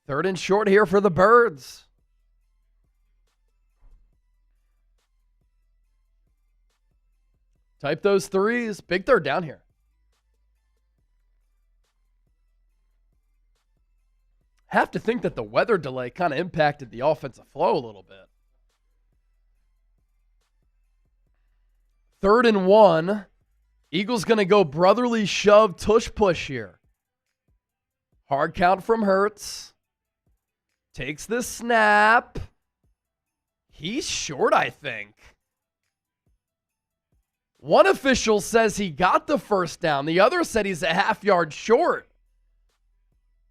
3rd and short here for the Birds. Type those threes. Big 3rd down here. Have to think that the weather delay kind of impacted the offensive flow a little bit. 3rd and 1. Eagles going to go brotherly shove, tush push here. Hard count from Hurts. Takes the snap. He's short, I think. One official says he got the 1st down. The other said he's a half yard short.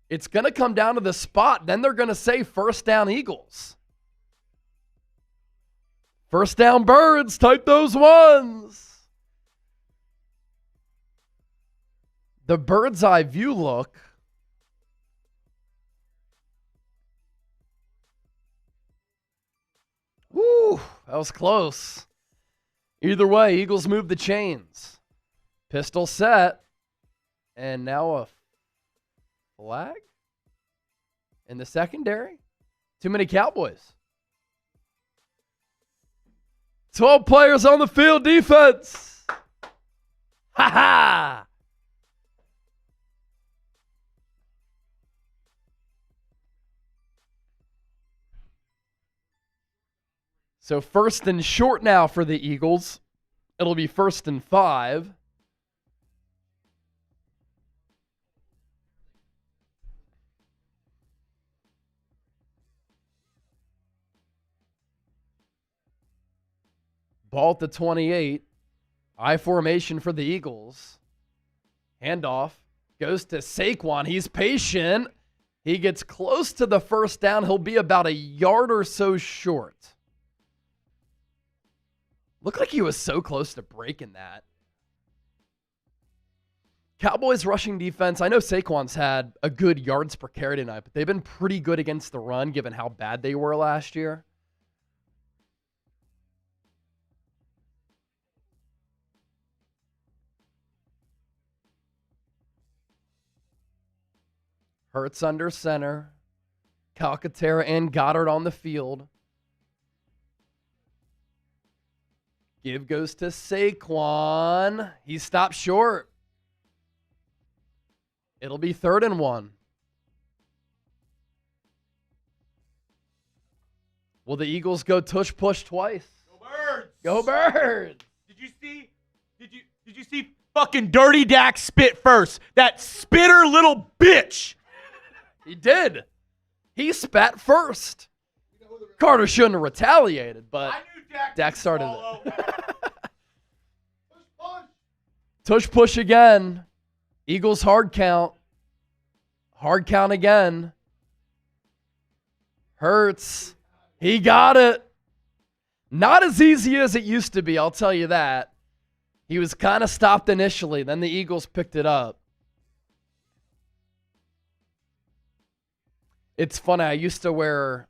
It's going to come down to the spot. Then they're going to say 1st down Eagles. 1st down Birds. Type those ones. The bird's eye view look. Woo, that was close. Either way, Eagles move the chains. Pistol set. And now a flag in the secondary. Too many Cowboys. 12 players on the field, defense. Ha ha. So 1st and short now for the Eagles. It'll be 1st and 5. Ball at the 28. I formation for the Eagles. Handoff. Goes to Saquon. He's patient. He gets close to the 1st down. He'll be about a yard or so short. Looked like he was so close to breaking that. Cowboys rushing defense. I know Saquon's had a good yards per carry tonight, but they've been pretty good against the run given how bad they were last year. Hurts under center. Calcaterra and Goedert on the field. Give goes to Saquon. He stopped short. It'll be 3rd and 1. Will the Eagles go tush push twice? Go Birds! Go Birds! Did you see fucking Dirty Dak spit first? That spitter little bitch! He did. He spat first. Carter shouldn't have retaliated, but I knew Dak started swallow. it. Tush push again. Eagles hard count. Hard count again. Hurts. He got it. Not as easy as it used to be, I'll tell you that. He was kind of stopped initially. Then the Eagles picked it up. It's funny. I used to wear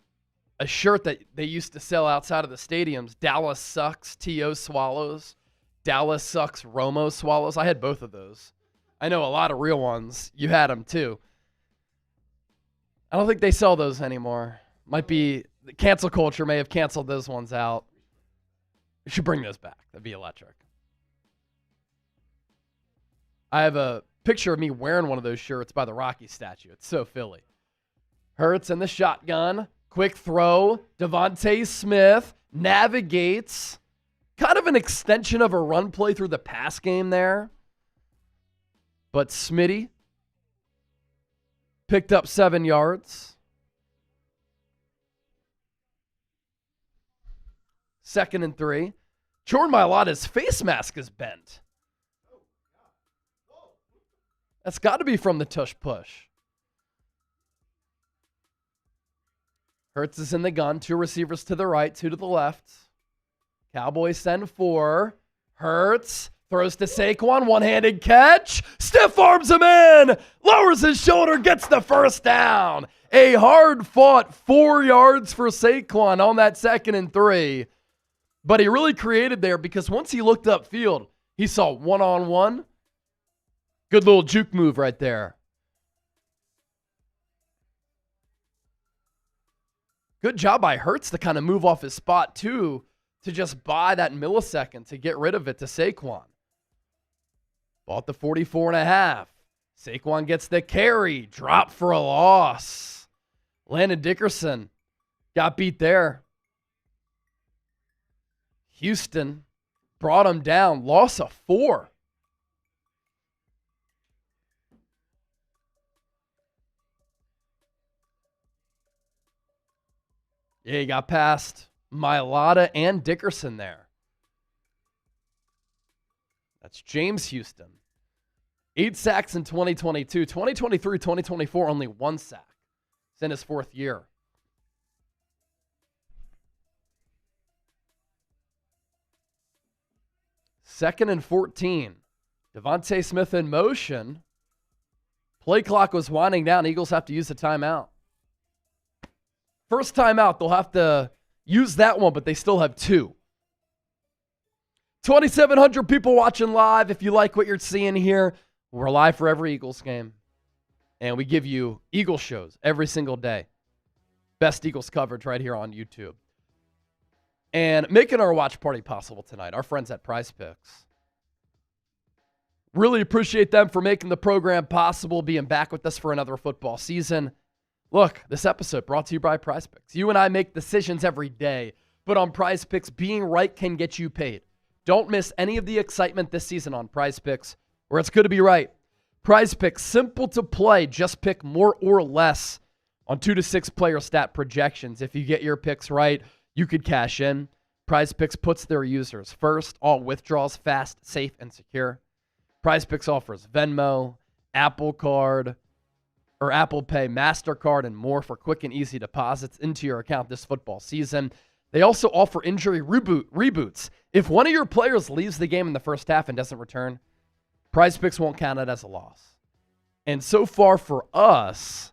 a shirt that they used to sell outside of the stadiums. Dallas sucks, T.O. swallows. Dallas sucks, Romo swallows. I had both of those. I know a lot of real ones. You had them too. I don't think they sell those anymore. Might be, the cancel culture may have canceled those ones out. We should bring those back. That'd be electric. I have a picture of me wearing one of those shirts by the Rocky statue. It's so Philly. Hurts in the shotgun. Quick throw. DeVonta Smith navigates. Kind of an extension of a run play through the pass game there. But Smitty picked up 7 yards. 2nd and 3. Jordan Mailata's face mask is bent. That's got to be from the tush push. Hurts is in the gun. 2 receivers to the right, 2 to the left. Cowboys send 4. Hurts throws to Saquon. One-handed catch. Stiff arms him in. Lowers his shoulder. Gets the first down. A hard-fought 4 yards for Saquon on that 2nd and 3. But he really created there because once he looked upfield, he saw one-on-one. Good little juke move right there. Good job by Hurts to kind of move off his spot, too, to just buy that millisecond to get rid of it to Saquon. Ball at the 44.5. Saquon gets the carry. Drop for a loss. Landon Dickerson got beat there. Houston brought him down. Loss of 4. Yeah, he got past Mailata and Dickerson there. That's James Houston. 8 sacks in 2022. 2023, 2024, only 1 sack. It's in his 4th year. Second and 14. DeVonta Smith in motion. Play clock was winding down. Eagles have to use the timeout. First timeout, they'll have to use that one, but they still have 2. 2,700 people watching live. If you like what you're seeing here, we're live for every Eagles game. And we give you Eagles shows every single day. Best Eagles coverage right here on YouTube. And making our watch party possible tonight, our friends at Prize Picks. Really appreciate them for making the program possible, being back with us for another football season. Look, this episode brought to you by Prize Picks. You and I make decisions every day, but on Prize Picks, being right can get you paid. Don't miss any of the excitement this season on Prize Picks, where it's good to be right. Prize Picks, simple to play. Just pick more or less on 2 to 6 player stat projections. If you get your picks right, you could cash in. Prize Picks puts their users first. All withdrawals fast, safe, and secure. Prize Picks offers Venmo, Apple Card, or Apple Pay, MasterCard, and more for quick and easy deposits into your account this football season. They also offer injury reboots. If one of your players leaves the game in the first half and doesn't return, Prize Picks won't count it as a loss. And so far for us,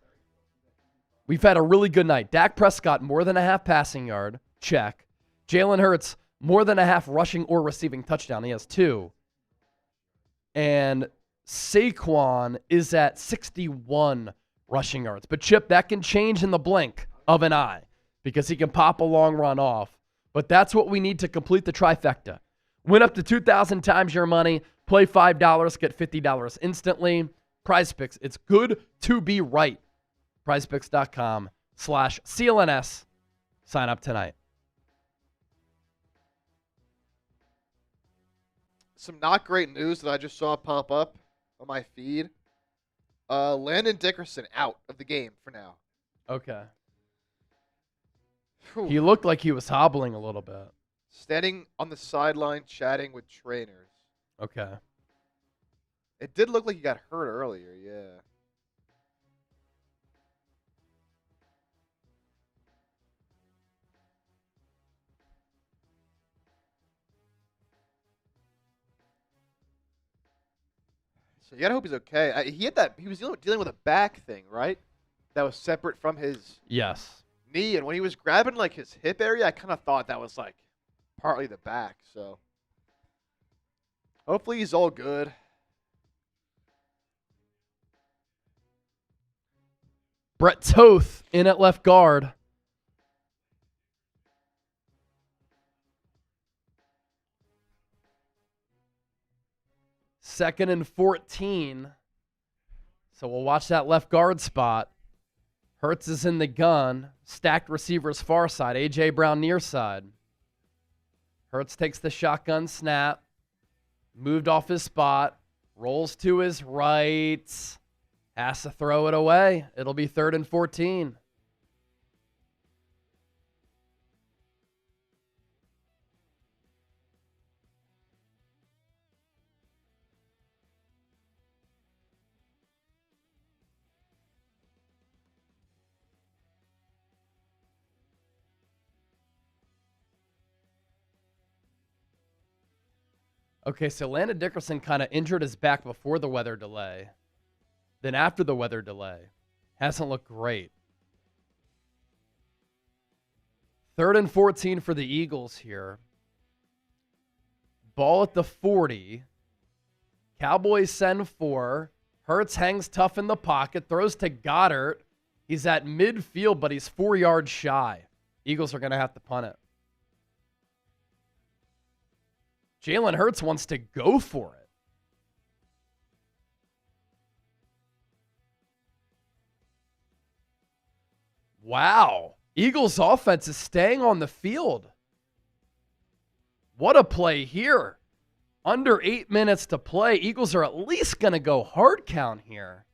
we've had a really good night. Dak Prescott, more than a half passing yard. Check. Jalen Hurts, more than a half rushing or receiving touchdown. He has 2. And Saquon is at 61 rushing yards. But, Chip, that can change in the blink of an eye because he can pop a long run off. But that's what we need to complete the trifecta. Win up to 2,000 times your money. Play $5, get $50 instantly. Prize Picks, it's good to be right. PrizePicks.com/CLNS. Sign up tonight. Some not great news that I just saw pop up on my feed. Landon Dickerson out of the game for now. Okay. Whew. He looked like he was hobbling a little bit. Standing on the sideline chatting with trainers. Okay. It did look like he got hurt earlier, yeah. So you gotta hope he's okay. He was dealing with a back thing, right? That was separate from his Yes. knee, and when he was grabbing like his hip area, I kind of thought that was like partly the back. So hopefully he's all good. Brett Toth in at left guard. 2nd and 14. So we'll watch that left guard spot. Hurts is in the gun. Stacked receivers far side. A.J. Brown near side. Hurts takes the shotgun snap. Moved off his spot. Rolls to his right. Has to throw it away. It'll be 3rd and 14. Okay, so Landon Dickerson kind of injured his back before the weather delay. Then after the weather delay, hasn't looked great. 3rd and 14 for the Eagles here. Ball at the 40. Cowboys send 4. Hurts hangs tough in the pocket, throws to Goedert. He's at midfield, but he's 4 yards shy. Eagles are going to have to punt it. Jalen Hurts wants to go for it. Wow. Eagles offense is staying on the field. What a play here. Under 8 minutes to play. Eagles are at least going to go hard count here.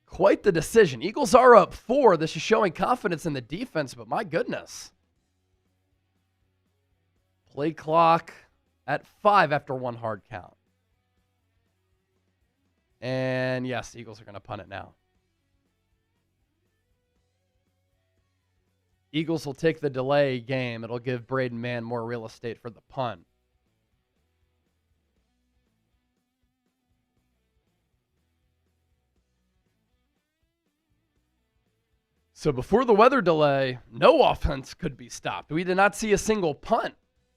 Quite the decision. Eagles are up 4. This is showing confidence in the defense, but my goodness. Play clock at 5 after 1 hard count. And yes, Eagles are going to punt it now. Eagles will take the delay game. It'll give Braden Mann more real estate for the punt. So before the weather delay, no offense could be stopped. We did not see a single punt.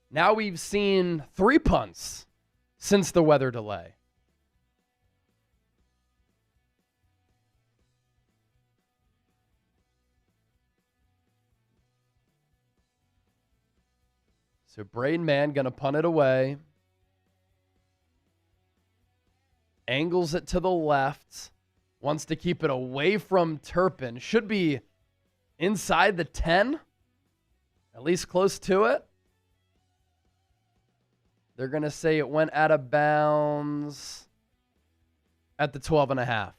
Now we've seen 3 punts since the weather delay. So Braden Mann going to punt it away. Angles it to the left. Wants to keep it away from Turpin. Should be inside the 10. At least close to it. They're going to say it went out of bounds at the 12.5.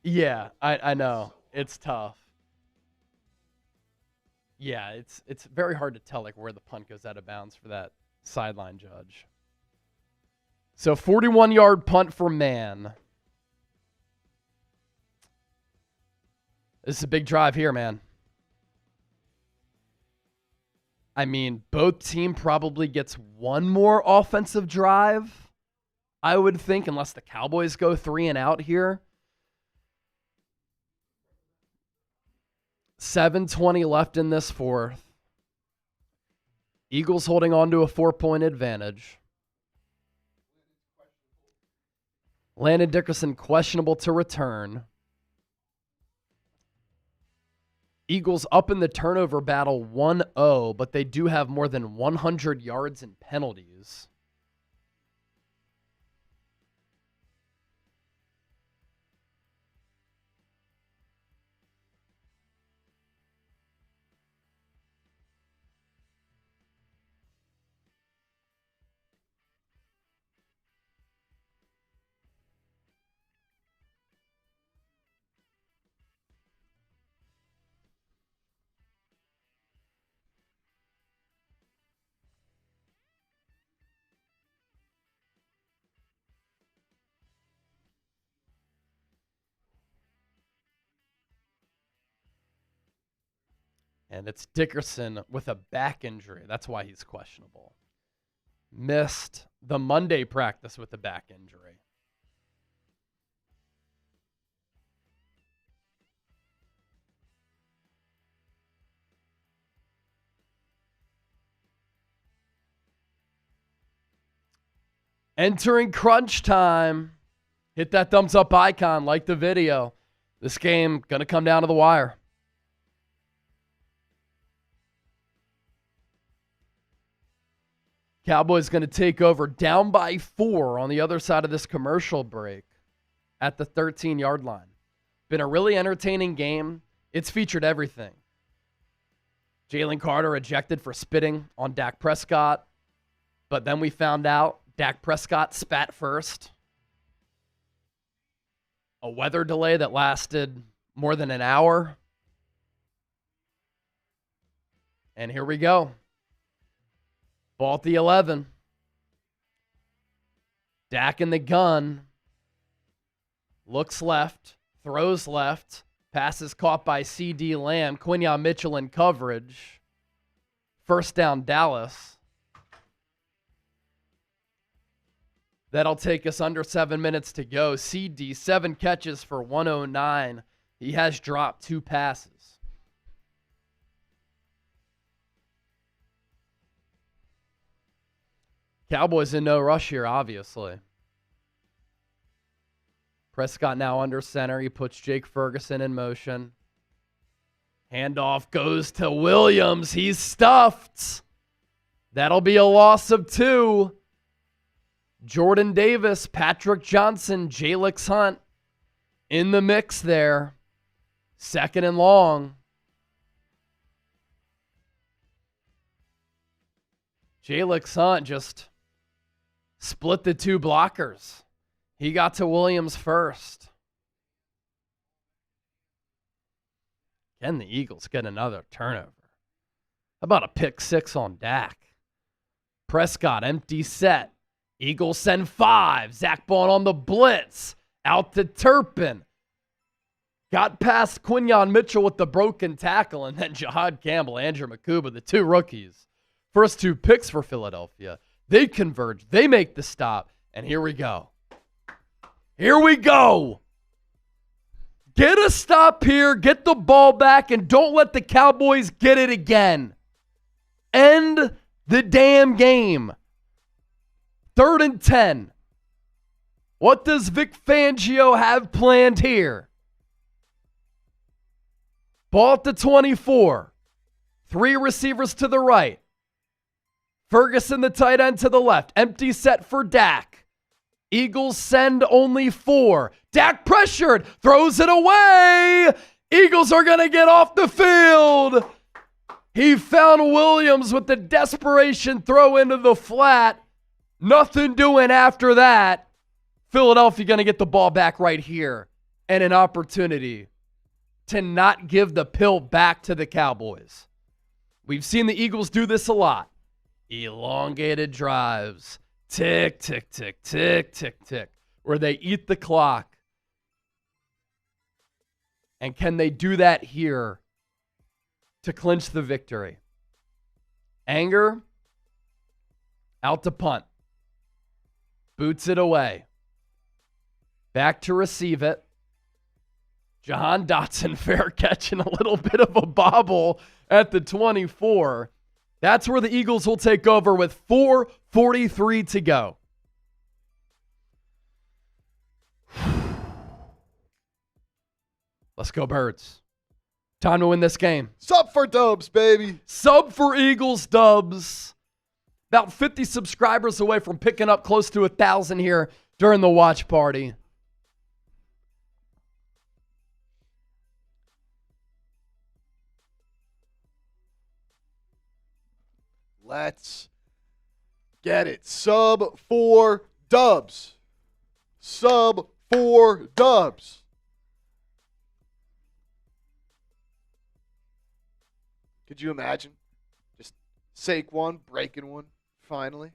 Yeah, I know. It's tough. Yeah, it's very hard to tell like where the punt goes out of bounds for that sideline judge. So 41-yard punt for Mann. This is a big drive here, man. I mean, both team probably gets one more offensive drive, I would think, unless the Cowboys go 3 and out here. 7:20 left in this fourth. Eagles holding on to a 4-point advantage. Landon Dickerson questionable to return. Eagles up in the turnover battle 1-0, but they do have more than 100 yards in penalties. And it's Dickerson with a back injury. That's why he's questionable. Missed the Monday practice with a back injury. Entering crunch time. Hit that thumbs up icon. Like the video. This game going to come down to the wire. Cowboys going to take over down by 4 on the other side of this commercial break at the 13-yard line. Been a really entertaining game. It's featured everything. Jalen Carter ejected for spitting on Dak Prescott. But then we found out Dak Prescott spat first. A weather delay that lasted more than an hour. And here we go. Ball at the 11. Dak in the gun. Looks left. Throws left. Passes caught by CeeDee Lamb. Quinyon Mitchell in coverage. First down, Dallas. That'll take us under 7 minutes to go. CeeDee, 7 catches for 109. He has dropped 2 passes. Cowboys in no rush here, obviously. Prescott now under center. He puts Jake Ferguson in motion. Handoff goes to Williams. He's stuffed. That'll be a loss of 2. Jordan Davis, Patrick Johnson, Jalix Hunt in the mix there. 2nd and long. Jalix Hunt just split the 2 blockers. He got to Williams first. Can the Eagles get another turnover? How about a pick 6 on Dak? Prescott, empty set. Eagles send 5. Zack Baun on the blitz. Out to Turpin. Got past Quinyon Mitchell with the broken tackle, and then Jahan Campbell, Andrew Makuba, the 2 rookies. First 2 picks for Philadelphia. They converge. They make the stop. And here we go. Here we go. Get a stop here. Get the ball back, and don't let the Cowboys get it again. End the damn game. 3rd and 10. What does Vic Fangio have planned here? Ball at the 24. 3 receivers to the right. Ferguson, the tight end, to the left. Empty set for Dak. Eagles send only 4. Dak pressured. Throws it away. Eagles are going to get off the field. He found Williams with the desperation throw into the flat. Nothing doing after that. Philadelphia going to get the ball back right here. And an opportunity to not give the pill back to the Cowboys. We've seen the Eagles do this a lot. Elongated drives. Tick, tick, tick, tick, tick, tick. Where they eat the clock. And can they do that here to clinch the victory? Anger. Out to punt. Boots it away. Back to receive it. Jahan Dotson fair catching a little bit of a bobble at the 24. That's where the Eagles will take over with 4:43 to go. Let's go, Birds. Time to win this game. Sub for Dubs, baby. Sub for Eagles Dubs. About 50 subscribers away from picking up close to 1,000 here during the watch party. Let's get it. Sub for Dubs. Sub for Dubs. Could you imagine? Just Saquon breaking one, finally.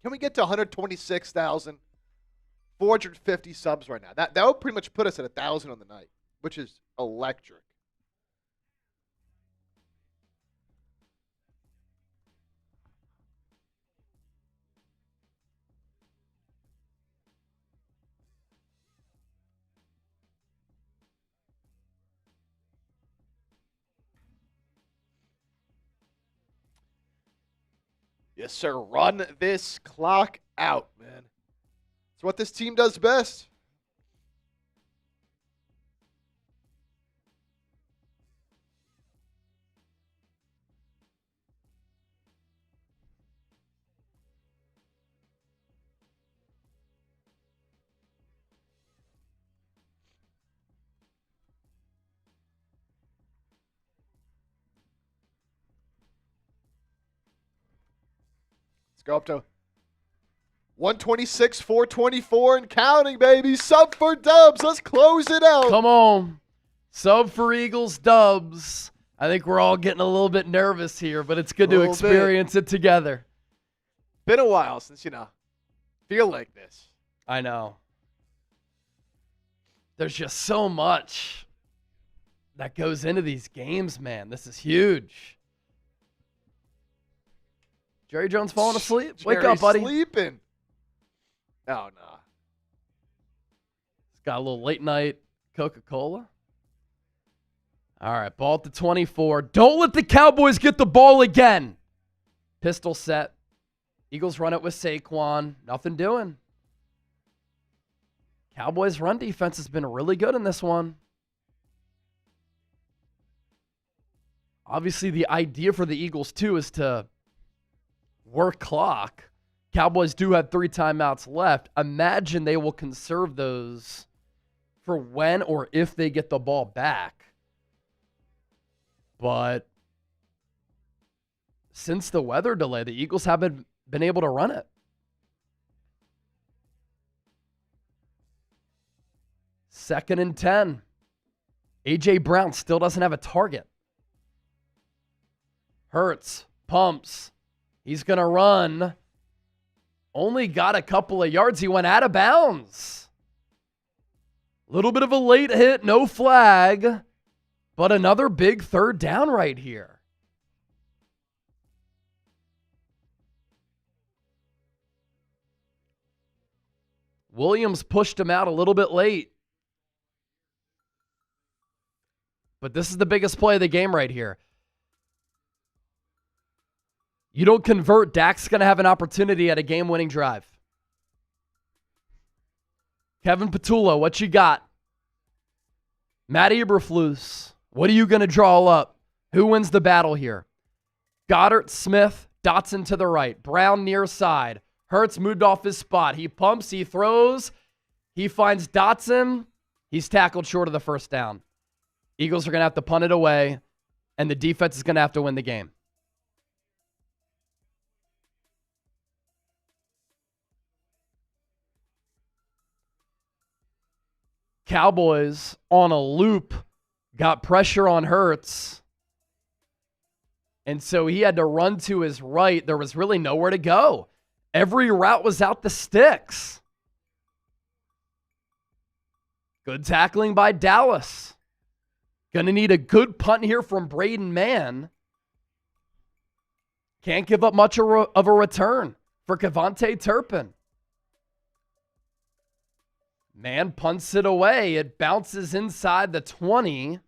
Can we get to 126,450 subs right now? That would pretty much put us at 1,000 on the night, which is electric. Yes, sir. Run this clock out, man. It's what this team does best. Go up to 126, 424, and counting, baby. Sub for Dubs. Let's close it out. Come on. Sub for Eagles, Dubs. I think we're all getting a little bit nervous here, but it's good to experience it together. Been a while since, feel like this. I know. There's just so much that goes into these games, man. This is huge. Jerry Jones falling asleep? Wake up, buddy. Sleeping. Oh, no. He's got a little late night Coca-Cola. All right, ball at the 24. Don't let the Cowboys get the ball again. Pistol set. Eagles run it with Saquon. Nothing doing. Cowboys' run defense has been really good in this one. Obviously, the idea for the Eagles, too, is to work clock. Cowboys do have 3 timeouts left. Imagine they will conserve those for when or if they get the ball back. But since the weather delay, the Eagles haven't been able to run it. Second and 10. A.J. Brown still doesn't have a target. Hurts, pumps. He's going to run. Only got a couple of yards. He went out of bounds. A little bit of a late hit, no flag. But another big third down right here. Williams pushed him out a little bit late. But this is the biggest play of the game right here. You don't convert, Dak's going to have an opportunity at a game-winning drive. Kevin Patullo, what you got? Matt Eberflus, what are you going to draw up? Who wins the battle here? Goedert, Smith, Dotson to the right. Brown near side. Hurts moved off his spot. He pumps, he throws. He finds Dotson. He's tackled short of the first down. Eagles are going to have to punt it away, and the defense is going to have to win the game. Cowboys on a loop got pressure on Hurts. And so he had to run to his right. There was really nowhere to go. Every route was out the sticks. Good tackling by Dallas. Gonna need a good punt here from Braden Mann. Can't give up much of a return for Kevontae Turpin. Man punts it away. It bounces inside the 20.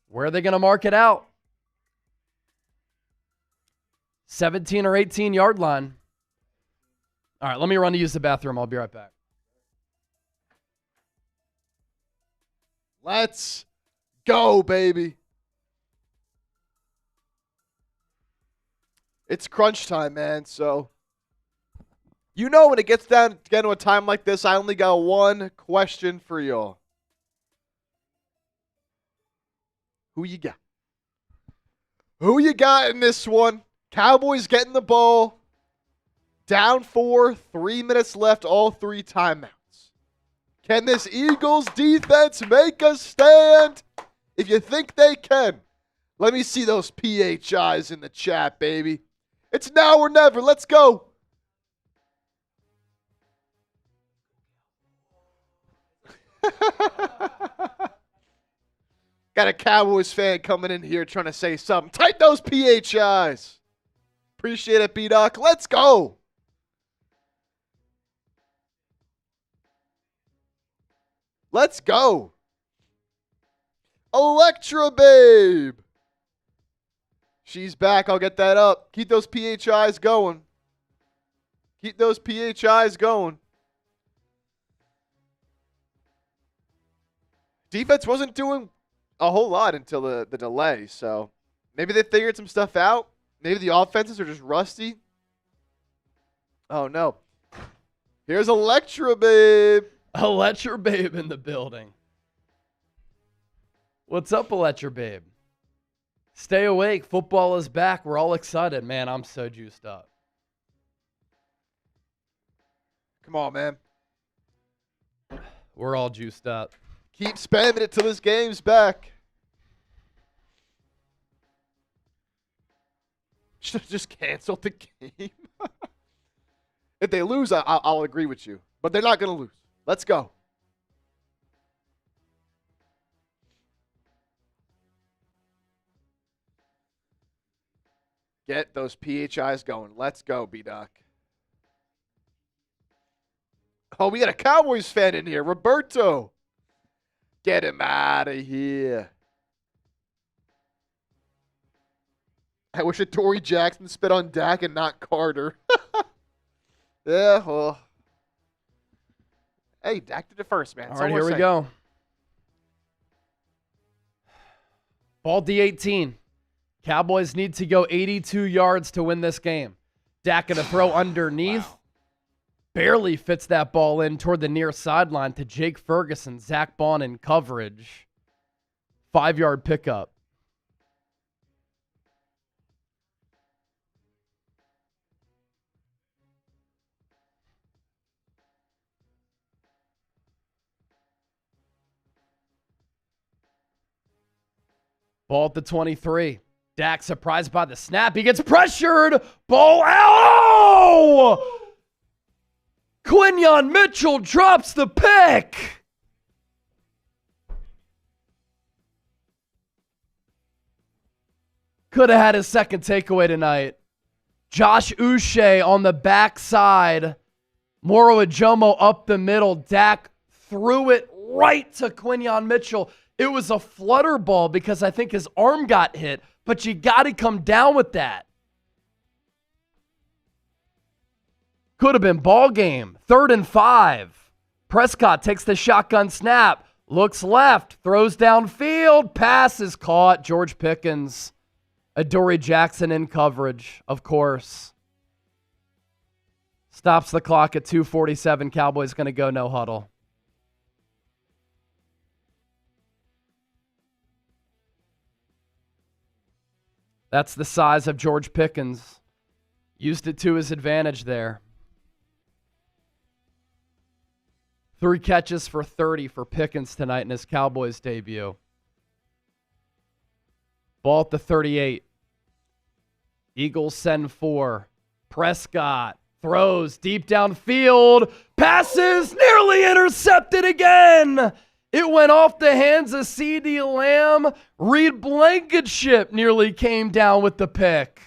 Where are they going to mark it out? 17 or 18 yard line. All right, let me run to use the bathroom. I'll be right back. Let's go, baby. It's crunch time, man, so when it gets down again to a time like this, I only got one question for y'all. Who you got? Who you got in this one? Cowboys getting the ball. Down 4, 3 minutes left, all 3 timeouts. Can this Eagles defense make a stand? If you think they can, let me see those PHIs in the chat, baby. It's now or never. Let's go. Got a Cowboys fan coming in here trying to say something. Tighten those PHIs. Appreciate it, B-Doc. Let's go. Let's go. Electra Babe. She's back. I'll get that up. Keep those PHIs going. Keep those PHIs going. Defense wasn't doing a whole lot until the delay, so maybe they figured some stuff out. Maybe the offenses are just rusty. Oh, no. Here's Electra, babe. Electra babe in the building. What's up, Electra babe? Stay awake. Football is back. We're all excited. Man, I'm so juiced up. Come on, man. We're all juiced up. Keep spamming it till this game's back. Should have just canceled the game. If they lose, I'll agree with you. But they're not going to lose. Let's go. Get those PHIs going. Let's go, B-Doc. Oh, we got a Cowboys fan in here. Roberto. Get him out of here. I wish a Tory Jackson spit on Dak and not Carter. Yeah, well. Hey, Dak did it first, man. All right, here we go. Ball D18. Cowboys need to go 82 yards to win this game. Dak going to throw underneath. Wow. Barely fits that ball in toward the near sideline to Jake Ferguson. Zack Baun in coverage. 5-yard pickup. Ball at the 23. Dak surprised by the snap. He gets pressured. Ball out. Oh! Quinyon Mitchell drops the pick. Could have had his second takeaway tonight. Josh Uche on the backside. Moro Ajomo up the middle. Dak threw it right to Quinyon Mitchell. It was a flutter ball because I think his arm got hit, but you got to come down with that. Could have been ball game. 3rd and 5. Prescott takes the shotgun snap. Looks left. Throws downfield. Pass is caught. George Pickens. Adoree Jackson in coverage, of course. Stops the clock at 2:47. Cowboys going to go no huddle. That's the size of George Pickens. Used it to his advantage there. 3 catches for 30 for Pickens tonight in his Cowboys debut. Ball at the 38. Eagles send 4. Prescott throws deep downfield. Passes nearly intercepted again. It went off the hands of CeeDee Lamb. Reed Blankenship nearly came down with the pick.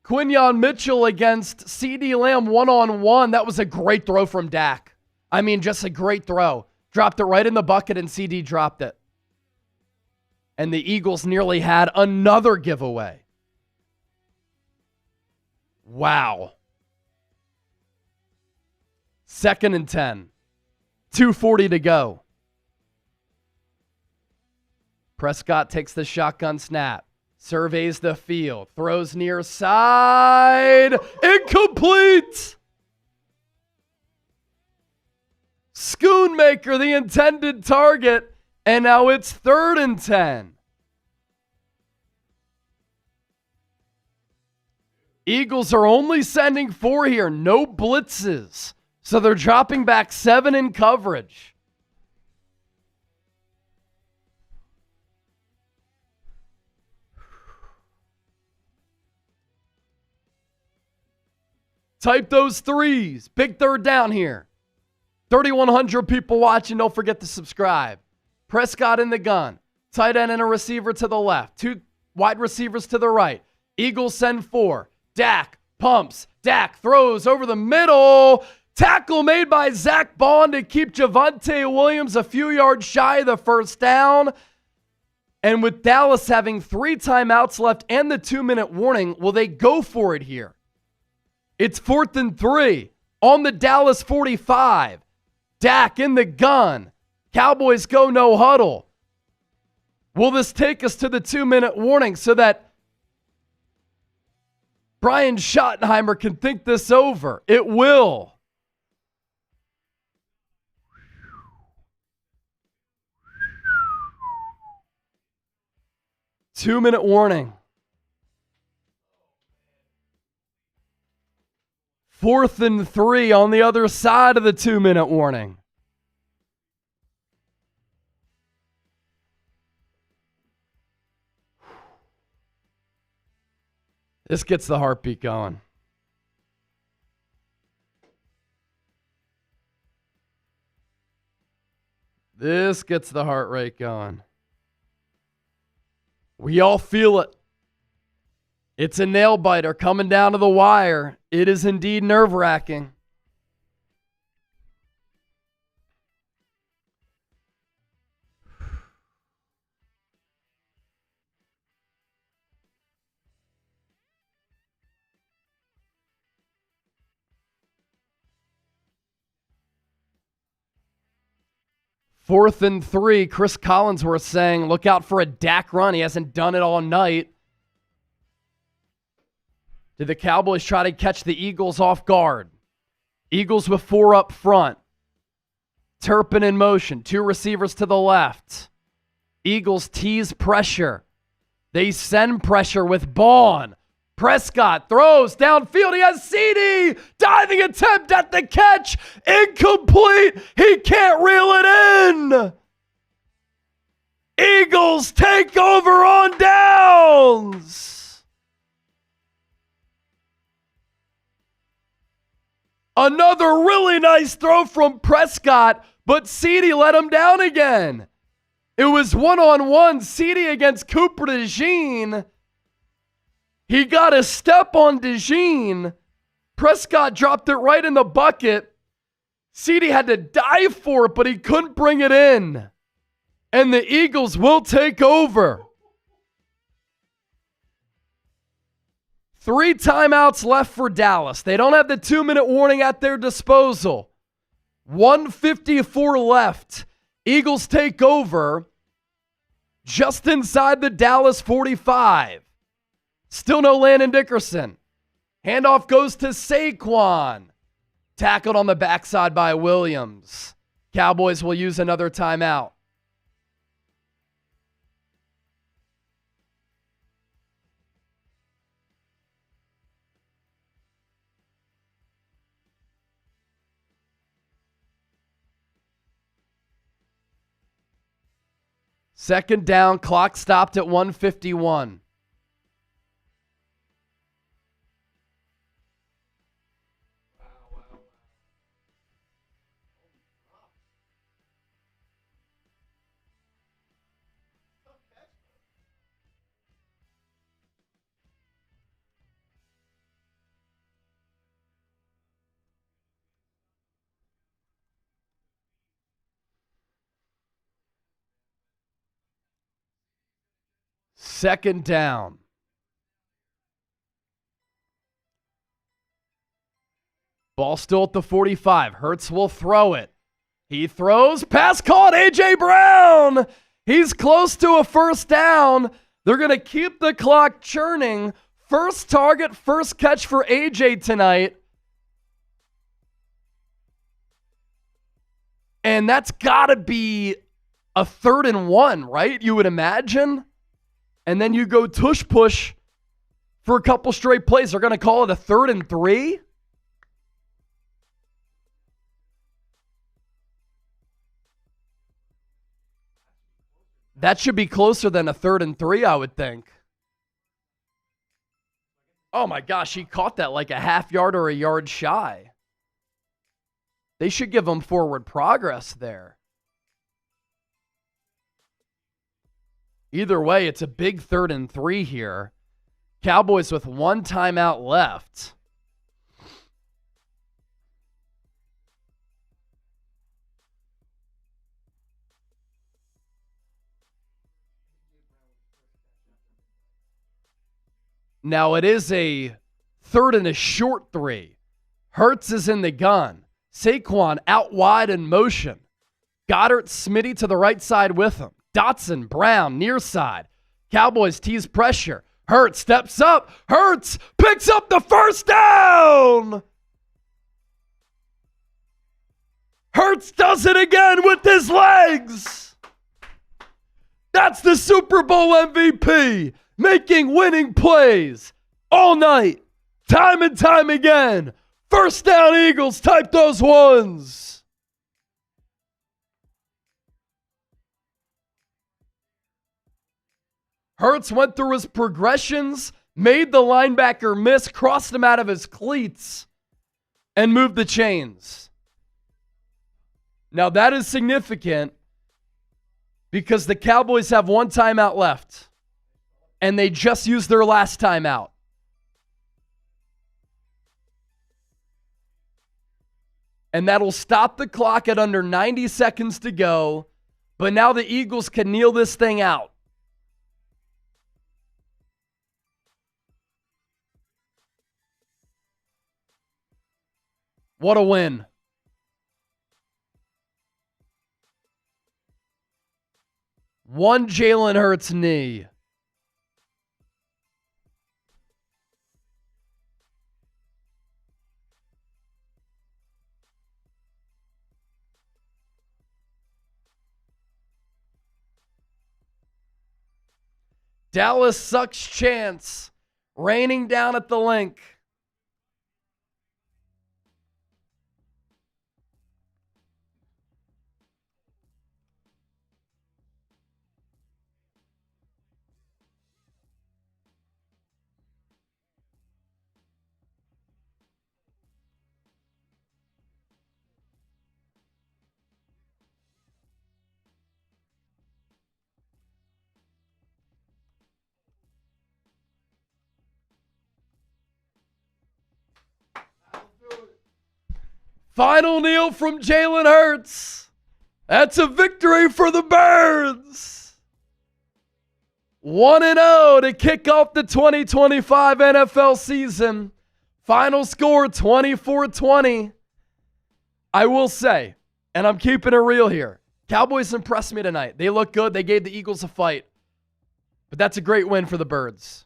Quinyon Mitchell against CeeDee Lamb one-on-one. That was a great throw from Dak. I mean, just a great throw. Dropped it right in the bucket and CeeDee dropped it. And the Eagles nearly had another giveaway. Wow. 2nd and 10. 2:40 to go. Prescott takes the shotgun snap. Surveys the field. Throws near side. Incomplete. Schoonmaker, the intended target. And now it's 3rd and 10. Eagles are only sending 4 here. No blitzes. So they're dropping back 7 in coverage. Type those 3s. Big 3rd down here. 3,100 people watching. Don't forget to subscribe. Prescott in the gun. Tight end and a receiver to the left. 2 wide receivers to the right. Eagles send 4. Dak pumps. Dak throws over the middle. Tackle made by Zack Baun to keep Javonte Williams a few yards shy of the first down. And with Dallas having 3 timeouts left and the 2-minute warning, will they go for it here? It's 4th and 3 on the Dallas 45. Dak in the gun. Cowboys go no huddle. Will this take us to the 2-minute warning so that Brian Schottenheimer can think this over? It will. Two-minute warning. 4th and 3 on the other side of the 2-minute warning. This gets the heartbeat going. This gets the heart rate going. We all feel it. It's a nail biter coming down to the wire. It is indeed nerve-wracking. Fourth and 3, Chris Collinsworth saying, look out for a Dak run. He hasn't done it all night. Did the Cowboys try to catch the Eagles off guard? Eagles with 4 up front. Turpin in motion. 2 receivers to the left. Eagles tease pressure. They send pressure with Baun. Prescott throws downfield. He has CeeDee. Diving attempt at the catch. Incomplete. He can't reel it in. Eagles take over on downs. Another really nice throw from Prescott, but CeeDee let him down again. It was one-on-one, CeeDee against Cooper DeJean. He got a step on DeJean. Prescott dropped it right in the bucket. CeeDee had to dive for it, but he couldn't bring it in. And the Eagles will take over. 3 timeouts left for Dallas. They don't have the 2-minute warning at their disposal. 1:54 left. Eagles take over just inside the Dallas 45. Still no Landon Dickerson. Handoff goes to Saquon. Tackled on the backside by Williams. Cowboys will use another timeout. Second down, clock stopped at 1:51. Second down. Ball still at the 45. Hurts will throw it. He throws. Pass caught. A.J. Brown. He's close to a first down. They're going to keep the clock churning. First target, first catch for A.J. tonight. And that's got to be a 3rd and 1, right? You would imagine. And then you go tush push for a couple straight plays. They're going to call it a 3rd and 3. That should be closer than a 3rd and 3, I would think. Oh my gosh, he caught that like a half yard or a yard shy. They should give him forward progress there. Either way, it's a big 3rd and 3 here. Cowboys with 1 timeout left. Now it is a 3rd and a short 3. Hurts is in the gun. Saquon out wide in motion. Goedert, Smitty to the right side with him. Dotson, Brown, near side. Cowboys tease pressure. Hurts steps up. Hurts picks up the first down. Hurts does it again with his legs. That's the Super Bowl MVP, making winning plays all night, time and time again. First down, Eagles, type those ones. Hurts went through his progressions, made the linebacker miss, crossed him out of his cleats, and moved the chains. Now that is significant because the Cowboys have 1 timeout left, and they just used their last timeout. And that'll stop the clock at under 90 seconds to go, but now the Eagles can kneel this thing out. What a win. One Jalen Hurts knee. Dallas sucks chance. Raining down at the link. Final kneel from Jalen Hurts. That's a victory for the Birds. 1-0 to kick off the 2025 NFL season. Final score 24-20. I will say, and I'm keeping it real here, Cowboys impressed me tonight. They look good. They gave the Eagles a fight. But that's a great win for the Birds.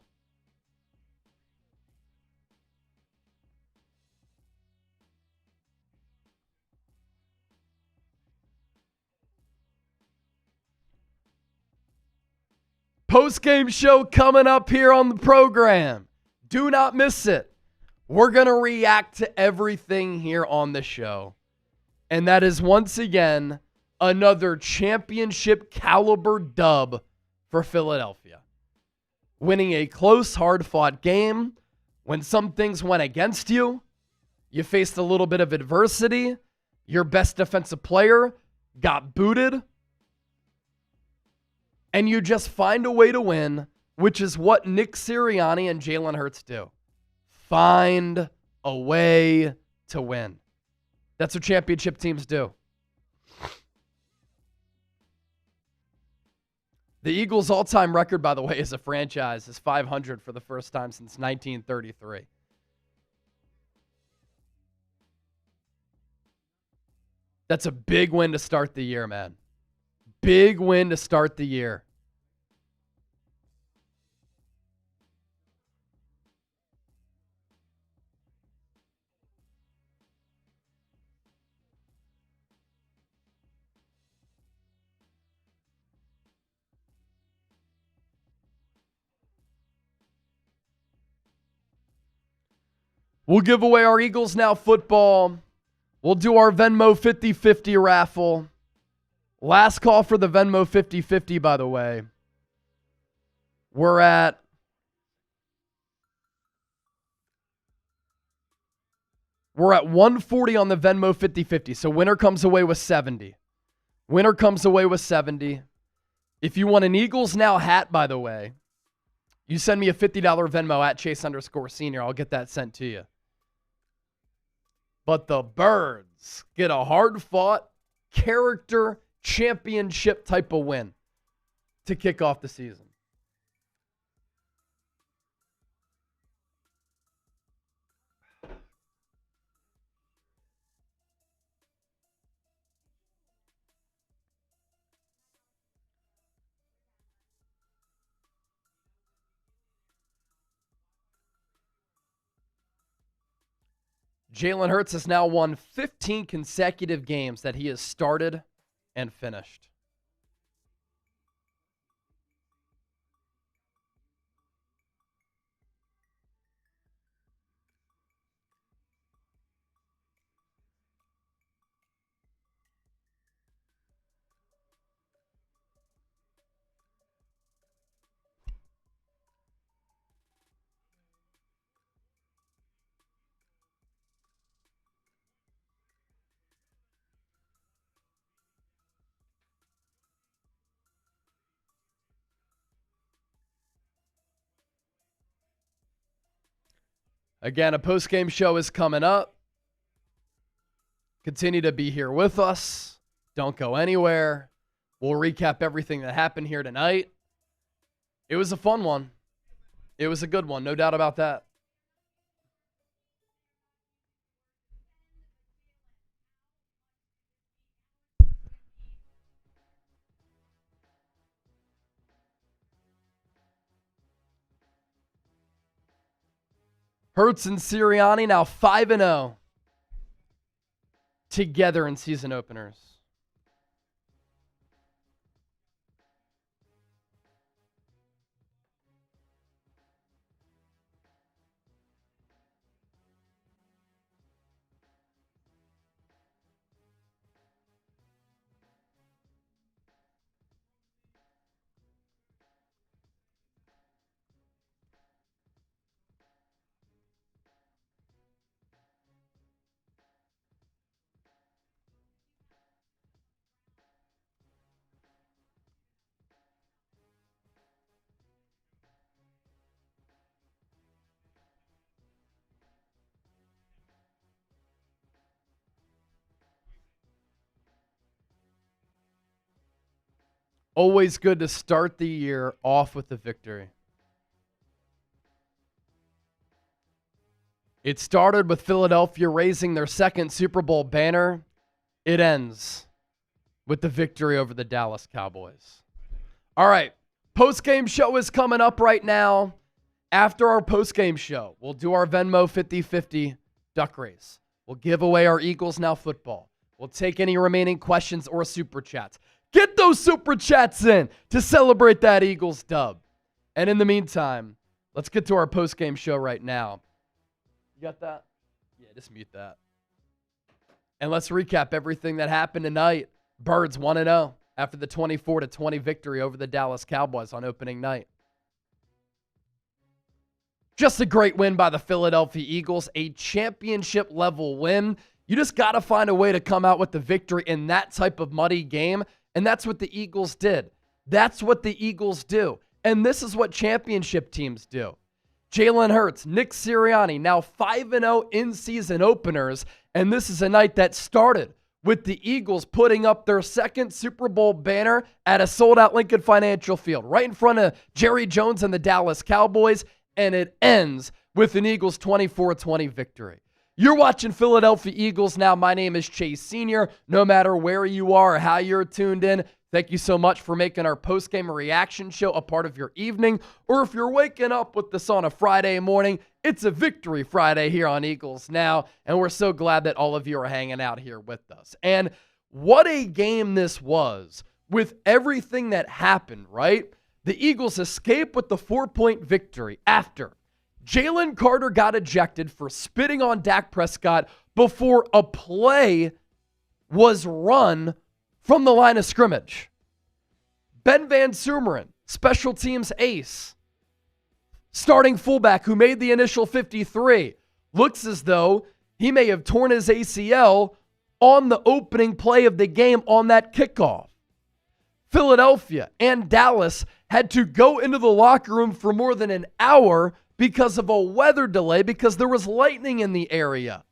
Post-game show coming up here on the program. Do not miss it. We're going to react to everything here on the show. And that is once again another championship caliber dub for Philadelphia. Winning a close, hard-fought game when some things went against you. You faced a little bit of adversity. Your best defensive player got booted. And you just find a way to win, which is what Nick Sirianni and Jalen Hurts do. Find a way to win. That's what championship teams do. The Eagles' all-time record, by the way, as a franchise is 500 for the first time since 1933. That's a big win to start the year, man. Big win to start the year. We'll give away our Eagles Now football. We'll do our Venmo 50-50 raffle. Last call for the Venmo 50-50, by the way. We're at $140 on the Venmo 50-50. So winner comes away with 70. Winner comes away with 70. If you want an Eagles Now hat, by the way, you send me a $50 Venmo at Chase_Senior. I'll get that sent to you. But the Birds get a hard-fought character championship type of win to kick off the season. Jalen Hurts has now won 15 consecutive games that he has started and finished. Again, a post-game show is coming up. Continue to be here with us. Don't go anywhere. We'll recap everything that happened here tonight. It was a fun one. It was a good one, no doubt about that. Hurts and Sirianni now 5-0 together in season openers. Always good to start the year off with a victory. It started with Philadelphia raising their second Super Bowl banner. It ends with the victory over the Dallas Cowboys. All right, post-game show is coming up right now. After our post-game show, we'll do our Venmo 50-50 duck race. We'll give away our Eagles Now football. We'll take any remaining questions or super chats. Get those super chats in to celebrate that Eagles dub. And in the meantime, let's get to our post-game show right now. You got that? Yeah, just mute that. And let's recap everything that happened tonight. Birds 1-0 after the 24-20 victory over the Dallas Cowboys on opening night. Just a great win by the Philadelphia Eagles, a championship-level win. You just got to find a way to come out with the victory in that type of muddy game. And that's what the Eagles did. That's what the Eagles do. And this is what championship teams do. Jalen Hurts, Nick Sirianni, now 5-0 in season openers. And this is a night that started with the Eagles putting up their second Super Bowl banner at a sold-out Lincoln Financial Field, right in front of Jerry Jones and the Dallas Cowboys. And it ends with an Eagles 24-20 victory. You're watching Philadelphia Eagles Now. My name is Chase Sr. No matter where you are or how you're tuned in, thank you so much for making our post-game reaction show a part of your evening. Or if you're waking up with this on a Friday morning, it's a Victory Friday here on Eagles Now. And we're so glad that all of you are hanging out here with us. And what a game this was with everything that happened, right? The Eagles escape with the 4-point victory after Jalen Carter got ejected for spitting on Dak Prescott before a play was run from the line of scrimmage. Ben Van Sumeren, special teams ace, starting fullback who made the initial 53, looks as though he may have torn his ACL on the opening play of the game on that kickoff. Philadelphia and Dallas had to go into the locker room for more than an hour because of a weather delay, because there was lightning in the area.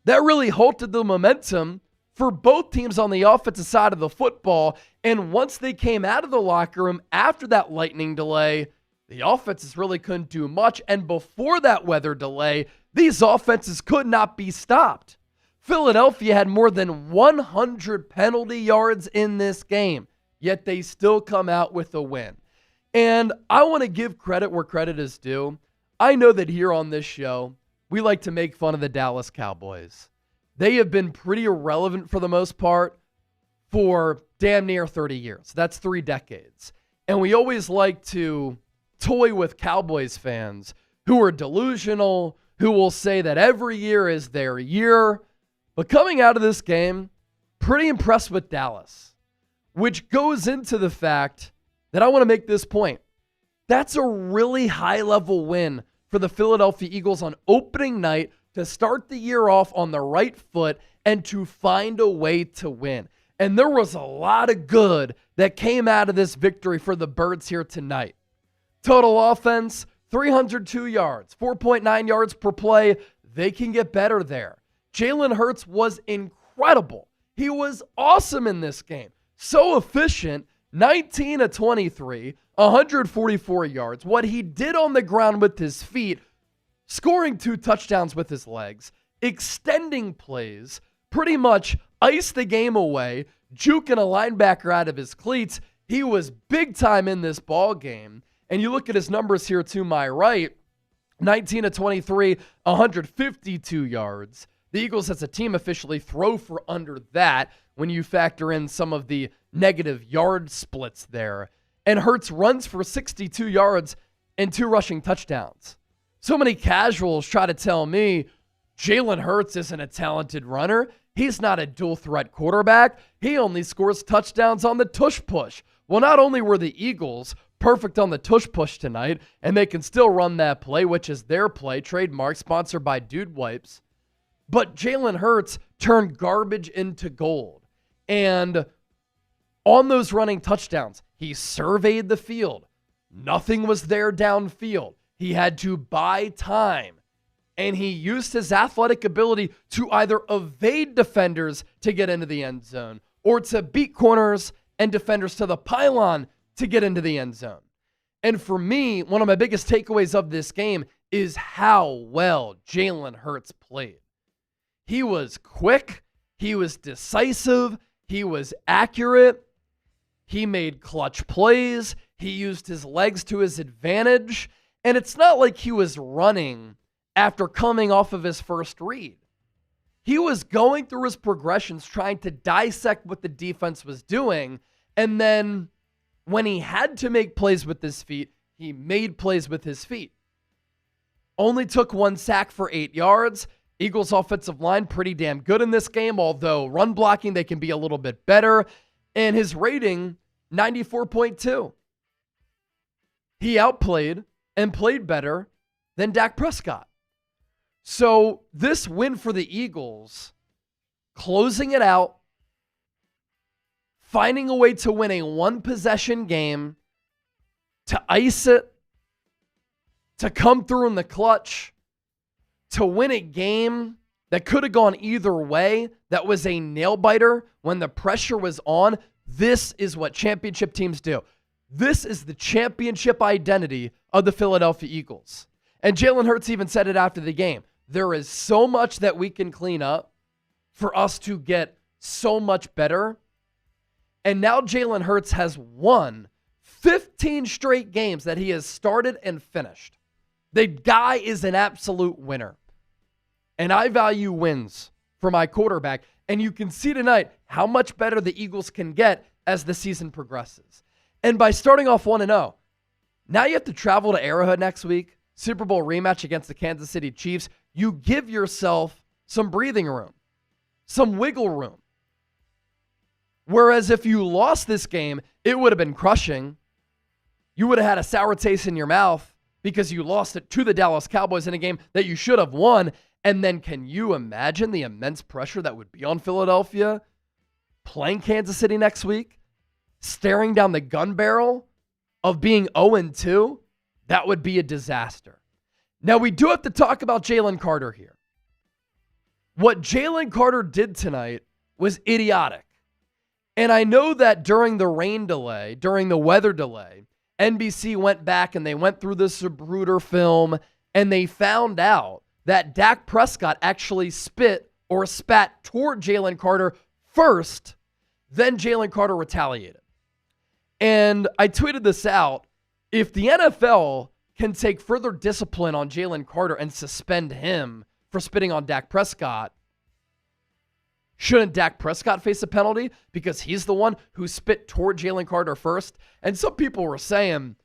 That really halted the momentum for both teams on the offensive side of the football. And once they came out of the locker room after that lightning delay, the offenses really couldn't do much. And before that weather delay, these offenses could not be stopped. Philadelphia had more than 100 penalty yards in this game, yet they still come out with a win. And I want to give credit where credit is due. I know that here on this show, we like to make fun of the Dallas Cowboys. They have been pretty irrelevant for the most part for damn near 30 years. That's 3 decades. And we always like to toy with Cowboys fans who are delusional, who will say that every year is their year. But coming out of this game, pretty impressed with Dallas, which goes into the fact that I want to make this point. That's a really high-level win for the Philadelphia Eagles on opening night to start the year off on the right foot and to find a way to win. And there was a lot of good that came out of this victory for the Birds here tonight. Total offense, 302 yards, 4.9 yards per play. They can get better there. Jalen Hurts was incredible. He was awesome in this game. So efficient, 19 of 23, 144 yards. What he did on the ground with his feet, scoring 2 touchdowns with his legs, extending plays, pretty much iced the game away, juking a linebacker out of his cleats. He was big time in this ball game. And you look at his numbers here to my right, 19 of 23, 152 yards. The Eagles as a team officially throw for under that when you factor in some of the negative yard splits there. And Hurts runs for 62 yards and 2 rushing touchdowns. So many casuals try to tell me Jalen Hurts isn't a talented runner. He's not a dual threat quarterback. He only scores touchdowns on the tush push. Well, not only were the Eagles perfect on the tush push tonight, and they can still run that play, which is their play, trademark, sponsored by Dude Wipes, but Jalen Hurts turned garbage into gold. And on those running touchdowns, he surveyed the field. Nothing was there downfield. He had to buy time. And he used his athletic ability to either evade defenders to get into the end zone or to beat corners and defenders to the pylon to get into the end zone. And for me, one of my biggest takeaways of this game is how well Jalen Hurts played. He was quick. He was decisive. He was accurate. He made clutch plays. He used his legs to his advantage. And it's not like he was running after coming off of his first read. He was going through his progressions, trying to dissect what the defense was doing. And then when he had to make plays with his feet, he made plays with his feet. Only took 1 sack for 8 yards. Eagles offensive line pretty damn good in this game, although run blocking, they can be a little bit better. And his rating, 94.2. He outplayed and played better than Dak Prescott. So this win for the Eagles, closing it out, finding a way to win a 1-possession game, to ice it, to come through in the clutch, to win a game that could have gone either way, that was a nail-biter when the pressure was on. This is what championship teams do. This is the championship identity of the Philadelphia Eagles. And Jalen Hurts even said it after the game. There is so much that we can clean up for us to get so much better. And now Jalen Hurts has won 15 straight games that he has started and finished. The guy is an absolute winner. And I value wins for my quarterback. And you can see tonight how much better the Eagles can get as the season progresses. And by starting off 1-0, now you have to travel to Arrowhead next week, Super Bowl rematch against the Kansas City Chiefs. You give yourself some breathing room, some wiggle room. Whereas if you lost this game, it would have been crushing. You would have had a sour taste in your mouth because you lost it to the Dallas Cowboys in a game that you should have won. And then can you imagine the immense pressure that would be on Philadelphia playing Kansas City next week, staring down the gun barrel of being 0-2? That would be a disaster. Now, we do have to talk about Jalen Carter here. What Jalen Carter did tonight was idiotic. And I know that during the rain delay, during the weather delay, NBC went back and they went through the Scoreboard film and they found out that Dak Prescott actually spit or spat toward Jalen Carter first, then Jalen Carter retaliated. And I tweeted this out. If the NFL can take further discipline on Jalen Carter and suspend him for spitting on Dak Prescott, shouldn't Dak Prescott face a penalty because he's the one who spit toward Jalen Carter first? And some people were saying,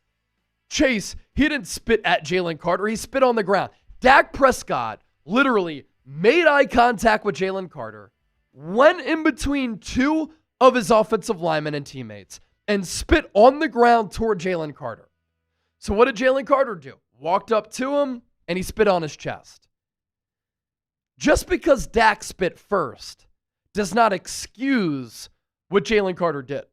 Chase, he didn't spit at Jalen Carter. He spit on the ground. Dak Prescott literally made eye contact with Jalen Carter, went in between two of his offensive linemen and teammates, and spit on the ground toward Jalen Carter. So what did Jalen Carter do? Walked up to him, and he spit on his chest. Just because Dak spit first does not excuse what Jalen Carter did.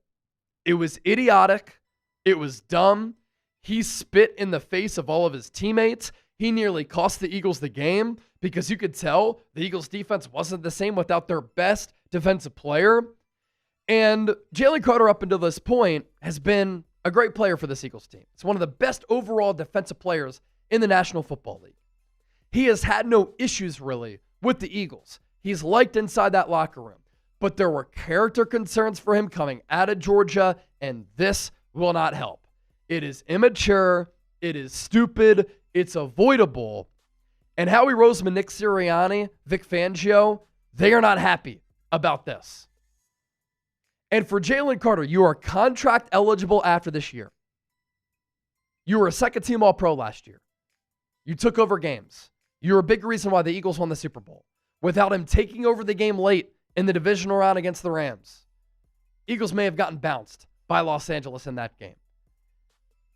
It was idiotic. It was dumb. He spit in the face of all of his teammates. He nearly cost the Eagles the game because you could tell the Eagles defense wasn't the same without their best defensive player. And Jalen Carter up until this point has been a great player for this Eagles team. It's one of the best overall defensive players in the National Football League. He has had no issues really with the Eagles. He's liked inside that locker room. But there were character concerns for him coming out of Georgia, and this will not help. It is immature. It is stupid. It's avoidable. And Howie Roseman, Nick Sirianni, Vic Fangio, they are not happy about this. And for Jalen Carter, you are contract eligible after this year. You were a second-team All-Pro last year. You took over games. You're a big reason why the Eagles won the Super Bowl. Without him taking over the game late in the divisional round against the Rams, Eagles may have gotten bounced by Los Angeles in that game.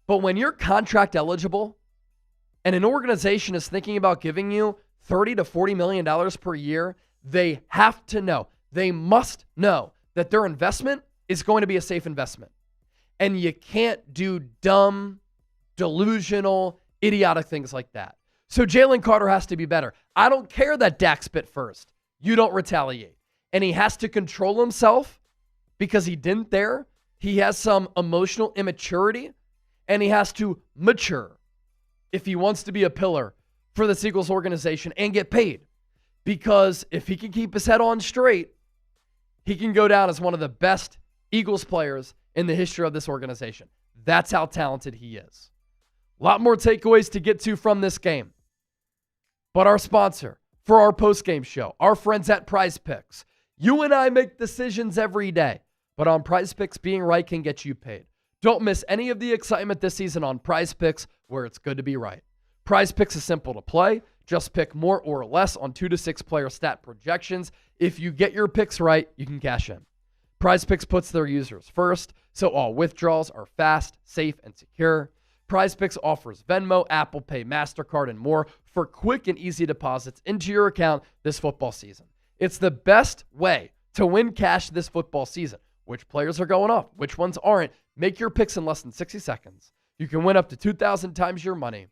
But when you're contract eligible and an organization is thinking about giving you $30 to $40 million per year, they have to know, they must know that their investment is going to be a safe investment. And you can't do dumb, delusional, idiotic things like that. So Jalen Carter has to be better. I don't care that Dak spit first. You don't retaliate. And he has to control himself because he didn't there. He has some emotional immaturity, and he has to mature if he wants to be a pillar for the Eagles organization and get paid. Because if he can keep his head on straight, he can go down as one of the best Eagles players in the history of this organization. That's how talented he is. A lot more takeaways to get to from this game. But our sponsor for our post-game show, our friends at Prize Picks. You and I make decisions every day, but on Prize Picks, being right can get you paid. Don't miss any of the excitement this season on Prize Picks, where it's good to be right. Prize Picks is simple to play. Just pick more or less on 2 to 6 player stat projections. If you get your picks right, you can cash in. Prize Picks puts their users first, so all withdrawals are fast, safe, and secure. Prize Picks offers Venmo, Apple Pay, MasterCard, and more for quick and easy deposits into your account this football season. It's the best way to win cash this football season. Which players are going off? Which ones aren't? Make your picks in less than 60 seconds. You can win up to 2,000 times your money.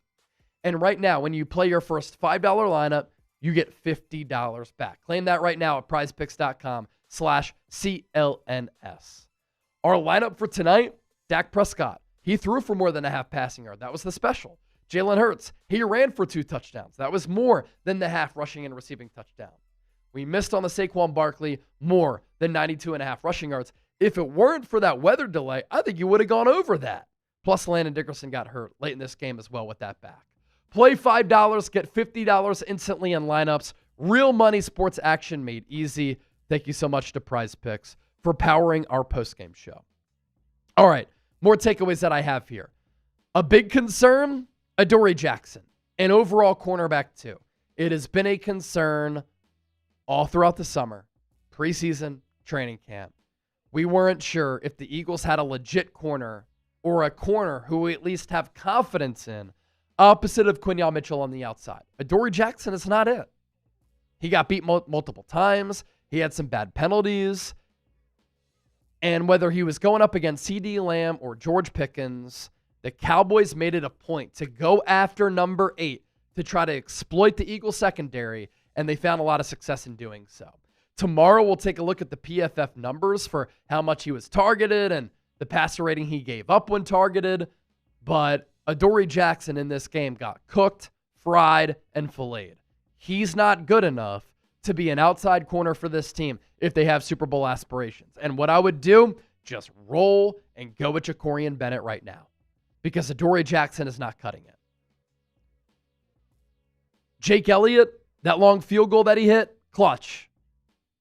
And right now, when you play your first $5 lineup, you get $50 back. Claim that right now at prizepicks.com/CLNS. Our lineup for tonight, Dak Prescott. He threw for more than a half passing yard. That was the special. Jalen Hurts, he ran for 2 touchdowns. That was more than the half rushing and receiving touchdown. We missed on the Saquon Barkley more than 92.5 rushing yards. If it weren't for that weather delay, I think you would have gone over that. Plus, Landon Dickerson got hurt late in this game as well with that back. Play $5, get $50 instantly in lineups. Real money sports action made easy. Thank you so much to Prize Picks for powering our postgame show. All right, more takeaways that I have here. A big concern, Adoree Jackson, an overall cornerback too. It has been a concern all throughout the summer, preseason, training camp. We weren't sure if the Eagles had a legit corner or a corner who we at least have confidence in, opposite of Quinyon Mitchell on the outside. Adoree Jackson is not it. He got beat multiple times. He had some bad penalties. And whether he was going up against CeeDee Lamb or George Pickens, the Cowboys made it a point to go after number 8 to try to exploit the Eagles secondary, and they found a lot of success in doing so. Tomorrow, we'll take a look at the PFF numbers for how much he was targeted and the passer rating he gave up when targeted. But Adoree Jackson in this game got cooked, fried, and filleted. He's not good enough to be an outside corner for this team if they have Super Bowl aspirations. And what I would do, just roll and go with Jacorian Bennett right now, because Adoree Jackson is not cutting it. Jake Elliott, that long field goal that he hit, clutch.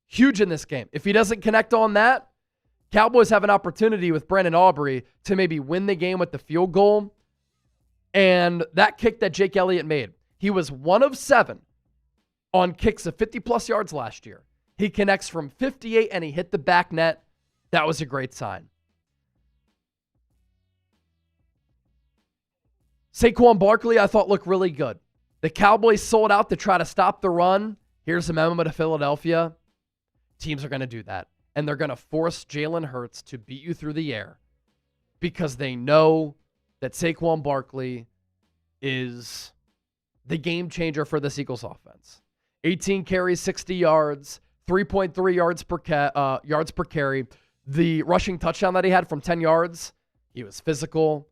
Huge in this game. If he doesn't connect on that, Cowboys have an opportunity with Brandon Aubrey to maybe win the game with the field goal. And that kick that Jake Elliott made, he was 1 of 7 on kicks of 50-plus yards last year. He connects from 58 and he hit the back net. That was a great sign. Saquon Barkley, I thought looked really good. The Cowboys sold out to try to stop the run. Here's a memo to Philadelphia. Teams are going to do that. And they're going to force Jalen Hurts to beat you through the air because they know that Saquon Barkley is the game changer for this Eagles offense. 18 carries, 60 yards, 3.3 yards per carry. The rushing touchdown that he had from 10 yards, he was physical,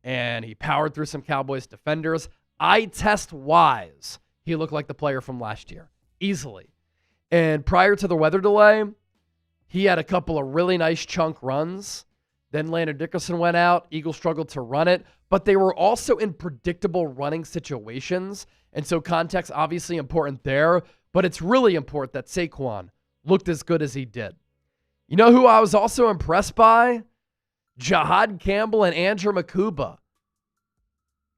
and he powered through some Cowboys defenders. Eye test wise, he looked like the player from last year, easily. And prior to the weather delay, he had a couple of really nice chunk runs. Then Landon Dickerson went out. Eagles struggled to run it, but they were also in predictable running situations. And so context obviously important there, but it's really important that Saquon looked as good as he did. You know who I was also impressed by? Jahan Campbell and Andrew Makuba.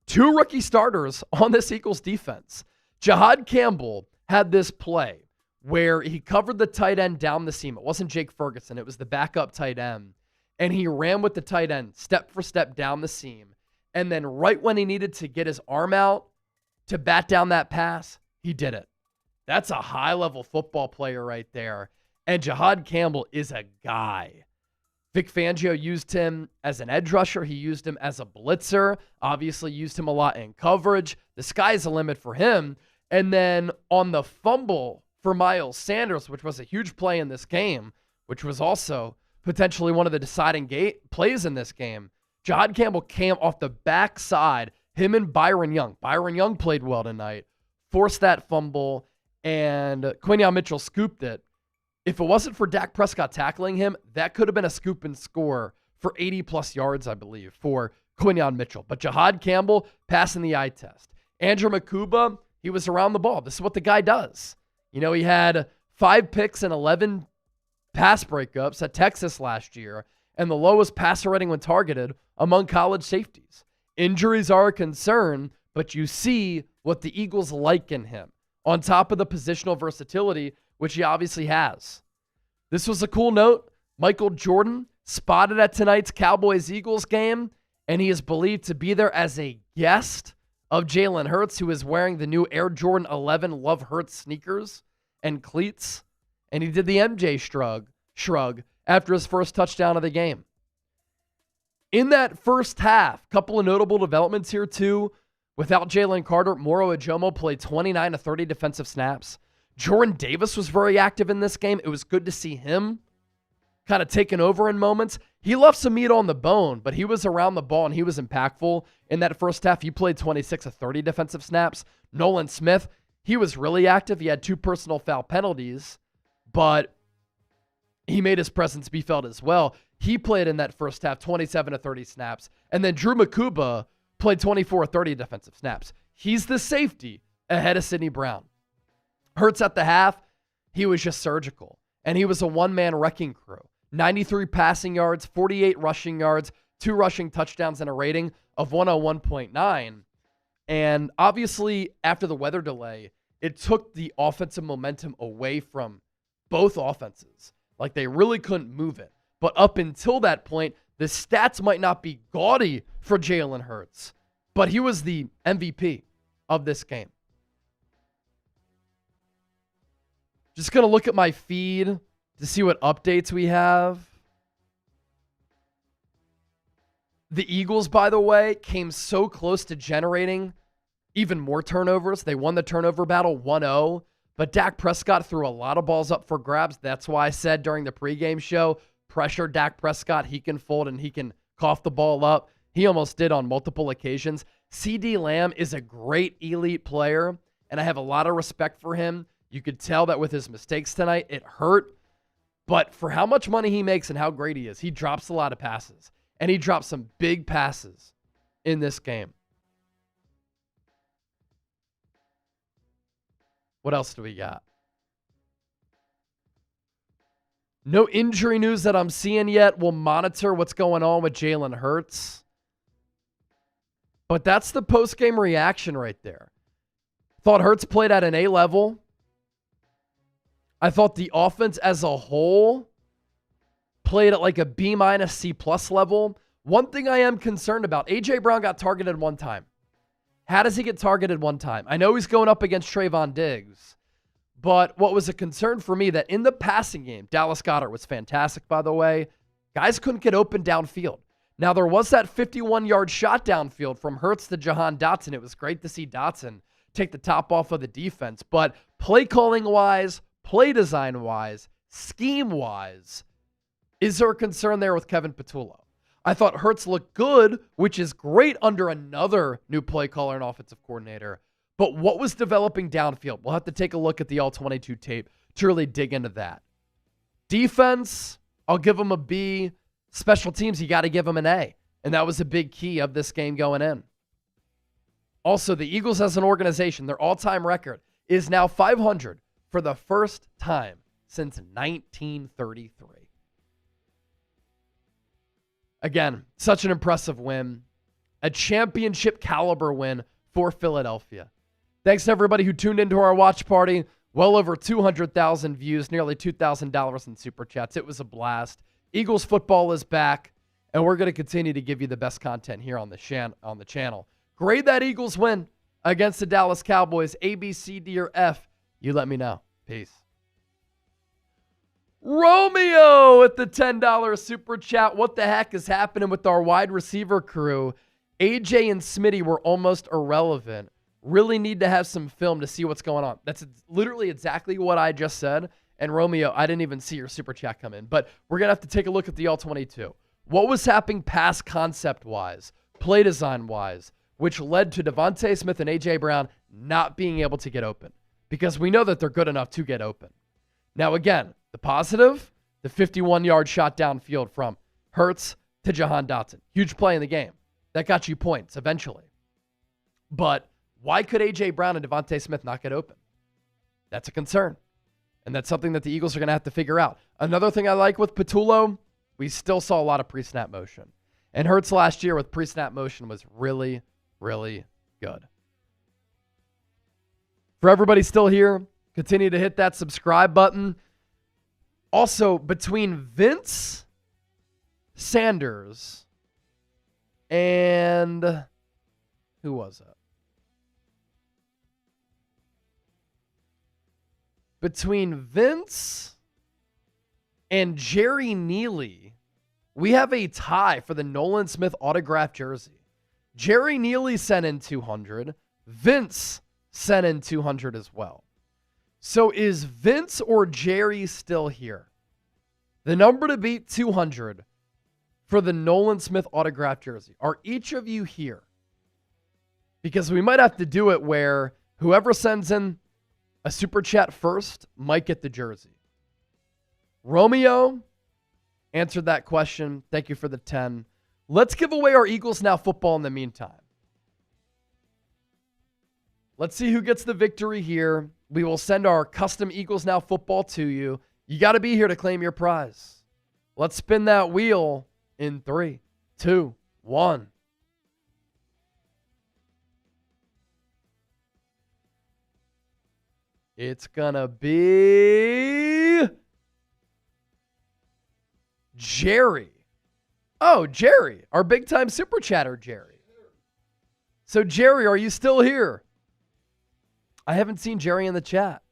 2 rookie starters on this Eagles defense. Jahan Campbell had this play where he covered the tight end down the seam. It wasn't Jake Ferguson. It was the backup tight end. And he ran with the tight end step for step down the seam. And then right when he needed to get his arm out to bat down that pass, he did it. That's a high-level football player right there. And Jahan Campbell is a guy. Vic Fangio used him as an edge rusher. He used him as a blitzer. Obviously used him a lot in coverage. The sky's the limit for him. And then on the fumble for Miles Sanders, which was a huge play in this game, which was also potentially one of the deciding plays in this game, Jahan Campbell came off the backside, him and Byron Young. Byron Young played well tonight, forced that fumble, and Quinyon Mitchell scooped it. If it wasn't for Dak Prescott tackling him, that could have been a scoop and score for 80-plus yards, I believe, for Quinyon Mitchell. But Jahan Campbell passing the eye test. Andrew Makuba, he was around the ball. This is what the guy does. You know, he had 5 picks and 11 pass breakups at Texas last year, and the lowest passer rating when targeted among college safeties. Injuries are a concern, but you see what the Eagles like in him, on top of the positional versatility, which he obviously has. This was a cool note. Michael Jordan spotted at tonight's Cowboys-Eagles game, and he is believed to be there as a guest of Jalen Hurts, who is wearing the new Air Jordan 11 Love Hurts sneakers and cleats. And he did the MJ shrug after his first touchdown of the game. In that first half, couple of notable developments here too. Without Jalen Carter, Moro Ajomo played 29 to 30 defensive snaps. Jordan Davis was very active in this game. It was good to see him kind of taking over in moments. He left some meat on the bone, but he was around the ball and he was impactful. In that first half, he played 26 of 30 defensive snaps. Nolan Smith, he was really active. He had 2 personal foul penalties, but he made his presence be felt as well. He played in that first half 27 to 30 snaps. And then Drew Makuba played 24 of 30 defensive snaps. He's the safety ahead of Sidney Brown. Hurts at the half, he was just surgical. And he was a one-man wrecking crew. 93 passing yards, 48 rushing yards, 2 rushing touchdowns, and a rating of 101.9. And obviously, after the weather delay, it took the offensive momentum away from both offenses. Like, they really couldn't move it. But up until that point, the stats might not be gaudy for Jalen Hurts, but he was the MVP of this game. Just going to look at my feed to see what updates we have. The Eagles, by the way, came so close to generating even more turnovers. They won the turnover battle 1-0, but Dak Prescott threw a lot of balls up for grabs. That's why I said during the pregame show, pressure Dak Prescott. He can fold and he can cough the ball up. He almost did on multiple occasions. CeeDee Lamb is a great elite player, and I have a lot of respect for him. You could tell that with his mistakes tonight, it hurt. But for how much money he makes and how great he is, he drops a lot of passes. And he dropped some big passes in this game. What else do we got? No injury news that I'm seeing yet. We'll monitor what's going on with Jalen Hurts. But that's the post-game reaction right there. Thought Hurts played at an A level. I thought the offense as a whole played at like a B- C+ level. One thing I am concerned about, A.J. Brown got targeted one time. How does he get targeted one time? I know he's going up against Trayvon Diggs. But what was a concern for me that in the passing game, Dallas Goedert was fantastic, by the way. Guys couldn't get open downfield. Now, there was that 51-yard shot downfield from Hurts to Jahan Dotson. It was great to see Dotson take the top off of the defense. But play calling-wise, play design-wise, scheme-wise, is there a concern there with Kevin Patullo? I thought Hurts looked good, which is great under another new play caller and offensive coordinator. But what was developing downfield? We'll have to take a look at the all-22 tape to really dig into that. Defense, I'll give them a B. Special teams, you got to give them an A. And that was a big key of this game going in. Also, the Eagles as an organization, their all-time record is now 500 for the first time since 1933. Again, such an impressive win. A championship caliber win for Philadelphia. Thanks to everybody who tuned into our watch party. Well over 200,000 views, nearly $2,000 in super chats. It was a blast. Eagles football is back, and we're going to continue to give you the best content here on the channel. Grade that Eagles win against the Dallas Cowboys. A, B, C, D, or F. You let me know. Peace. Romeo at the $10 super chat. What the heck is happening with our wide receiver crew? AJ and Smitty were almost irrelevant. Really need to have some film to see what's going on. That's literally exactly what I just said. And Romeo, I didn't even see your super chat come in. But we're going to have to take a look at the all-22. What was happening pass concept-wise, play design-wise, which led to DeVonta Smith and A.J. Brown not being able to get open? Because we know that they're good enough to get open. Now, again, the positive, the 51-yard shot downfield from Hurts to Jahan Dotson. Huge play in the game. That got you points eventually. But why could A.J. Brown and DeVonta Smith not get open? That's a concern. And that's something that the Eagles are going to have to figure out. Another thing I like with Patullo, we still saw a lot of pre-snap motion. And Hurts last year with pre-snap motion was really, really good. For everybody still here, continue to hit that subscribe button. Also, between Vince Sanders and who was it? Between Vince and Jerry Neely, we have a tie for the Nolan Smith autographed jersey. Jerry Neely sent in 200. Vince sent in 200 as well. So is Vince or Jerry still here? The number to beat 200 for the Nolan Smith autographed jersey. Are each of you here? Because we might have to do it where whoever sends in a super chat first might get the jersey. Romeo answered that question. Thank you for the 10. Let's give away our Eagles Now football in the meantime. Let's see who gets the victory here. We will send our custom Eagles Now football to you. You got to be here to claim your prize. Let's spin that wheel in 3, 2, 1. It's going to be Jerry. Oh, Jerry, our big-time super chatter, Jerry. So, Jerry, are you still here? I haven't seen Jerry in the chat.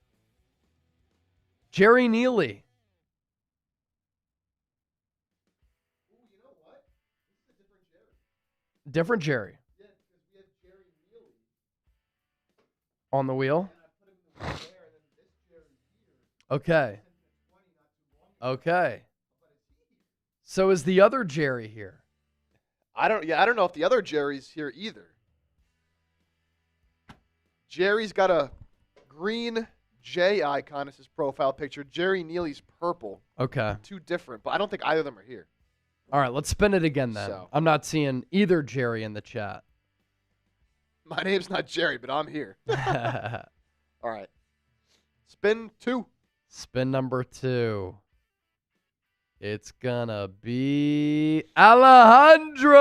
Jerry Neely. Ooh, you know what? This is a different Jerry. Different Jerry. Yeah, because we have Jerry Neely. On the wheel? And I put him in the wheel there, and then this Jerry here. Okay. I sent him 20 not too long ago. Okay. So is the other Jerry here? I don't know if the other Jerry's here either. Jerry's got a green J icon as his profile picture. Jerry Neely's purple. Okay. Two different, but I don't think either of them are here. All right, let's spin it again then. So. I'm not seeing either Jerry in the chat. My name's not Jerry, but I'm here. All right. spin 2. Spin number 2. It's gonna be Alejandro.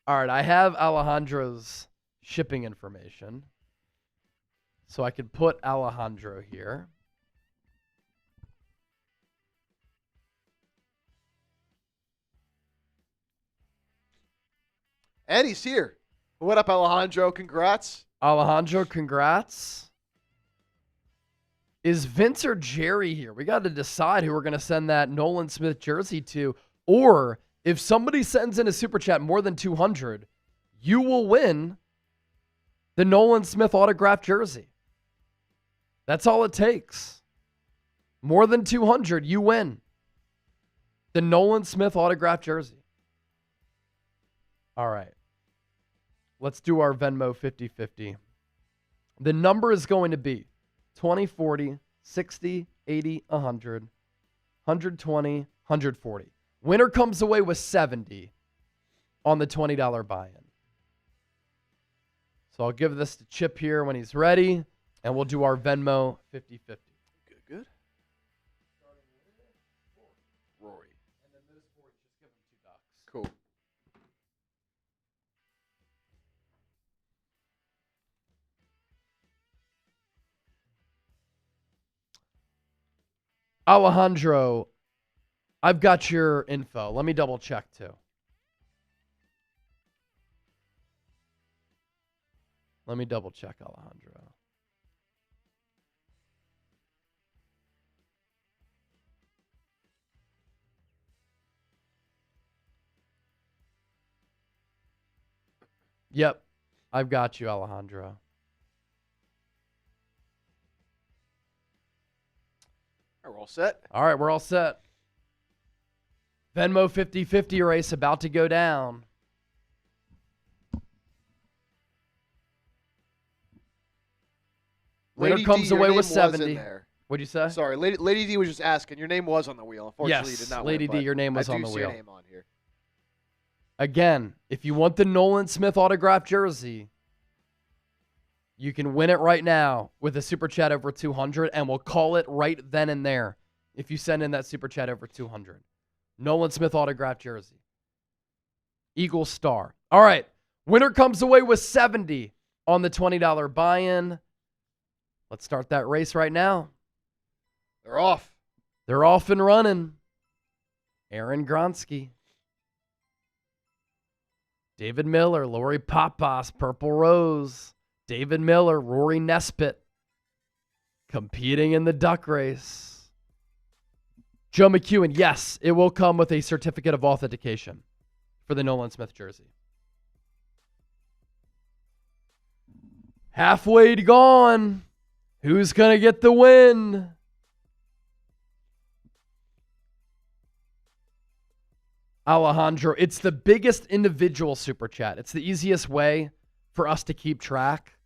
All right, I have Alejandro's shipping information. So I could put Alejandro here. And he's here. What up, Alejandro? Congrats. Alejandro, congrats. Is Vince or Jerry here? We got to decide who we're going to send that Nolan Smith jersey to. Or if somebody sends in a super chat more than 200, you will win the Nolan Smith autographed jersey. That's all it takes. More than 200, you win the Nolan Smith autographed jersey. All right. Let's do our Venmo 50-50. The number is going to be 20, 40, 60, 80, 100, 120, 140. Winner comes away with 70 on the $20 buy-in. So I'll give this to Chip here when he's ready, and we'll do our Venmo 50-50. Good. Rory. And then those 4, just give them $2. Cool. Alejandro, I've got your info. Let me double check too. Let me double check, Alejandro. Yep, I've got you, Alejandro. All right, we're all set. All right, we're all set. Venmo 50-50 race about to go down. Winner Lady comes D, your away name with was 70. in there. What'd you say? Sorry, Lady D was just asking. Your name was on the wheel. Unfortunately, you Yes, did not Lady win, D, your name was I on do the see wheel. your name on here. Again, if you want the Nolan Smith autographed jersey, you can win it right now with a super chat over 200, and we'll call it right then and there if you send in that super chat over 200. Nolan Smith autographed jersey. Eagle star. All right. Winner comes away with 70 on the $20 buy-in. Let's start that race right now. They're off. They're off and running. Aaron Gronsky. David Miller, Lori Papas, Purple Rose. David Miller, Rory Nesbitt. Competing in the duck race. Joe McEwen, yes, it will come with a certificate of authentication for the Nolan Smith jersey. Halfway gone. Who's going to get the win? Alejandro, it's the biggest individual super chat. It's the easiest way for us to keep track.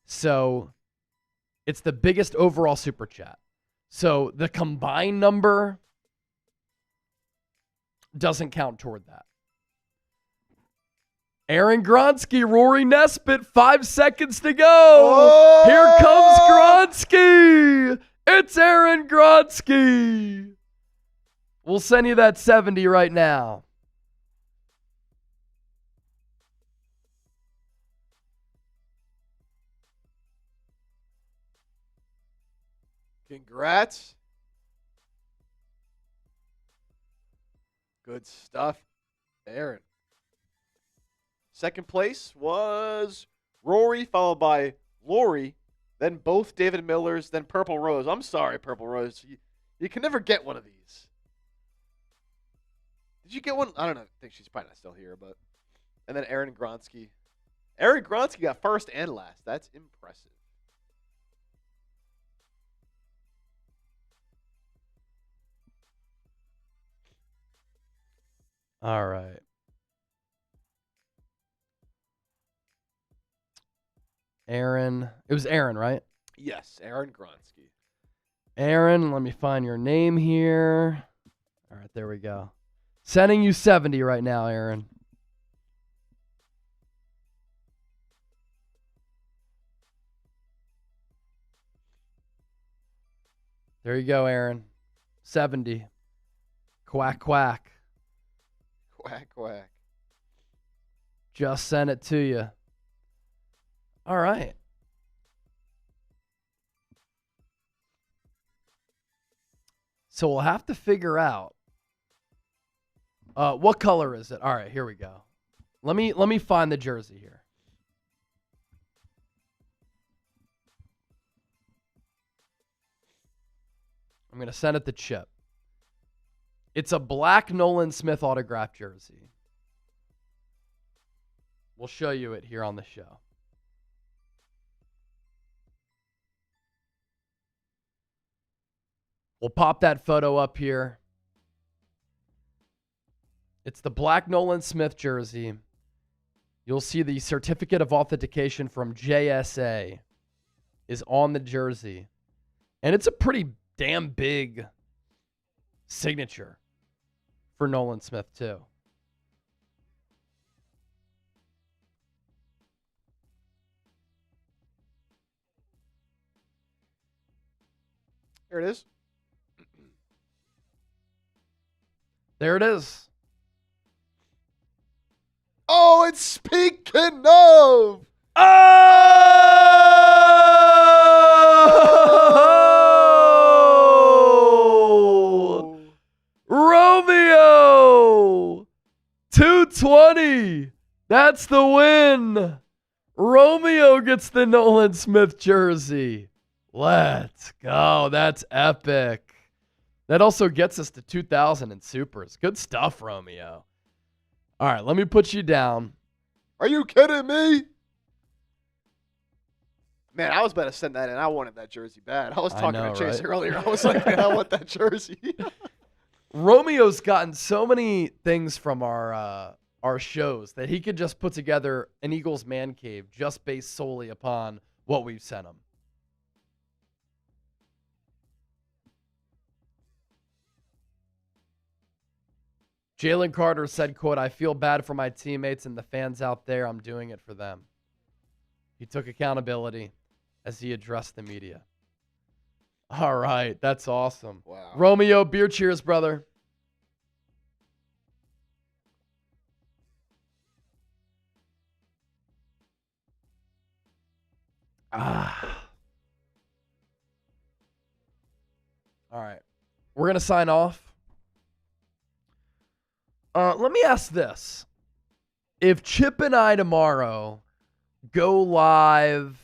So it's the biggest overall super chat. So the combined number doesn't count toward that. Aaron Gronsky, Rory Nesbitt, 5 seconds to go. Oh! Here comes Gronsky. It's Aaron Gronsky. We'll send you that 70 right now. Congrats. Good stuff, Aaron. Second place was Rory, followed by Lori, then both David Millers, then Purple Rose. I'm sorry, Purple Rose. You can never get one of these. Did you get one? I don't know. I think she's probably not still here, but. And then Aaron Gronsky. Aaron Gronsky got first and last. That's impressive. All right. Aaron. It was Aaron, right? Yes, Aaron Gronsky. Aaron, let me find your name here. All right, there we go. Sending you 70 right now, Aaron. There you go, Aaron. 70. Quack, quack. Quack, quack. Just sent it to you. All right. So we'll have to figure out what color is it. All right, here we go. Let me find the jersey here. I'm going to send it to Chip. It's a black Nolan Smith autographed jersey. We'll show you it here on the show. We'll pop that photo up here. It's the black Nolan Smith jersey. You'll see the certificate of authentication from JSA is on the jersey. And it's a pretty damn big signature for Nolan Smith, too. Here it is. There it is. Oh, it's speaking of. Oh! Romeo! 220. That's the win. Romeo gets the Nolan Smith jersey. Let's go. That's epic. That also gets us to 2,000 in supers. Good stuff, Romeo. All right, let me put you down. Are you kidding me? Man, I was about to send that in. I wanted that jersey bad. I was talking to Chase earlier. I was like, man, I want that jersey. Romeo's gotten so many things from our shows that he could just put together an Eagles man cave just based solely upon what we've sent him. Jalen Carter said, quote, "I feel bad for my teammates and the fans out there. I'm doing it for them." He took accountability as he addressed the media. All right. That's awesome. Wow. Romeo, beer cheers, brother. All right. We're going to sign off. Let me ask this. If Chip and I tomorrow go live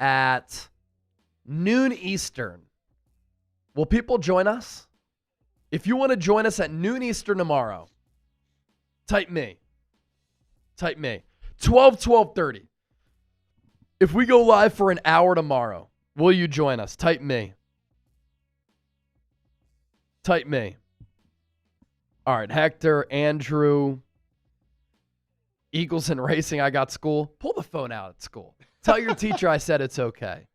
at noon Eastern, will people join us? If you want to join us at noon Eastern tomorrow, type me. Type me. 12:30. If we go live for an hour tomorrow, will you join us? Type me. Type me. All right, Hector, Andrew, Eagles and Racing, I got school. Pull the phone out at school. Tell your teacher I said it's okay.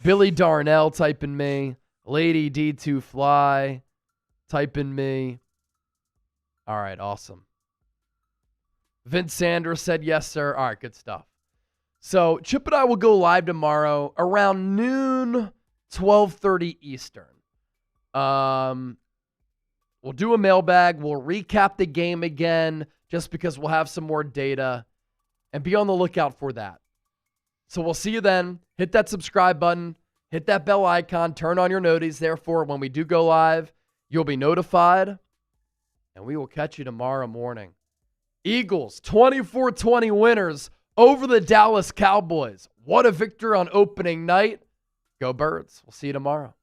Billy Darnell, type in me. Lady D2 Fly, type in me. All right, awesome. Vince Sanders said yes, sir. All right, good stuff. So Chip and I will go live tomorrow around noon, 12:30 Eastern. We'll do a mailbag. We'll recap the game again just because we'll have some more data. And be on the lookout for that. So we'll see you then. Hit that subscribe button. Hit that bell icon. Turn on your noties. Therefore, when we do go live, you'll be notified. And we will catch you tomorrow morning. Eagles, 24-20 winners over the Dallas Cowboys. What a victory on opening night. Go Birds. We'll see you tomorrow.